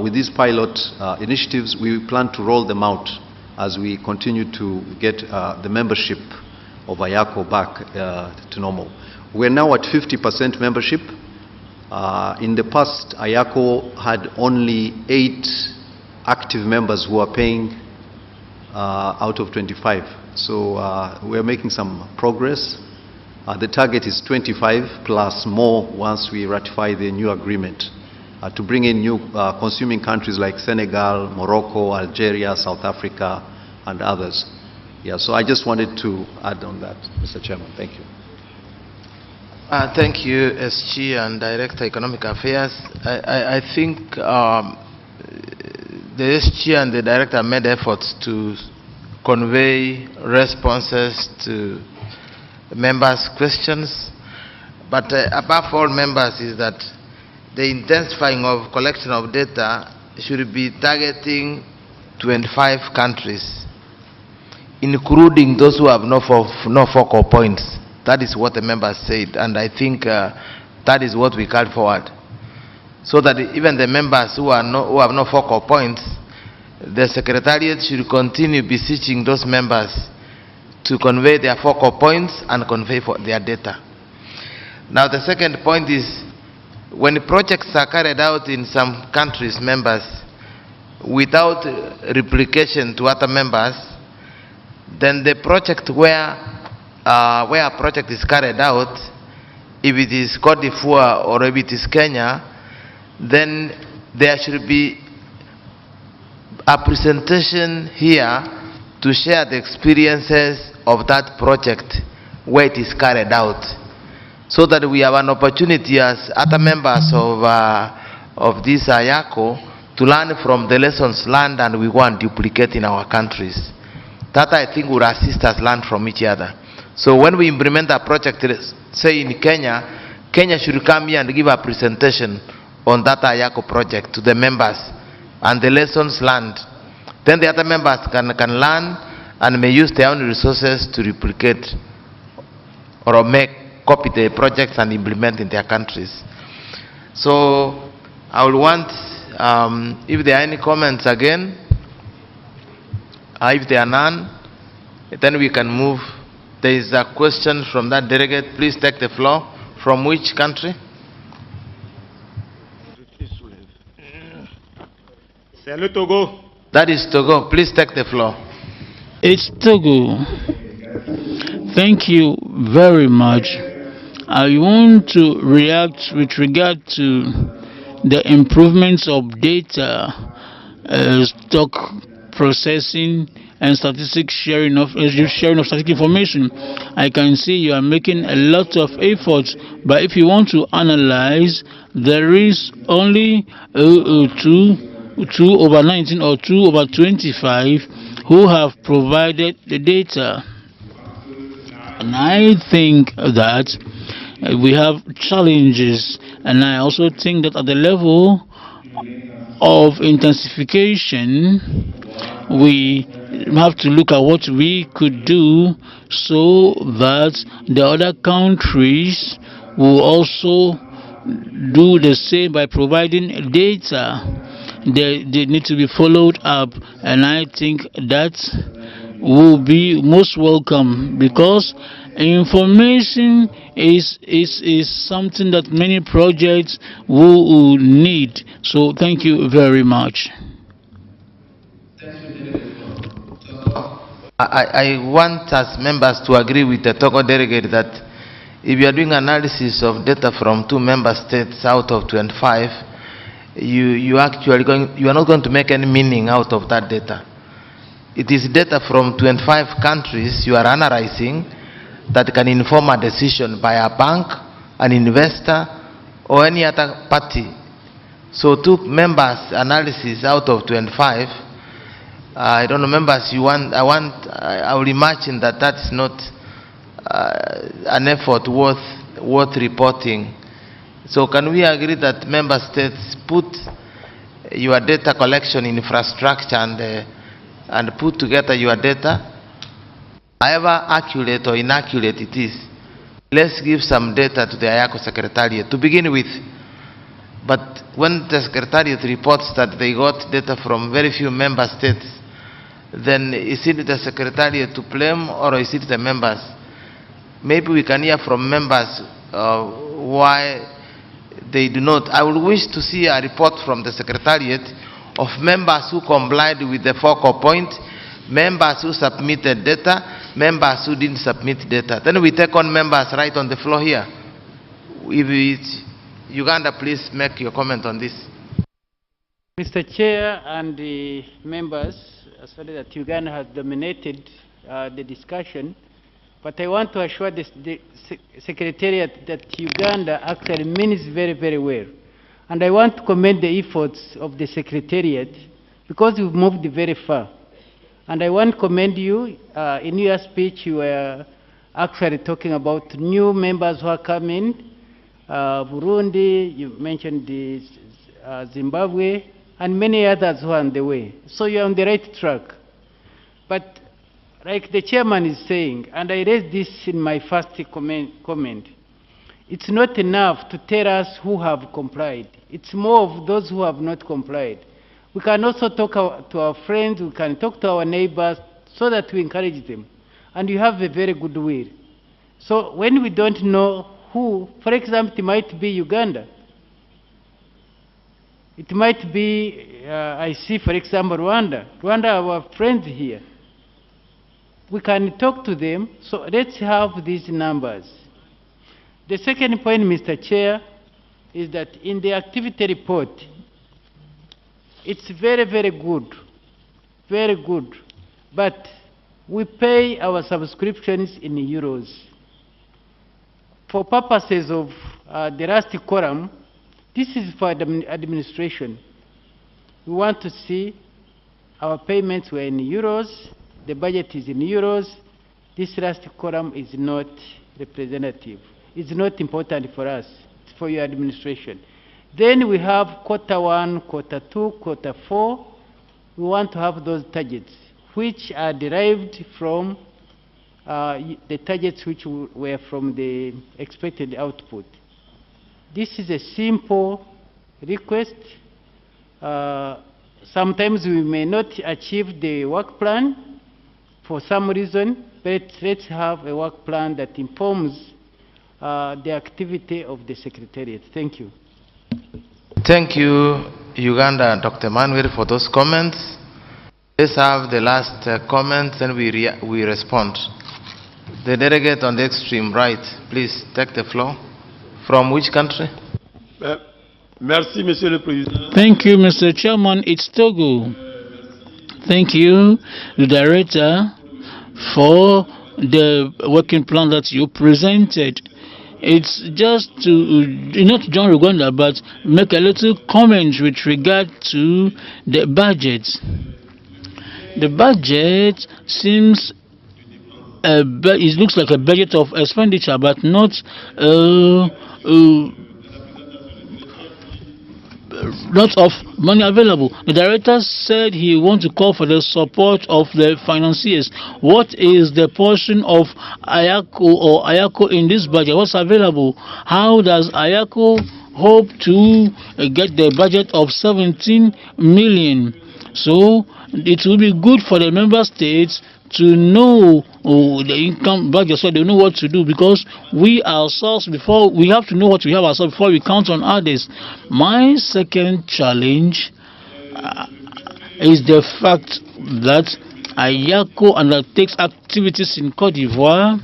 with these pilot initiatives, we plan to roll them out as we continue to get the membership of IACO back to normal. We're now at 50% membership. In the past, IACO had only 8 active members who are paying out of 25. So we're making some progress. The target is 25 plus more once we ratify the new agreement to bring in new consuming countries like Senegal, Morocco, Algeria, South Africa, and others. Yeah, so I just wanted to add on that, Mr. Chairman. Thank you. Thank you, SG and Director Economic Affairs. I think the SG and the Director made efforts to convey responses to members' questions, but above all, members, is that the intensifying of collection of data should be targeting 25 countries, including those who have no focal points. That is what the members said, and I think that is what we carried forward. So that even the members who have no focal points, the Secretariat should continue beseeching those members to convey their focal points and convey their data. Now the second point is, when projects are carried out in some countries, members, without replication to other members, then the project where a project is carried out, if it is Cote d'Ivoire or if it is Kenya, then there should be a presentation here to share the experiences of that project where it is carried out, so that we have an opportunity as other members of this IACO to learn from the lessons learned, and we want to duplicate in our countries. That, I think, will assist us learn from each other. So when we implement a project, say in Kenya, Kenya should come here and give a presentation on that IACO project to the members and the lessons learned. Then the other members can learn and may use their own resources to replicate or copy the projects and implement in their countries. So I would want, if there are any comments again, if there are none, then we can move. There is a question from that delegate. Please take the floor. From which country? C'est le Togo. That is Togo. Please take the floor. It's Togo. Thank you very much. I want to react with regard to the improvements of data, stock processing, and statistics sharing of statistic information. I can see you are making a lot of efforts, but if you want to analyze, there is only 2/19 or 2/25 who have provided the data. And I think that we have challenges, and I also think that at the level of intensification, we have to look at what we could do so that the other countries will also do the same by providing data. They need to be followed up, and I think that will be most welcome, because information is something that many projects will need. So thank you very much. I want us members to agree with the Togo delegate that if you are doing analysis of data from 2 member states out of 25, you are not going to make any meaning out of that data. It is data from 25 countries you are analyzing, that can inform a decision by a bank, an investor, or any other party. So 2 members analysis out of 25. I don't know, members you want, I will imagine that that's not an effort worth reporting. So can we agree that member states put your data collection infrastructure and put together your data, however accurate or inaccurate it is, let's give some data to the IACO Secretariat to begin with. But when the Secretariat reports that they got data from very few member states, then is it the Secretariat to blame or is it the members? Maybe we can hear from members why they do not. I would wish to see a report from the Secretariat of members who complied with the focal point, members who submitted data, members who didn't submit data. Then we take on members right on the floor here. If it's Uganda, please make your comment on this. Mr. Chair and the members, sorry that Uganda has dominated the discussion, but I want to assure the Secretariat that Uganda actually means very, very well. And I want to commend the efforts of the Secretariat because you've moved very far. And I want to commend you. In your speech, you were actually talking about new members who are coming. Burundi, you mentioned the, Zimbabwe, and many others who are on the way. So you're on the right track. But like the chairman is saying, and I raised this in my first comment, it's not enough to tell us who have complied. It's more of those who have not complied. We can also talk to our friends, we can talk to our neighbors so that we encourage them. And you have a very good will. So when we don't know who, for example, it might be Uganda. It might be, I see, for example, Rwanda. Rwanda are our friends here. We can talk to them, so let's have these numbers. The second point, Mr. Chair, is that in the activity report, it's very, very good, but we pay our subscriptions in euros. For purposes of the last column, this is for the administration. We want to see our payments were in euros, the budget is in euros. This last column is not representative. It's not important for us, it's for your administration. Then we have Q1, Q2, Q4. We want to have those targets, which are derived from the targets which were from the expected output. This is a simple request. Sometimes we may not achieve the work plan for some reason, but let's have a work plan that informs the activity of the Secretariat. Thank you. Thank you, Uganda, Dr. Manuel, for those comments. Let's have the last comment, and we respond. The delegate on the extreme right, please take the floor. From which country? Merci, Monsieur le Président. Thank you, Mr. Chairman. It's Togo. Thank you, the Director, for the working plan that you presented. It's just to, not John Rwanda, but make a little comment with regard to the budget. The budget seems, it looks like a budget of expenditure, but not lot of money available. The director said he wants to call for the support of the financiers. What is the portion of IACO in this budget? What's available? How does IACO hope to get the budget of 17 million? So it will be good for the member states to know the income budget, so they know what to do, because we ourselves, we have to know what we have ourselves before we count on others. My second challenge is the fact that IACO undertakes activities in Cote d'Ivoire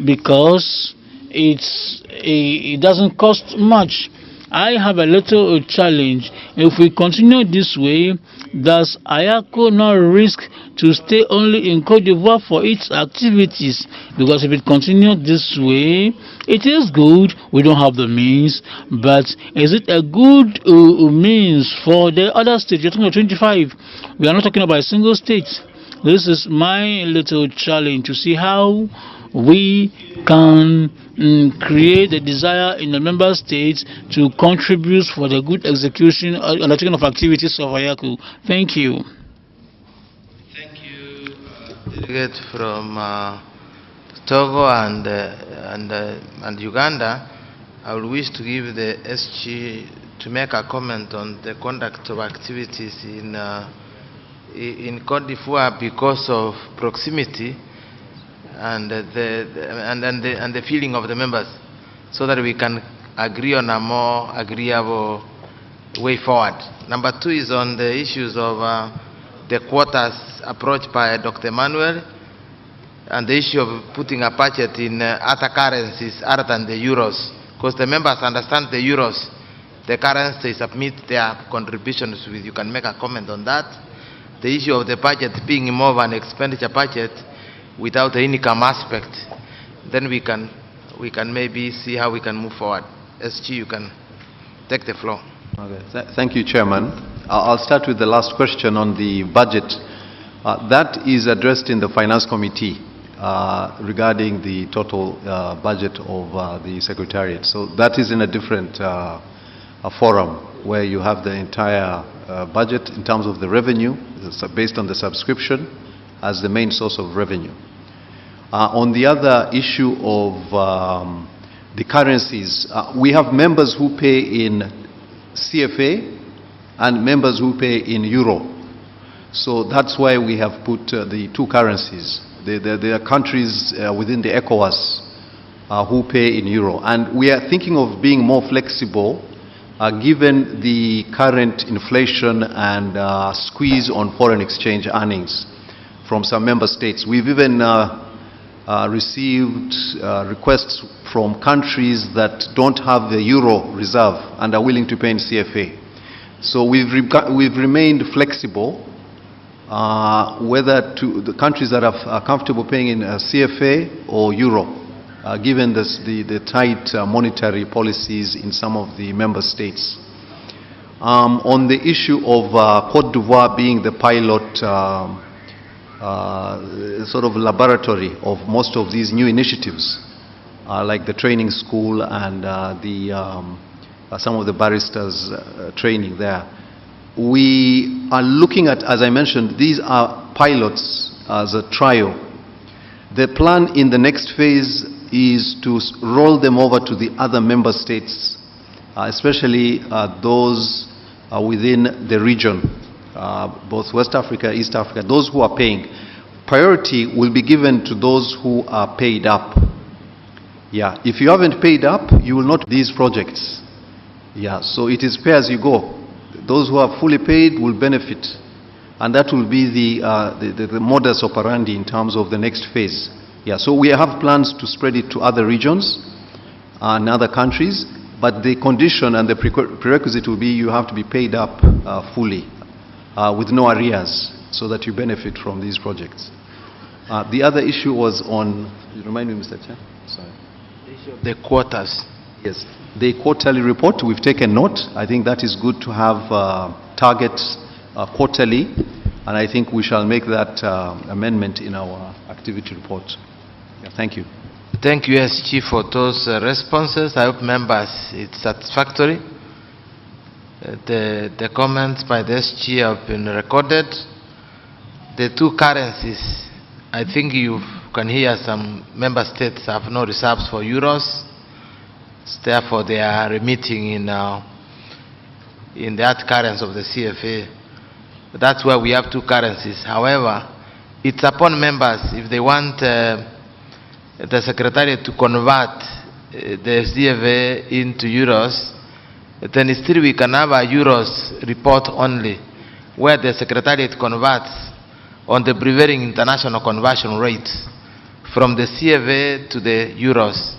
because it doesn't cost much. I have a little challenge. If we continue this way, does IACO not risk to stay only in Cote d'Ivoire for its activities, because if it continues this way, it is good, we don't have the means, but is it a good means for the other states? You're talking about 25. We are not talking about a single state. This is my little challenge to see how we can create a desire in the member states to contribute for the good execution and undertaking of activities of IACO. Thank you. Thank you, delegate from Togo and Uganda. I would wish to give the SG to make a comment on the conduct of activities in Cote d'Ivoire because of proximity and the feeling of the members, so that we can agree on a more agreeable way forward. Number 2 is on the issues of the quotas approached by Dr. Emmanuel, and the issue of putting a budget in other currencies other than the euros, because the members understand the euros, the currency submit their contributions with. You can make a comment on that. The issue of the budget being more of an expenditure budget without the income aspect, then we can maybe see how we can move forward. SG, you can take the floor. Okay. Thank you, Chairman. I'll start with the last question on the budget. That is addressed in the Finance Committee regarding the total budget of the Secretariat. So that is in a different forum where you have the entire budget in terms of the revenue based on the subscription as the main source of revenue. On the other issue of the currencies, we have members who pay in CFA and members who pay in euro. So that's why we have put the two currencies. There are countries within the ECOWAS who pay in euro. And we are thinking of being more flexible given the current inflation and squeeze on foreign exchange earnings from some member states. We've even received requests from countries that don't have the euro reserve and are willing to pay in CFA. So we've remained flexible whether to the countries that are comfortable paying in CFA or euro, given the tight monetary policies in some of the member states. On the issue of Cote d'Ivoire being the pilot sort of laboratory of most of these new initiatives, like the training school and some of the barristers training there. We are looking at, as I mentioned, these are pilots as a trial. The plan in the next phase is to roll them over to the other member states, especially those within the region, both West Africa, East Africa, those who are paying. Priority will be given to those who are paid up. Yeah, if you haven't paid up, you will not these projects. Yeah, so it is pay as you go. Those who are fully paid will benefit, and that will be the modus operandi in terms of the next phase. Yeah, so we have plans to spread it to other regions and other countries, but the condition and the prerequisite will be you have to be paid up fully with no arrears, so that you benefit from these projects. The other issue was on, remind me, Mr. Chair? Sorry. The quotas. Yes. The quarterly report, we've taken note. I think that is good to have targets quarterly, and I think we shall make that amendment in our activity report. Yeah, thank you. Thank you, SG, for those responses. I hope members, it's satisfactory. The comments by the SG have been recorded. The two currencies, I think you can hear some member states have no reserves for euros. Therefore, they are remitting in that currency of the CFA. That's why we have two currencies. However, it's upon members if they want the Secretariat to convert the CFA into euros, then still we can have a euros report only, where the Secretariat converts on the prevailing international conversion rates from the CFA to the euros.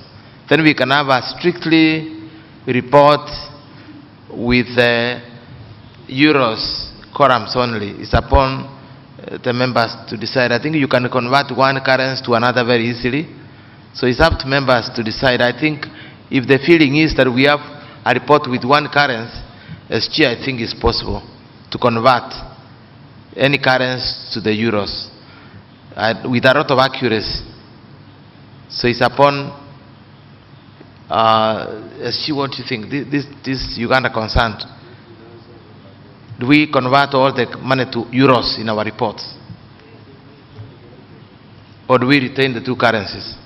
Then we can have a strictly report with the euros columns only. It's upon the members to decide. I think you can convert one currency to another very easily. So it's up to members to decide. I think if the feeling is that we have a report with one currency, as chair, I think it's possible to convert any currency to the euros with a lot of accuracy. So it's upon as you, what you think, this Uganda concerned, do we convert all the money to euros in our reports? Or do we retain the two currencies?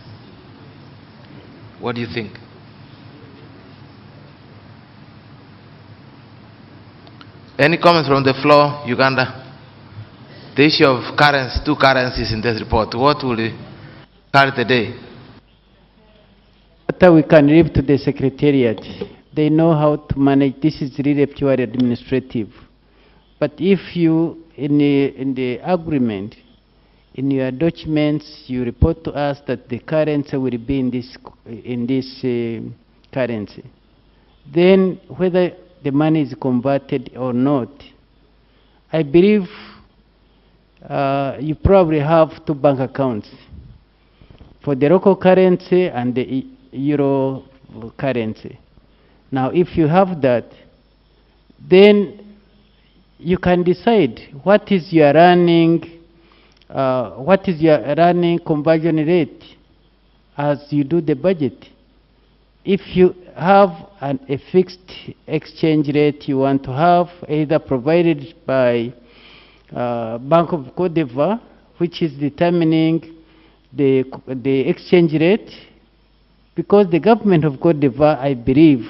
What do you think? Any comments from the floor, Uganda? The issue of currency, two currencies in this report, what will carry the day? After we can leave to the Secretariat. They know how to manage. This is really purely administrative. But if you, in the agreement, in your documents, you report to us that the currency will be in this currency, then whether the money is converted or not, I believe you probably have two bank accounts for the local currency and the euro currency. Now, if you have that, then you can decide what is your running conversion rate as you do the budget. If you have a fixed exchange rate you want to have, either provided by Bank of Cote d'Ivoire, which is determining the exchange rate, because the government of Cote d'Ivoire, I believe,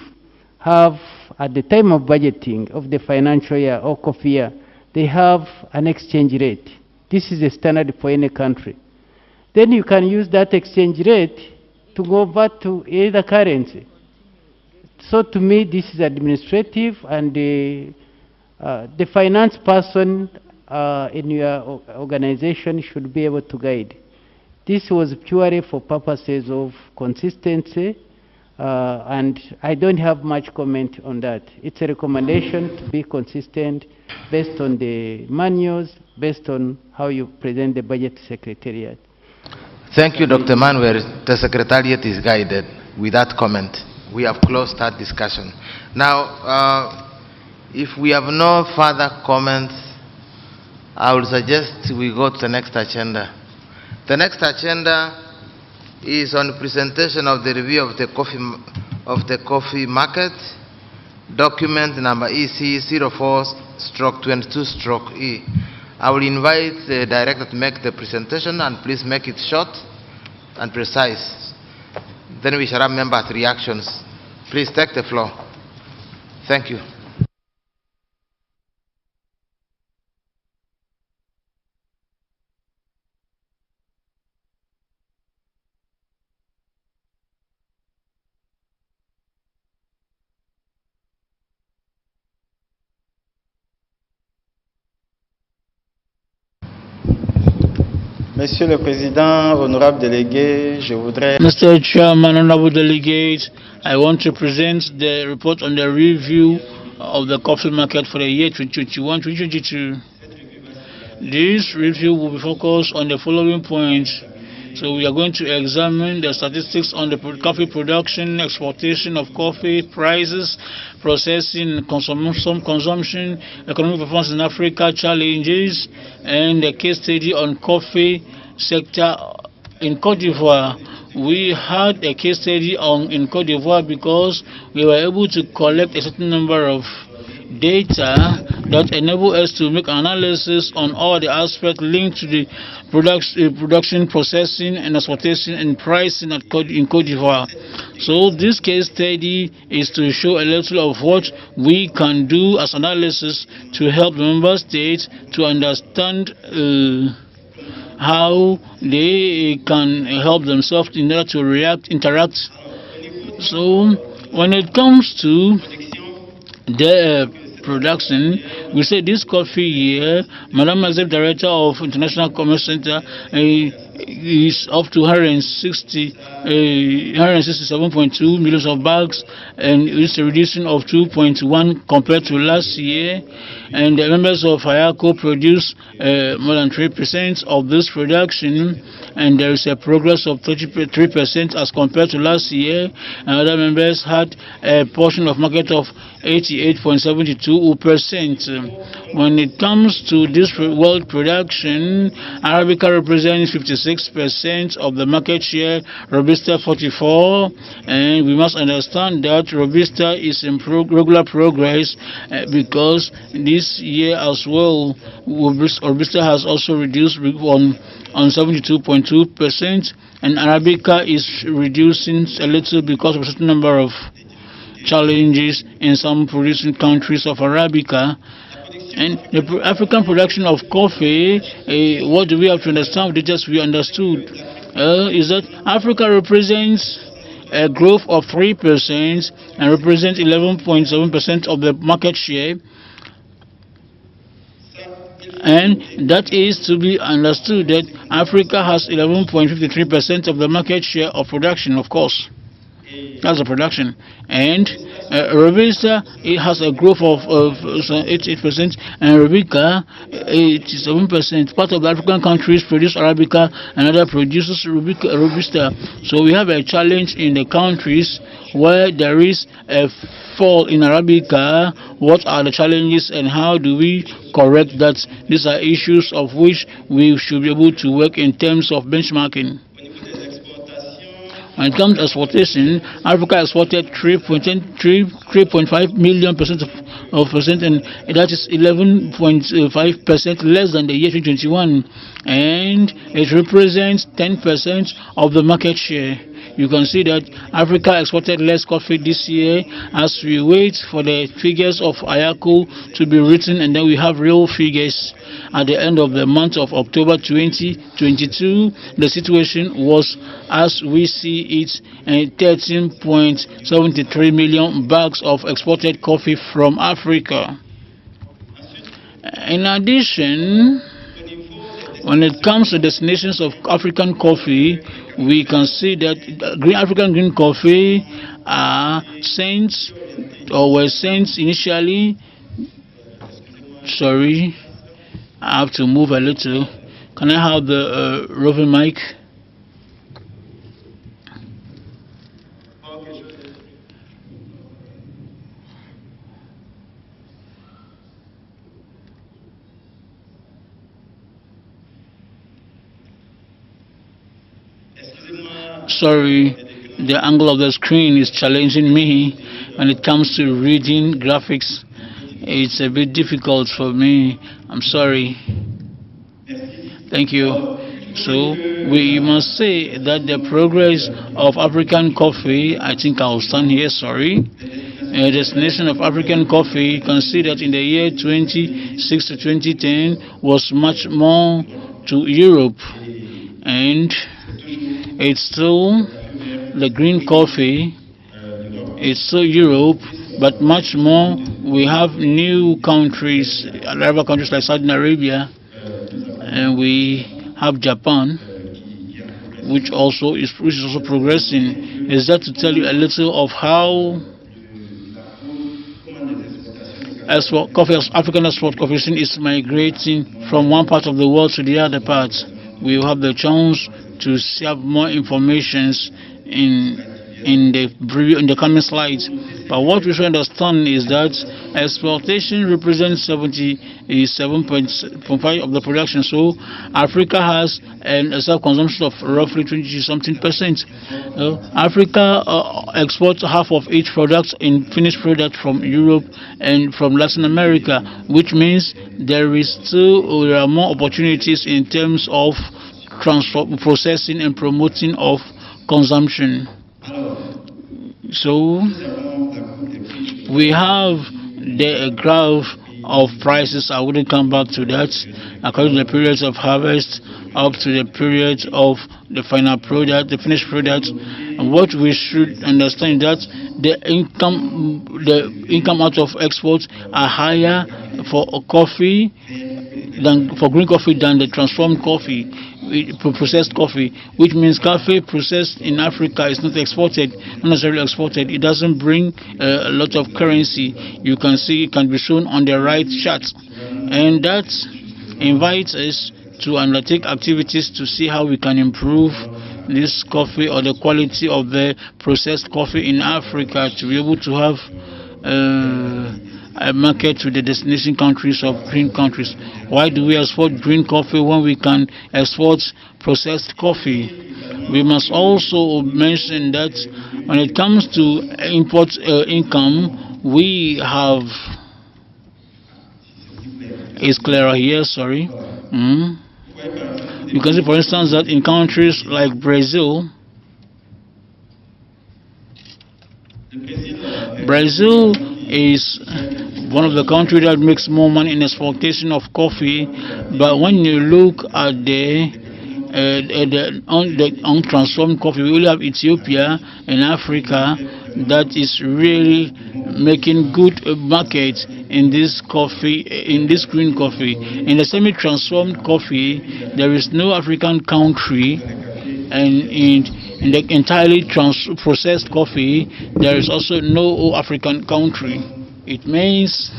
have, at the time of budgeting of the financial year or coffee year, they have an exchange rate. This is a standard for any country. Then you can use that exchange rate to go back to either currency. So to me, this is administrative, and the finance person in your organization should be able to guide. This was purely for purposes of consistency, and I don't have much comment on that. It's a recommendation to be consistent based on the manuals, based on how you present the budget secretariat. Thank you, Dr. Manuel. The Secretariat is guided with that comment. We have closed that discussion. Now, if we have no further comments, I would suggest we go to the next agenda. The next agenda is on presentation of the review of the coffee market, document number EC 04/22/E. I will invite the director to make the presentation, and please make it short and precise. Then we shall have members' reactions. Please take the floor. Thank you. Monsieur le Président, honorable délégué, je voudrais... Mr. Chairman, honorable delegate, I want to present the report on the review of the coffee market for the year 2021-2022. This review will be focused on the following points. So we are going to examine the statistics on the coffee production, exportation of coffee, prices, processing, consumption, economic performance in Africa, challenges, and the case study on coffee sector in Cote d'Ivoire. We had a case study in Cote d'Ivoire because we were able to collect a certain number of data that enable us to make analysis on all the aspects linked to the production, processing, and exportation and pricing in Cote d'Ivoire. So this case study is to show a little of what we can do as analysis to help the member states to understand how they can help themselves in order to interact. So when it comes to the production, We say this coffee year, Madam Executive Director of International Commerce Center is up to 167.2 millions of bags, and it's a reduction of 2.1 compared to last year. And the members of IACO produce more than 3% of this production, and there is a progress of 33% as compared to last year. And other members had a portion of market of 88.72%. When it comes to this world production, Arabica represents 56% of the market share, Robusta 44%, and we must understand that Robusta is in regular progress because this year as well, Robusta has also reduced on 72.2%, and Arabica is reducing a little because of a certain number of challenges in some producing countries of Arabica. And the African production of coffee, what do we have to understand? We understood is that Africa represents a growth of 3% and represents 11.7% of the market share. And that is to be understood that Africa has 11.53% of the market share of production, of course. That's the production. And Robusta, it has a growth of 88%, and Arabica 87%. Part of the African countries produce Arabica, and other produces Robusta. So we have a challenge in the countries where there is a fall in Arabica. What are the challenges and how do we correct that? These are issues of which we should be able to work in terms of benchmarking. When it comes to exportation, Africa exported 3.5 million percent, and that is 11.5% less than the year 2021, and it represents 10% of the market share. You can see that Africa exported less coffee this year as we wait for the figures of IACO to be written, and then we have real figures. At the end of the month of October 2022, the situation was, as we see it, 13.73 million bags of exported coffee from Africa. In addition, when it comes to destinations of African coffee, we can see that African green coffee are sent, or were sent initially. Sorry, I have to move a little. Can I have the roving mic? Sorry, the angle of the screen is challenging me when it comes to reading graphics. It's a bit difficult for me. I'm sorry. Thank you. So we must say that the progress of African coffee, I think I'll stand here, sorry. The destination of African coffee, considered in the year 2006 to 2010, was much more to Europe. And it's still the green coffee, it's still Europe, but much more we have new countries, Arab countries like Saudi Arabia, and we have Japan, which is also progressing. Is that to tell you a little of how African export coffee is migrating from one part of the world to the other part? We will have the chance to have more information in the coming slides. But what we should understand is that exportation represents 77.5% of the production. So Africa has a self-consumption of roughly 20-something%. Africa exports half of each product in finished product from Europe and from Latin America, which means there are more opportunities in terms of processing and promoting of consumption. So we have the graph of prices. I wouldn't come back to that. According to the periods of harvest up to the period of the final product, the finished product, And what we should understand that the income out of exports are higher for coffee than for green coffee than the transformed coffee, processed coffee, which means coffee processed in Africa is not exported, not necessarily exported. It doesn't bring a lot of currency. You can see it can be shown on the right chart, and that invites us to undertake activities to see how we can improve this coffee or the quality of the processed coffee in Africa to be able to have a market to the destination countries of green countries. Why do we export green coffee when we can export processed coffee? We must also mention that when it comes to import income, we have, it's clearer here, sorry. You can see, for instance, that in countries like Brazil is one of the countries that makes more money in exportation of coffee, but when you look at the untransformed coffee, we only have Ethiopia in Africa that is really making good market in this coffee, in this green coffee. In the semi-transformed coffee, there is no African country, and in the entirely processed coffee, there is also no African country. It means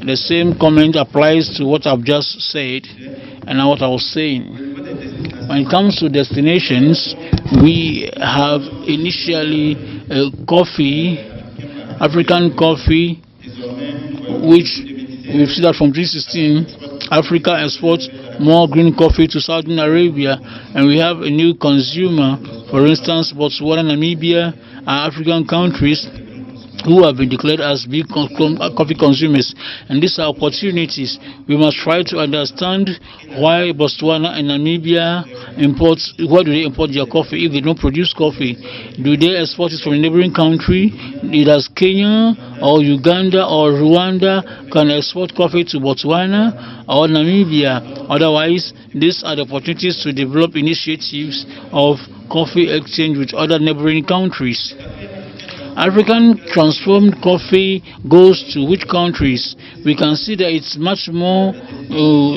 the same comment applies to what I've just said and what I was saying. When it comes to destinations, we have initially coffee, African coffee, which we've seen that from 2016, Africa exports more green coffee to Saudi Arabia, and we have a new consumer. For instance, Botswana, Namibia are African countries who have been declared as big coffee consumers, and these are opportunities. We must try to understand why Botswana and Namibia why do they import their coffee if they don't produce coffee? Do they export it from a neighboring country? Does Kenya or Uganda or Rwanda can export coffee to Botswana or Namibia? Otherwise, these are the opportunities to develop initiatives of coffee exchange with other neighboring countries. African transformed coffee goes to which countries? We can see that it's much more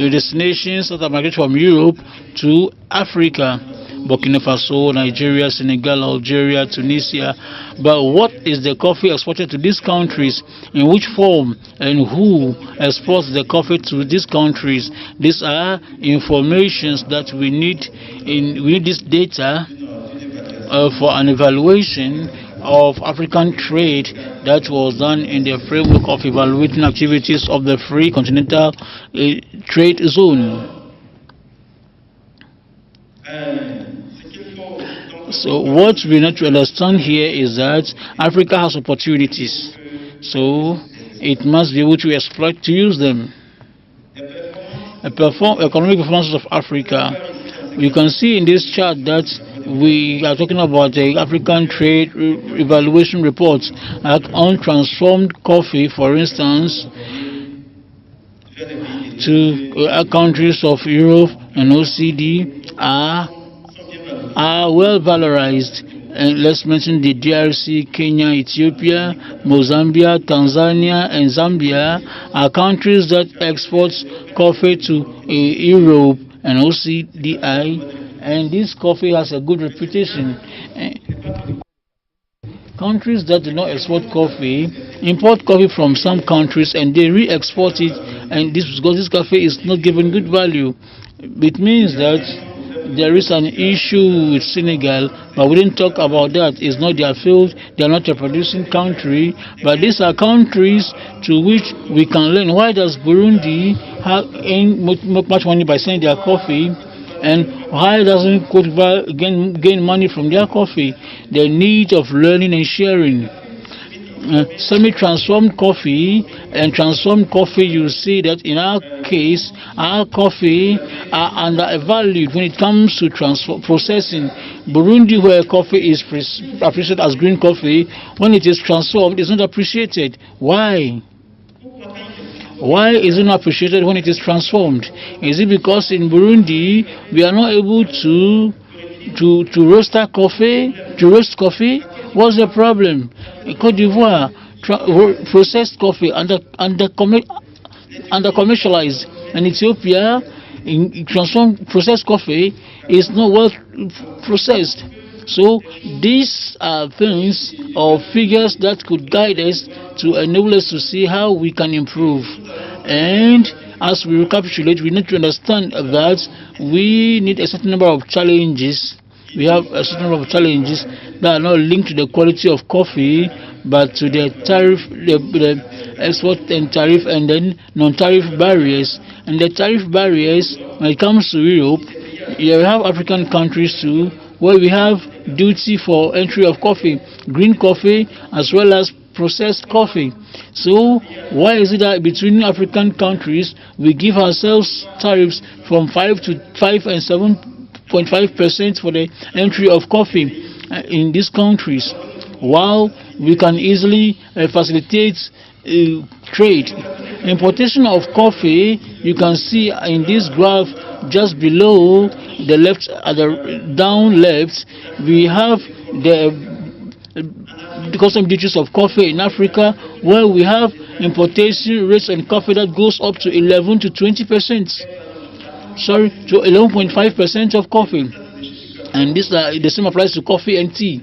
destinations that are migrated from Europe to Africa. Burkina Faso, Nigeria, Senegal, Algeria, Tunisia. But what is the coffee exported to these countries? In which form and who exports the coffee to these countries? These are informations that we need. We need this data for an evaluation of African trade that was done in the framework of evaluating activities of the Free Continental Trade Zone. So what we need to understand here is that Africa has opportunities, so it must be able to exploit, to use them. Economic performance of Africa. You can see in this chart that we are talking about the African trade evaluation reports, like untransformed coffee, for instance, to countries of Europe and OECD are well valorized. And let's mention the DRC, Kenya, Ethiopia, Mozambique, Tanzania, and Zambia are countries that export coffee to Europe and OCDI, and this coffee has a good reputation. Countries that do not export coffee import coffee from some countries and they re-export it, and this because this coffee is not given good value. It means that there is an issue with Senegal, but we didn't talk about that. It's not their field, they are not a producing country, but these are countries to which we can learn. Why does Burundi earn much money by selling their coffee, and why doesn't Cote d'Ivoire gain money from their coffee? The need of learning and sharing. Semi-transformed coffee and transformed coffee, you see that in our case, our coffee are undervalued when it comes to processing. Burundi, where coffee is appreciated as green coffee, when it is transformed, it's not appreciated. Why? Why is it not appreciated when it is transformed? Is it because in Burundi we are not able to to roaster coffee, to roast coffee. What's the problem? In Cote d'Ivoire, processed coffee under commercialized. In Ethiopia, processed coffee is not well processed. So these are things or figures that could guide us to enable us to see how we can improve. And as we recapitulate, we need to understand that we need a certain number of challenges. We have a certain number of challenges that are not linked to the quality of coffee, but to the tariff, the export and tariff, and then non-tariff barriers. And the tariff barriers, when it comes to Europe, you have African countries too, where we have duty for entry of coffee, green coffee, as well as processed coffee. So why is it that between African countries we give ourselves tariffs from 5 and 7.5% for the entry of coffee in these countries, while we can easily facilitate trade? Importation of coffee, you can see in this graph just below the left, at the down left, we have the custom duties of coffee in Africa, where we have importation rates on coffee that goes up to 11 to 20%. Sorry, to 11.5% of coffee. And this the same applies to coffee and tea.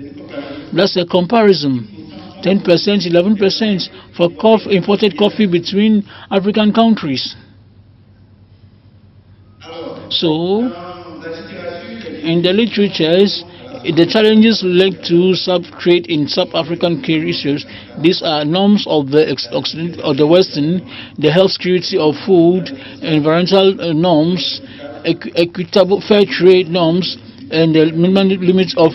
That's a comparison. 10%, 11% for imported coffee between African countries. So, in the literatures, the challenges linked to sub-trade in sub-African care issues, these are norms of the Western, the health security of food, environmental norms, equitable fair trade norms, and the minimum limits of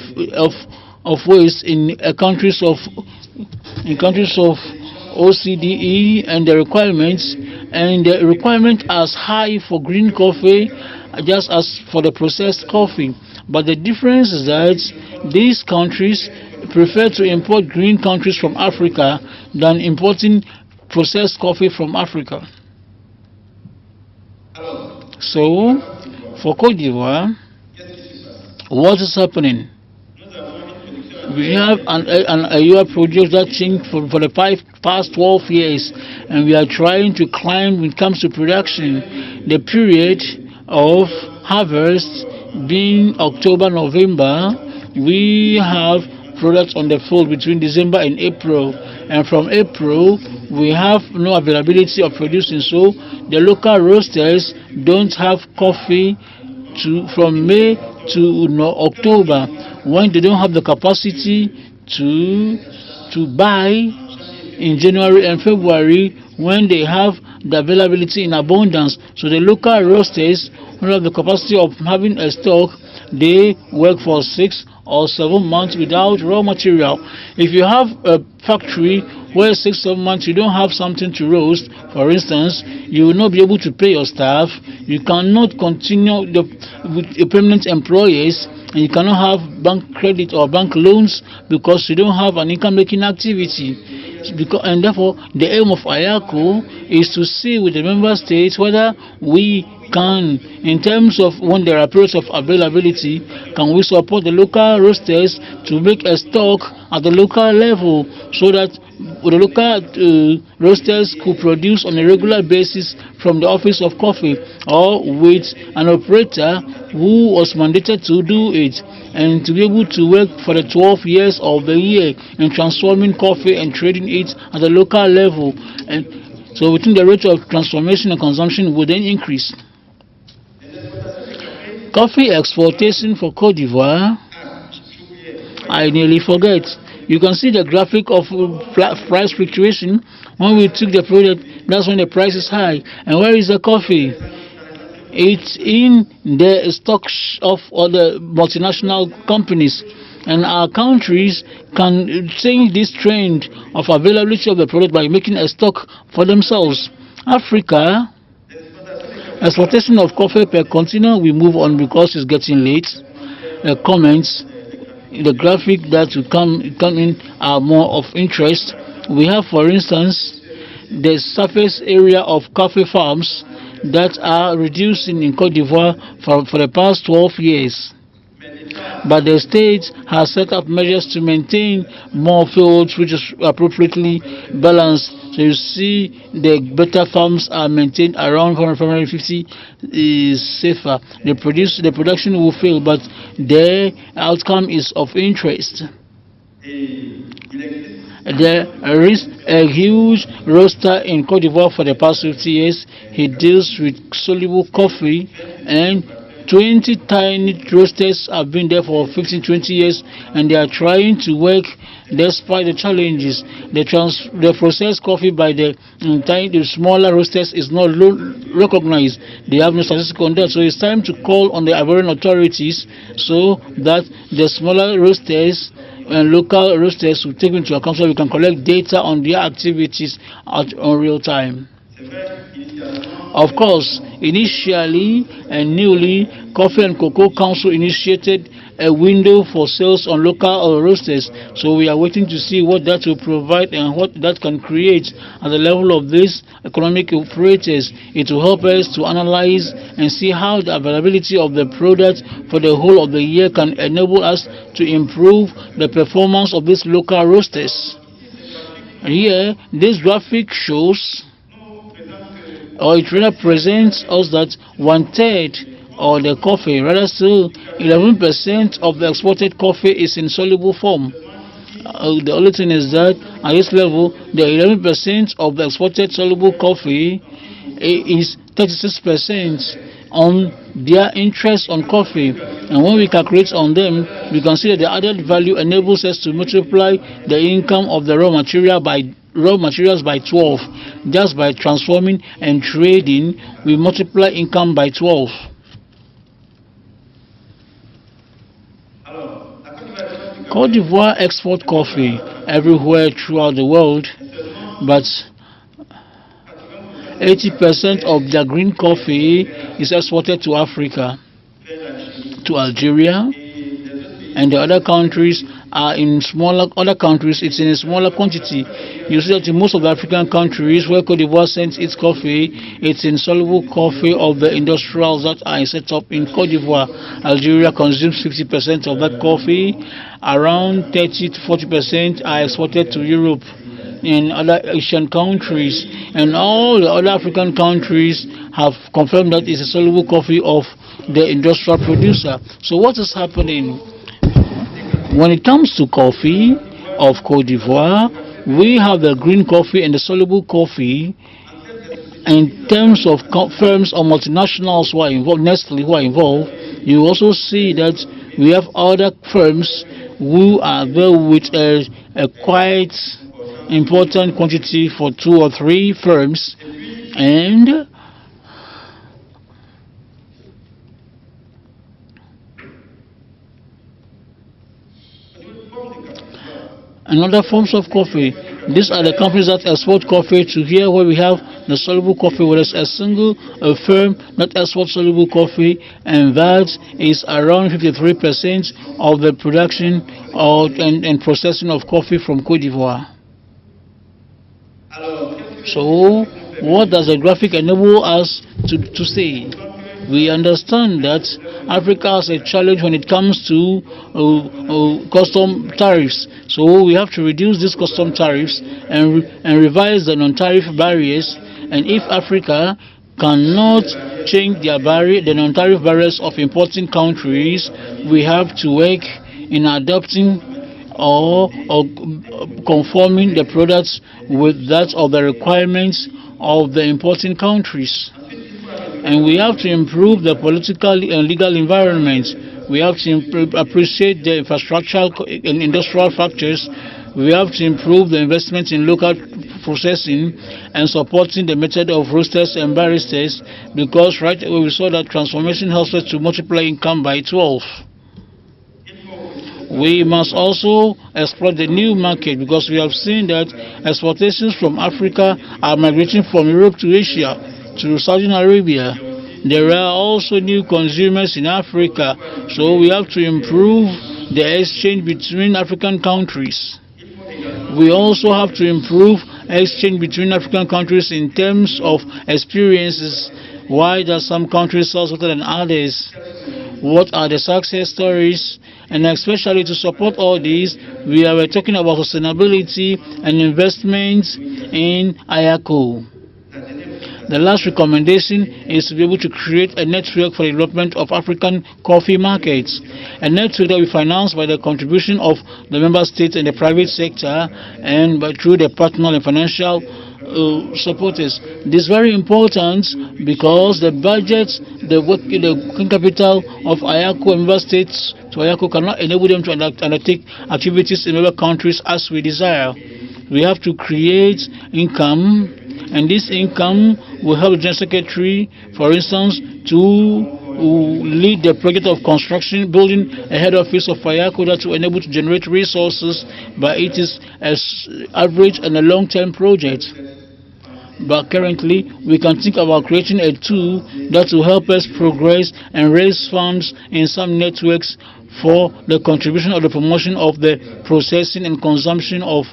waste in countries of OCDE, and the requirements, and the requirement as high for green coffee just as for the processed coffee. But the difference is that these countries prefer to import green countries from Africa than importing processed coffee from Africa. So, for Cote d'Ivoire, what is happening? We have an AUA project that changed for the past 12 years, and we are trying to climb when it comes to production. The period of harvest being October, November, we have products on the field between December and April. And from April, we have no availability of producing. So the local roasters don't have coffee from May to October, when they don't have the capacity to buy in January and February, when they have the availability in abundance. So the local roasters don't have the capacity of having a stock. They work for 6 or 7 months without raw material. If you have a factory where 6 or 7 months you don't have something to roast, for instance, you will not be able to pay your staff. You cannot continue with your permanent employees, and you cannot have bank credit or bank loans because you don't have an income-making activity. And therefore, the aim of IACO is to see with the member states whether we can, in terms of when there are periods of availability, can we support the local roasters to make a stock at the local level, so that the local roasters could produce on a regular basis from the office of coffee, or with an operator who was mandated to do it, and to be able to work for the 12 years of the year in transforming coffee and trading it at the local level. And so we think the rate of transformation and consumption will then increase. Coffee exportation for Cote d'Ivoire, I nearly forget. You can see the graphic of price fluctuation. When we took the product, that's when the price is high. And where is the coffee? It's in the stocks of other multinational companies. And our countries can change this trend of availability of the product by making a stock for themselves. Africa, exportation of coffee per container, we move on because it's getting late. Comments, the graphic that will come in are more of interest. We have, for instance, the surface area of coffee farms that are reducing in Cote d'Ivoire for the past 12 years. But the state has set up measures to maintain more fields which is appropriately balanced. So you see the better farms are maintained around 450 is safer. The production will fail, but the outcome is of interest. There is a huge roaster in Cote d'Ivoire for the past 50 years. He deals with soluble coffee, and 20 tiny roasters have been there for 15-20 years, and they are trying to work despite the challenges. The processed coffee by the smaller roasters is not recognized. They have no statistics on that. So it's time to call on the Ivorian authorities so that the smaller roasters and local roasters will take into account so we can collect data on their activities on real time. Of course, initially and newly, Coffee and Cocoa Council initiated a window for sales on local roasters. So we are waiting to see what that will provide and what that can create at the level of these economic operators. It will help us to analyze and see how the availability of the product for the whole of the year can enable us to improve the performance of these local roasters. Here, this graphic shows, or it rather presents us that 1/3 of the coffee, rather still 11% of the exported coffee is in soluble form. The only thing is that at this level, the 11% of the exported soluble coffee is 36% on their interest on coffee. And when we calculate on them, we can see that the added value enables us to multiply the income of the raw materials by 12. Just by transforming and trading, we multiply income by 12. Cote d'Ivoire export coffee everywhere throughout the world, but 80% of their green coffee is exported to Africa, to Algeria, and the other countries are in other countries it's in a smaller quantity. You see that in most of the African countries where Cote d'Ivoire sends its coffee, it's insoluble coffee of the industrials that are set up in Cote d'Ivoire. Algeria consumes 50% of that coffee. Around 30 to 40% are exported to Europe and other Asian countries, and all the other African countries have confirmed that it's a soluble coffee of the industrial producer. So what is happening? When it comes to coffee of Cote d'Ivoire, we have the green coffee and the soluble coffee. In terms of firms or multinationals who are involved, Nestle who are involved, you also see that we have other firms who are there with a quite important quantity for 2 or 3 firms, and other forms of coffee. These are the companies that export coffee to here, where we have the soluble coffee, where there's a single firm that exports soluble coffee, and that is around 53% of the production and processing of coffee from Cote d'Ivoire. So, what does the graphic enable us to say? We understand that Africa has a challenge when it comes to custom tariffs. So we have to reduce these custom tariffs and revise the non-tariff barriers. And if Africa cannot change the non-tariff barriers of importing countries, we have to work in adopting or conforming the products with that of the requirements of the importing countries. And we have to improve the political and legal environment. We have to appreciate the infrastructural and industrial factors. We have to improve the investment in local processing and supporting the method of roasters and barristers, because right away we saw that transformation helps us to multiply income by 12. We must also exploit the new market, because we have seen that exportations from Africa are migrating from Europe to Asia, to Saudi Arabia. There are also new consumers in Africa, so we have to improve the exchange between African countries. We also have to improve exchange between African countries in terms of experiences. Why does some countries sell better than others? what are the success stories, and especially to support all these, we are talking about sustainability and investments in IACO. The last recommendation is to be able to create a network for the development of African coffee markets, a network that will be financed by the contribution of the member states and the private sector and through the personal and financial supporters. This is very important because the budget, the working capital of IACO and member states to IACO cannot enable them to undertake activities in other countries as we desire. We have to create income, and this income will help the General Secretary, for instance, to lead the project of construction, building a head office of IACO that will enable to generate resources, but it is an average and a long-term project. But currently, we can think about creating a tool that will help us progress and raise funds in some networks for the contribution of the promotion of the processing and consumption of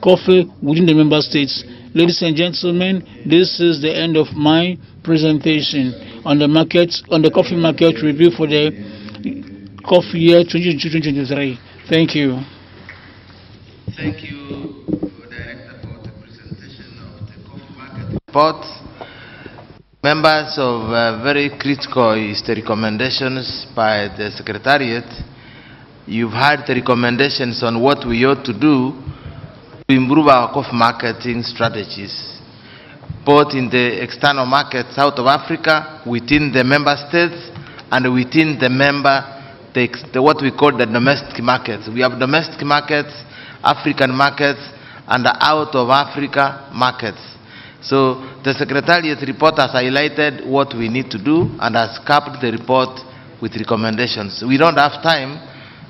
coffee within the member states. Ladies and gentlemen, this is the end of my presentation on the coffee market review for the coffee year 2022-2023. Thank you. Thank you, Director, for the presentation of the coffee market report. Members of very critical is the recommendations by the Secretariat. You've heard the recommendations on what we ought to do to improve our coffee marketing strategies, both in the external markets out of Africa, within the member states, and within the what we call the domestic markets. We have domestic markets, African markets, and the out of Africa markets. So the Secretariat report has highlighted what we need to do and has capped the report with recommendations. We don't have time,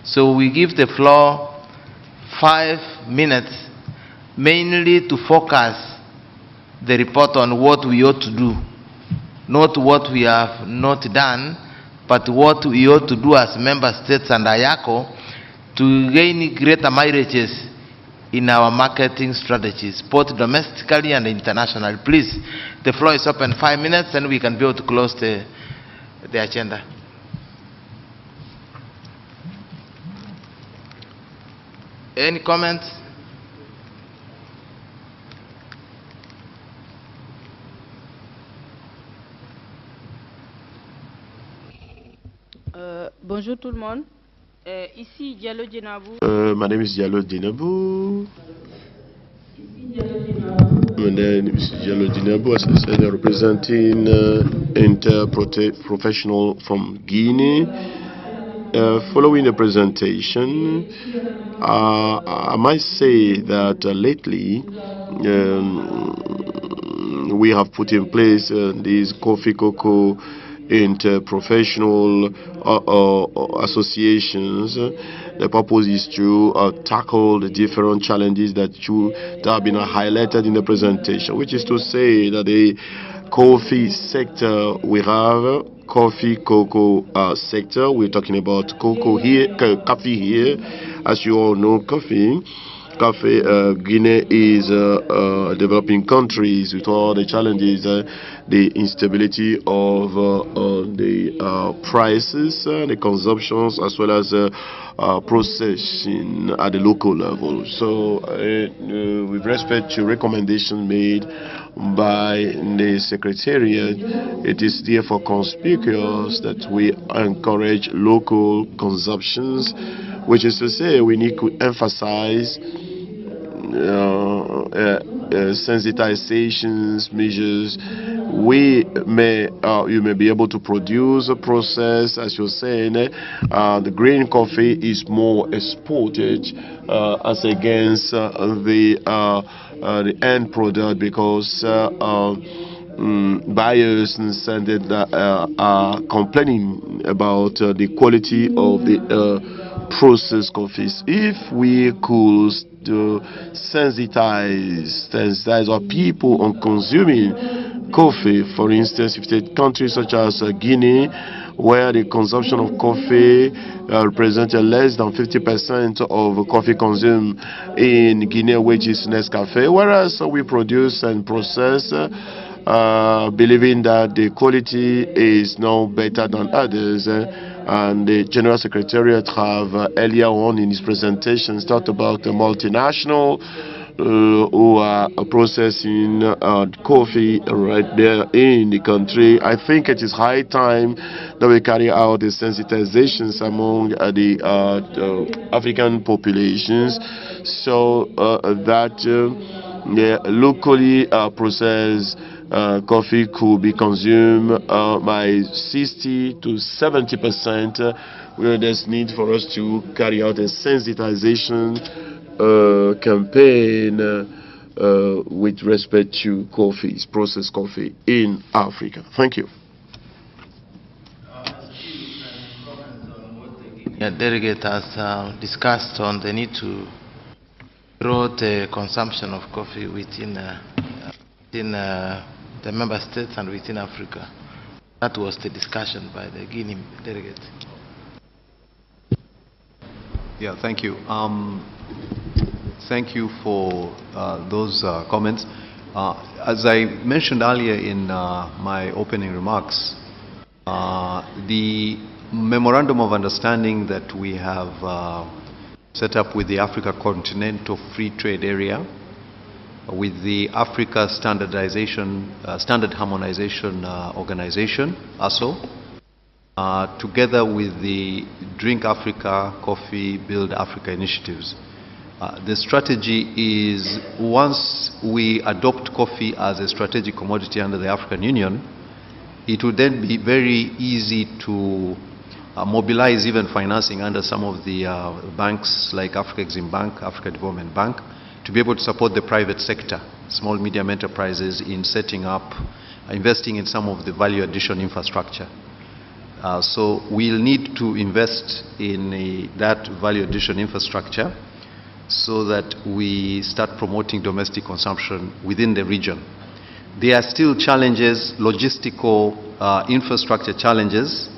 so we give the floor 5 minutes mainly to focus the report on what we ought to do, not what we have not done, but what we ought to do as member states and IACO to gain greater mileages in our marketing strategies, both domestically and internationally. Please, the floor is open. 5 minutes, and we can be able to close the agenda. Any comments? Bonjour tout le monde. Ici Diallo Djenabou. My name is Diallo Djenabou. My name is Diallo Djenabou, as I said, representing Interprofessional from Guinea. Following the presentation, I might say that lately we have put in place these coffee cocoa interprofessional associations. The purpose is to tackle the different challenges that have been highlighted in the presentation, which is to say that the coffee sector, we have coffee cocoa sector. We're talking about cocoa here, coffee here. As you all know, coffee, Guinea is a developing countries with all the challenges, the instability of the prices, the consumptions, as well as processing at the local level. So with respect to recommendations made by the Secretariat, it is therefore conspicuous that we encourage local consumptions, which is to say we need to emphasize sensitizations measures. You may be able to produce a process, as you're saying. The green coffee is more exported as against the end product, because buyers are complaining about the quality of the processed coffees. If we could sensitize our people on consuming coffee, for instance, if you take countries such as Guinea, where the consumption of coffee represents less than 50% of coffee consumed in Guinea, which is Nescafe, whereas we produce and process believing that the quality is no better than others. And the General Secretariat have earlier on in his presentations talked about the multinational who are processing coffee right there in the country. I think it is high time that we carry out the sensitizations among the African populations, so that locally processed coffee could be consumed by 60 to 70%. Where there's need for us to carry out a sensitization campaign with respect to coffees, processed coffee in Africa. Thank you. The delegate has discussed on the need to grow the consumption of coffee within the member states and within Africa. That was the discussion by the Guinea delegate. Yeah, thank you. Thank you for those comments. As I mentioned earlier in my opening remarks, the Memorandum of Understanding that we have set up with the Africa Continental Free Trade Area, with the Africa Standard Harmonization Organization, ASO, together with the Drink Africa, Coffee, Build Africa initiatives. The strategy is, once we adopt coffee as a strategic commodity under the African Union, it would then be very easy to mobilize even financing under some of the banks like Africa Exim Bank, Africa Development Bank, to be able to support the private sector, small medium enterprises, in setting up, investing in some of the value addition infrastructure. So we'll need to invest in that value addition infrastructure so that we start promoting domestic consumption within the region. There are still challenges, logistical infrastructure challenges.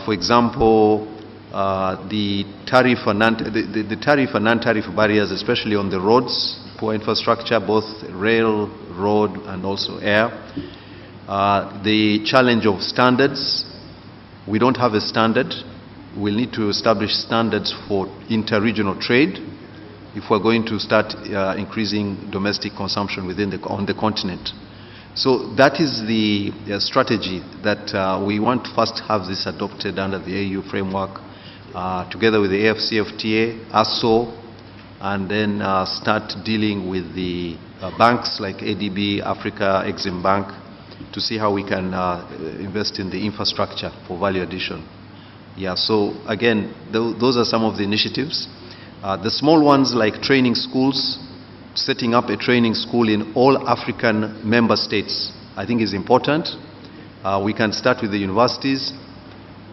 For example, the tariff and non-tariff barriers, especially on the roads, poor infrastructure, both rail, road, and also air. The challenge of standards. We don't have a standard. We'll need to establish standards for inter-regional trade if we're going to start increasing domestic consumption on the continent. So that is the strategy that we want to first have this adopted under the AU framework, together with the AFCFTA, ASO, and then start dealing with the banks like ADB, Africa Exim Bank, to see how we can invest in the infrastructure for value addition. Yeah, so again, those are some of the initiatives. The small ones like training schools, setting up a training school in all African member states, I think is important. We can start with the universities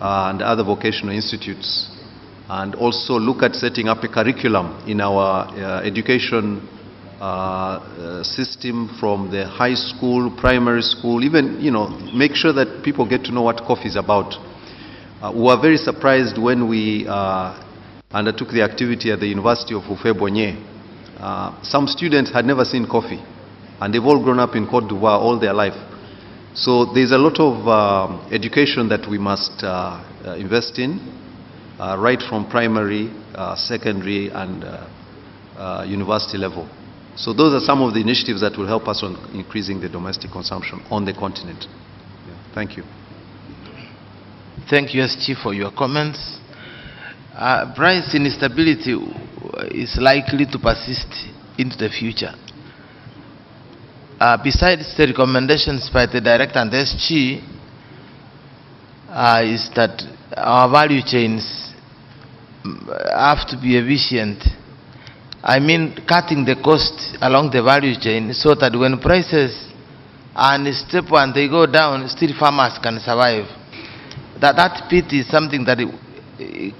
and other vocational institutes, and also look at setting up a curriculum in our education system, from the high school, primary school, even, make sure that people get to know what coffee is about. We were very surprised when we undertook the activity at the University of Houphouët-Boigny. Some students had never seen coffee, and they've all grown up in Côte d'Ivoire all their life. So there's a lot of education that we must invest in, right from primary, secondary, and university level. So those are some of the initiatives that will help us on increasing the domestic consumption on the continent. Yeah. Thank you. Thank you, SG, for your comments. Price instability is likely to persist into the future. Besides the recommendations by the Director and SG, is that our value chains have to be efficient. I mean, cutting the cost along the value chain so that when prices are unstable and they go down, still farmers can survive. That bit is something that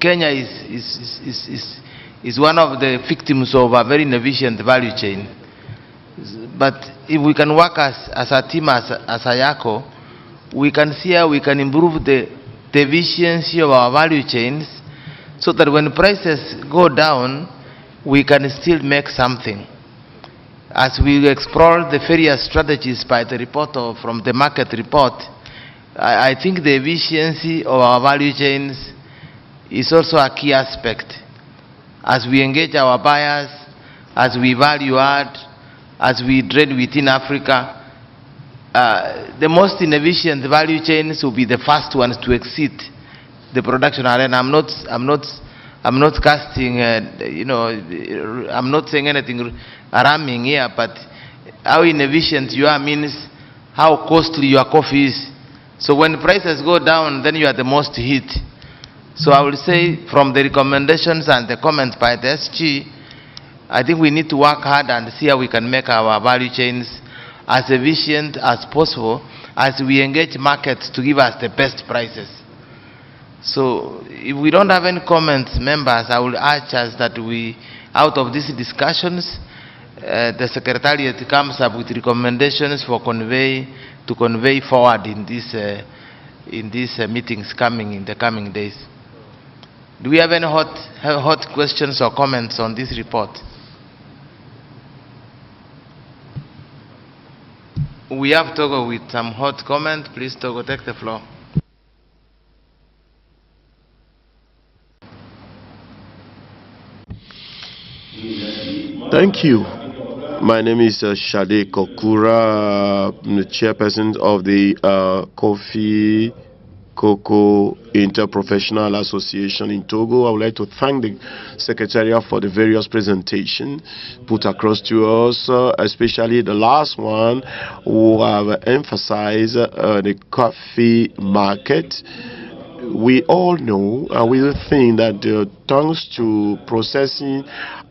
Kenya is one of the victims of a very inefficient value chain. But if we can work as a team, as IACO, we can see how we can improve the efficiency of our value chains so that when prices go down, we can still make something. as we explore the various strategies by the reporter from the market report, I think the efficiency of our value chains is also a key aspect. As we engage our buyers, as we value add, as we trade within Africa, the most inefficient value chains will be the first ones to exceed the production arena. I'm not casting, I'm not saying anything alarming here, but how inefficient you are means how costly your coffee is. So when prices go down, then you are the most hit. So I will say, from the recommendations and the comments by the SG, I think we need to work hard and see how we can make our value chains as efficient as possible as we engage markets to give us the best prices. So if we don't have any comments, members, I will urge us that we, out of these discussions, the Secretariat comes up with recommendations for to convey forward in these meetings coming in the coming days. Do we have any hot questions or comments on this report? We have Togo with some hot comment. Please, Togo, take the floor. Thank you. My name is Shade Kokura, the chairperson of the Coffee Cocoa Interprofessional Association in Togo. I would like to thank the Secretariat for the various presentations put across to us, especially the last one, who have emphasized the coffee market. We all know and we think that thanks to processing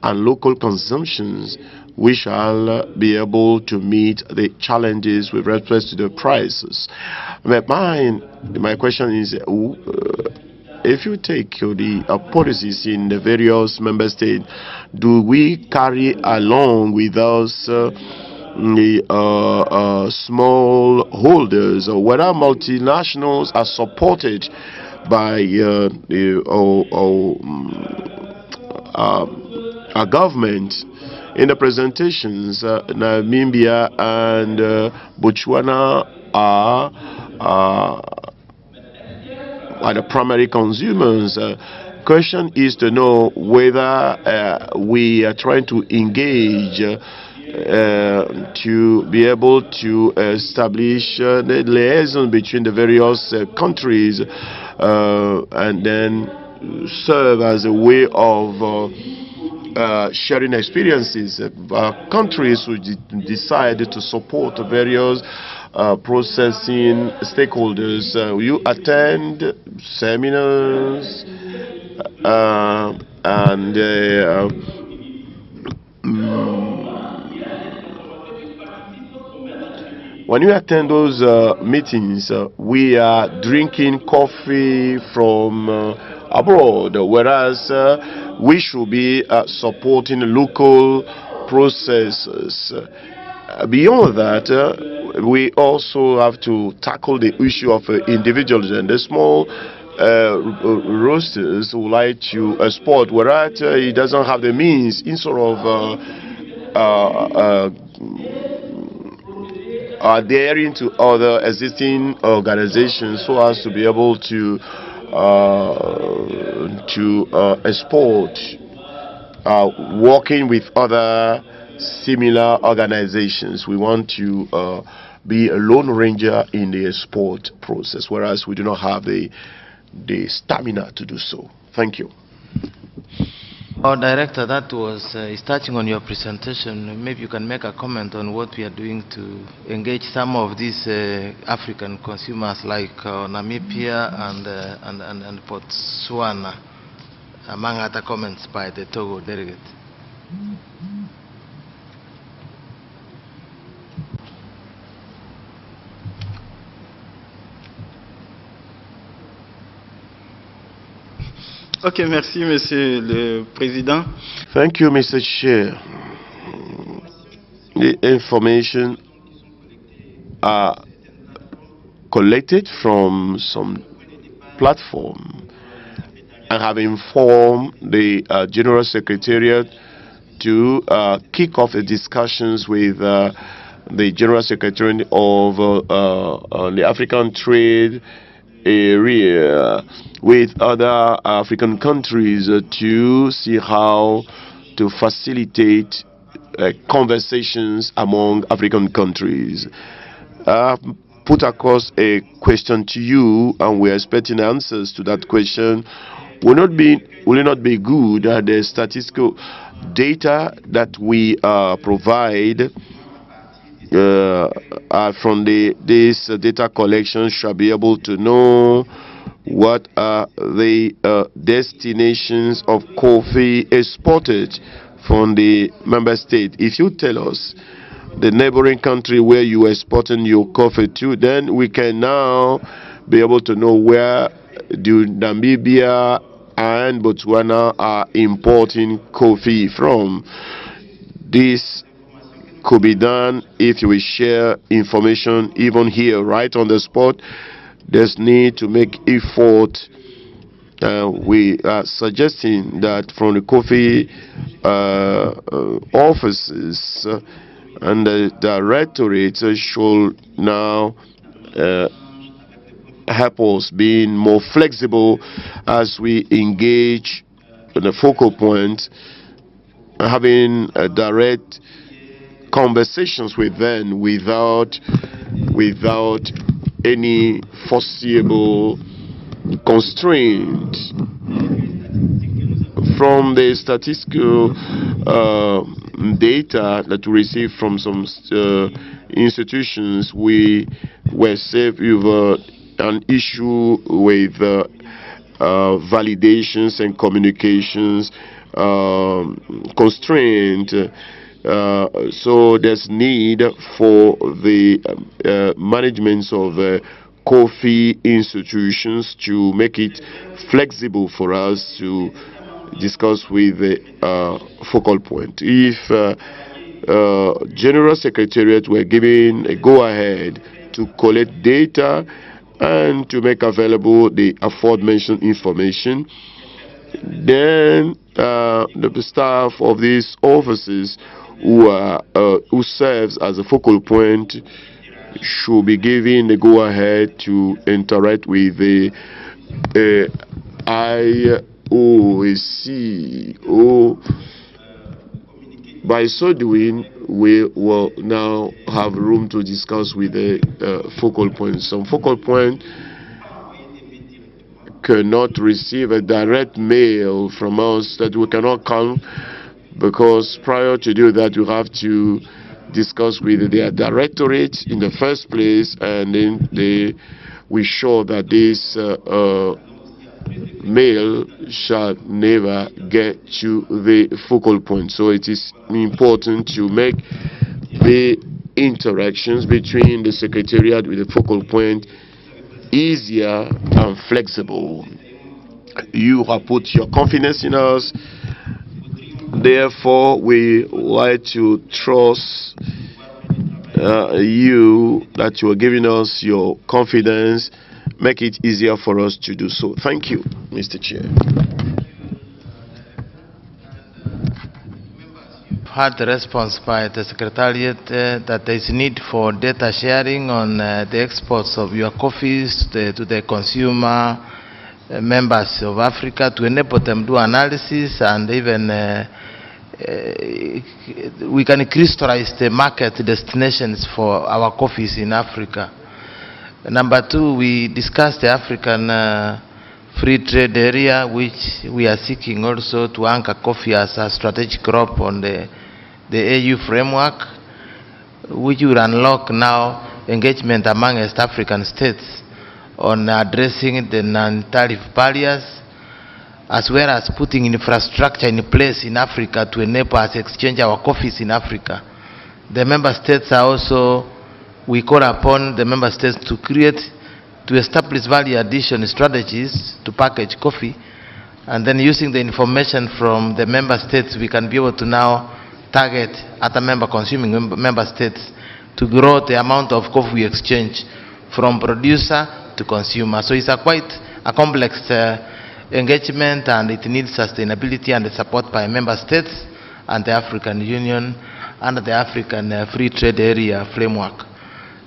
and local consumptions, we shall be able to meet the challenges with respect to the prices. But my question is, if you take the policies in the various member states, do we carry along with us the small holders, or whether multinationals are supported by our government? In the presentations, Namibia and Botswana are the primary consumers. Question is to know whether we are trying to engage to be able to establish the liaison between the various countries and then serve as a way of sharing experiences. Countries who decide to support various processing stakeholders. You attend seminars and when you attend those meetings, we are drinking coffee from abroad, whereas we should be supporting local processors. Beyond that, we also have to tackle the issue of individuals and the small roasters who like to export, whereas he doesn't have the means, instead of adhering to other existing organizations so as to be able to export, working with other similar organizations. We want to be a lone ranger in the export process, whereas we do not have the stamina to do so. Thank you. Our director, that was touching on your presentation. Maybe you can make a comment on what we are doing to engage some of these African consumers like Namibia and Botswana, among other comments by the Togo delegate. Ok, merci, Monsieur le Président. Thank you, Mr. Chair. The information are collected from some platform and have informed the General Secretariat to kick off the discussions with the General Secretary of the African Trade Area with other African countries to see how to facilitate conversations among African countries. Put across a question to you, and we're expecting answers to that question. Will it not be good that the statistical data that we provide from this data collection shall be able to know what are the destinations of coffee exported from the member state? If you tell us the neighboring country where you are exporting your coffee to, then we can now be able to know where do Namibia and Botswana are importing coffee from. This could be done if we share information even here right on the spot. There's need to make effort. We are suggesting that from the coffee offices and the directorate should now help us being more flexible as we engage in a focal point, having a direct conversations with them without any foreseeable constraint. From the statistical data that we received from some institutions, we were saved with an issue with validations and communications constraint. So there's need for the management of coffee institutions to make it flexible for us to discuss with the focal point. If General Secretariat were given a go-ahead to collect data and to make available the aforementioned information, then the staff of these offices who serves as a focal point should be given the go-ahead to interact with the IACO. By so doing, we will now have room to discuss with the focal point. Some focal point cannot receive a direct mail from us that we cannot come, because prior to do that, you have to discuss with their directorate in the first place, and then we show that this mail shall never get to the focal point. So it is important to make the interactions between the Secretariat with the focal point easier and flexible. You have put your confidence in us. Therefore, we like to trust you, that you are giving us your confidence. Make it easier for us to do so. Thank you, Mr. Chair. Had the response by the Secretariat that there is need for data sharing on the exports of your coffees to the consumer members of Africa, to enable them to do analysis, and even we can crystallize the market destinations for our coffees in Africa. Number two, we discussed the African free trade area, which we are seeking also to anchor coffee as a strategic crop on the AU framework, which will unlock now engagement among East African states on addressing the non-tariff barriers, as well as putting infrastructure in place in Africa to enable us to exchange our coffees in Africa. The member states are also, we call upon the member states to establish value addition strategies to package coffee, and then using the information from the member states, we can be able to now target other consuming member states to grow the amount of coffee we exchange from producer to consumer. So it's quite a complex engagement, and it needs sustainability and support by member states, and the African Union under the African Free Trade Area framework.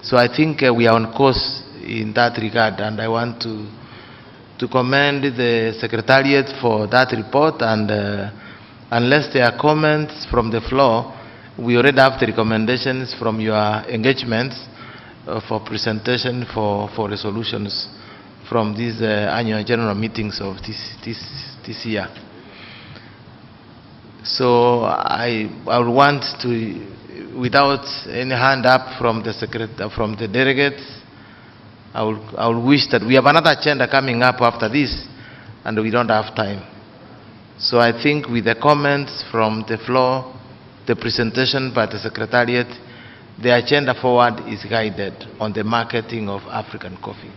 So I think we are on course in that regard, and I want to commend the Secretariat for that report, and unless there are comments from the floor, we already have the recommendations from your engagements for presentation for resolutions from these annual general meetings of this year. So I would want to, without any hand up from the delegates, I would wish that we have another agenda coming up after this, and we don't have time. So I think with the comments from the floor, the presentation by the Secretariat, the agenda forward is guided on the marketing of African coffee.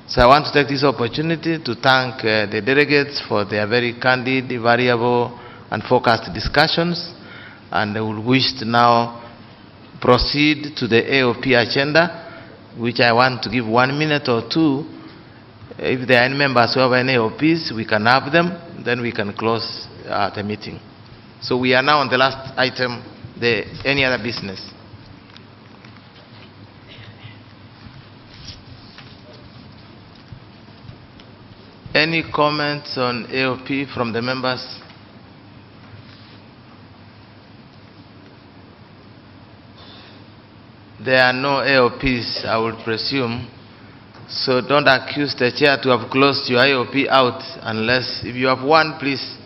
So I want to take this opportunity to thank the delegates for their very candid, variable, and focused discussions, and I will wish to now proceed to the AOP agenda, which I want to give 1 minute or two. If there are any members who have any AOPs, we can have them, then we can close the meeting. So we are now on the last item, any other business. Any comments on AOP from the members? There are no AOPs, I would presume. So don't accuse the chair to have closed your AOP out, unless, if you have one, please.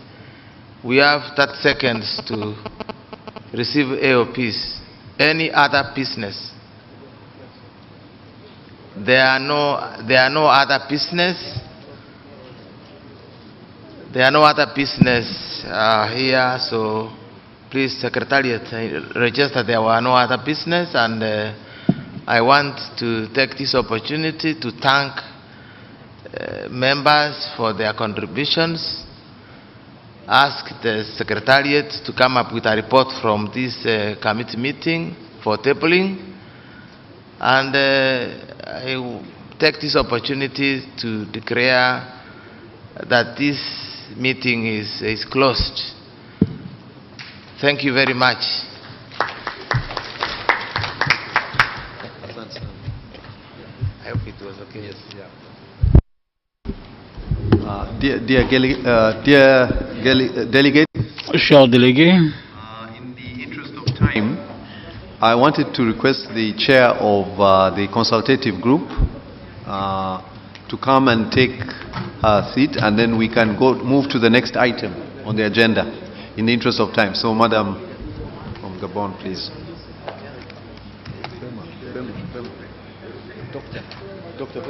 We have 30 seconds to receive AOPs. Any other business? There are no other business. There are no other business here, so please, Secretariat, register there were no other business, and I want to take this opportunity to thank members for their contributions. Ask the Secretariat to come up with a report from this committee meeting for tabling, and I will take this opportunity to declare that this meeting is closed. Thank you very much. I hope it was okay. Yes. Dear delegate, Shall delegate. in the interest of time, I wanted to request the chair of the consultative group to come and take her seat, and then we can move to the next item on the agenda in the interest of time. So, Madam from Gabon, please. Doctor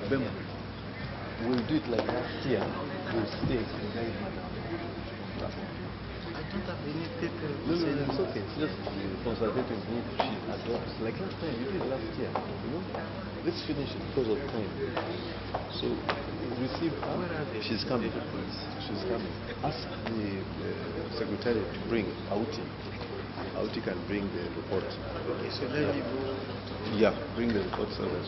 Bema, we'll do it like last year. We'll stay inside. I don't have any paper. No, it's okay. It's just the consultative group she adopts. Like last time, we did last year. You know? Let's finish it because of time. So, receive her. She's coming. She's coming. Ask the secretary to bring Auti. Auti can bring the report. Okay, so let me go. Yeah, bring the report so that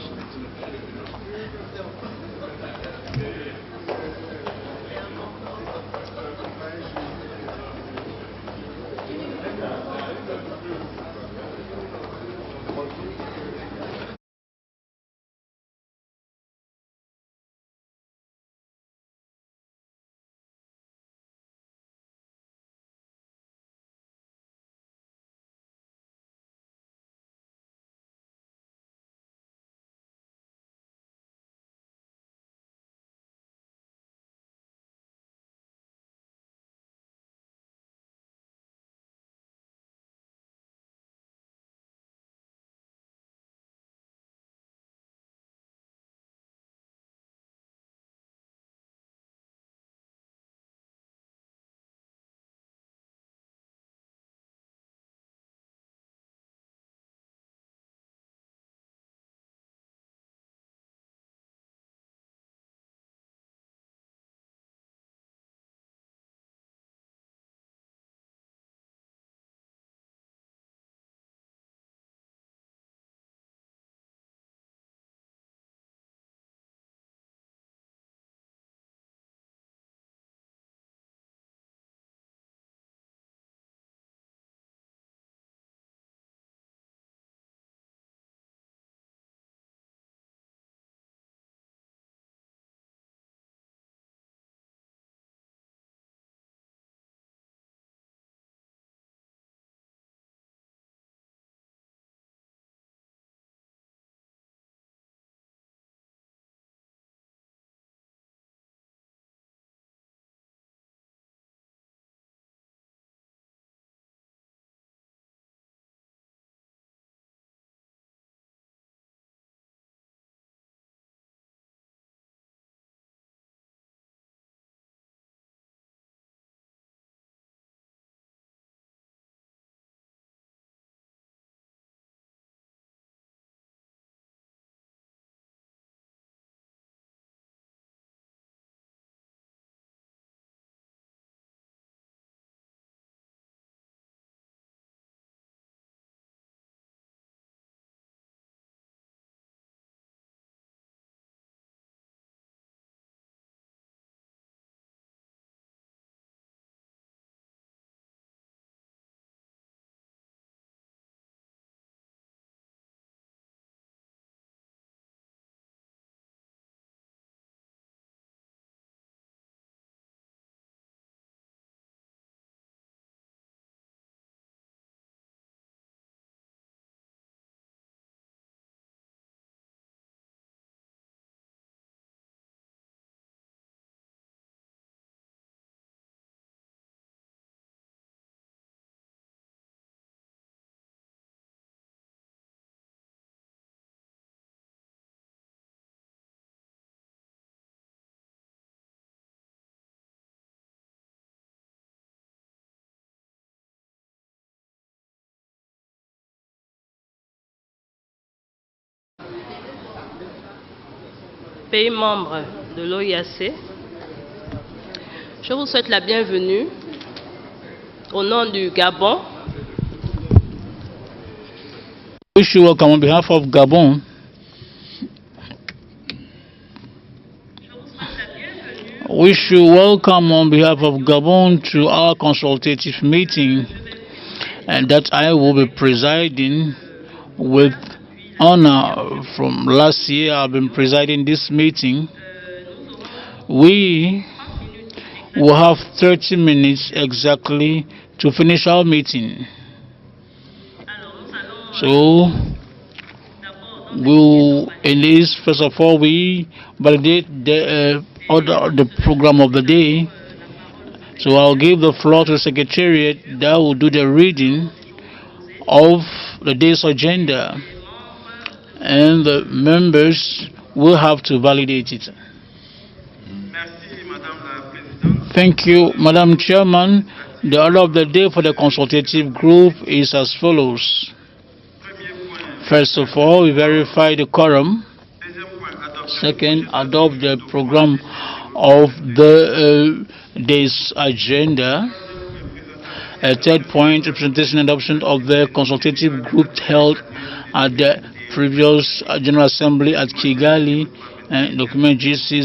Pays membre de l'OIAC, je vous souhaite la bienvenue au nom du Gabon. Wish you welcome on behalf of Gabon. Wish you welcome on behalf of Gabon to our consultative meeting, and that I will be presiding with honor. From last year, I've been presiding this meeting. We will have 30 minutes exactly to finish our meeting. So, first of all, we validate the the program of the day. So I'll give the floor to the Secretariat that will do the reading of the day's agenda, and the members will have to validate it. Thank you, Madam Chairman. The order of the day for the consultative group is as follows. First of all, we verify the quorum. Second, adopt the program of the day's agenda. Third point, representation and adoption of the consultative group held at the previous General Assembly at Kigali, document GC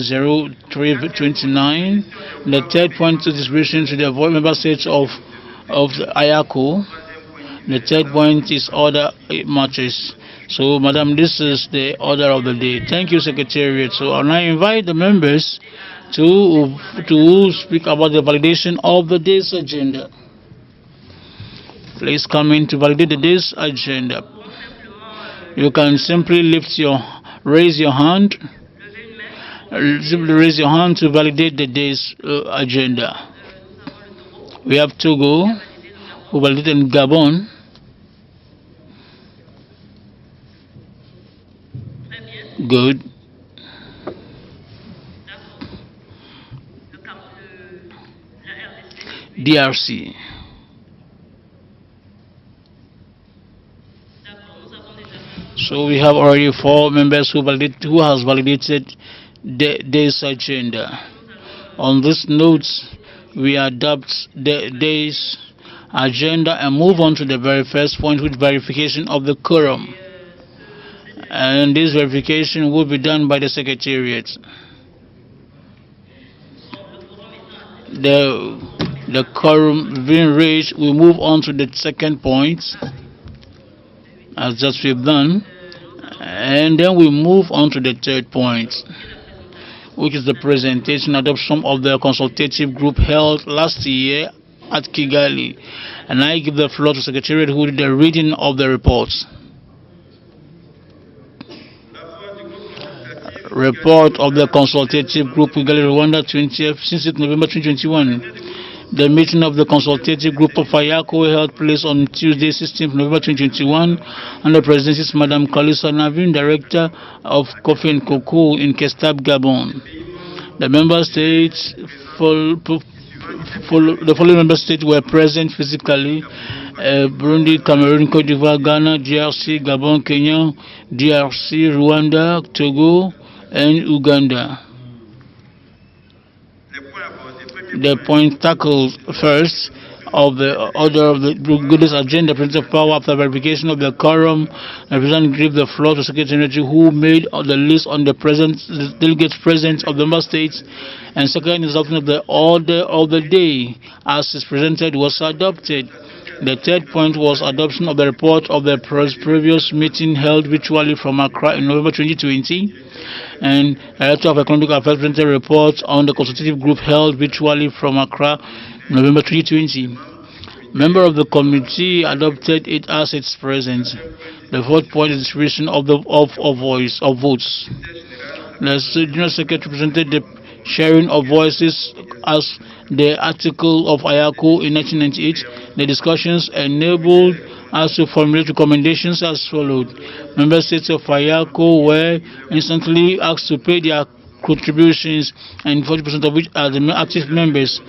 0329. The third point is distribution to the member states of the IACO. The third point is order matters. So, Madam, this is the order of the day. Thank you, Secretariat. So, I now invite the members to speak about the validation of the day's agenda. Please come in to validate the day's agenda. You can simply raise your hand. Simply raise your hand to validate the day's agenda. We have Togo, who validated in Gabon. Good. DRC. So we have already 4 members who has validated this agenda. On this note, we adopt the day's agenda and move on to the very first point, with verification of the quorum. And this verification will be done by the Secretariat. The quorum being reached, we move on to the second point, as just we've done, and then we move on to the third point, which is the presentation and adoption of the consultative group held last year at Kigali. And I give the floor to Secretariat, who did the reading of the reports. Report of the consultative group Kigali, Rwanda, 20th since November 2021. The meeting of the consultative group of IACO held place on Tuesday, 16th November 2021, under the presidency of Madam Kalisa Navin, Director of Coffee and Cocoa in Kestab, Gabon. The member states, the following member states were present physically: Burundi, Cameroon, Cote d'Ivoire, Ghana, DRC, Gabon, Kenya, DRC, Rwanda, Togo, and Uganda. The point tackled first of the order of the goodness agenda, principle of power, after verification of the quorum. The President gave the floor to Secretary who made the list on the delegates present of the member states, and second is adoption of the order of the day as is presented was adopted. The third point was adoption of the report of the previous meeting held virtually from Accra in November 2020, and Director of Economic Affairs presented a report on the consultative group held virtually from Accra in November 2020. Member of the committee adopted it as its present. The fourth point is distribution of votes. The General Secretary presented the sharing of voices as the article of IACO in 1998. The discussions enabled us to formulate recommendations as followed. Member states of IACO were instantly asked to pay their contributions, and 40% of which are the active members.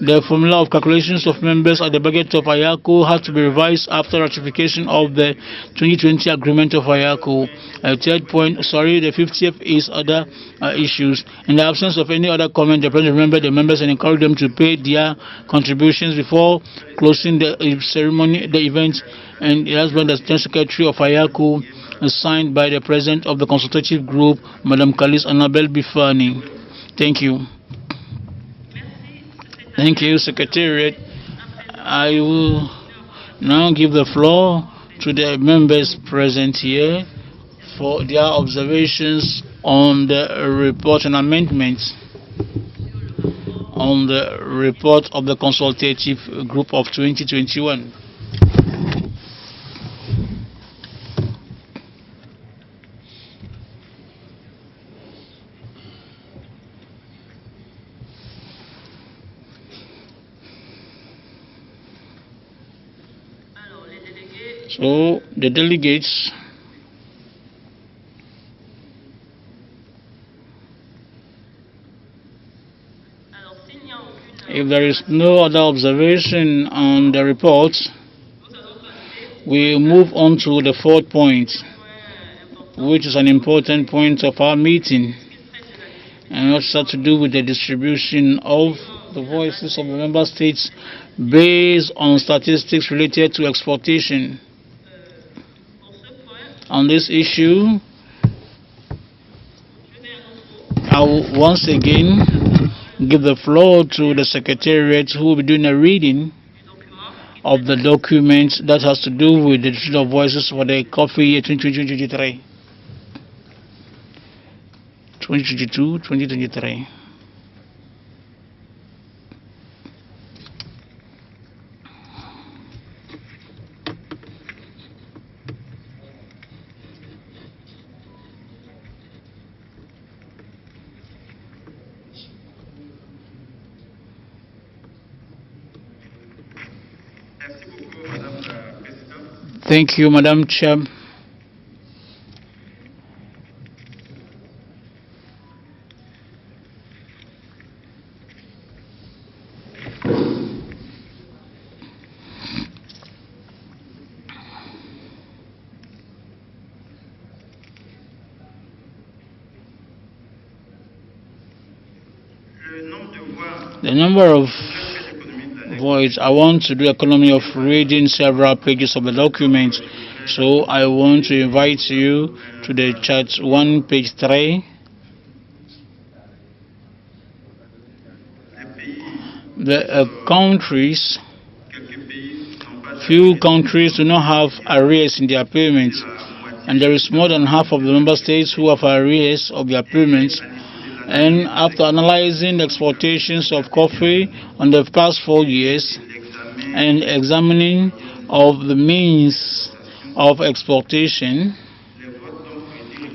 The formula of calculations of members at the budget of IACO had to be revised after ratification of the 2020 agreement of IACO. Third point, the 50th is other issues. In the absence of any other comment, the President remembered the members and encouraged them to pay their contributions before closing the ceremony, the event, and it has been the General Secretary of IACO signed by the President of the Consultative Group, Madam Kalis Annabel Bifani. Thank you. Thank you, Secretariat. I will now give the floor to the members present here for their observations on the report and amendments on the report of the Consultative Group of 2021. So, the delegates if there is no other observation on the report, we move on to the fourth point, which is an important point of our meeting, and it's has to do with the distribution of the voices of the member states based on statistics related to exportation. On this issue, I will once again give the floor to the Secretariat, who will be doing a reading of the document that has to do with the distribution of voices for the coffee year 2022-2023. Thank you, Madam Chair. The number of voids, I want to do economy of reading several pages of the document, so I want to invite you to the chart 1, page 3. The countries, few countries do not have arrears in their payments, and there is more than half of the member states who have arrears of their payments. And after analyzing the exportations of coffee on the past 4 years and examining of the means of exportation,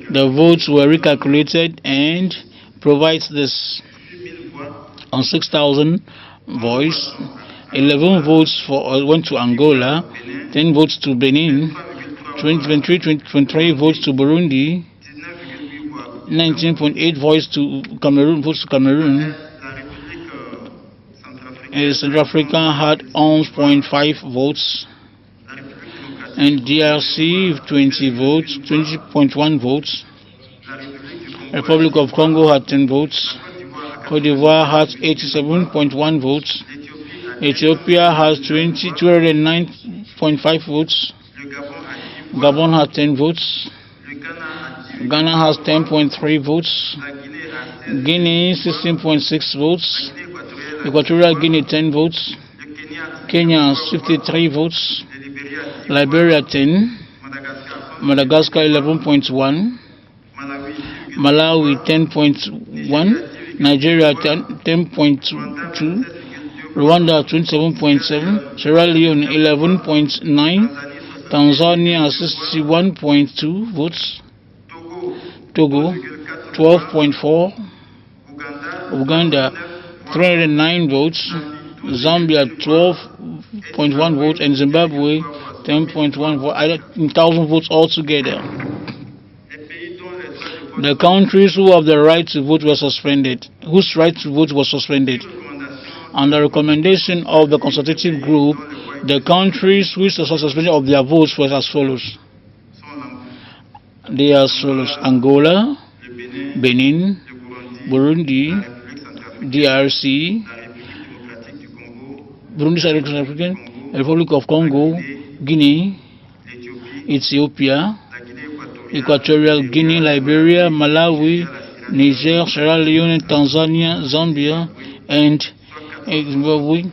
the votes were recalculated and provides this: on 6,000 votes, 11 votes went to Angola, 10 votes to Benin, 23 votes to Burundi, 19.8 votes to Cameroon. Central Africa had 11.5 votes, and DRC 20.1 votes. Republic of Congo had 10 votes. Cote d'Ivoire had 87.1 votes. Ethiopia has 209.5 votes. Gabon had 10 votes. Ghana has 10.3 votes. Guinea 16.6 votes. Equatorial Guinea 10 votes. Kenya has 53 votes. Liberia 10. Madagascar 11.1. Malawi 10.1. Nigeria 10.2. Rwanda 27.7. Sierra Leone 11.9. Tanzania 61.2 votes. Togo 12.4, Uganda 309 votes, Zambia 12.1 votes, and Zimbabwe 10.1 votes, 1,000 votes altogether. The countries who have the right to vote were suspended, whose right to vote was suspended. On the recommendation of the consultative group, the countries which are suspension of their votes were as follows. They are as follows: Angola, Benin, Burundi, DRC, Burundi, Central African, Republic of Congo, Guinea, Ethiopia, Equatorial Guinea, Liberia, Malawi, Niger, Sierra Leone, Tanzania, Zambia, and Zimbabwe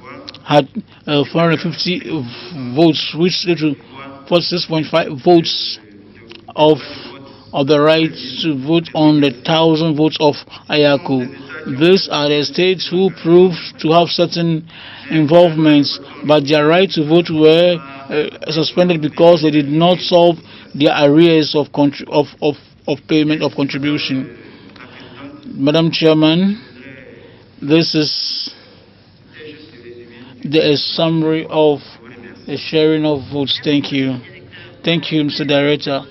had 450 votes, which led to 46.5 votes of the right to vote on the 1,000 votes of IACO. These are the states who proved to have certain involvements, but their right to vote were suspended because they did not solve their arrears of payment of contribution. Madam Chairman, this is the summary of the sharing of votes. Thank you. Thank you, Mr. Director.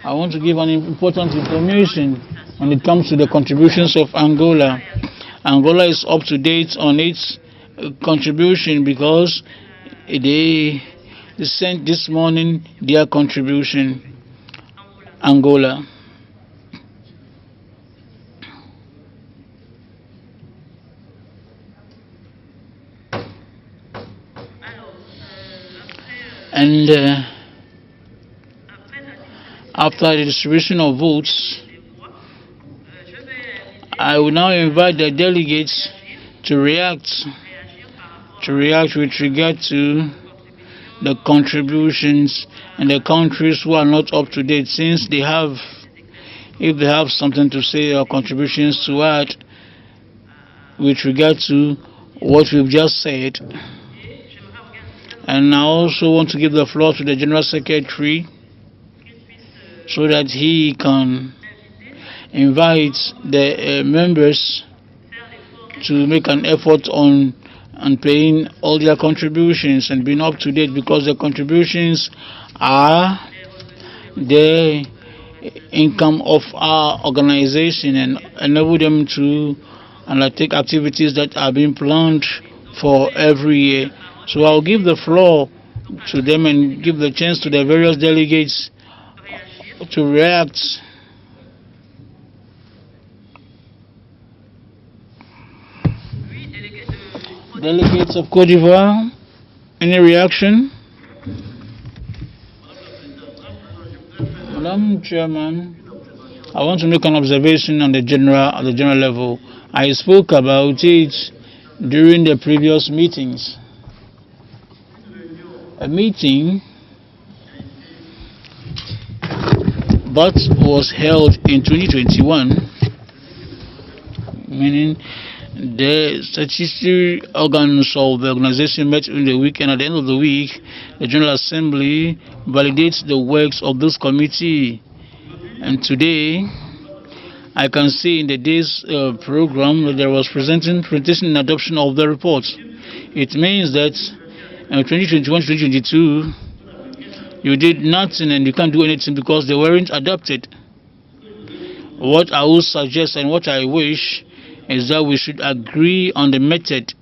I want to give an important information when it comes to the contributions of Angola. Angola is up to date on its contribution because they sent this morning their contribution. Angola. And after the distribution of votes, I will now invite the delegates to react with regard to the contributions and the countries who are not up to date, since they have, if they have something to say or contributions to add with regard to what we've just said. And I also want to give the floor to the General Secretary so that he can invite the members to make an effort on paying all their contributions and being up to date, because the contributions are the income of our organization and enable them to undertake activities that are being planned for every year. So I'll give the floor to them and give the chance to the various delegates to react. Delegates of Côte d'Ivoire, any reaction? Madam Chairman, I want to make an observation on the general level. I spoke about it during the previous meetings. A meeting but was held in 2021, meaning the statutory organs of the organization met in the week, and at the end of the week, the General Assembly validates the works of this committee. And today, I can see in the day's program that there was presentation and adoption of the report. It means that in 2021-2022, you did nothing and you can't do anything because they weren't adopted. What I would suggest and what I wish is that we should agree on the method.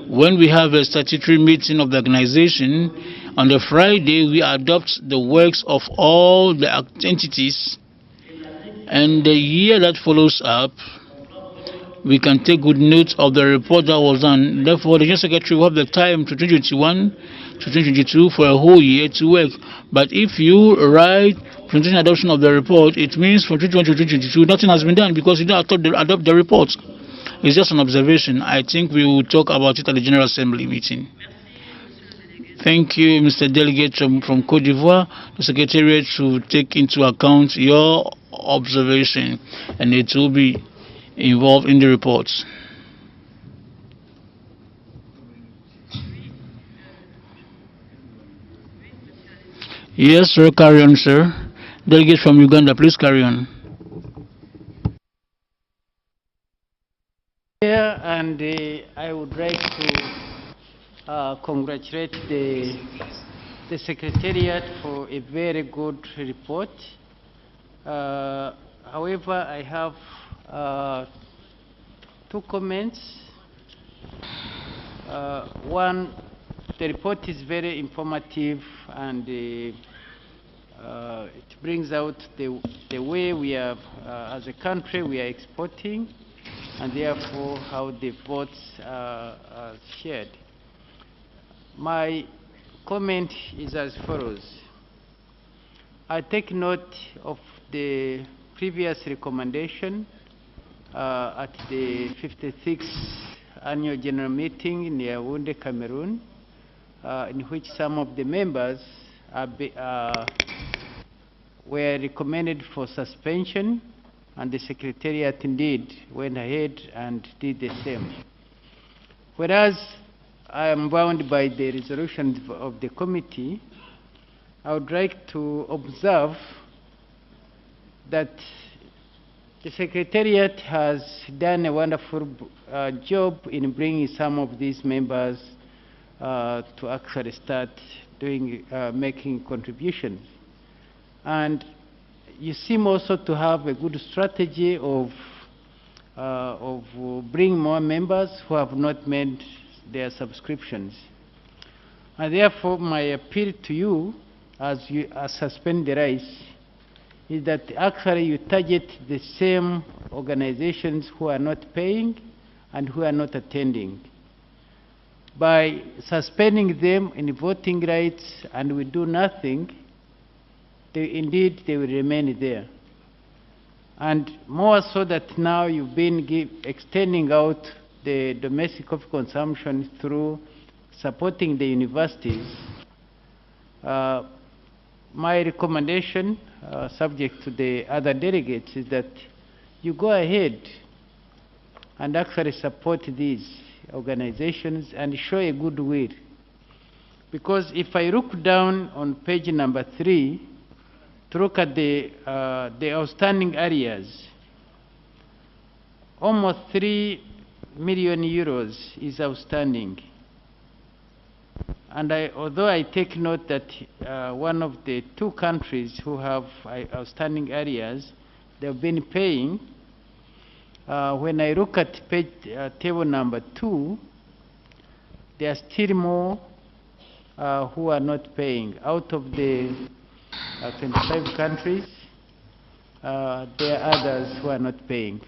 When we have a statutory meeting of the organization, on the Friday we adopt the works of all the entities, and the year that follows up, we can take good note of the report that was done. Therefore, the General Secretary will have the time to 2021 to 2022 for a whole year to work. But if you write presentation adoption of the report, it means from 2021 to 2022 nothing has been done because you don't adopt the report. It's just an observation. I think we will talk about it at the General Assembly meeting. Thank you, Mr. Delegate from Côte d'Ivoire. The Secretariat should take into account your observation and it will be involved in the reports. Yes, sir, carry on, sir. Delegate from Uganda, please carry on. Yeah, and I would like to congratulate the Secretariat for a very good report. However, I have two comments. One, the report is very informative, and it brings out the way we are, as a country, we are exporting, and therefore how the votes are shared. My comment is as follows. I take note of the previous recommendation at the 56th Annual General Meeting in Yaoundé, Cameroon, in which some of the members were recommended for suspension, and the Secretariat indeed went ahead and did the same. Whereas I am bound by the resolution of the committee, I would like to observe that the Secretariat has done a wonderful job in bringing some of these members to actually start doing, making contributions. And you seem also to have a good strategy of bringing more members who have not made their subscriptions. And therefore, my appeal to you, as you suspend the rice, is that actually you target the same organizations who are not paying and who are not attending. By suspending them in voting rights and we do nothing, indeed they will remain there. And more so that now you've been extending out the domestic coffee consumption through supporting the universities. My recommendation, subject to the other delegates, is that you go ahead and actually support these organizations and show a goodwill. Because if I look down on page number 3, to look at the outstanding areas, almost 3 million euros is outstanding. And although I take note that one of the 2 countries who have outstanding areas, they've been paying, when I look at page, table number 2, there are still more who are not paying. Out of the 25 countries, there are others who are not paying.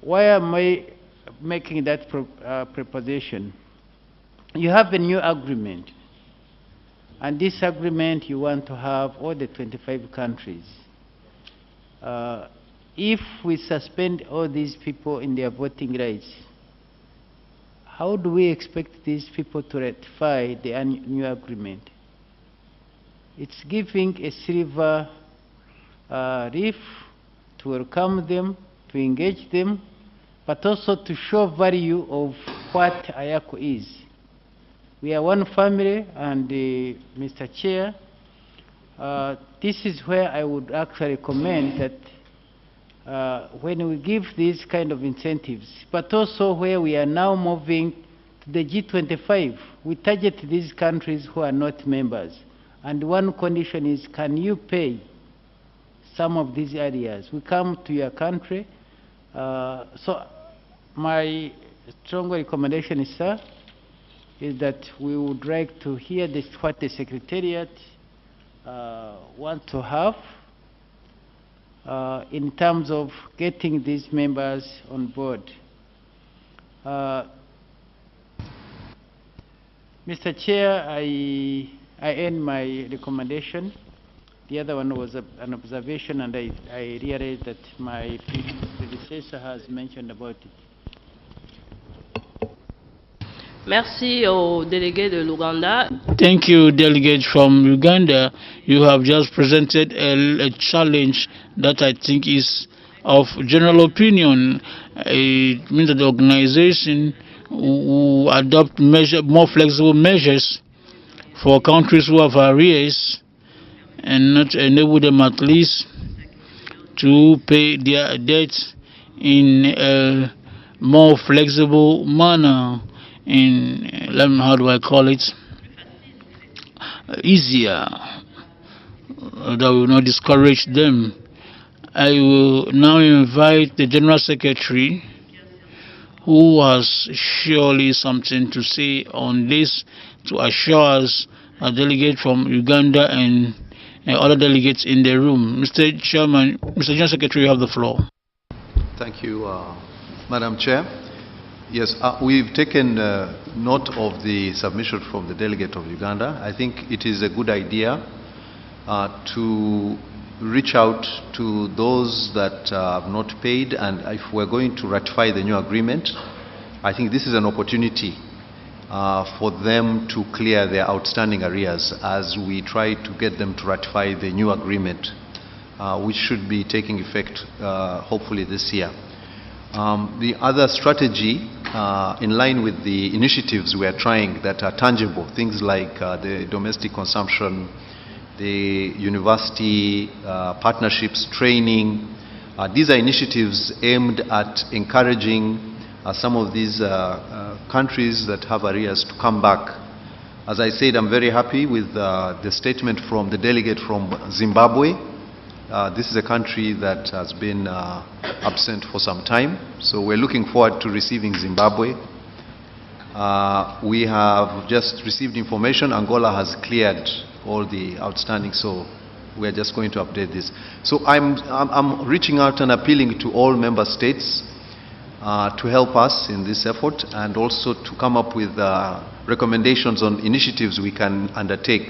Why am I making that proposition? You have a new agreement, and this agreement you want to have all the 25 countries. If we suspend all these people in their voting rights, how do we expect these people to ratify the new agreement? It's giving a silver reef to welcome them, to engage them, but also to show value of what IACO is. We are one family, and Mr. Chair, this is where I would actually recommend that when we give these kind of incentives, but also where we are now moving to the G25, we target these countries who are not members. And one condition is, can you pay some of these areas? We come to your country. So my strong recommendation is, sir, is that we would like to hear this, what the Secretariat want to have in terms of getting these members on board. Mr. Chair, I end my recommendation. The other one was an observation, and I realize that my predecessor has mentioned about it. Merci au délégué de l'Ouganda. Thank you, delegate from Uganda. You have just presented a challenge that I think is of general opinion. It means that the organization will adopt more flexible measures for countries who have arrears and not enable them at least to pay their debts in a more flexible manner, in, how do I call it, easier, that will not discourage them. I will now invite the General Secretary, who has surely something to say on this to assure us, a delegate from Uganda and other delegates in the room. Mr. Chairman, Mr. General Secretary, you have the floor. Thank you, Madam Chair. Yes, we've taken note of the submission from the delegate of Uganda. I think it is a good idea to reach out to those that have not paid, and if we're going to ratify the new agreement, I think this is an opportunity for them to clear their outstanding arrears as we try to get them to ratify the new agreement, which should be taking effect hopefully this year. The other strategy, in line with the initiatives we are trying that are tangible, things like the domestic consumption, the university partnerships, training, these are initiatives aimed at encouraging some of these countries that have arrears to come back. As I said, I'm very happy with the statement from the delegate from Zimbabwe. This is a country that has been absent for some time, so we're looking forward to receiving Zimbabwe. We have just received information Angola has cleared all the outstanding, so we're just going to update this. So I'm reaching out and appealing to all member states to help us in this effort, and also to come up with recommendations on initiatives we can undertake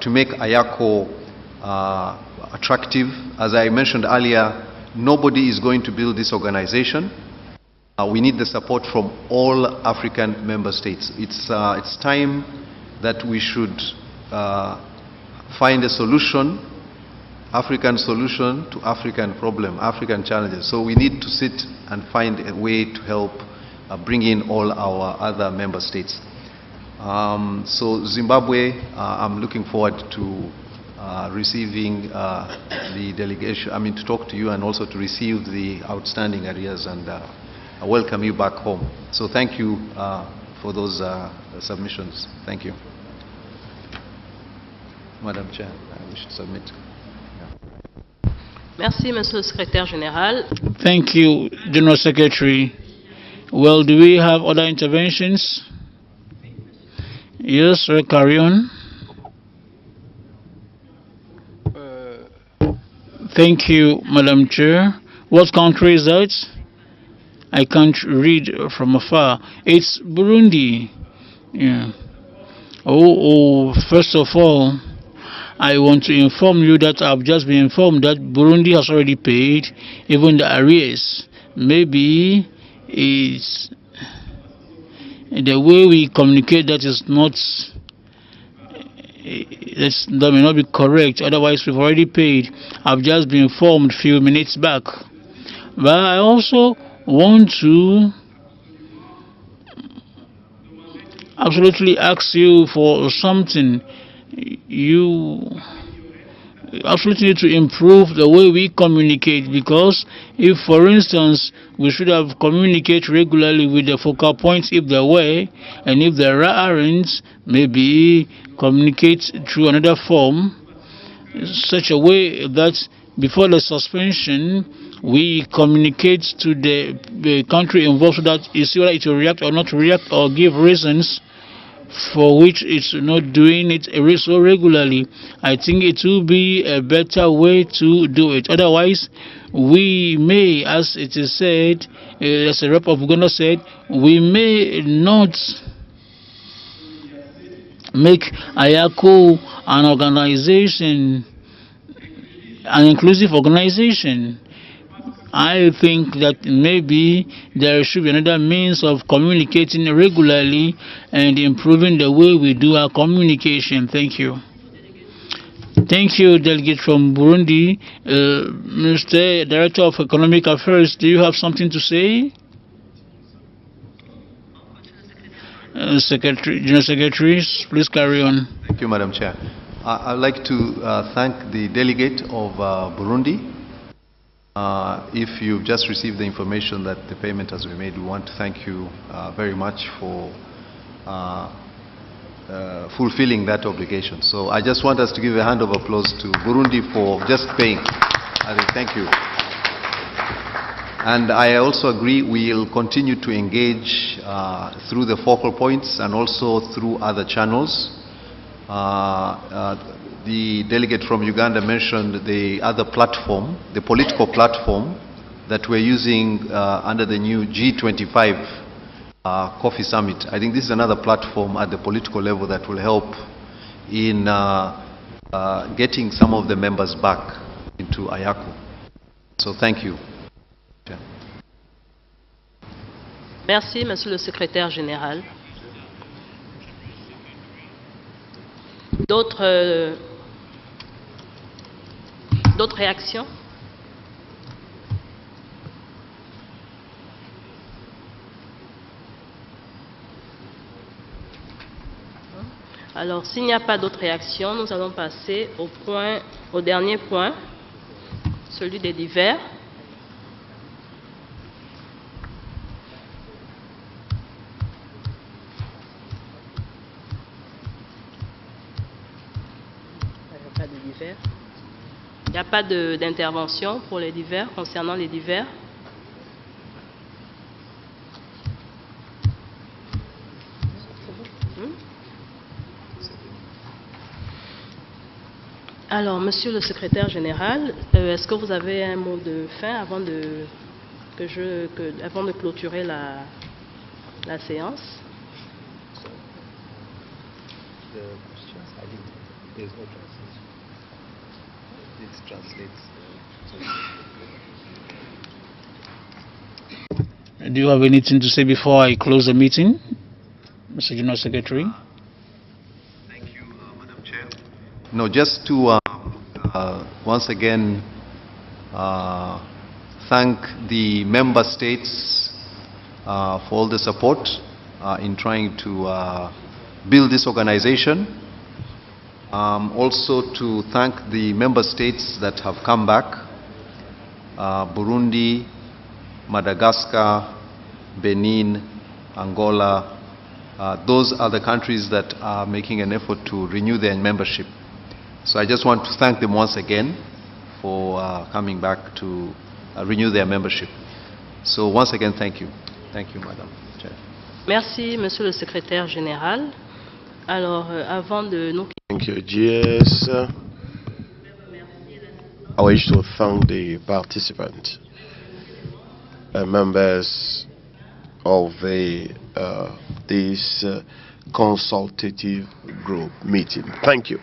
to make IACO attractive. As I mentioned earlier, nobody is going to build this organization. We need the support from all African member states. It's time that we should find a solution, African solution to African problem, African challenges. So we need to sit and find a way to help bring in all our other member states. So Zimbabwe, I'm looking forward to receiving the delegation, to talk to you and also to receive the outstanding arrears and welcome you back home. So thank you for those submissions. Thank you. Madam Chair, I wish to submit. Merci, Monsieur le Secrétaire Général. Thank you, General Secretary. Well, do we have other interventions? Yes, sir, carry on. Thank you, Madam Chair. What country is that? I can't read from afar. It's Burundi. Yeah. First of all, I want to inform you that I've just been informed that Burundi has already paid even the arrears. Maybe it's the way we communicate that is not, that may not be correct. Otherwise, we've already paid. I've just been informed a few minutes back. But I also want to absolutely ask you for something. You absolutely need to improve the way we communicate, because if, for instance, we should have communicated regularly with the focal points if there were, and if there aren't, maybe communicate through another form, such a way that before the suspension we communicate to the country involved so that you see whether it will react or not react, or give reasons for which it's not doing it so regularly. I think it will be a better way to do it. Otherwise, we may, as it is said, as a rep of Uganda said, we may not make IACO an organization, an inclusive organization. I think that maybe there should be another means of communicating regularly and improving the way we do our communication. Thank you. Thank you, Delegate from Burundi. Mr. Director of Economic Affairs, do you have something to say? General Secretaries, please carry on. Thank you, Madam Chair. I'd like to thank the delegate of Burundi. If you've just received the information that the payment has been made, we want to thank you very much for fulfilling that obligation. So I just want us to give a hand of applause to Burundi for just paying. I think, thank you. And I also agree we'll continue to engage through the focal points and also through other channels. The delegate from Uganda mentioned the other platform, the political platform that we're using under the new G25 Coffee Summit. I think this is another platform at the political level that will help in getting some of the members back into IACO. So thank you. Merci, Monsieur le Secrétaire Général. D'autres réactions? Alors, s'il n'y a pas d'autres réactions, nous allons passer au dernier point, celui des divers. Il n'y a pas d'intervention pour les divers, concernant les divers. Alors, Monsieur le Secrétaire Général, est-ce que vous avez un mot de fin avant de clôturer la séance? Do you have anything to say before I close the meeting, Mr. General Secretary? No, just to once again thank the member states for all the support in trying to build this organization. Also to thank the member states that have come back, Burundi, Madagascar, Benin, Angola. Those are the countries that are making an effort to renew their membership. So I just want to thank them once again for coming back to renew their membership. So once again, thank you. Thank you, Madam Chair. Merci, Monsieur le Secrétaire Général. Alors, avant de nous... Thank you, GS. I wish to thank the participants and members of this consultative group meeting. Thank you.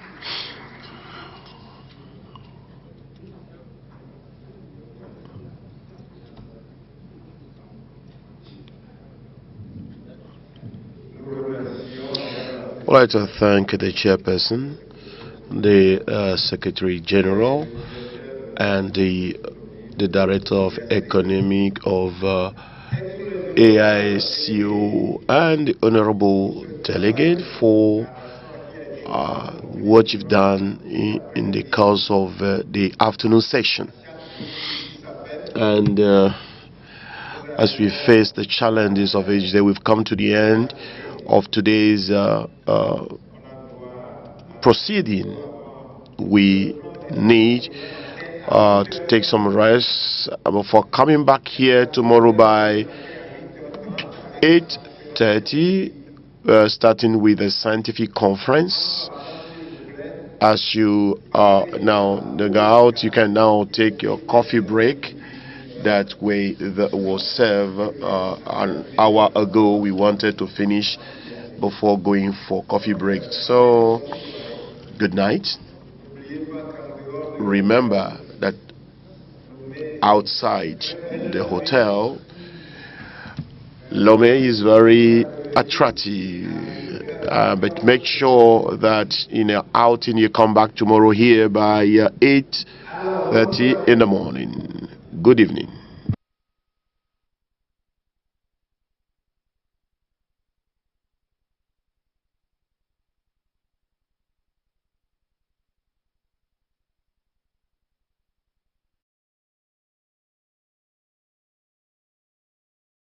I'd like to thank the chairperson, the Secretary General, and the Director of Economic of IACO, and the Honorable Delegate for what you've done in the course of the afternoon session. And as we face the challenges of each day, we've come to the end of today's proceeding. We need to take some rest before coming back here tomorrow by 8:30, starting with a scientific conference. As you now go out, you can now take your coffee break. That way, that was served an hour ago. We wanted to finish before going for coffee break. So, good night. Remember that outside the hotel, Lome is very attractive. But make sure that in your outing you come back tomorrow here by 8:30 in the morning. Good evening.